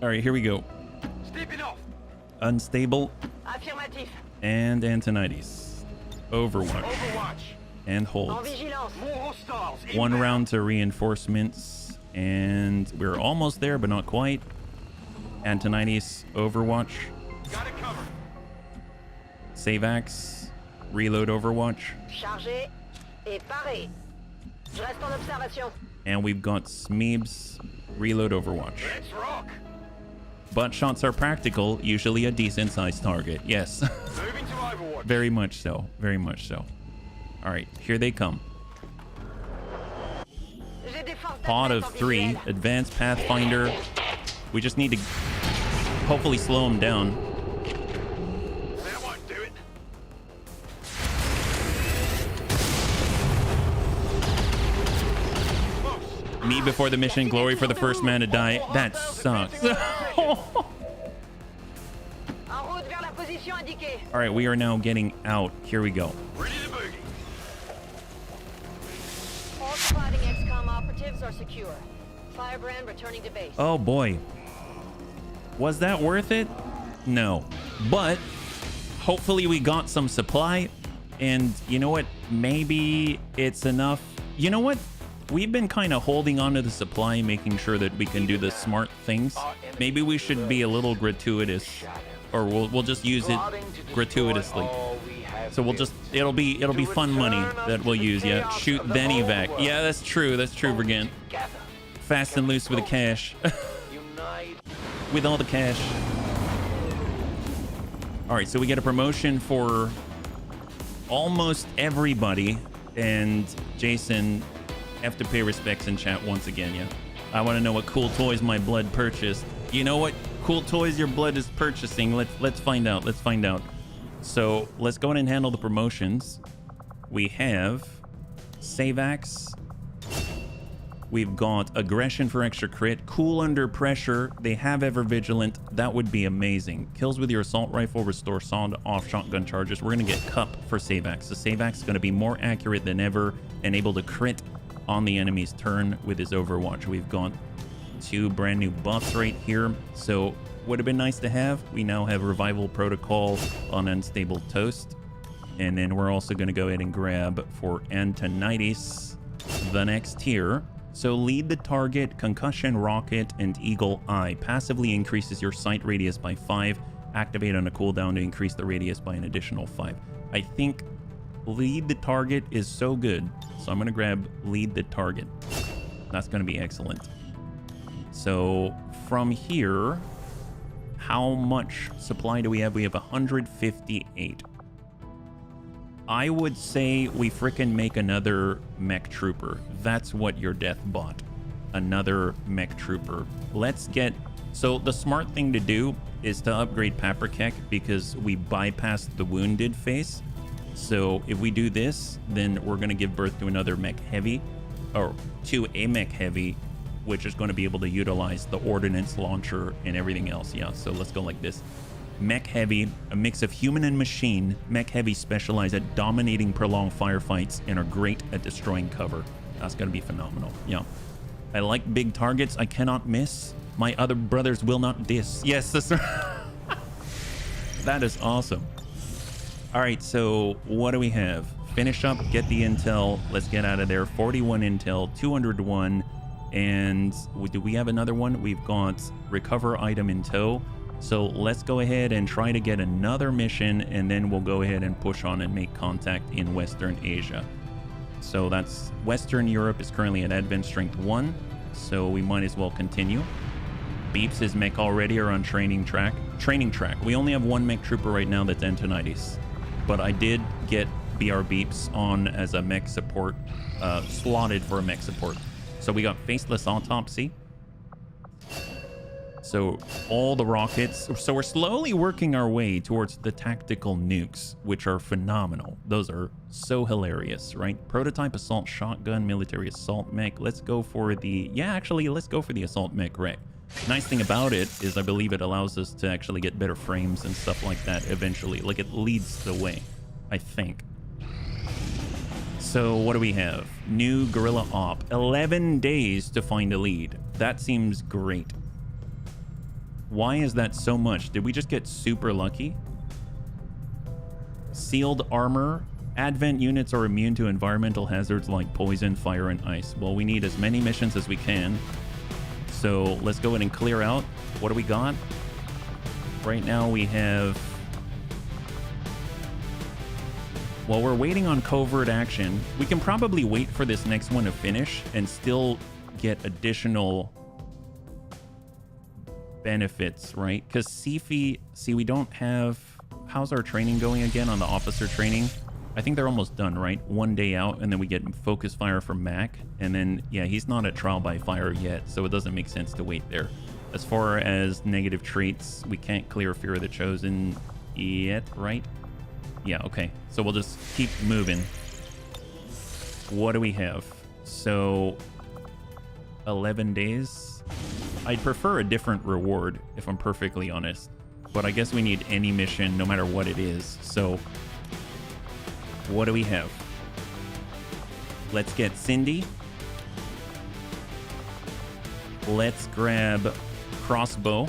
All right, here we go. Unstable. And Antonides. Overwatch. And hold. One round to reinforcements. And we're almost there, but not quite. Antonides, Overwatch. Got it covered. Savax, reload Overwatch. Chargé et paré. Je reste en observation. And we've got Smeebs, reload Overwatch. Let's rock. Butt shots are practical, usually a decent sized target. Yes. Moving to Overwatch. Very much so. Very much so. All right, here they come. Pod of 3, Advanced Pathfinder. We just need to hopefully slow them down. That won't do it. Me before the mission, glory for the first man to die. That sucks. All right, we are now getting out. Here we go. Ready to boogie. All surviving XCOM operatives are secure. Firebrand returning to base. Oh boy. Was that worth it? No. But hopefully we got some supply. And you know what? Maybe it's enough. You know what? We've been kind of holding on to the supply, making sure that we can do the smart things. Maybe we should be a little gratuitous, or we'll just use it gratuitously. So it'll be fun money that we'll use. Yeah, shoot then evac. Yeah, that's true. That's true, Brigant. Fast and loose with the cash. With all the cash. All right, so we get a promotion for almost everybody, and Jason have to pay respects in chat once again. Yeah, I want to know what cool toys my blood purchased. You know what cool toys your blood is purchasing? Let's find out. Let's find out. So let's go in and handle the promotions. We have Savax. We've got aggression for extra crit, cool under pressure. They have ever vigilant. That would be amazing. Kills with your assault rifle, restore sawed off shotgun charges. We're gonna get cup for Savax. The Savax is gonna be more accurate than ever and able to crit on the enemy's turn with his Overwatch. We've got 2 brand new buffs right here. So would have been nice to have. We now have revival protocol on unstable toast. And then we're also gonna go ahead and grab for Antonides the next tier. So lead the target, concussion rocket, and eagle eye. Passively increases your sight radius by 5. Activate on a cooldown to increase the radius by an additional 5. I think lead the target is so good. So I'm going to grab lead the target. That's going to be excellent. So from here, how much supply do we have? We have 158. I would say we frickin' make another mech trooper. That's what your death bought. Another mech trooper. Let's get... So the smart thing to do is to upgrade Paprikek because we bypassed the wounded phase. So if we do this, then we're going to give birth to another mech heavy, or to a mech heavy, which is going to be able to utilize the ordnance launcher and everything else. Yeah, so let's go like this. Mech heavy, a mix of human and machine. Mech heavy specialize at dominating prolonged firefights and are great at destroying cover. That's going to be phenomenal. Yeah. I like big targets. I cannot miss. My other brothers will not diss. Yes, sister. That is awesome. All right, so what do we have? Finish up, get the intel. Let's get out of there. 41 intel, 201, And do we have another one? We've got recover item in tow. So let's go ahead and try to get another mission, and then we'll go ahead and push on and make contact in Western Asia. So that's Western Europe is currently at Advent Strength 1, so we might as well continue. Beeps is mech already are on training track. We only have one mech trooper right now that's Antonides, but I did get BR Beeps on as a mech support, slotted for a mech support. So we got Faceless Autopsy. So all the rockets. So we're slowly working our way towards the tactical nukes, which are phenomenal. Those are so hilarious, right? Prototype assault shotgun, military assault mech. Let's go for the, let's go for the assault mech wreck. Nice thing about it is I believe it allows us to actually get better frames and stuff like that eventually. Like it leads the way, I think. So what do we have? New guerrilla op. 11 days to find a lead. That seems great. Why is that so much? Did we just get super lucky? Sealed armor. Advent units are immune to environmental hazards like poison, fire, and ice. Well, we need as many missions as we can. So let's go ahead and clear out. What do we got? Right now we have... While we're waiting on covert action, we can probably wait for this next one to finish and still get additional benefits, right? Because CFI, see, we don't have... How's our training going again on the officer training? I think they're almost done, right? 1 day out, and then we get focus fire from Mac. And then, yeah, he's not at trial by fire yet, so it doesn't make sense to wait there. As far as negative traits, we can't clear Fear of the Chosen yet, right? Yeah, okay. So we'll just keep moving. What do we have? So 11 days. I'd prefer a different reward, if I'm perfectly honest. But I guess we need any mission, no matter what it is. So what do we have? Let's get Cindy. Let's grab crossbow.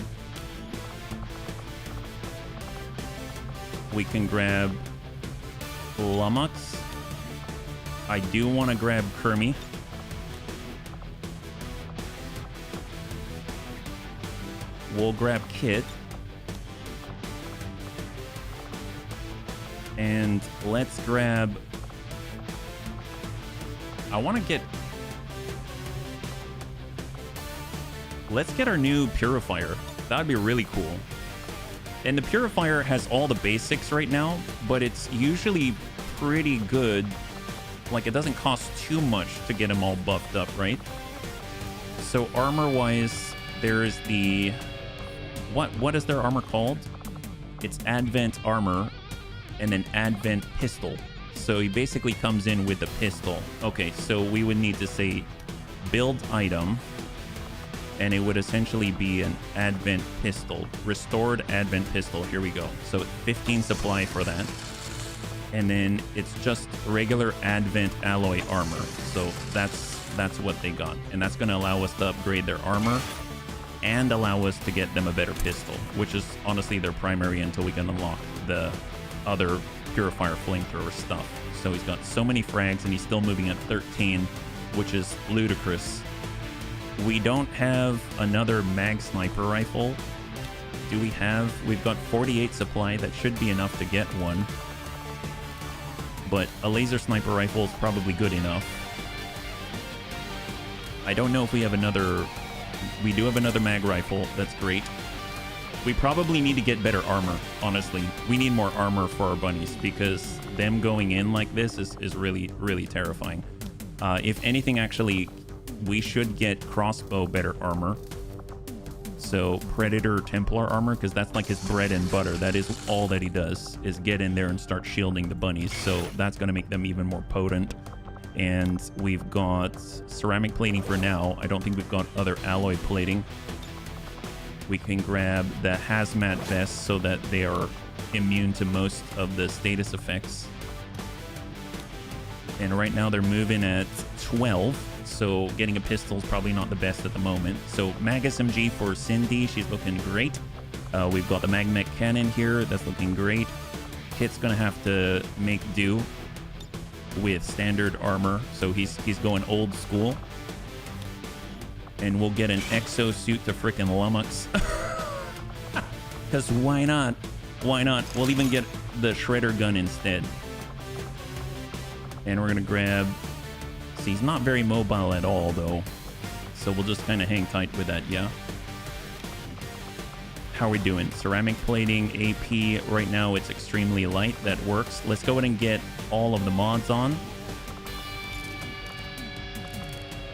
We can grab Lummox. I do want to grab Kermie. We'll grab Kit. And let's grab... I want to get... Let's get our new Purifier. That would be really cool. And the Purifier has all the basics right now, but it's usually pretty good. Like, it doesn't cost too much to get them all buffed up, right? So armor-wise, there's the... What is their armor called? It's Advent Armor, and then Advent Pistol. So he basically comes in with a pistol. Okay, so we would need to say build item, and it would essentially be an Advent Pistol. Restored Advent Pistol. Here we go. So 15 supply for that. And then it's just regular Advent Alloy Armor. So that's what they got. And that's going to allow us to upgrade their armor and allow us to get them a better pistol, which is honestly their primary until we can unlock the other Purifier flamethrower stuff. So he's got so many frags and he's still moving at 13, which is ludicrous. We don't have another mag sniper rifle. Do we have? We've got 48 supply. That should be enough to get one. But a laser sniper rifle is probably good enough. I don't know if we have another... We do have another mag rifle. That's great. We probably need to get better armor, honestly. We need more armor for our bunnies because them going in like this is really, really terrifying. If anything, actually, we should get crossbow better armor. So Predator Templar armor, because that's like his bread and butter. That is all that he does, is get in there and start shielding the bunnies. So that's going to make them even more potent. And we've got ceramic plating for now. I don't think we've got other alloy plating. We can grab the hazmat vest so that they are immune to most of the status effects. And right now they're moving at 12. So getting a pistol is probably not the best at the moment. So Mag SMG for Cindy, she's looking great. We've got the Mag Mech Cannon here, that's looking great. Kit's gonna have to make do with standard armor, so he's going old school. And we'll get an exosuit to frickin' Lummox. Because why not? Why not? We'll even get the shredder gun instead. And we're going to grab... See, he's not very mobile at all, though. So we'll just kind of hang tight with that, yeah? How are we doing? Ceramic plating, AP. Right now, it's extremely light. That works. Let's go ahead and get all of the mods on.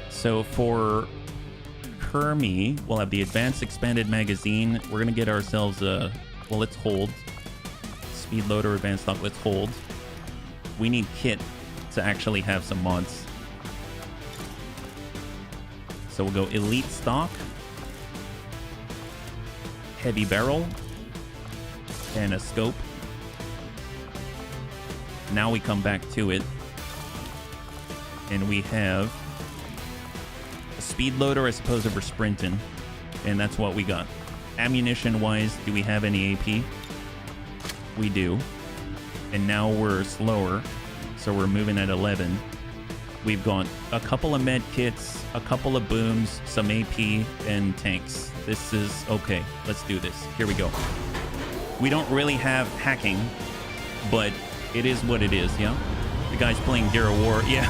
So for Kermie, we'll have the Advanced Expanded Magazine. We're going to get ourselves a... Well, let's hold. Speed Loader, Advanced Stock. Let's hold. We need Kit to actually have some mods. So we'll go Elite Stock. Heavy Barrel. And a Scope. Now we come back to it. And we have a Speed Loader, I suppose, over Sprinting. And that's what we got. Ammunition-wise, do we have any AP? We do. And now we're slower. So we're moving at 11. We've got a couple of med kits, a couple of booms, some AP, and tanks. This is okay. Let's do this. Here we go. We don't really have hacking, but it is what it is, yeah? The guy's playing Gear of War. Yeah.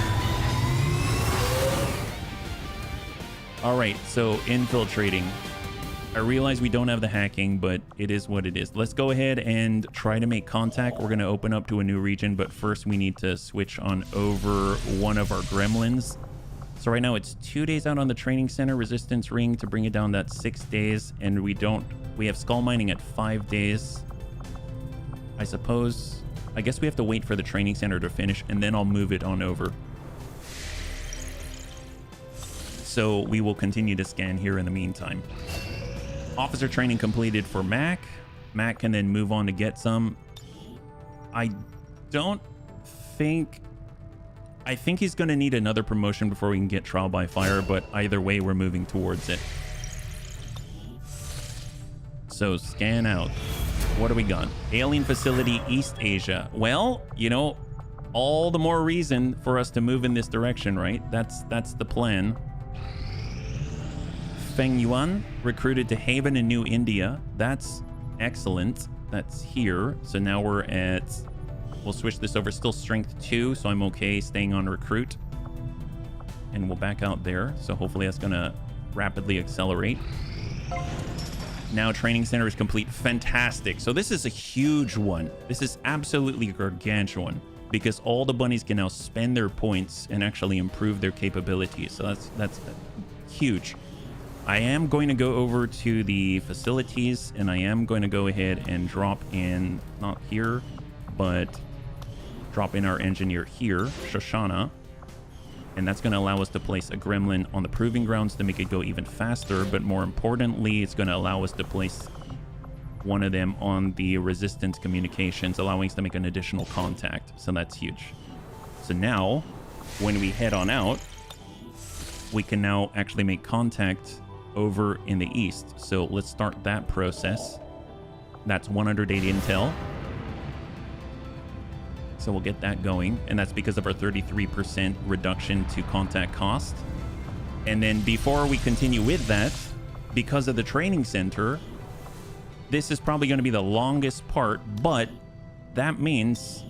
All right, so infiltrating. I realize we don't have the hacking, but it is what it is. Let's go ahead and try to make contact. We're going to open up to a new region, but first we need to switch on over one of our gremlins. So right now it's 2 days out on the training center resistance ring to bring it down. That's 6 days, and we have skull mining at 5 days. I suppose, I guess we have to wait for the training center to finish, and then I'll move it on over. So we will continue to scan here in the meantime. Officer training completed for Mac. Mac can then move on to get some. I think he's going to need another promotion before we can get trial by fire, but either way, we're moving towards it. So scan out. What do we got? Alien facility, East Asia. Well, you know, all the more reason for us to move in this direction, right? That's the plan. Feng Yuan recruited to Haven in New India. That's excellent. That's here. So now we're at... We'll switch this over. Still strength 2, so I'm okay staying on recruit. And we'll back out there. So hopefully that's going to rapidly accelerate. Now training center is complete. Fantastic. So this is a huge one. This is absolutely gargantuan because all the bunnies can now spend their points and actually improve their capabilities. So that's huge. I am going to go over to the facilities, and I am going to go ahead and drop in, not here, but drop in our engineer here, Shoshana. And that's going to allow us to place a gremlin on the proving grounds to make it go even faster. But more importantly, it's going to allow us to place one of them on the resistance communications, allowing us to make an additional contact. So that's huge. So now, when we head on out, we can now actually make contact over in the east. So let's start that process. That's 180 intel. So we'll get that going. And that's because of our 33% reduction to contact cost. And then before we continue with that, because of the training center, this is probably going to be the longest part, but that means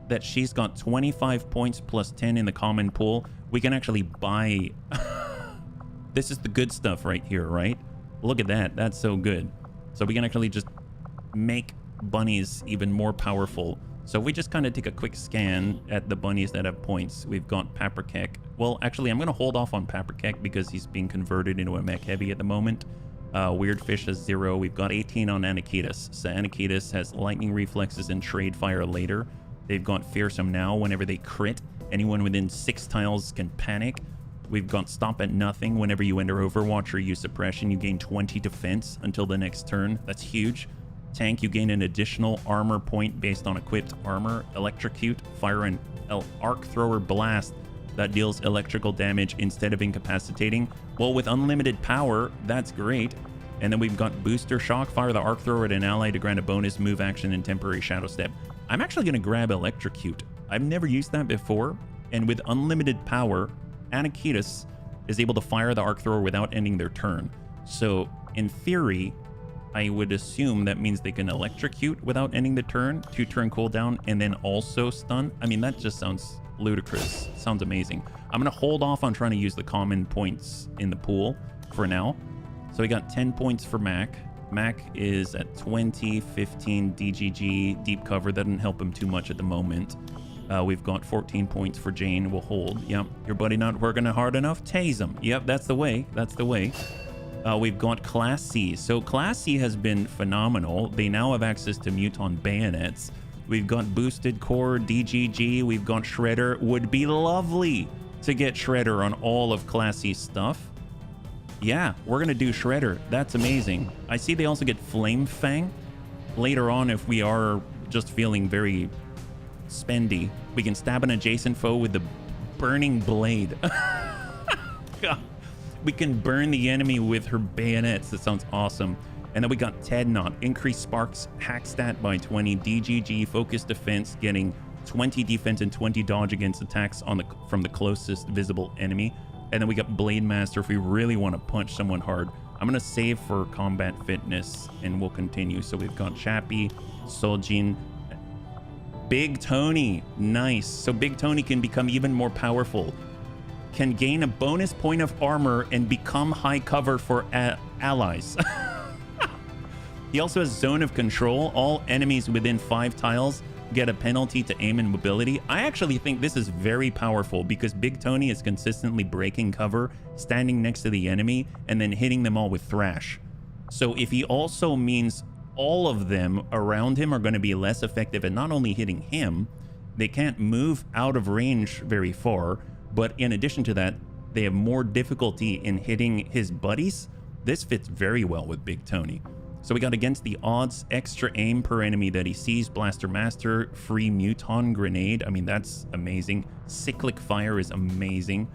that she's got 25 points plus 10 in the common pool. We can actually buy... This is the good stuff right here, right? Look at that. That's so good. So we can actually just make bunnies even more powerful. So if we just kind of take a quick scan at the bunnies that have points, we've got Paprikek. Well, actually, I'm going to hold off on Paprikek because he's being converted into a mech heavy at the moment. Weird Fish has 0. We've got 18 on Anakitas. So Anakitas has lightning reflexes and trade fire later. They've got Fearsome now. Whenever they crit, anyone within 6 tiles can panic. We've got Stop at Nothing. Whenever you enter Overwatch or use Suppression, you gain 20 defense until the next turn. That's huge. Tank, you gain an additional armor point based on equipped armor. Electrocute, fire an arc thrower blast that deals electrical damage instead of incapacitating. Well, with unlimited power, that's great. And then we've got Booster Shock, fire the arc thrower at an ally to grant a bonus move action and temporary shadow step. I'm actually going to grab Electrocute. I've never used that before. And with unlimited power, Anakitas is able to fire the arc thrower without ending their turn. So in theory, I would assume that means they can electrocute without ending the turn, 2-turn cooldown, and then also stun. I mean, that just sounds ludicrous. Sounds amazing. I'm going to hold off on trying to use the common points in the pool for now. So we got 10 points for Mac. Mac is at 20, 15 DGG. Deep cover, that didn't help him too much at the moment. We've got 14 points for Jane. We'll hold. Yep. Your buddy not working hard enough? Tase him. Yep, that's the way. That's the way. We've got Class C. So Class C has been phenomenal. They now have access to Muton bayonets. We've got boosted core, DGG. We've got Shredder. Would be lovely to get Shredder on all of Class C stuff. Yeah, we're going to do Shredder. That's amazing. I see they also get Flame Fang. Later on, if we are just feeling very spendy, we can stab an adjacent foe with the Burning Blade. God. We can burn the enemy with her bayonets. That sounds awesome. And then we got Ted Knot. Increased Sparks, hack stat by 20. DGG, focus defense, getting 20 defense and 20 dodge against attacks from the closest visible enemy. And then we got Blade Master if we really want to punch someone hard. I'm going to save for combat fitness and we'll continue. So we've got Chappie, Soljin, Big Tony. Nice. So Big Tony can become even more powerful. Can gain a bonus point of armor and become high cover for allies. He also has Zone of Control. All enemies within 5 tiles get a penalty to aim and mobility. I actually think this is very powerful because Big Tony is consistently breaking cover, standing next to the enemy, and then hitting them all with Thrash. So if he also means all of them around him are going to be less effective at not only hitting him, they can't move out of range very far, but in addition to that, they have more difficulty in hitting his buddies. This fits very well with Big Tony. So we got against the odds, extra aim per enemy that he sees, Blaster Master, free Muton Grenade. I mean, that's amazing. Cyclic Fire is amazing.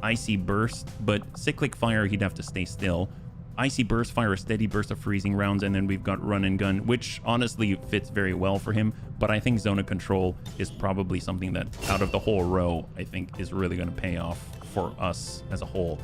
Icy Burst, but Cyclic Fire, he'd have to stay still. Icy Burst, fire a steady burst of freezing rounds, and then we've got Run and Gun, which honestly fits very well for him, but I think Zone of Control is probably something that, out of the whole row, I think is really going to pay off for us as a whole.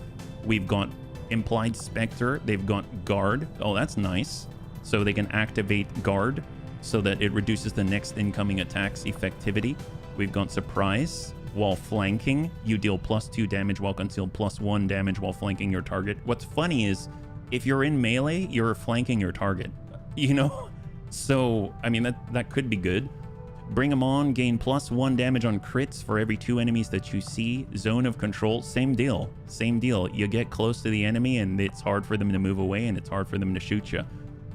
We've got Implied Spectre, they've got Guard. Oh, that's nice. So they can activate Guard so that it reduces the next incoming attack's effectivity. We've got Surprise. While flanking, you deal +2 damage while concealed, +1 damage while flanking your target. What's funny is, if you're in melee, you're flanking your target, you know? So, I mean, that could be good. Bring them on, gain +1 damage on crits for every 2 enemies that you see. Zone of Control, same deal. Same deal. You get close to the enemy and it's hard for them to move away and it's hard for them to shoot you.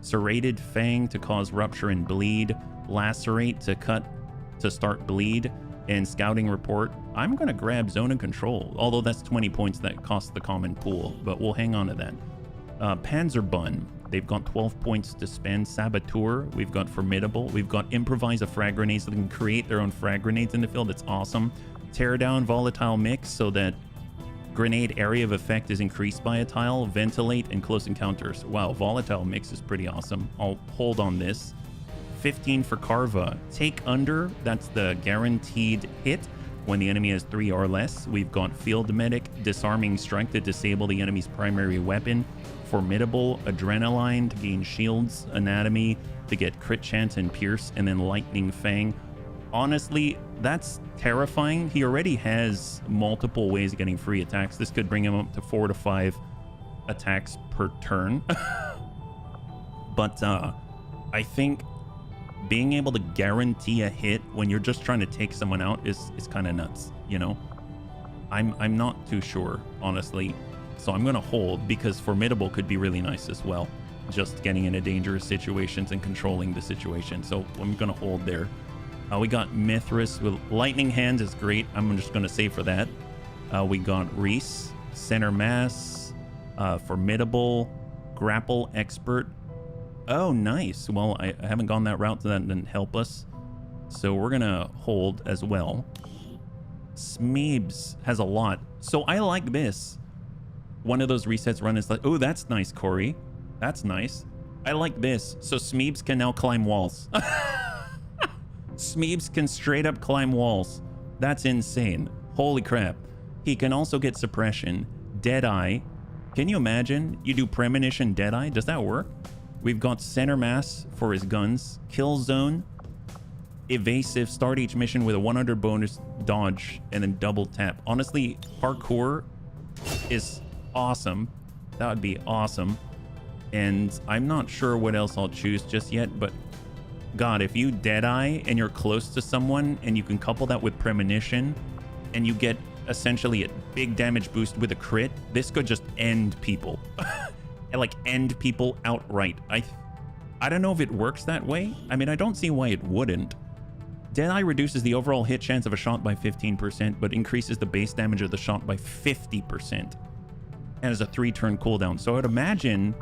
Serrated Fang to cause rupture and bleed. Lacerate to start bleed. And Scouting Report. I'm going to grab Zone of Control, although that's 20 points that cost the common pool, but we'll hang on to that. Panzerbun, they've got 12 points to spend. Saboteur, we've got Formidable. We've got Improvise a Frag Grenade so they can create their own frag grenades in the field. It's awesome. Tear Down, Volatile Mix so that grenade area of effect is increased by a tile. Ventilate and Close Encounters. Wow, Volatile Mix is pretty awesome. I'll hold on this. 15 for Carva. Take Under, that's the guaranteed hit when the enemy has 3 or less. We've got Field Medic, Disarming Strike to disable the enemy's primary weapon. Formidable, Adrenaline to gain shields, Anatomy to get crit chance and pierce, and then Lightning Fang. Honestly, that's terrifying. He already has multiple ways of getting free attacks. This could bring him up to 4 to 5 attacks per turn. But I think being able to guarantee a hit when you're just trying to take someone out is kind of nuts, you know? I'm not too sure, honestly. So I'm going to hold because Formidable could be really nice as well. Just getting into dangerous situations and controlling the situation. So I'm going to hold there. We got Mithras with Lightning Hands is great. I'm just going to save for that. We got Reese, Center Mass, Formidable, Grapple Expert. Oh, nice. Well, I haven't gone that route, so that didn't help us. So we're going to hold as well. Smeebs has a lot. So I like this. One of those resets run is like, oh, that's nice, Corey. That's nice. I like this. So Smeebs can now climb walls. Smeebs can straight up climb walls. That's insane. Holy crap. He can also get suppression, Deadeye. Can you imagine? You do Premonition, Deadeye. Does that work? We've got Center Mass for his guns. Kill Zone. Evasive. Start each mission with a 100 bonus dodge and then double tap. Honestly, parkour is awesome. That would be awesome. And I'm not sure what else I'll choose just yet, but God, if you Deadeye and you're close to someone and you can couple that with Premonition and you get essentially a big damage boost with a crit, this could just end people. And like end people outright. I don't know if it works that way. I mean, I don't see why it wouldn't. Deadeye reduces the overall hit chance of a shot by 15%, but increases the base damage of the shot by 50%. And has a 3-turn cooldown. So I would imagine,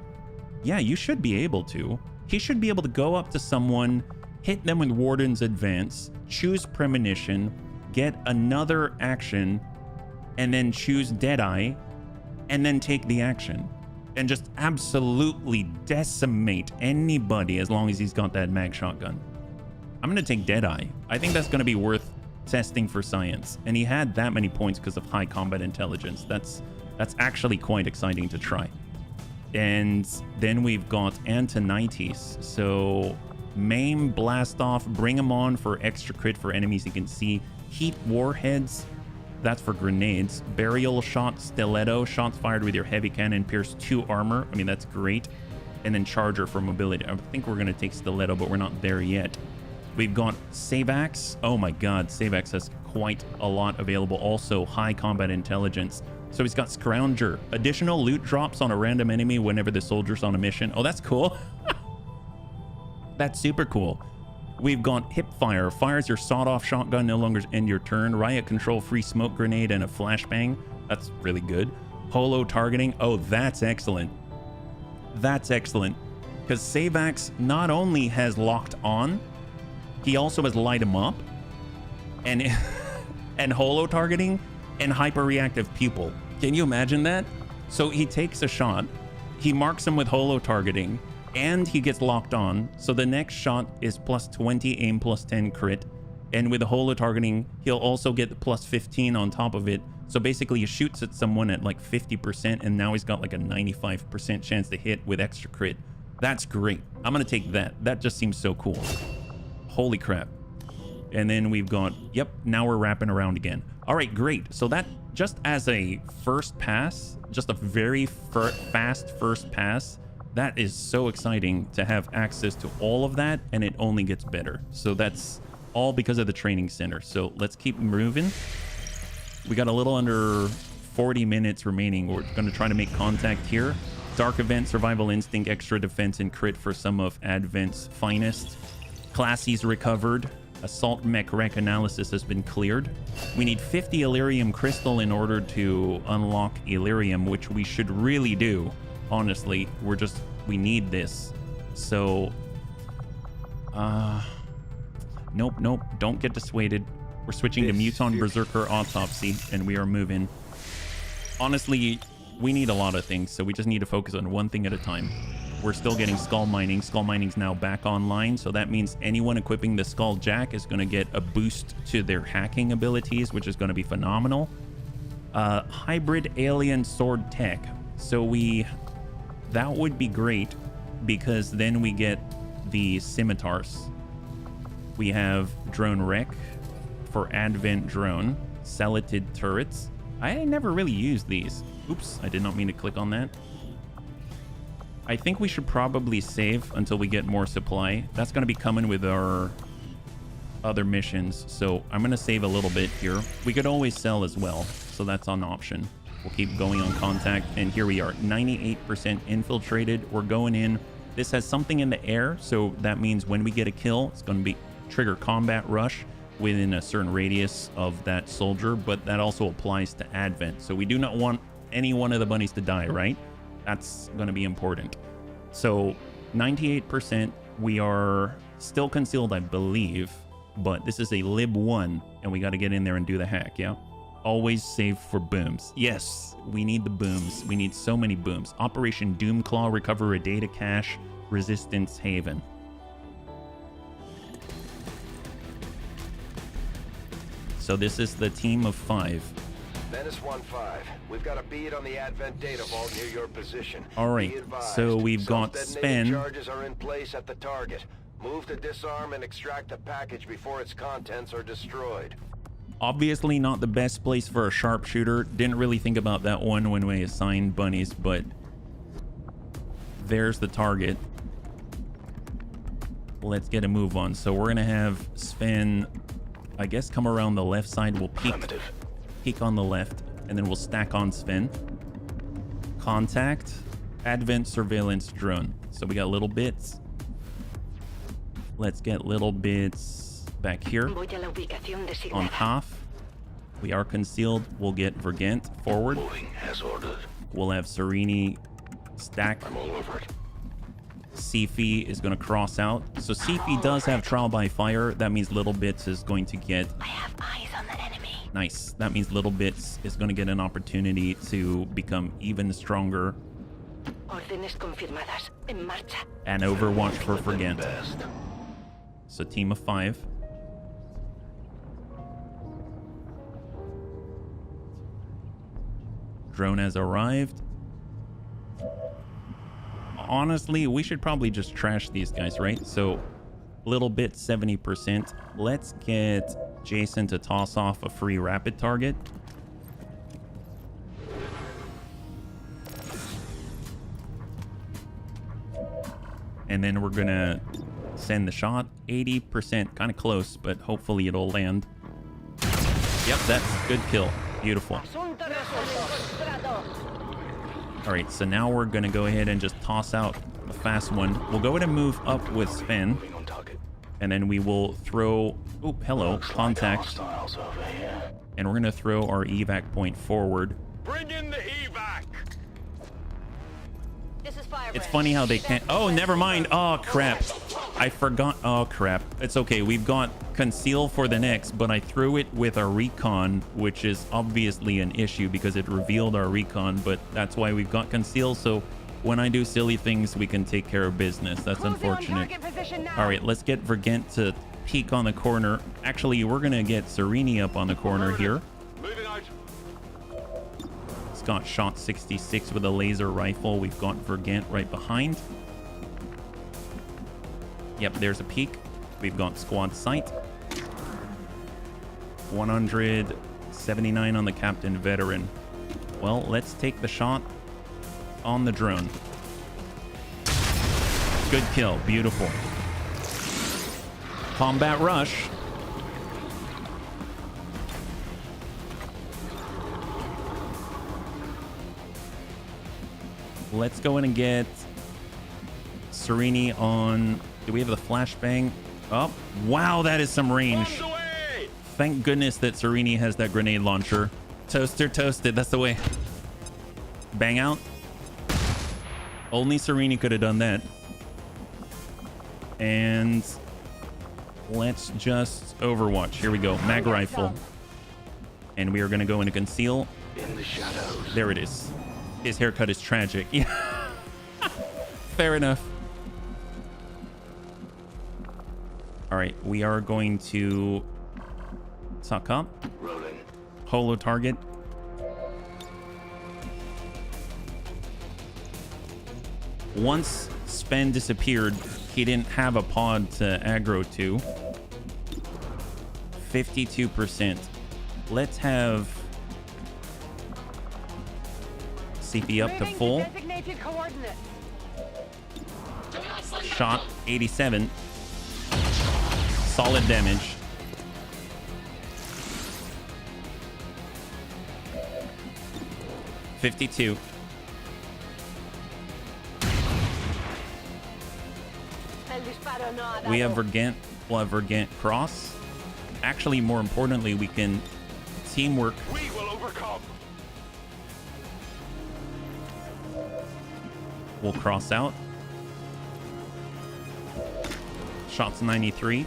yeah, you should be able to. He should be able to go up to someone, hit them with Warden's Advance, choose Premonition, get another action, and then choose Deadeye, and then take the action. And just absolutely decimate anybody as long as he's got that mag shotgun. I'm going to take Deadeye. I think that's going to be worth testing for science. And he had that many points because of high combat intelligence. That's actually quite exciting to try. And then we've got Antonites. So maim, blast off, bring them on for extra crit for enemies you can see. Heat warheads, that's for grenades. Burial shot, stiletto, shots fired with your heavy cannon pierce 2 armor. I mean, that's great. And then charger for mobility. I think we're going to take stiletto, but we're not there yet. We've got Save Axe. Oh my God, Save Axe has quite a lot available. Also high combat intelligence. So he's got Scrounger. Additional loot drops on a random enemy whenever the soldier's on a mission. Oh, that's cool. That's super cool. We've got Hipfire. Fires your sawed-off shotgun, no longer end your turn. Riot control, free smoke grenade, and a flashbang. That's really good. Holo targeting. Oh, that's excellent. That's excellent. Because Save Axe not only has locked on, he also has light him up. And, and holo targeting and hyper-reactive pupil. Can you imagine that? So he takes a shot, he marks him with holo targeting, and he gets locked on. So the next shot is plus 20 aim, plus 10 crit. And with the holo targeting, he'll also get the plus 15 on top of it. So basically he shoots at someone at like 50%, and now he's got like a 95% chance to hit with extra crit. That's great. I'm gonna take that. That just seems so cool. Holy crap. And then we've got, yep, now we're wrapping around again. All right, great. So that, just as a first pass, just a very fast first pass, that is so exciting to have access to all of that, and it only gets better. So that's all because of the training center. So let's keep moving. We got a little under 40 minutes remaining. We're going to try to make contact here. Dark Event, Survival Instinct, Extra Defense, and Crit for some of Advent's finest. Classes recovered. Assault mech wreck analysis has been cleared. We need 50 Illyrium crystal in order to unlock Illyrium, which we should really do. Honestly, we need this. So, nope, don't get dissuaded. We're switching to Muton Berserker Autopsy, and we are moving. Honestly, we need a lot of things, so we just need to focus on one thing at a time. We're still getting Skull Mining. Skull Mining's now back online, so that means anyone equipping the Skull Jack is going to get a boost to their hacking abilities, which is going to be phenomenal. Hybrid Alien Sword Tech. So that would be great, because then we get the scimitars. We have Drone Wreck for Advent Drone. Celatid Turrets. I never really used these. Oops, I did not mean to click on that. I think we should probably save until we get more supply. That's going to be coming with our other missions. So I'm going to save a little bit here. We could always sell as well, so that's an option. We'll keep going on contact, and here we are, 98% infiltrated. We're going in. This has something in the air, so that means when we get a kill, it's going to be trigger combat rush within a certain radius of that soldier, but that also applies to Advent. So we do not want any one of the bunnies to die, right? That's going to be important. So 98%, we are still concealed, I believe, but this is a lib 1, and we got to get in there and do the hack, yeah? Always save for booms. Yes, we need the booms. We need so many booms. Operation Doomclaw, recover a data cache, Resistance Haven. So this is the team of 5. Menace 1-5. We've got a bead on the Advent data vault near your position. All right, Be advised, so we've got self-detonating Sven. charges are in place at the target. Move to disarm and extract the package before its contents are destroyed. Obviously not the best place for a sharpshooter. Didn't really think about that one when we assigned bunnies, but there's the target. Let's get a move on. So we're gonna have Sven, I guess, come around the left side. We'll peek on the left, and then we'll stack on Sven. Contact, Advent surveillance drone. So we got little bits. Let's get little bits back here on half. We are concealed. We'll get Vergent forward. Moving as ordered. We'll have Serini stack. I'm all over it. Sifi is going to cross out. So Sifi does have trial by fire. That means Little Bits is going to get... I have eyes on that enemy. Nice. That means Little Bits is going to get an opportunity to become even stronger. Órdenes confirmadas. En marcha. And Overwatch for Vergent. Best. So team of 5. Drone has arrived. Honestly, we should probably just trash these guys, right? So, little bit 70%. Let's get Jason to toss off a free rapid target. And then we're gonna send the shot. 80%, kind of close, but hopefully it'll land. Yep, that's good kill. Beautiful. All right, so now we're gonna go ahead and just toss out a fast one. We'll go ahead and move up with Sven, Moving on target. and then we will throw... Oh, hello, Looks like contact. hostiles over here. And we're gonna throw our evac point forward. Bring in the evac. This is Firebrand. It's funny how they can't... Oh, never mind. Oh, crap. I forgot. Oh, crap. It's okay. We've got conceal for the next, but I threw it with our recon, which is obviously an issue because it revealed our recon, but that's why we've got conceal. So when I do silly things, we can take care of business. That's unfortunate. All right, let's get Vergent to peek on the corner. Actually, we're going to get Serini up on the corner here. Moving out. It's got shot 66 with a laser rifle. We've got Vergent right behind. Yep, there's a peek. We've got squad sight. 179 on the captain veteran. Well, let's take the shot on the drone. Good kill. Beautiful. Combat rush. Let's go in and get Serini on... Do we have the flashbang? Oh, wow, that is some range. Bombs away. Thank goodness that Serini has that grenade launcher. Toaster toasted, that's the way. Bang out. Only Serini could have done that. And let's just Overwatch. Here we go, mag rifle. And we are gonna go into conceal. In the shadows. There it is. His haircut is tragic. Yeah. Fair enough. All right, we are going to suck up. Rolling. Holo target. Once Sven disappeared, he didn't have a pod to aggro to. 52%. Let's have CP up to full. Shot 87. Solid damage. $52. We have Vergent. We'll have Vergent cross. Actually, more importantly, we can teamwork. We will overcome. We'll cross out. Shots 93.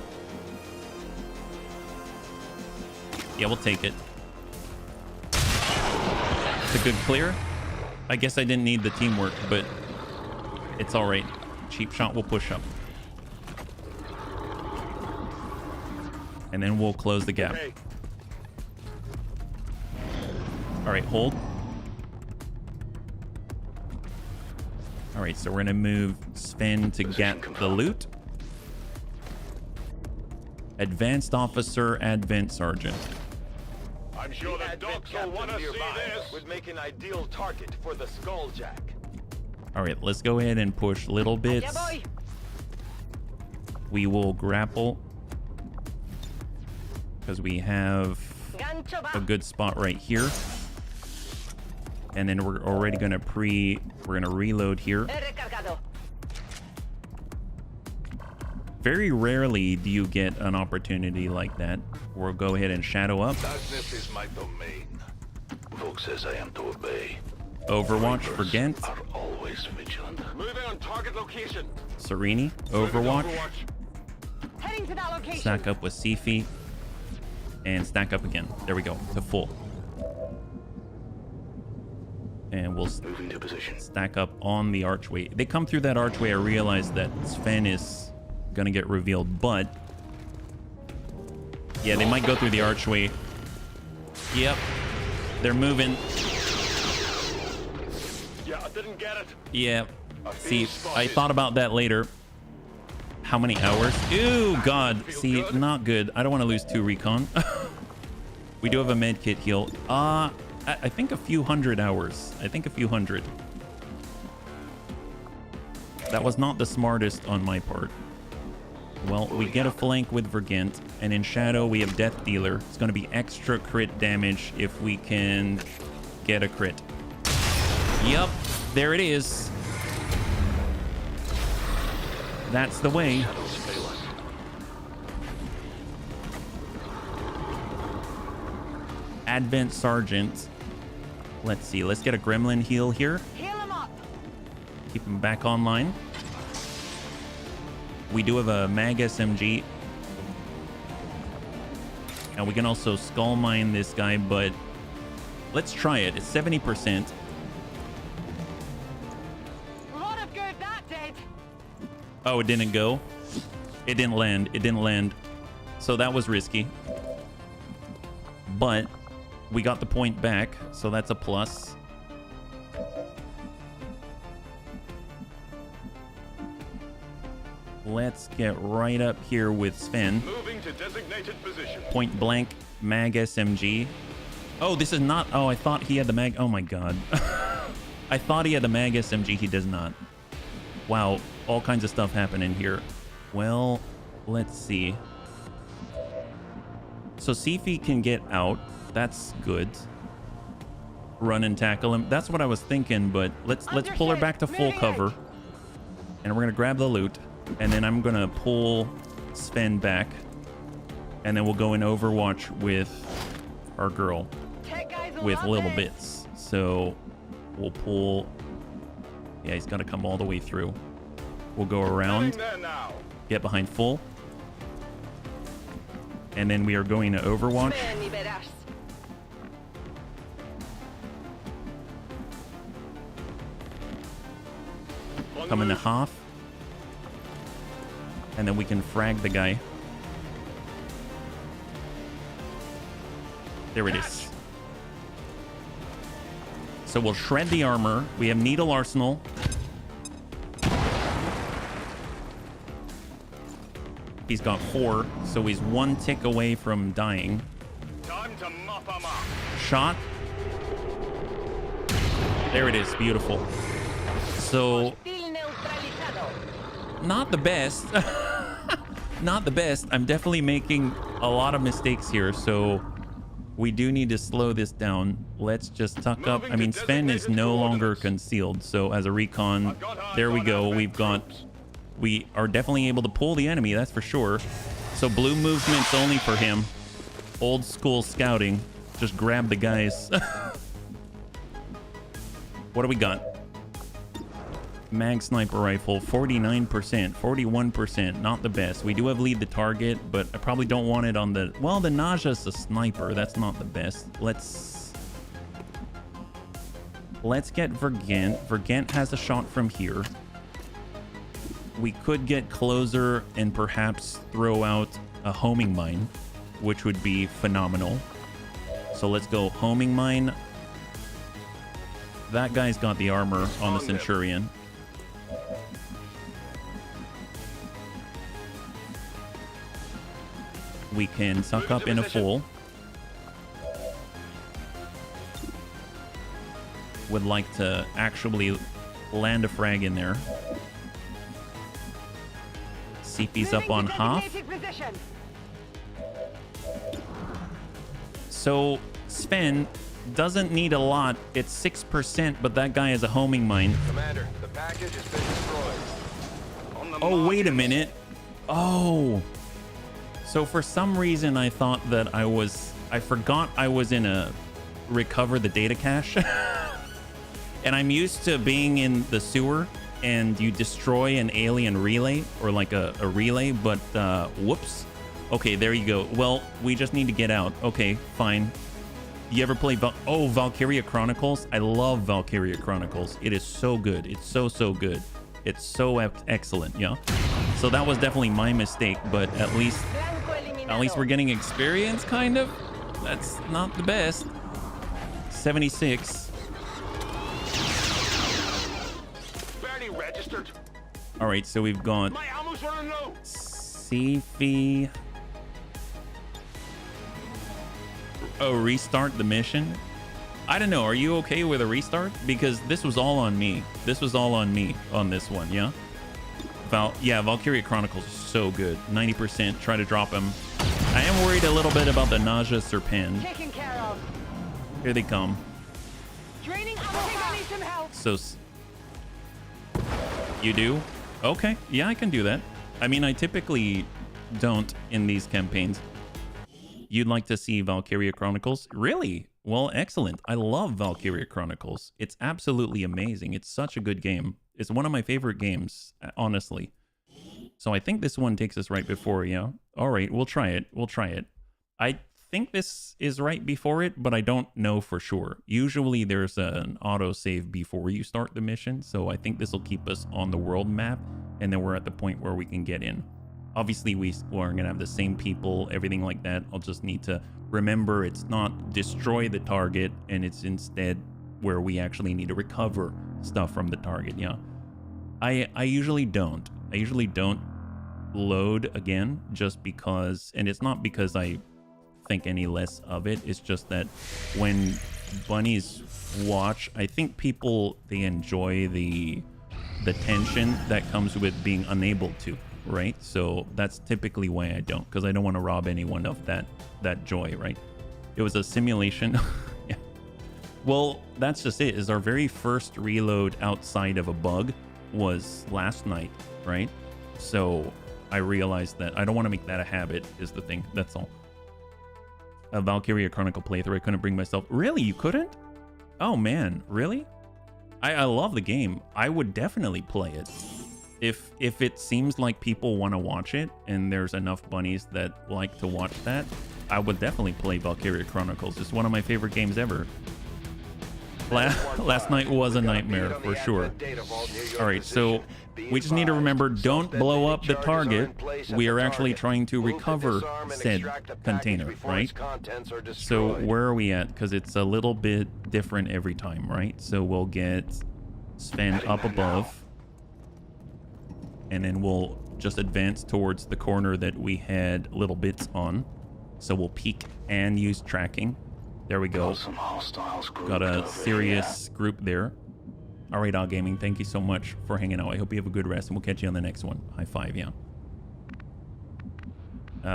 Yeah, we'll take it. It's a good clear. I guess I didn't need the teamwork, but it's all right. Cheap shot will push up. And then we'll close the gap. Hey. All right, hold. All right, so we're gonna move Sven to get the loot. Advanced officer, advent sergeant. I'm sure the docs will want to see this. Would make an ideal target for the Skulljack. All right, let's go ahead and push little bits. Yeah, boy. We will grapple because we have Gancho a va. good spot right here. And then we're already gonna reload here. He recargado. Very rarely do you get an opportunity like that. We'll go ahead and shadow up. Darkness is my domain. Vogue says I am to obey. Overwatch for Ghent. Are always vigilant. Moving on target location. Serini. Overwatch. Heading to that location. Stack up with Sifi. And stack up again. There we go. To full. And we'll Moving to position. stack up on the archway. They come through that archway. I realize that Sven is gonna get revealed, but yeah, they might go through the archway. Yep, they're moving. Yeah, I didn't get it. Yeah, see, I thought about that later. How many hours? Ooh, God. See, not good. I don't want to lose 2 recon. We do have a med kit heal. I think a few hundred hours. I think a few hundred. That was not the smartest on my part. Well, we get a flank with Vergent, and in Shadow we have Death Dealer. It's going to be extra crit damage if we can get a crit. Yup, there it is. That's the way. Shadows fail us. Advent Sergeant. Let's see. Let's get a Gremlin heal here. Heal him up. Keep him back online. We do have a Mag SMG. And we can also skull mine this guy, but let's try it. It's 70%. Lot of good that did. Oh, it didn't go. It didn't land. It didn't land. So that was risky. But we got the point back, so that's a plus. Let's get right up here with Sven. Moving to designated position. Point blank, Mag SMG. Oh, this is not... Oh, I thought he had the Mag... Oh, my God. I thought he had the Mag SMG. He does not. Wow, all kinds of stuff happening here. Well, let's see. So Sifi can get out. That's good. Run and tackle him. That's what I was thinking, but let's pull her back to full cover. And we're going to grab the loot. And then I'm going to pull Sven back. And then we'll go in Overwatch with our girl. Tech guys will With love little this. bits. So we'll pull... Yeah, he's got to come all the way through. We'll go around. There now. Get behind full. And then we are going to Overwatch. Ven y verás. Come into half. And then we can frag the guy. There it is. So we'll shred the armor. We have Needle Arsenal. He's got 4, so he's 1 tick away from dying. Time to mop 'em up. Shot. There it is. Beautiful. So, Hostil neutralizado. not the best. Not the best. I'm definitely making a lot of mistakes here, so we do need to slow this down. Let's just tuck up. I mean, Sven is no longer concealed, so as a recon, there we go. We are definitely able to pull the enemy, that's for sure. So blue movement's only for him. Old school scouting. Just grab the guys. What do we got? Mag sniper rifle, 49%, 41%, not the best. We do have lead the target, but I probably don't want it on the... Well, the Naja's a sniper. That's not the best. Let's get Vergent. Vergent has a shot from here. We could get closer and perhaps throw out a homing mine, which would be phenomenal. So let's go homing mine. That guy's got the armor on the Centurion. We can suck up in a full. Would like to actually land a frag in there. CP's up on half. So Sven doesn't need a lot. It's 6%, but that guy is a homing mine. Commander, the package has been destroyed. Oh, wait a minute. Oh. So for some reason, I thought that I forgot I was in a recover the data cache. And I'm used to being in the sewer and you destroy an alien relay or like a relay, but whoops. Okay, there you go. Well, we just need to get out. Okay, fine. You ever play Valkyria Chronicles? I love Valkyria Chronicles. It is so good. It's so good. It's so excellent, yeah? So that was definitely my mistake, but at least we're getting experience, kind of. That's not the best. 76. Barely registered. All right, so we've got My ammo's running low. Sifi. Oh, restart the mission. I don't know. Are you okay with a restart? Because this was all on me. This was all on me on this one, yeah? Valkyria Chronicles is so good. 90%. Try to drop him. I am worried a little bit about the Nausea Serpent. Taken care of. Here they come. Draining I need some help. So, you do? Okay. Yeah, I can do that. I mean, I typically don't in these campaigns. You'd like to see Valkyria Chronicles? Really? Well, excellent. I love Valkyria Chronicles. It's absolutely amazing. It's such a good game. It's one of my favorite games, honestly. So I think this one takes us right before, yeah? All right, we'll try it. We'll try it. I think this is right before it, but I don't know for sure. Usually there's an autosave before you start the mission, so I think this will keep us on the world map, and then we're at the point where we can get in. Obviously, we're going to have the same people, everything like that. I'll just need to remember it's not destroy the target, and it's instead where we actually need to recover stuff from the target, yeah? I usually don't. I usually don't load again just because, and it's not because I think any less of it. It's just that when bunnies watch, I think people, they enjoy the tension that comes with being unable to. Right, so that's typically why I don't, because I don't want to rob anyone of that joy, right? It was a simulation. Yeah. Well, that's just it. Is our very first reload outside of a bug was last night, right? So I realized that I don't want to make that a habit is the thing. That's all. A Valkyria Chronicle playthrough. I couldn't bring myself. Really, you couldn't? Oh man, really? I love the game. I would definitely play it. If it seems like people want to watch it and there's enough bunnies that like to watch that, I would definitely play Valkyria Chronicles. It's one of my favorite games ever. Last night was a nightmare for sure. All right, so we just need to remember, don't blow up the target. We are actually trying to recover said container, right? So where are we at? Because it's a little bit different every time, right? So we'll get Sven up above. And then we'll just advance towards the corner that we had little bits on. So we'll peek and use tracking. There we go. Got a serious group there. All right, Odd Gaming, thank you so much for hanging out. I hope you have a good rest, and we'll catch you on the next one. High five, yeah.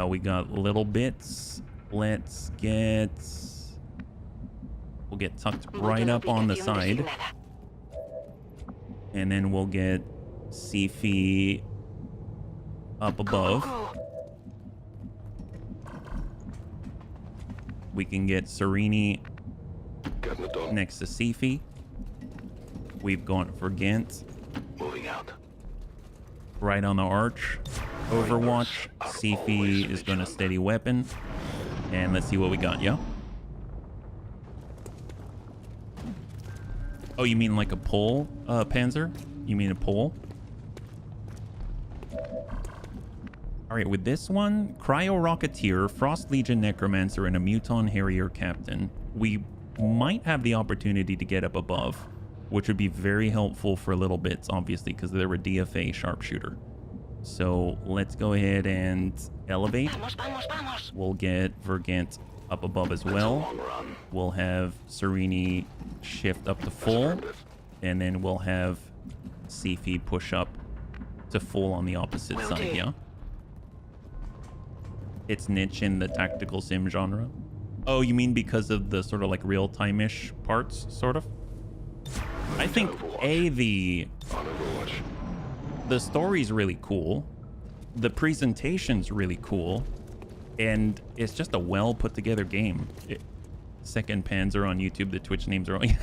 We got little bits. Let's get... We'll get tucked right up on the side. And then we'll get Sifi up above. We can get Serini next to Sifi. We've gone for Ghent. Moving out. Right on the arch. Overwatch. Sifi is going to steady weapon. And let's see what we got, yeah? Oh, you mean like a pole, Panzer? You mean a pole? All right, with this one, Cryo Rocketeer, Frost Legion Necromancer, and a Muton Harrier Captain. We might have the opportunity to get up above. which would be very helpful for little bits, obviously, because they're a DFA sharpshooter. So let's go ahead and elevate. We'll get Vergant up above as well. We'll have Serini shift up to full, and then we'll have Sifi push up to full on the opposite side, yeah? Its niche in the tactical sim genre. Oh, you mean because of the sort of like real-time-ish parts, sort of? I think, the story's really cool. The presentation's really cool. And it's just a well-put-together game. Second Panzer on YouTube, the Twitch names are wrong.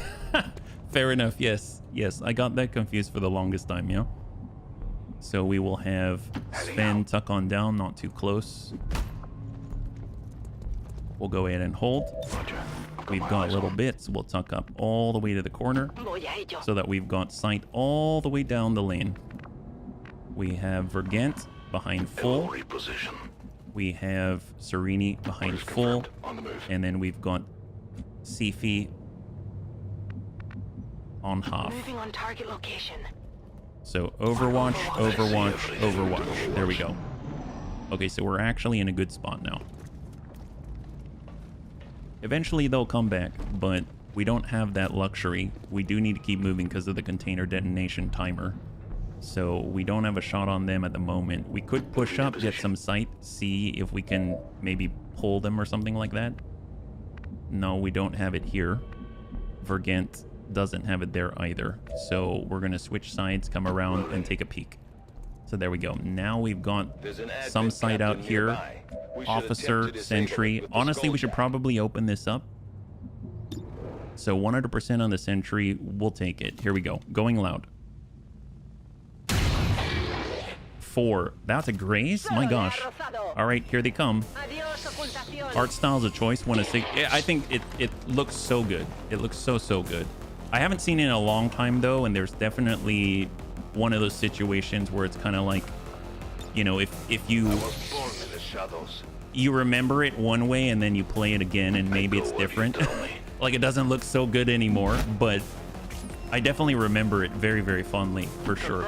Fair enough, yes. Yes, I got that confused for the longest time, yeah? So we will have Sven tuck on down, not too close. We'll go ahead and hold. We've got little bits. We'll tuck up all the way to the corner so that we've got sight all the way down the lane. We have Vergant behind full. We have Serini behind full. And then we've got Sifi on half. Moving on target location. So Overwatch, Overwatch, Overwatch. There we go. Okay, so we're actually in a good spot now. Eventually they'll come back, but we don't have that luxury. We do need to keep moving because of the container detonation timer. So we don't have a shot on them at the moment. We could push up, get some sight, see if we can maybe pull them or something like that. No, we don't have it here. Vergant doesn't have it there either. So we're going to switch sides, come around, and take a peek. So there we go. Now we've got some sight out here. Officer, sentry. Honestly, we should probably open this up. So 100% on the sentry. We'll take it. Here we go. Going loud. 4. That's a graze? My gosh. All right, here they come. Art style's a choice. Want to say? I think it looks so good. It looks so good. I haven't seen it in a long time though, and there's definitely one of those situations where it's kind of like, you know, if you remember it one way and then you play it again and maybe it's different. Like it doesn't look so good anymore, but I definitely remember it very, very fondly for sure.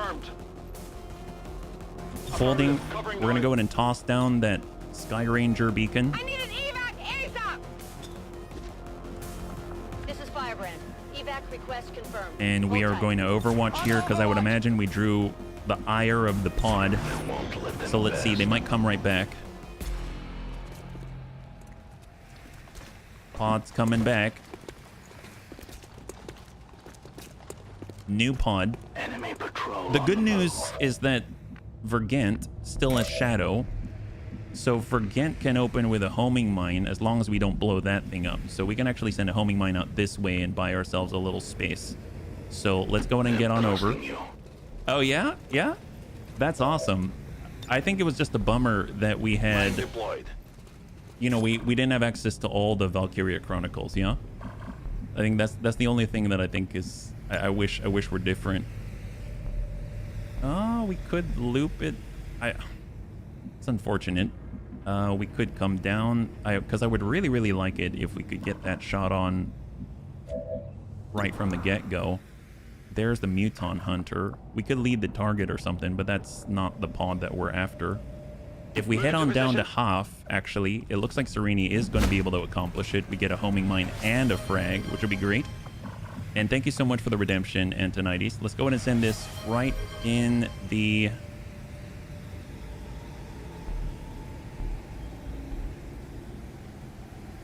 Holding, we're gonna go ahead and toss down that Sky Ranger beacon. I need an evac ASAP! This is Firebrand. Evac request confirmed. And we are going to Overwatch here because I would imagine we drew the ire of the pod. So let's see, they might come right back. Pod's coming back. New pod. The good news is that Vergant still has Shadow. So Vergant can open with a homing mine as long as we don't blow that thing up. So we can actually send a homing mine out this way and buy ourselves a little space. So let's go ahead and get on over. Oh yeah? Yeah? That's awesome. I think it was just a bummer that we had... You know, we didn't have access to all the Valkyria Chronicles, yeah? I think that's the only thing that I think is... I wish were different. Oh, we could loop it. It's unfortunate. We could come down. Because I would really, really like it if we could get that shot on right from the get-go. There's the Muton Hunter. We could lead the target or something, but that's not the pod that we're after. If we head on down to half, actually, it looks like Serini is going to be able to accomplish it. We get a homing mine and a frag, which would be great. And thank you so much for the redemption, Antonides. Let's go ahead and send this right in the...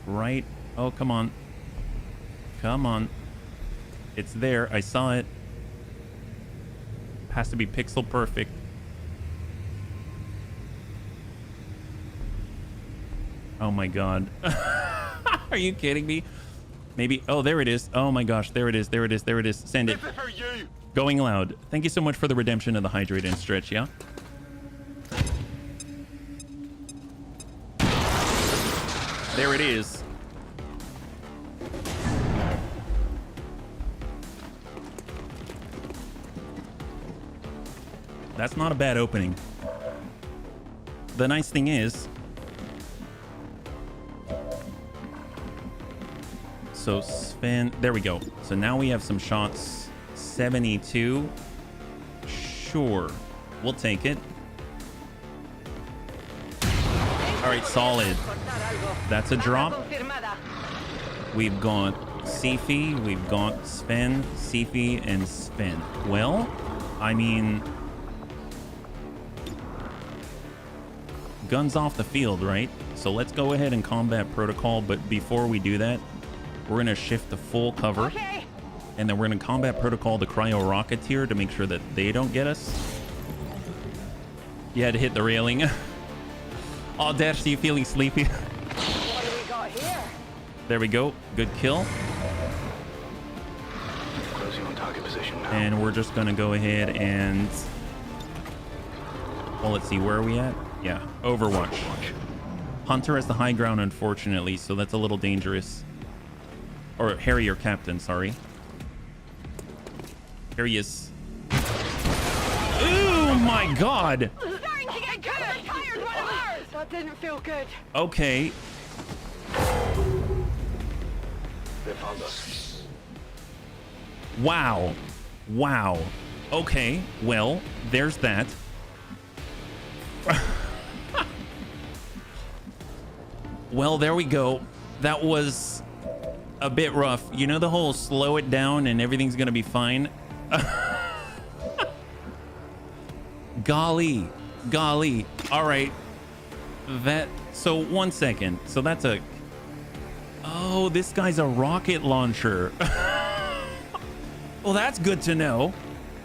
Right... Oh, come on. Come on. It's there. I saw it. Has to be pixel perfect. Oh my god. Are you kidding me? Maybe... Oh, there it is. Oh my gosh. There it is. There it is. There it is. Send it. Going loud. Thank you so much for the redemption of the hydrate and stretch, yeah? There it is. That's not a bad opening. The nice thing is... So Sven, there we go. So now we have some shots 72. Sure. We'll take it. All right, solid. That's a drop. We've got Sifi, we've got Sven, Sifi, and Sven. Well, I mean, guns off the field, right? So let's go ahead and combat protocol. But before we do that, we're going to shift to full cover. Okay. And then we're going to combat protocol the cryo rocketeer to make sure that they don't get us. You had to hit the railing. Oh, Dash, are you feeling sleepy? What do we got here? There we go. Good kill. Closing on target position now. And we're just going to go ahead and... Well, let's see. Where are we at? Yeah, Overwatch. Hunter has the high ground, unfortunately, so that's a little dangerous. Or Harrier Captain, sorry. Here he is. Oh my god! Starting to get good. Tired one of ours. That didn't feel good. Okay. They found us. Wow. Wow. Okay, well, there's that. Well, there we go. That was a bit rough. You know the whole slow it down and everything's gonna be fine? Golly. Golly. All right. So 1 second. So that's a... Oh, this guy's a rocket launcher. Well, that's good to know.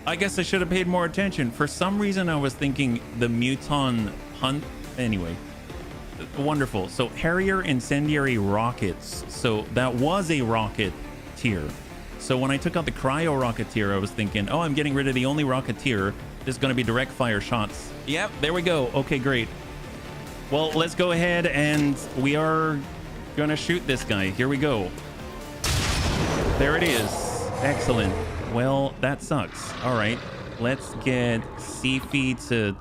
I guess I should have paid more attention. For some reason, I was thinking the Muton Hunt. Anyway, wonderful. So Harrier incendiary rockets. So that was a rocket tier. So when I took out the cryo rocketeer, I was thinking, oh, I'm getting rid of the only rocketeer. This is going to be direct fire shots. Yep, there we go. Okay, great. Well, let's go ahead and we are going to shoot this guy. Here we go. There it is. Excellent. Well, that sucks. All right, let's get Sifi to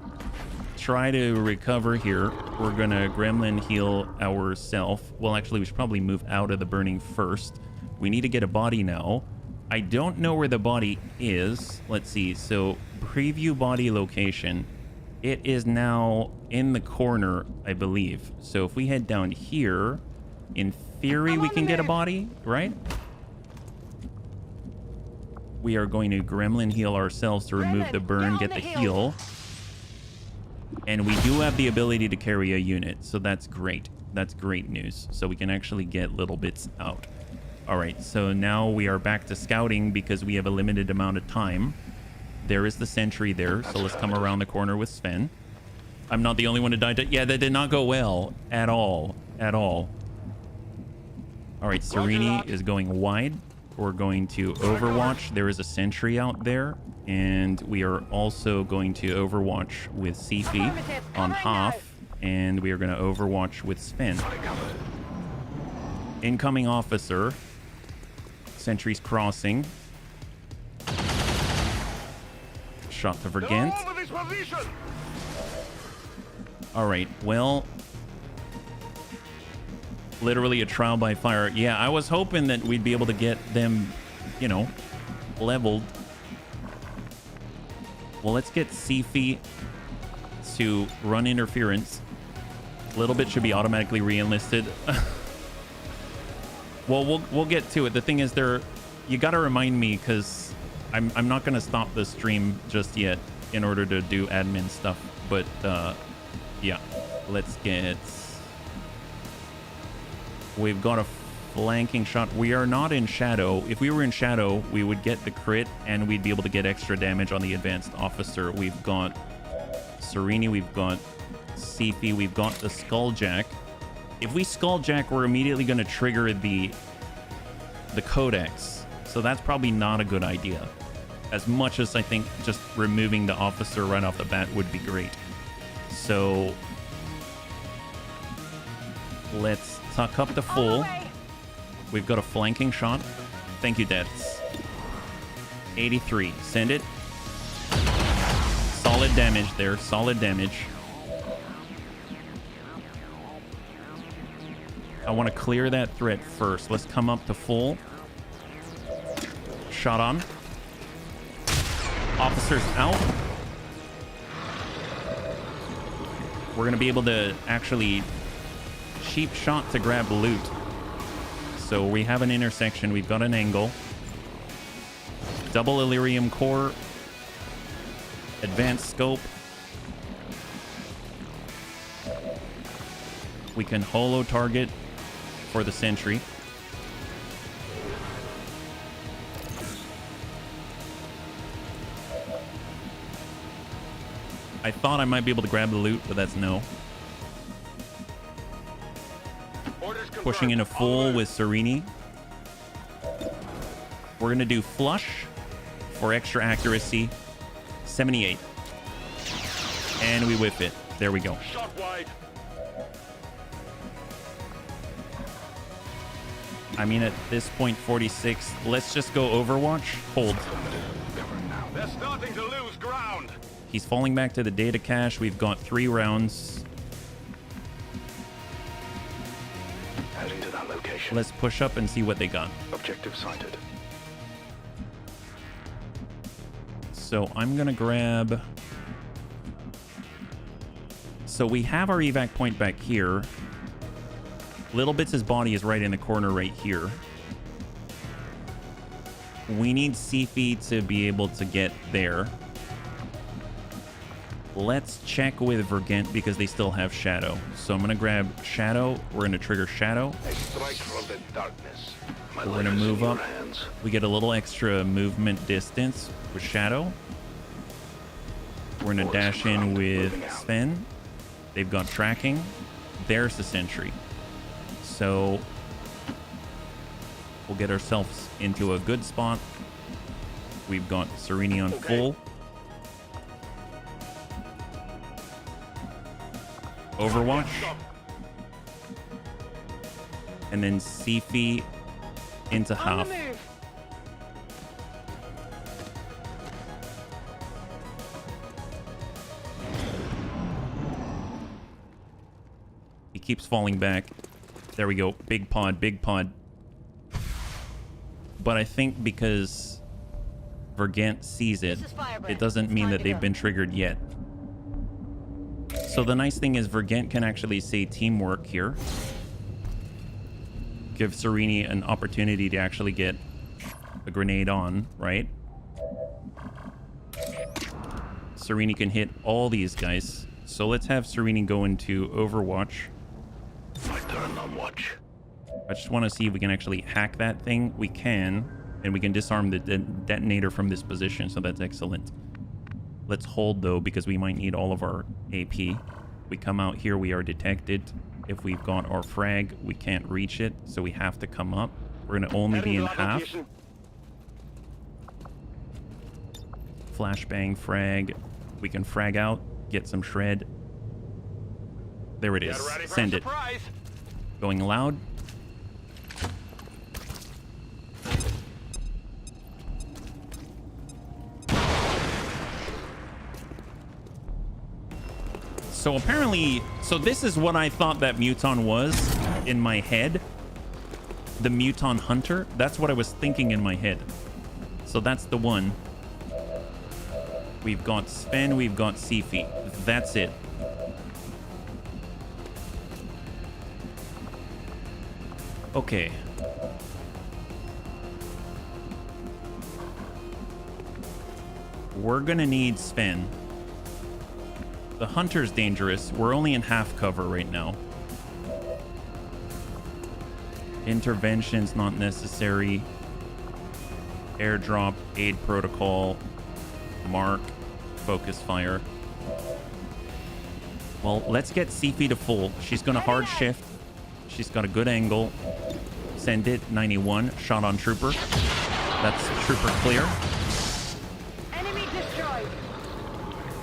try to recover here. We're gonna gremlin heal ourselves. Well, actually, we should probably move out of the burning first. We need to get a body now. I don't know where the body is. Let's see. So preview body location. It is now in the corner, I believe. So if we head down here, in theory, we can get a body, right? We are going to gremlin heal ourselves to remove the burn, get the heal. And we do have the ability to carry a unit, so that's great. That's great news. So we can actually get little bits out. All right, so now we are back to scouting because we have a limited amount of time. There is the sentry there, so let's come around the corner with Sven. I'm not the only one to die. Yeah, that did not go well at all. At all. All right, Serini is going wide. We're going to Overwatch. There is a sentry out there. And we are also going to Overwatch with Sifi on half. And we are going to Overwatch with Sven. Incoming officer. Sentries crossing. Shot to Vergent. All right, well... Literally a trial by fire. Yeah, I was hoping that we'd be able to get them, you know, leveled. Well, let's get Sifi to run interference. A little bit should be automatically re-enlisted. Well, we'll get to it. The thing is, you got to remind me because I'm not going to stop the stream just yet in order to do admin stuff. But yeah, let's get... We've got a flanking shot. We are not in shadow. If we were in shadow, we would get the crit and we'd be able to get extra damage on the advanced officer. We've got Serini, we've got Sifi, we've got the Skulljack. If we Skulljack, we're immediately going to trigger the Codex. So that's probably not a good idea. As much as I think just removing the officer right off the bat would be great. So let's tuck up the full. We've got a flanking shot. Thank you, Deaths. 83. Send it. Solid damage there. Solid damage. I want to clear that threat first. Let's come up to full. Shot on. Officers out. We're gonna be able to actually cheap shot to grab loot. So we have an intersection. We've got an angle. Double Illyrium core. Advanced scope. We can holo target for the sentry. I thought I might be able to grab the loot, but that's no. Pushing in a full with Serini. We're going to do flush for extra accuracy. 78. And we whip it. There we go. Shot wide. I mean, at this point, 46. Let's just go Overwatch. Hold. They're starting to lose ground. He's falling back to the data cache. We've got 3 rounds. Heading to that location. Let's push up and see what they got. Objective sighted. So I'm going to grab... So we have our evac point back here. Little Bits' body is right in the corner right here. We need Sifi to be able to get there. Let's check with Vergent because they still have Shadow. So I'm going to grab Shadow. We're going to trigger Shadow. A strike from the darkness. We're going to move up. We get a little extra movement distance with Shadow. We're going to dash in with Sven. They've got tracking. There's the sentry. So we'll get ourselves into a good spot. We've got Serini on full. Overwatch. And then Sifi into half. He keeps falling back. There we go. Big pod, big pod. But I think because Vergent sees it, it doesn't mean that they've been triggered yet. So the nice thing is Vergent can actually say teamwork here. Give Serini an opportunity to actually get a grenade on, right? Serini can hit all these guys. So let's have Serini go into Overwatch. My turn on watch. I just want to see if we can actually hack that thing. We can, and we can disarm the detonator from this position, so that's excellent. Let's hold, though, because we might need all of our AP. We come out here, we are detected. If we've got our frag, we can't reach it, so we have to come up. We're going to only be in half. Flashbang frag. We can frag out, get some shred. There it is. Send it. Going loud. So apparently, so this is what I thought that Muton was in my head. The Muton Hunter. That's what I was thinking in my head. So that's the one. We've got Sven, we've got Sifi. That's it. Okay. We're gonna need Sven. The Hunter's dangerous. We're only in half cover right now. Intervention's not necessary. Airdrop, aid protocol, mark, focus fire. Well, let's get Sifi to full. She's gonna hard shift. She's got a good angle. Send it, 91. Shot on Trooper. That's Trooper clear. Enemy destroyed.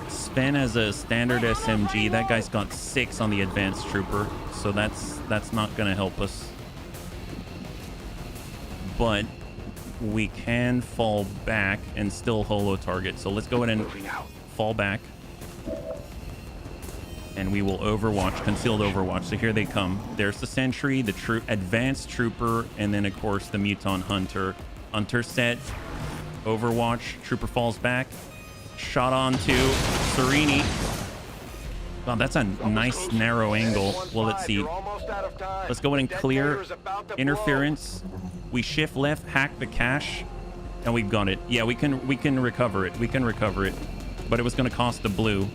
Sven as a standard SMG. That guy's got 6 on the advanced Trooper. So that's not gonna help us. But we can fall back and still holo target. So let's go ahead and fall back. And we will Overwatch, concealed Overwatch. So here they come. There's the Sentry, the Advanced Trooper, and then, of course, the Muton Hunter. Hunter set, Overwatch, Trooper falls back. shot on to Serini. Wow, that's a nice narrow angle. Well, let's see. Let's go in and clear interference. We shift left, hack the cache, and we've got it. Yeah, we can recover it. We can recover it. But it was going to cost the blue.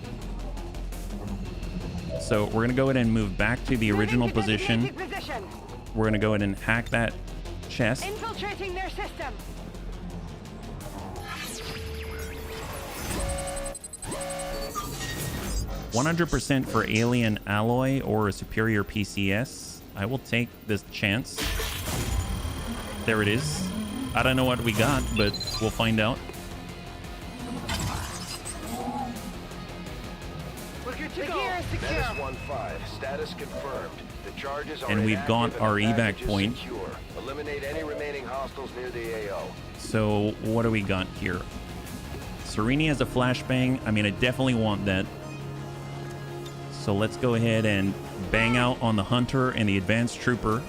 So we're going to go ahead and move back to the original position. We're going to go ahead and hack that chest. Infiltrating their system. 100% for alien alloy or a superior PCS. I will take this chance. There it is. I don't know what we got, but we'll find out. Menace 1-5, status confirmed. The charges are And we've got inactive our and the evac package is point. secure. Eliminate any remaining hostiles near the AO. So what do we got here? Serini has a flashbang. I mean, I definitely want that. So let's go ahead and bang out on the Hunter and the Advanced Trooper.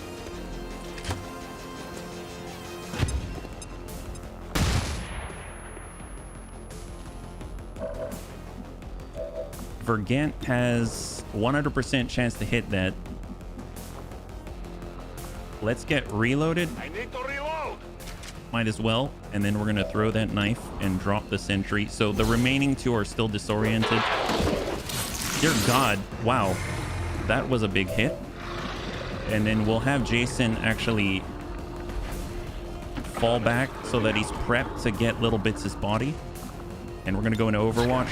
Vergant has 100% chance to hit that. Let's get reloaded. I need to reload. Might as well. And then we're going to throw that knife and drop the sentry. So the remaining two are still disoriented. Dear God. Wow. That was a big hit. And then we'll have Jason actually fall back so that he's prepped to get Little Bits' body. And we're going to go into Overwatch.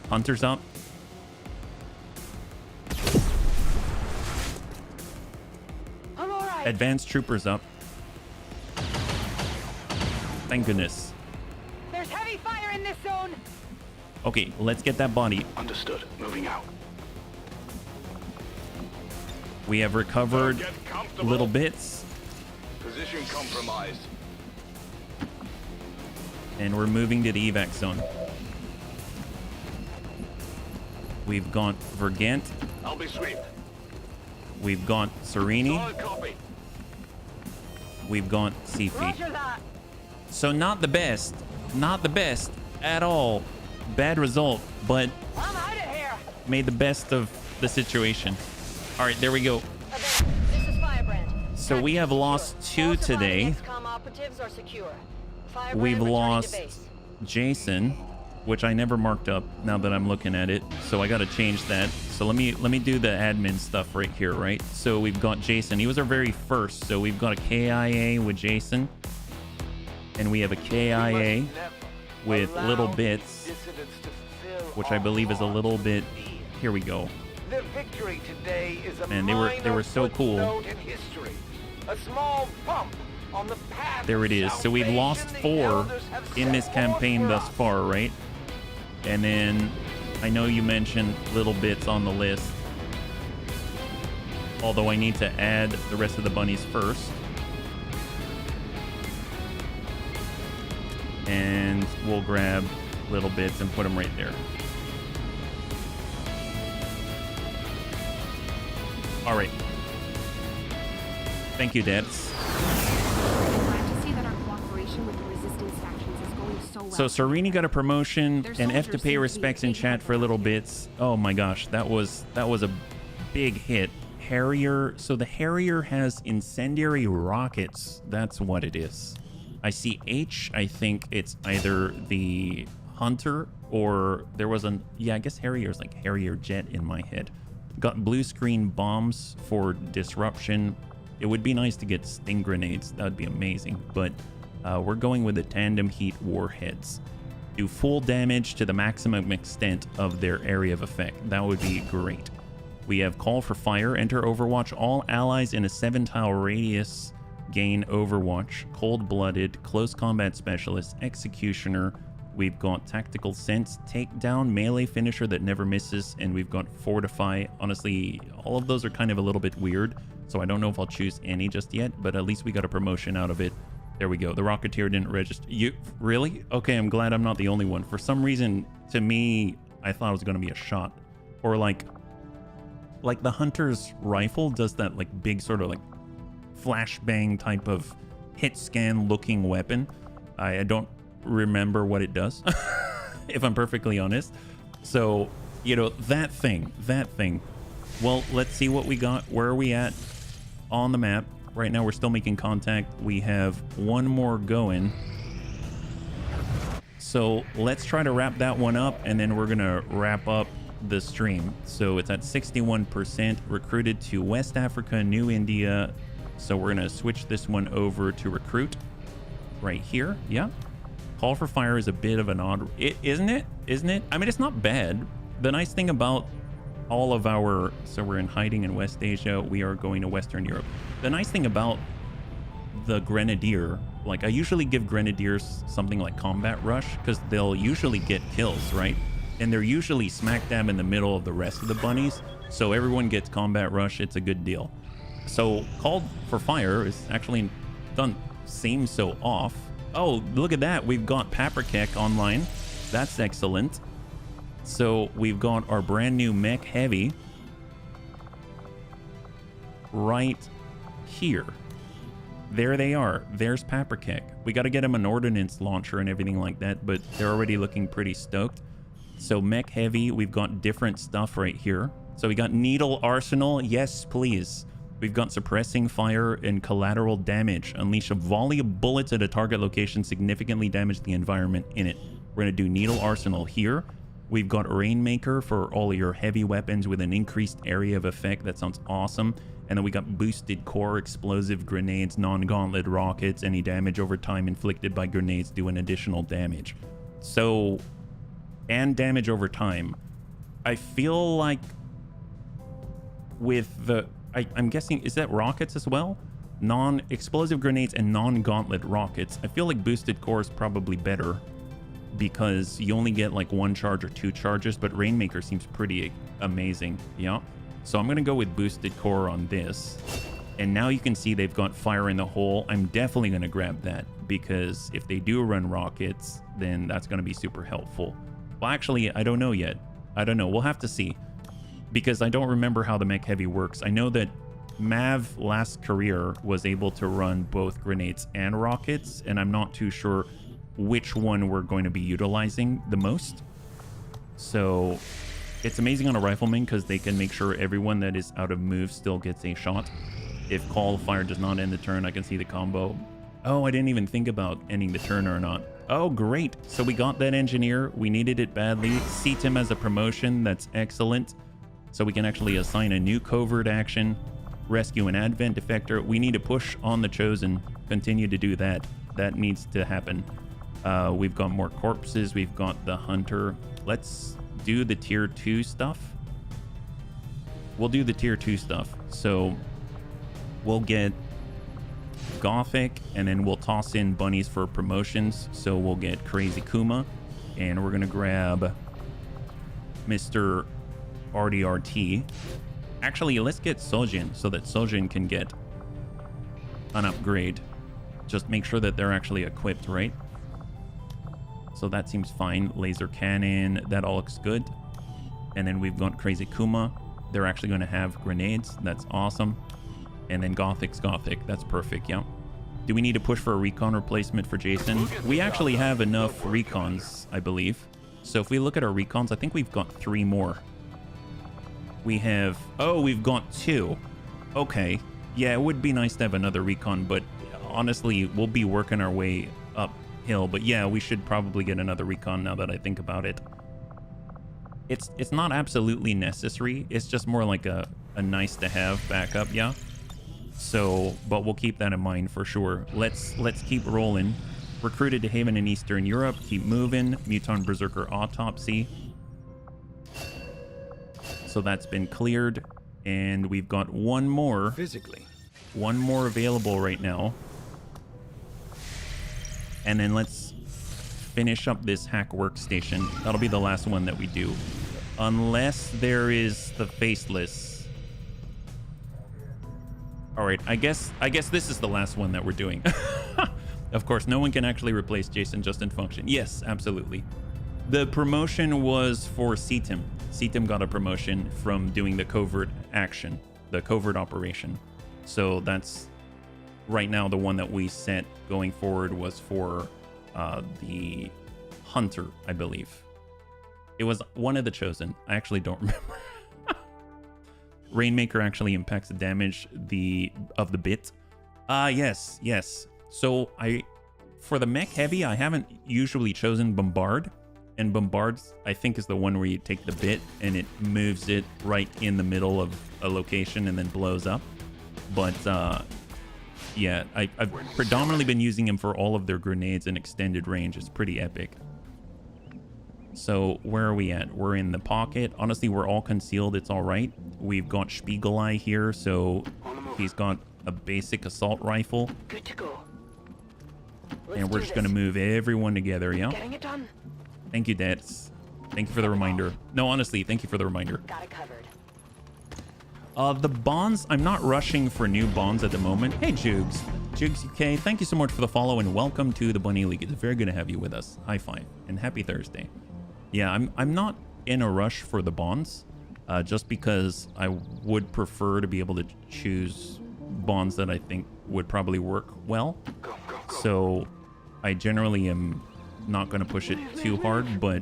Hunter's up. I'm all right. Advanced Troopers up. Thank goodness. There's heavy fire in this zone. Okay, let's get that body. Understood. Moving out. We have recovered Get comfortable. Little Bits. Position compromised. And we're moving to the evac zone. We've got Vergant. I'll be sweet. We've got Serini. Solid copy. We've got Sifi. Roger that. So not the best. Not the best at all. Bad result, but I'm out of here. made the best of the situation. All right, there we go. This is Firebrand. So we have lost two All surviving today. XCOM operatives are secure. Firebrand We've returning to lost base. Jason, which I never marked up now that I'm looking at it. So I got to change that. So let me do the admin stuff right here, right? So we've got Jason. He was our very first. So we've got a KIA with Jason. And we have a KIA with Little Bits, which I believe is a little bit. Here we go. The victory today is a Man, they were so cool. footnote in history. A small bump on the path. There it is. So we've lost 4 in this campaign thus far, right? And then I know you mentioned Little Bits on the list. Although I need to add the rest of the bunnies first. And we'll grab Little Bits and put them right there. All right. Thank you, Debs. Glad to see that our cooperation with the resistance factions is going so well. So Serini got a promotion Their and F to soldiers pay seem to be respects in taking chat up for the Little fight. Bits. Oh my gosh, that was a big hit. Harrier. So the Harrier has incendiary rockets. That's what it is. I see H. I think it's either the Hunter or there was an, yeah, I guess Harrier's like Harrier jet in my head. Got blue screen bombs for disruption. It would be nice to get sting grenades. That would be amazing. But we're going with the tandem heat warheads. Do full damage to the maximum extent of their area of effect. That would be great. We have call for fire. Enter Overwatch. All allies in a 7-tile radius gain Overwatch. Cold-blooded, close combat specialist, executioner. We've got tactical sense, takedown, melee finisher that never misses, and we've got fortify. Honestly, all of those are kind of a little bit weird, so I don't know if I'll choose any just yet, but at least we got a promotion out of it. There we go. The Rocketeer didn't register. You really? Okay, I'm glad I'm not the only one. For some reason, to me, I thought it was going to be a shot, or like the Hunter's rifle does that like big sort of like flashbang type of hit scan looking weapon. I don't remember what it does, if I'm perfectly honest. So, you know, that thing. Well, let's see what we got. Where are we at on the map? Right now, we're still making contact. We have one more going. So let's try to wrap that one up, and then we're going to wrap up the stream. So it's at 61%, recruited to West Africa, New India. So we're going to switch this one over to recruit right here. Yeah. Call for fire is a bit of an odd, isn't it? I mean, it's not bad. The nice thing about all of our, so we're in hiding in West Asia, we are going to Western Europe. The nice thing about the Grenadier, like I usually give Grenadiers something like Combat Rush because they'll usually get kills, right? And they're usually smack dab in the middle of the rest of the bunnies. So everyone gets Combat Rush. It's a good deal. So called for fire is actually doesn't seem so off. Oh, look at that. We've got Paprikek online. That's excellent. So we've got our brand new mech heavy right here. There they are. There's Paprikek. We got to get him an ordnance launcher and everything like that, but they're already looking pretty stoked. So mech heavy, we've got different stuff right here. So we got needle arsenal. Yes, please. We've got suppressing fire and collateral damage. Unleash a volley of bullets at a target location, significantly damage the environment in it. We're going to do needle arsenal here. We've got Rainmaker for all your heavy weapons with an increased area of effect. That sounds awesome. And then we got boosted core, explosive grenades, non-gauntlet rockets. Any damage over time inflicted by grenades do an additional damage. So, and damage over time. I feel like with the, I'm guessing, is that rockets as well? Non-explosive grenades and non-gauntlet rockets. I feel like boosted core is probably better because you only get like 1 charge or 2 charges, but Rainmaker seems pretty amazing. Yeah. So I'm going to go with boosted core on this. And now you can see they've got fire in the hole. I'm definitely going to grab that because if they do run rockets, then that's going to be super helpful. Well, actually, I don't know yet. I don't know. We'll have to see because I don't remember how the mech heavy works. I know that Mav last career was able to run both grenades and rockets, and I'm not too sure which one we're going to be utilizing the most. So it's amazing on a rifleman because they can make sure everyone that is out of move still gets a shot. If call fire does not end the turn, I can see the combo. Oh, I didn't even think about ending the turn or not. Oh, great. So we got that engineer. We needed it badly. Seat him as a promotion. That's excellent. So we can actually assign a new covert action. Rescue an advent defector. We need to push on the Chosen. Continue to do that. That needs to happen. We've got more corpses. We've got the hunter. Let's do the tier 2 stuff. We'll do the tier 2 stuff. So we'll get Gothic and then we'll toss in bunnies for promotions. So we'll get Crazy Kuma and we're going to grab Mr. RDRT. Actually, let's get Sojin so that Sojin can get an upgrade. Just make sure that they're actually equipped, right? So that seems fine. Laser cannon, that all looks good. And then we've got Crazy Kuma. They're actually going to have grenades. That's awesome. And then Gothic's Gothic. That's perfect, yeah. Do we need to push for a recon replacement for Jason? We actually have enough recons, I believe. So if we look at our recons, I think we've got 3 more. We have... Oh, we've got 2. Okay. Yeah, it would be nice to have another recon, but honestly, we'll be working our way uphill. But yeah, we should probably get another recon now that I think about it. It's not absolutely necessary. It's just more like a nice to have backup, yeah. So, but we'll keep that in mind for sure. Let's keep rolling. Recruited to Haven in Eastern Europe. Keep moving. Muton Berserker Autopsy. So that's been cleared. And we've got one more. Physically. One more available right now. And then let's finish up this hack workstation. That'll be the last one that we do. Unless there is the faceless. All right, I guess this is the last one that we're doing. Of course, no one can actually replace Jason just in function. Yes, absolutely. The promotion was for Seatim. Seatim got a promotion from doing the covert action, the covert operation. So that's right now the one that we set going forward was for the Hunter, I believe. It was one of the Chosen. I actually don't remember. Rainmaker actually impacts the damage of the bit. Yes. So for the mech heavy, I haven't usually chosen Bombard. And Bombard, I think, is the one where you take the bit and it moves it right in the middle of a location and then blows up. But yeah, I've predominantly been using him for all of their grenades and extended range. It's pretty epic. So where are we at? We're in the pocket. Honestly, we're all concealed. It's all right. We've got Spiegelei here, so he's got a basic assault rifle. Good to go. And we're just going to move everyone together, yeah? Getting it done. Thank you, Dets. Thank you for the reminder. No, honestly, thank you for the reminder. Got it covered. The bonds, I'm not rushing for new bonds at the moment. Hey, Jugs. Jugs UK, thank you so much for the follow and welcome to the Bunny League. It's very good to have you with us. High five and happy Thursday. Yeah, I'm not in a rush for the bonds, just because I would prefer to be able to choose bonds that I think would probably work well. So I generally am not going to push it too hard, but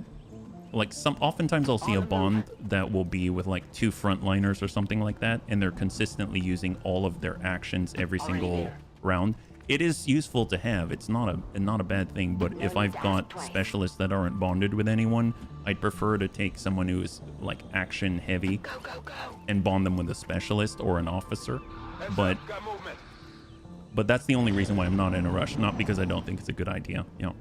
like oftentimes I'll see a bond that will be with like 2 frontliners or something like that, and they're consistently using all of their actions every single round. It is useful to have. It's not a bad thing, but if I've got specialists that aren't bonded with anyone, I'd prefer to take someone who is like action heavy and bond them with a specialist or an officer. But that's the only reason why I'm not in a rush, not because I don't think it's a good idea. You know,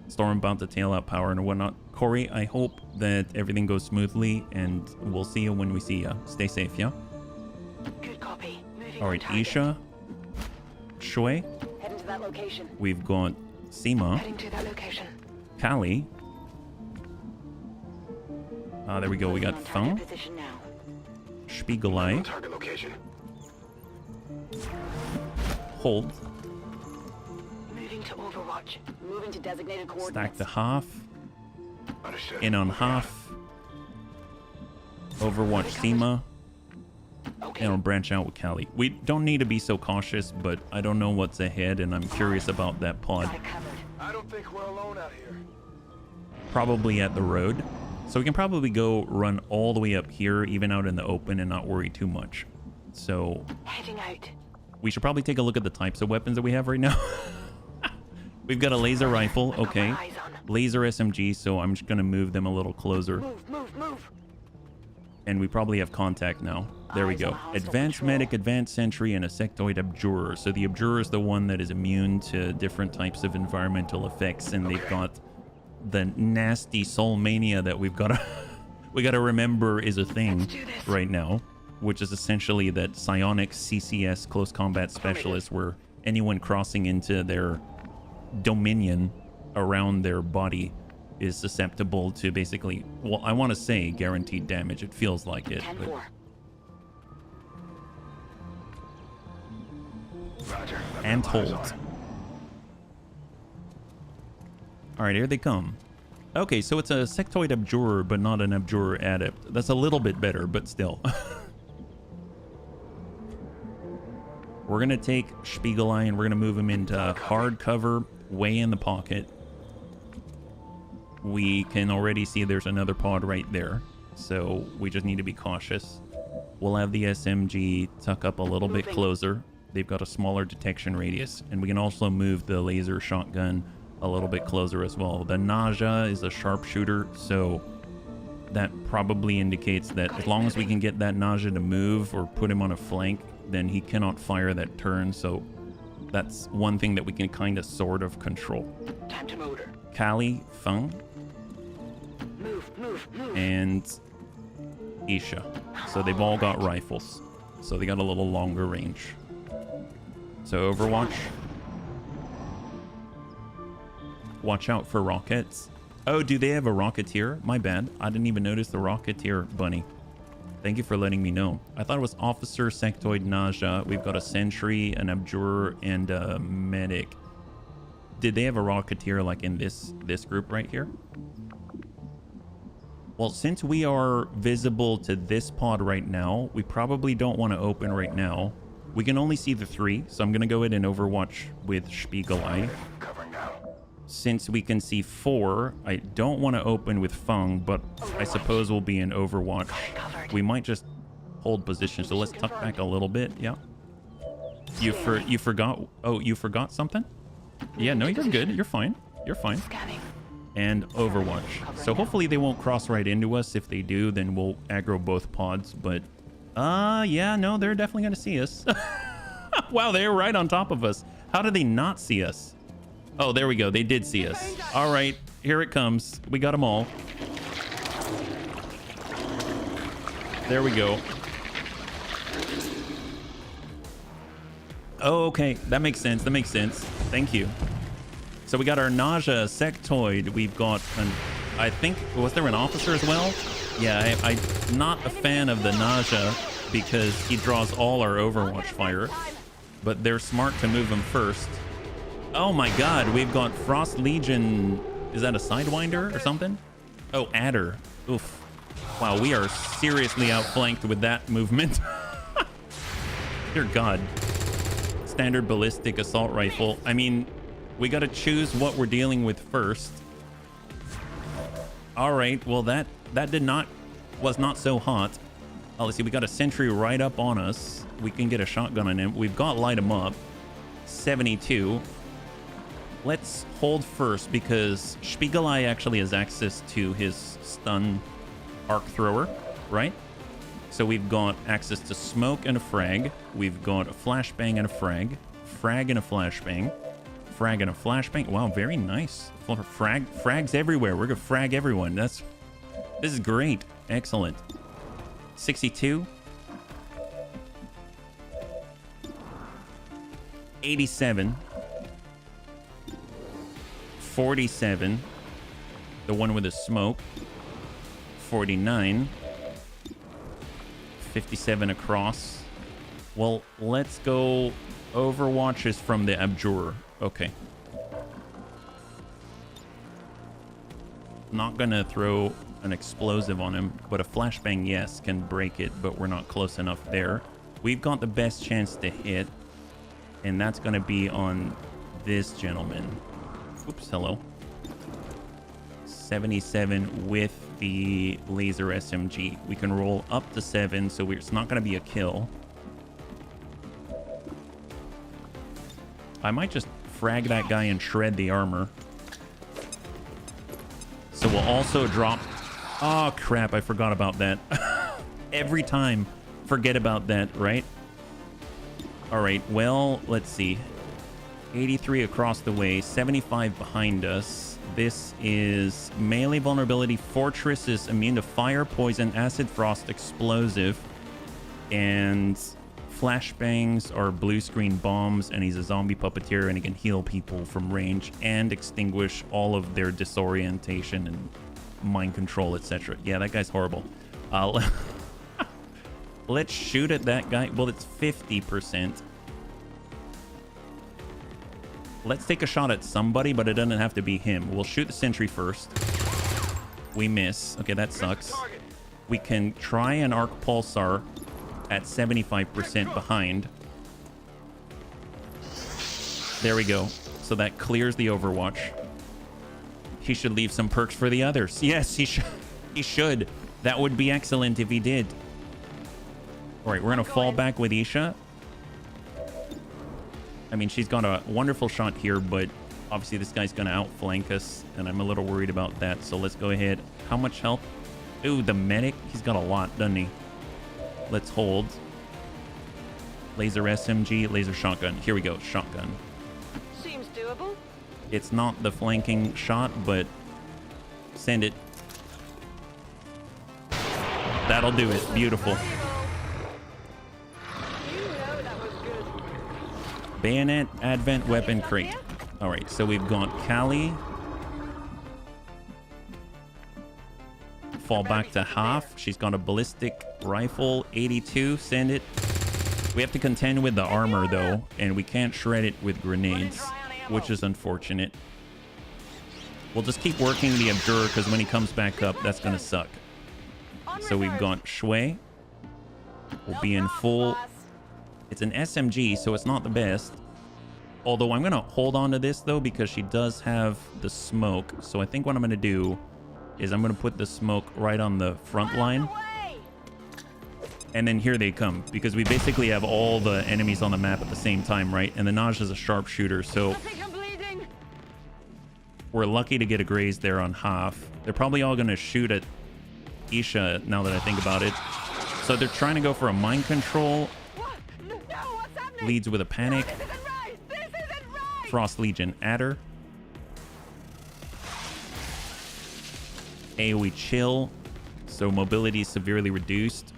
Storm about to tail out power and whatnot. Corey, I hope that everything goes smoothly, and we'll see you when we see you. Stay safe, yeah? Good copy. Moving All right, on target. Isha, Shui, Heading to that location. we've got Seema, Heading to that location. Kali. There we go. We got Moving on target Feng, position now. Spiegelei, Target location. Hold, Moving to Overwatch. Moving to designated stack coordinates. the half, Understood. in on half, Overwatch Seema, Okay. and we'll branch out with Kali. We don't need to be so cautious, but I don't know what's ahead, and I'm curious about that pod. Got it covered. I don't think we're alone out here. Probably at the road. So we can probably go run all the way up here, even out in the open, and not worry too much. So Heading out. we should probably take a look at the types of weapons that we have right now. We've got a laser rifle, okay. Got my eyes on. Laser SMG, so I'm just going to move them a little closer. Move. And we probably have contact now. There we Eyes on go. hostile Advanced patrol. Medic, Advanced Sentry, and a Sectoid Abjurer. So the Abjurer is the one that is immune to different types of environmental effects, and they've got the nasty Soul Mania that we've got to we got to remember is a thing Let's do this. right now, which is essentially that psionic CCS, Close Combat Specialist, where anyone crossing into their dominion around their body is susceptible to basically, well, I want to say guaranteed damage. It feels like it. But 10-4. Roger. and hold. All right, here they come. Okay, so it's a Sectoid Abjurer, but not an Abjurer Adept. That's a little bit better, but still. We're going to take Spiegelei and we're going to move him into hard cover, way in the pocket. We can already see there's another pod right there, so we just need to be cautious. We'll have the SMG tuck up a little bit closer. They've got a smaller detection radius, and we can also move the laser shotgun a little bit closer as well. The Nausea is a sharpshooter, so that probably indicates that as long as we can get that Nausea to move or put him on a flank, then he cannot fire that turn. So that's one thing that we can kind of sort of control. Time to motor. Kali, Feng, Move. and Isha. So they've all got rifles. So they got a little longer range. So Overwatch. Watch out for rockets. Oh, do they have a Rocketeer? My bad. I didn't even notice the Rocketeer, Bunny. Thank you for letting me know. I thought it was Officer, Sectoid, Nausea. We've got a Sentry, an Abjurer, and a Medic. Did they have a Rocketeer like in this group right here? Well, since we are visible to this pod right now, we probably don't want to open right now. We can only see the 3, so I'm going to go ahead and Overwatch with Spiegelei. Covering now. since we can see 4, I don't want to open with Feng, but I suppose we'll be in Overwatch. We might just hold position. So let's tuck back a little bit. Yeah. You forgot. Oh, you forgot something? Yeah, no, you're good. You're fine. You're fine. And Overwatch. So hopefully they won't cross right into us. If they do, then we'll aggro both pods. But yeah, no, they're definitely gonna see us. Wow, they're right on top of us. How did they not see us? Oh, there we go. They did see us. All right, here it comes. We got them all. There we go. Oh, okay. That makes sense. That makes sense. Thank you. So we got our Nausea sectoid. We've got an... I think... Was there an officer as well? Yeah, I'm not a fan of the Nausea because he draws all our Overwatch fire. But they're smart to move him first. Oh my god, we've got Frost Legion. Is that a Sidewinder or something? Oh, Adder. Oof. Wow, we are seriously outflanked with that movement. Dear god. Standard ballistic assault rifle. I mean, we got to choose what we're dealing with first. All right, well that was not so hot. Oh, let's see, we got a sentry right up on us. We can get a shotgun on him. We've got light him up. 72. Let's hold first because Spiegelei actually has access to his stun arc thrower, right? So we've got access to smoke and a frag. We've got a flashbang and a frag. Frag and a flashbang. Frag and a flashbang. Wow, very nice. Frags everywhere. We're gonna frag everyone. This is great. Excellent. 62. 87. 47. The one with the smoke. 49. 57 across. Well, let's go. Overwatch is from the Abjurer. Okay. Not gonna throw an explosive on him, but a flashbang, yes, can break it, but we're not close enough there. We've got the best chance to hit, and that's gonna be on this gentleman. Oops, hello. 77 with the laser SMG. We can roll up to 7, so it's not going to be a kill. I might just frag that guy and shred the armor. So we'll also drop... Oh, crap, I forgot about that. Every time, forget about that, right? All right, well, let's see. 83 across the way, 75 behind us. This is melee vulnerability. Fortress is immune to fire, poison, acid, frost, explosive. And flashbangs are blue screen bombs, and he's a zombie puppeteer, and he can heal people from range and extinguish all of their disorientation and mind control, etc. Yeah, that guy's horrible. Let's shoot at that guy. Well, it's 50%. Let's take a shot at somebody, but it doesn't have to be him. We'll shoot the sentry first. We miss. Okay, that sucks. We can try an arc pulsar at 75% behind. There we go. So that clears the Overwatch. He should leave some perks for the others. Yes, he should. He should. That would be excellent if he did. All right, we're going to fall back with Isha. I mean, she's got a wonderful shot here, but obviously this guy's going to outflank us, and I'm a little worried about that. So let's go ahead. How much health? Ooh, the medic. He's got a lot, doesn't he? Let's hold. Laser SMG, laser shotgun. Here we go, shotgun. Seems doable. It's not the flanking shot, but send it. That'll do it. Beautiful. Bayonet, Advent, Weapon, Crate. All right, so we've got Callie. Fall back to half. She's got a ballistic rifle, 82. Send it. We have to contend with the armor, though, and we can't shred it with grenades, which is unfortunate. We'll just keep working the Abjurer, because when he comes back up, that's going to suck. So we've got Shui. We'll be in full... It's an SMG, so it's not the best. Although I'm going to hold on to this, though, because she does have the smoke. So I think what I'm going to do is I'm going to put the smoke right on the front line. And then here they come, because we basically have all the enemies on the map at the same time, right? And the Naj is a sharpshooter, so we're lucky to get a graze there on half. They're probably all going to shoot at Isha now that I think about it. So they're trying to go for a mind control. Leads with a panic. Frost Legion Adder. AoE chill. So mobility is severely reduced.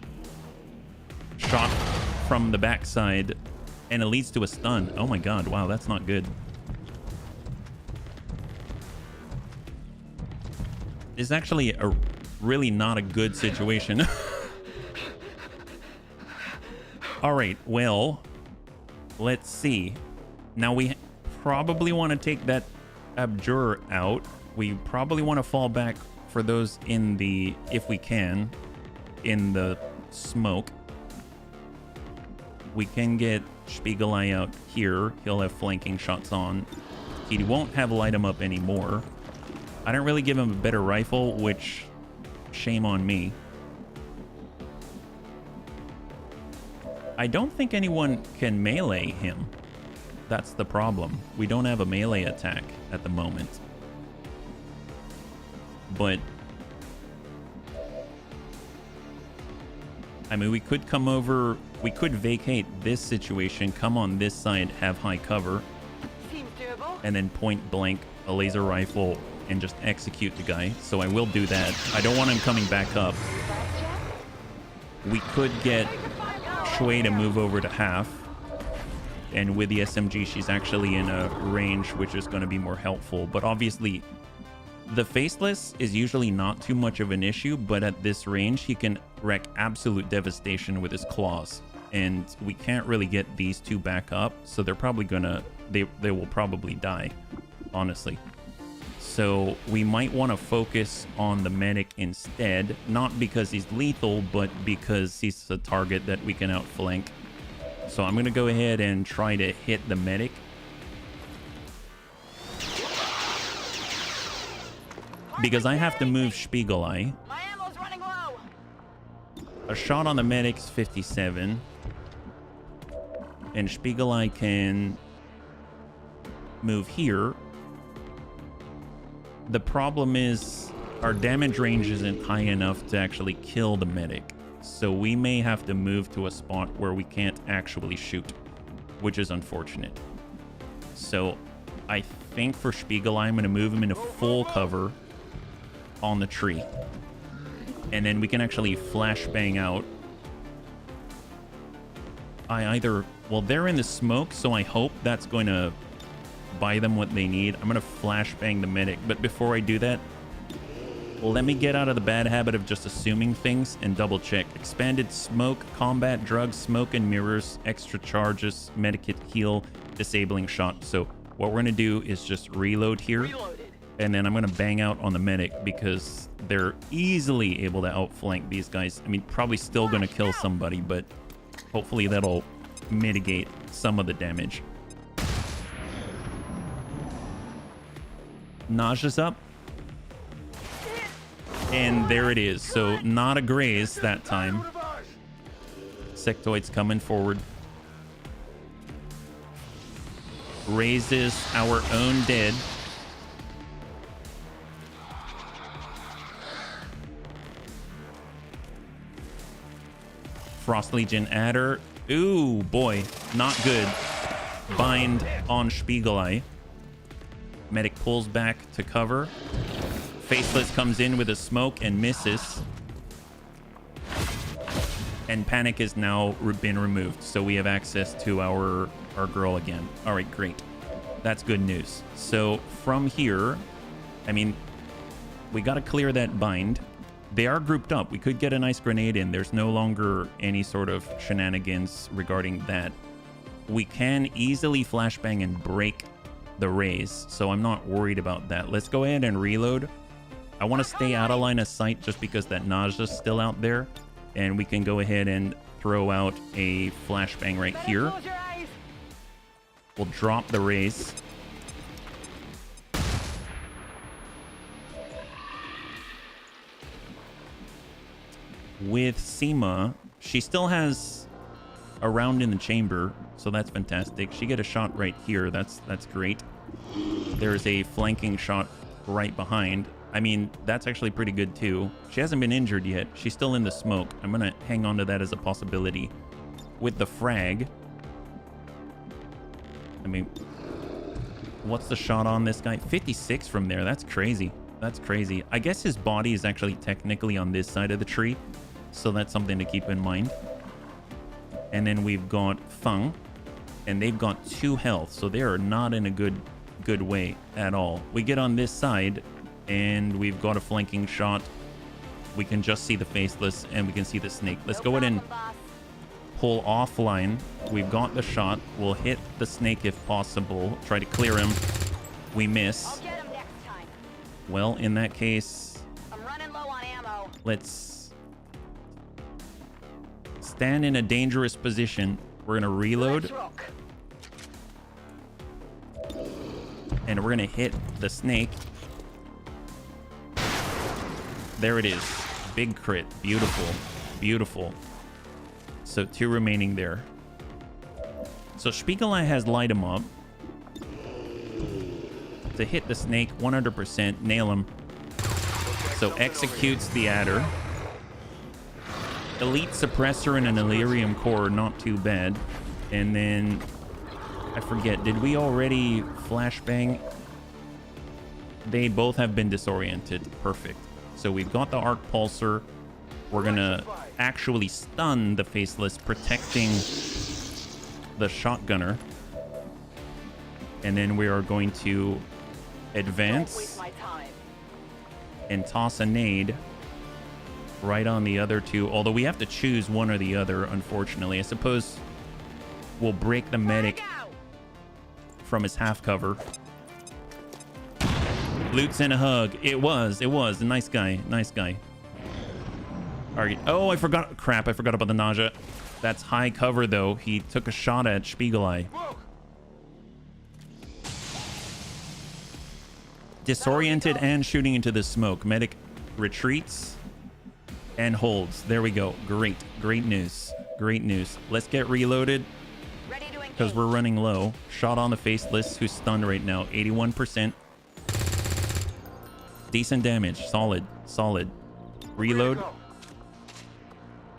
Shot from the backside. And it leads to a stun. Oh my god, wow, that's not good. This is actually a really not a good situation. Alright, well, let's see. Now we probably want to take that Abjurer out. We probably want to fall back for those in the, if we can, in the smoke. We can get Spiegelei out here. He'll have flanking shots on. He won't have light him up anymore. I don't really give him a better rifle, which, shame on me. I don't think anyone can melee him. That's the problem. We don't have a melee attack at the moment. But I mean, we could come over, we could vacate this situation, come on this side, have high cover, and then point blank a laser rifle and just execute the guy. So I will do that. I don't want him coming back up. We could get Shui to move over to half. And with the SMG, she's actually in a range which is going to be more helpful. But obviously, the Faceless is usually not too much of an issue, but at this range, he can wreak absolute devastation with his claws. And we can't really get these two back up, so they're probably gonna, they will probably die, honestly. So we might want to focus on the medic instead, not because he's lethal, but because he's a target that we can outflank. So I'm going to go ahead and try to hit the medic. Because I have to move Spiegelei. My ammo's running low. A shot on the medic's 57. And Spiegelei can move here. The problem is our damage range isn't high enough to actually kill the medic. So we may have to move to a spot where we can't actually shoot, which is unfortunate. So I think for Spiegelei, I'm going to move him into full cover on the tree. And then we can actually flashbang out. Well, they're in the smoke, so I hope that's going to buy them what they need. I'm going to flashbang the medic. But before I do that, let me get out of the bad habit of just assuming things and double check. Expanded smoke, combat, drugs, smoke and mirrors, extra charges, medikit, heal, disabling shot. So what we're going to do is just reload here. And then I'm going to bang out on the medic because they're easily able to outflank these guys. I mean, probably still going to kill somebody, but hopefully that'll mitigate some of the damage. Nausea's up. And there it is. So not a graze that time. Sectoid's coming forward. Raises our own dead. Frost Legion Adder. Ooh, boy. Not good. Bind on Spiegelei. Medic pulls back to cover. Faceless comes in with a smoke and misses. And panic is now been removed. So we have access to our girl again. All right, great. That's good news. So from here, I mean, we got to clear that bind. They are grouped up. We could get a nice grenade in. There's no longer any sort of shenanigans regarding that. We can easily flashbang and break the raise, so I'm not worried about that. Let's go ahead and reload. I want to stay out of line of sight just because that Najda's still out there, and we can go ahead and throw out a flashbang right here. We'll drop the race. With Seema, she still has a round in the chamber, so that's fantastic. She get a shot right here. That's great. There's a flanking shot right behind. I mean, that's actually pretty good too. She hasn't been injured yet. She's still in the smoke. I'm gonna hang on to that as a possibility. With the frag, I mean, what's the shot on this guy? 56 from there. That's crazy. That's crazy. I guess his body is actually technically on this side of the tree, so that's something to keep in mind. And then we've got Feng, and they've got 2 health, so they are not in a good way at all. We get on this side, and we've got a flanking shot. We can just see the faceless, and we can see the snake. Let's go ahead and pull offline. We've got the shot. We'll hit the snake if possible. Try to clear him. We miss. I'll get him next time. Well, in that case, I'm running low on ammo. let's stand in a dangerous position. We're gonna reload, Let's rock. and we're gonna hit the snake. There it is. Big crit. Beautiful. Beautiful. So 2 remaining there. So Spiegelei has light him up to hit the snake 100%, nail him. So executes the adder. Elite suppressor and an Illyrium core, not too bad. And then I forget, did we already flashbang? They both have been disoriented. Perfect. So we've got the arc pulsar. We're gonna actually stun the faceless, protecting the shotgunner. And then we are going to advance and toss a nade right on the other 2. Although we have to choose one or the other, unfortunately. I suppose we'll break the medic from his half cover. Loots and a hug. It was. A nice guy. Nice guy. All right. Oh, I forgot. Crap. I forgot about the nausea. That's high cover, though. He took a shot at Spiegelei. Disoriented and shooting into the smoke. Medic retreats and holds. There we go. Great. Great news. Great news. Let's get reloaded because we're running low. Shot on the faceless, who's stunned right now. 81%. Decent damage. Solid. Solid. Reload.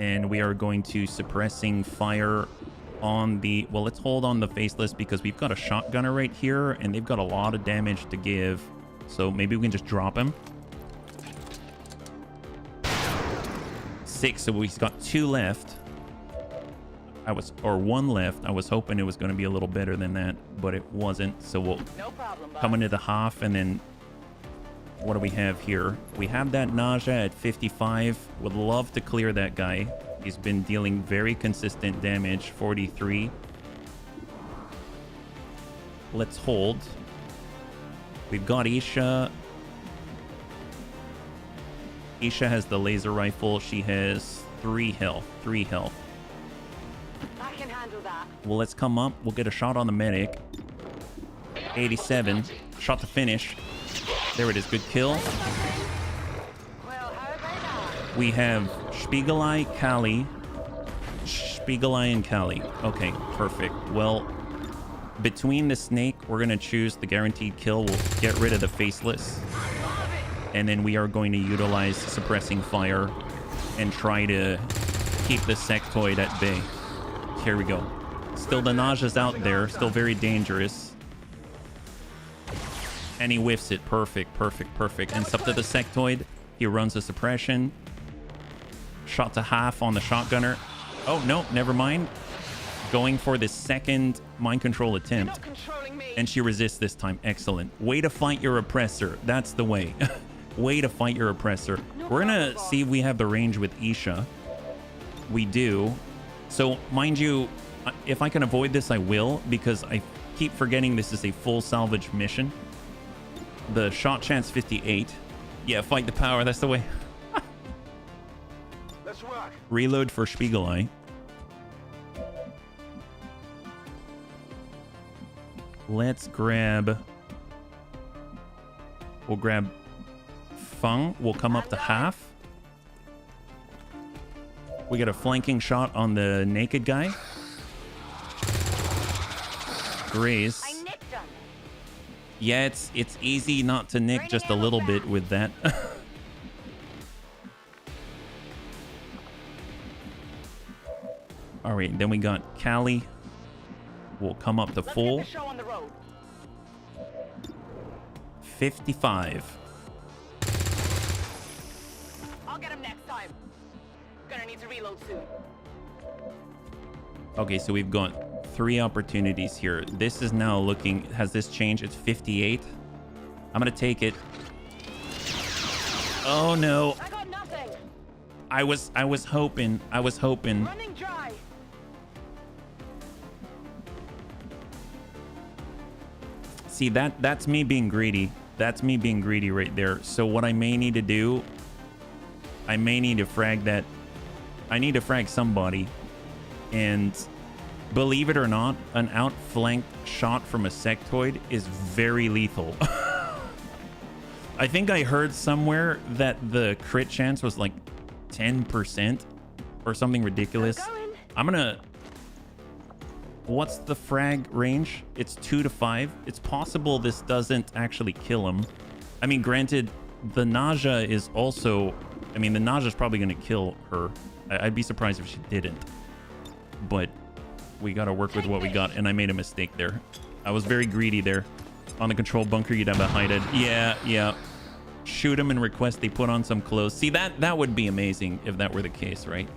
And we are going to suppressing fire on the... Well, let's hold on the faceless because we've got a shotgunner right here and they've got a lot of damage to give. So maybe we can just drop him. 6, so we've got 2 left. Or 1 left. I was hoping it was going to be a little better than that, but it wasn't. So we'll come into the half, and then what do we have here? We have that nausea at 55. Would love to clear that guy. He's been dealing very consistent damage. 43. Let's hold. We've got Isha. Isha has the laser rifle. She has 3 health. 3 health. I can handle that. Well, let's come up. We'll get a shot on the medic. 87. Shot to finish. There it is. Good kill. Well, how about that? We have Spiegelei, Kali. Spiegelei and Kali. Okay, perfect. Well, between the snake, we're going to choose the guaranteed kill. We'll get rid of the faceless. And then we are going to utilize suppressing fire and try to keep the sectoid at bay. Here we go. Still the nausea's out there. Still very dangerous. And he whiffs it. Perfect, perfect, perfect. And it's up to the sectoid. He runs a suppression. Shot to half on the shotgunner. Oh, no, never mind. Going for the second mind control attempt. And she resists this time. Excellent. Way to fight your oppressor. That's the way. Way to fight your oppressor. We're going to see if we have the range with Isha. We do. So, mind you, if I can avoid this, I will, because I keep forgetting this is a full salvage mission. The shot chance 58. Yeah, fight the power. That's the way. Let's rock. Reload for Spiegelei. Let's grab... We'll grab Feng. We'll come up to half. We got a flanking shot on the naked guy. Grace. I nicked them. Yeah, it's easy not to nick just a little bit with that. All right, then we got Callie. We'll come up to full. 55. I'll get him next time. Gonna need to reload soon. Okay, so we've got 3 opportunities here. This is now looking... Has this changed? It's 58. I'm gonna take it. Oh no. I got nothing. I was hoping. Running dry. See, that's me being greedy. That's me being greedy right there. So what I may need to do... I may need to frag that... I need to frag somebody. And believe it or not, an outflanked shot from a sectoid is very lethal. I think I heard somewhere that the crit chance was like 10% or something ridiculous. I'm gonna... What's the frag range? It's 2 to 5. It's possible this doesn't actually kill him. I mean, granted, the nausea is also... I mean, the nausea is probably going to kill her. I'd be surprised if she didn't. But we got to work with what we got, and I made a mistake there. I was very greedy there. On the control bunker, you'd have a hided. Yeah. Shoot him and request they put on some clothes. See, that would be amazing if that were the case, right?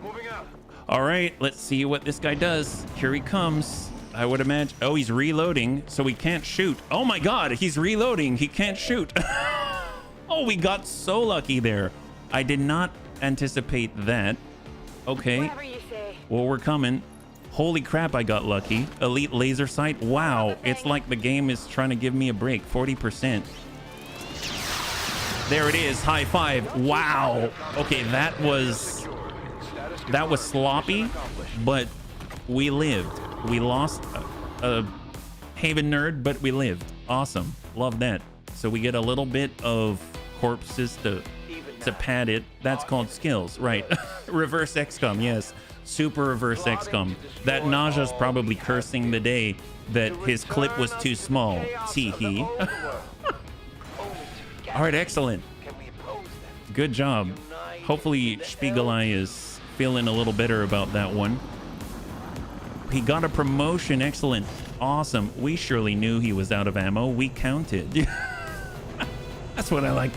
Moving up. All right, let's see what this guy does. Here he comes. I would imagine... Oh, he's reloading, so he can't shoot. Oh my God, he's reloading. He can't shoot. Oh, we got so lucky there. I did not anticipate that. Okay. Whatever you say. Well, we're coming. Holy crap, I got lucky. Elite laser sight. Wow, it's like the game is trying to give me a break. 40%. There it is. High five. Wow. Okay, that was sloppy, but we lived. We lost a Haven nerd, but we lived. Awesome. Love that. So we get a little bit of corpses to pad it. That's called skills, right? Reverse XCOM, yes. Super reverse XCOM. That Naja's probably cursing the day that his clip was too small. Tee-hee. All right, excellent. Good job. Hopefully Spiegelei is feeling a little better about that one. He got a promotion. Excellent. Awesome. We surely knew he was out of ammo. We counted. That's what I like.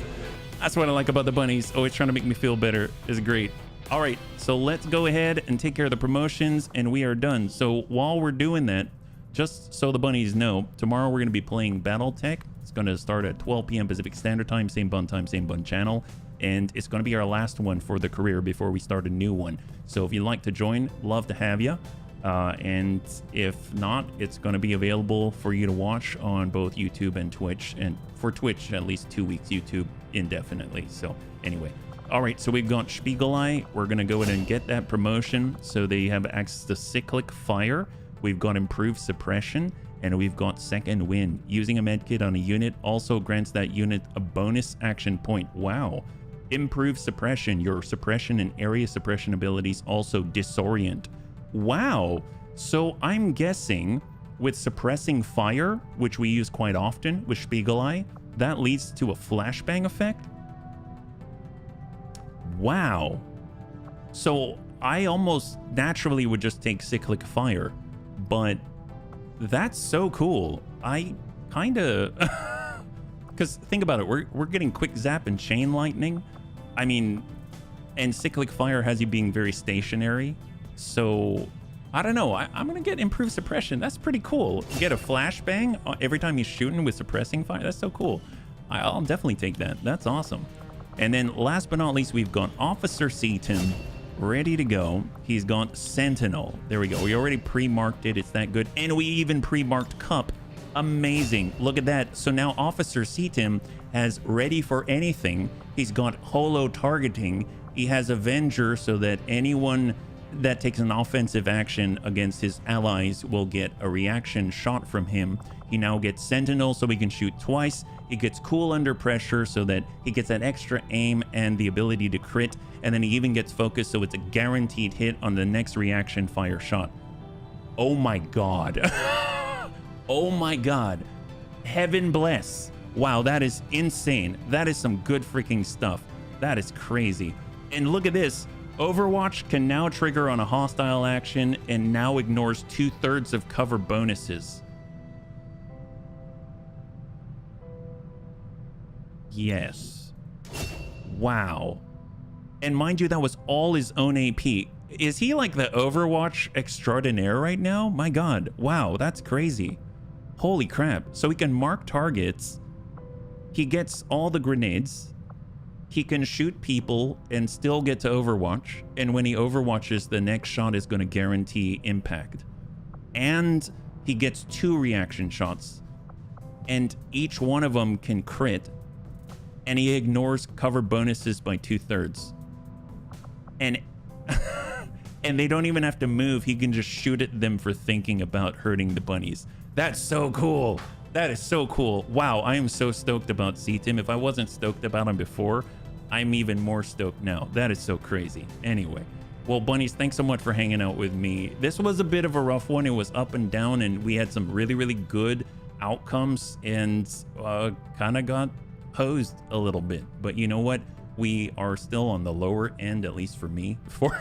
That's what I like about the bunnies. Always trying to make me feel better. Is great. All right, so let's go ahead and take care of the promotions, and we are done. So while we're doing that, just so the bunnies know, tomorrow we're going to be playing Battletech. It's going to start at 12 p.m. Pacific Standard Time, same bun channel, and it's going to be our last one for the career before we start a new one. So if you'd like to join, love to have you. And if not, it's going to be available for you to watch on both YouTube and Twitch, and for Twitch at least 2 weeks, YouTube indefinitely. So anyway, all right, so we've got Spiegelei. We're going to go ahead and get that promotion so they have access to cyclic fire. We've got improved suppression, and we've got second wind. Using a medkit on a unit also grants that unit a bonus action point. Wow. Improved suppression. Your suppression and area suppression abilities also disorient. Wow. So I'm guessing with suppressing fire, which we use quite often with Spiegelei, that leads to a flashbang effect. Wow. So I almost naturally would just take cyclic fire, but that's so cool. I kind of... Because think about it, we're getting quick zap and chain lightning. I mean, and cyclic fire has you being very stationary. So I don't know. I'm going to get improved suppression. That's pretty cool. You get a flashbang every time he's shooting with suppressing fire. That's so cool. I'll definitely take that. That's awesome. And then last but not least, we've got Officer Seaton ready to go. He's got Sentinel. There we go. We already pre-marked it. It's that good. And we even pre-marked Cup. Amazing. Look at that. So now Officer Seaton has ready for anything. He's got holo targeting. He has Avenger so that anyone that takes an offensive action against his allies will get a reaction shot from him. He now gets Sentinel, so he can shoot twice. He gets Cool under pressure, so that he gets that extra aim and the ability to crit. And then he even gets Focus, so it's a guaranteed hit on the next reaction fire shot. Oh my god. Oh my god. Heaven bless. Wow, that is insane. That is some good freaking stuff. That is crazy. And look at this. Overwatch can now trigger on a hostile action and now ignores 2/3 of cover bonuses. Yes. Wow. And mind you, that was all his own AP. Is he like the Overwatch extraordinaire right now? My god. Wow, that's crazy. Holy crap. So he can mark targets. He gets all the grenades. He can shoot people and still get to Overwatch. And when he overwatches, the next shot is going to guarantee impact. And he gets 2 reaction shots. And each one of them can crit. And he ignores cover bonuses by 2/3. And and they don't even have to move. He can just shoot at them for thinking about hurting the bunnies. That's so cool. That is so cool. Wow, I am so stoked about CTIM. If I wasn't stoked about him before, I'm even more stoked now. That is so crazy. Anyway, well, bunnies, thanks so much for hanging out with me. This was a bit of a rough one. It was up and down, and we had some really, really good outcomes, and kind of got hosed a little bit. But you know what? We are still on the lower end, at least for me, for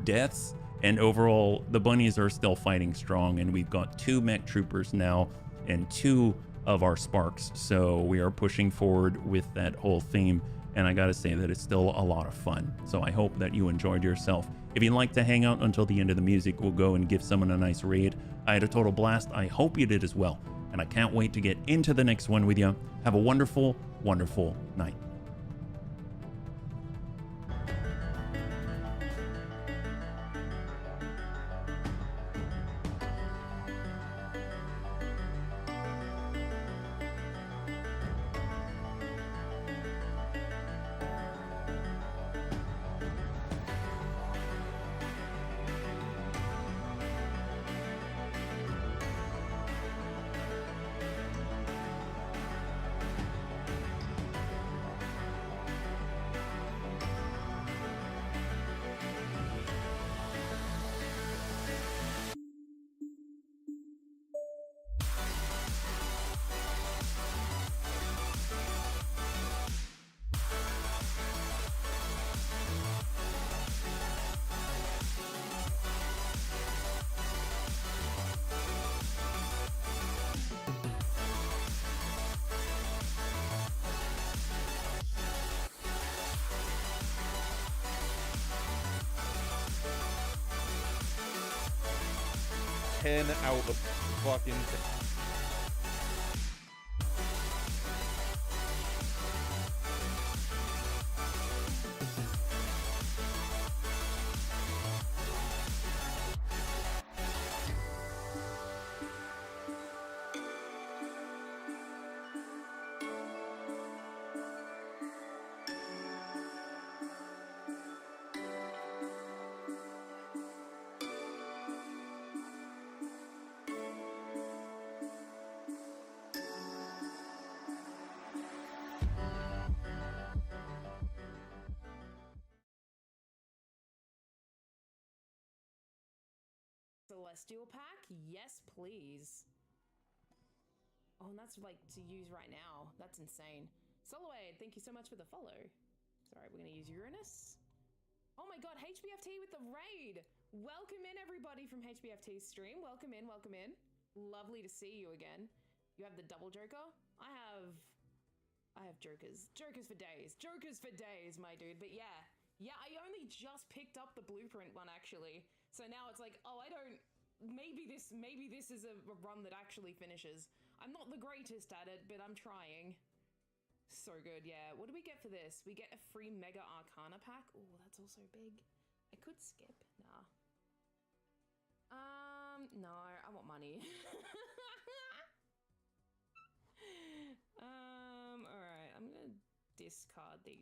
deaths. And overall, the bunnies are still fighting strong, and we've got 2 mech troopers now and 2 of our sparks. So we are pushing forward with that whole theme, and I gotta say that it's still a lot of fun. So I hope that you enjoyed yourself. If you'd like to hang out until the end of the music, we'll go and give someone a nice raid. I had a total blast. I hope you did as well, and I can't wait to get into the next one with you. Have a wonderful, wonderful night. Out of fucking. Celestial pack? Yes, please. Oh, and that's like to use right now. That's insane. Soloade, thank you so much for the follow. Sorry, we're gonna use Uranus. Oh my god, HBFT with the raid! Welcome in everybody from HBFT's stream. Welcome in, welcome in. Lovely to see you again. You have the double Joker? I have Jokers. Jokers for days. Jokers for days, my dude. But yeah. Yeah, I only just picked up the blueprint one actually. So now it's like, oh, maybe this is a run that actually finishes. I'm not the greatest at it, but I'm trying. So good, yeah. What do we get for this? We get a free Mega Arcana pack. Oh, that's also big. I could skip. Nah. No, I want money. Alright, I'm gonna discard these.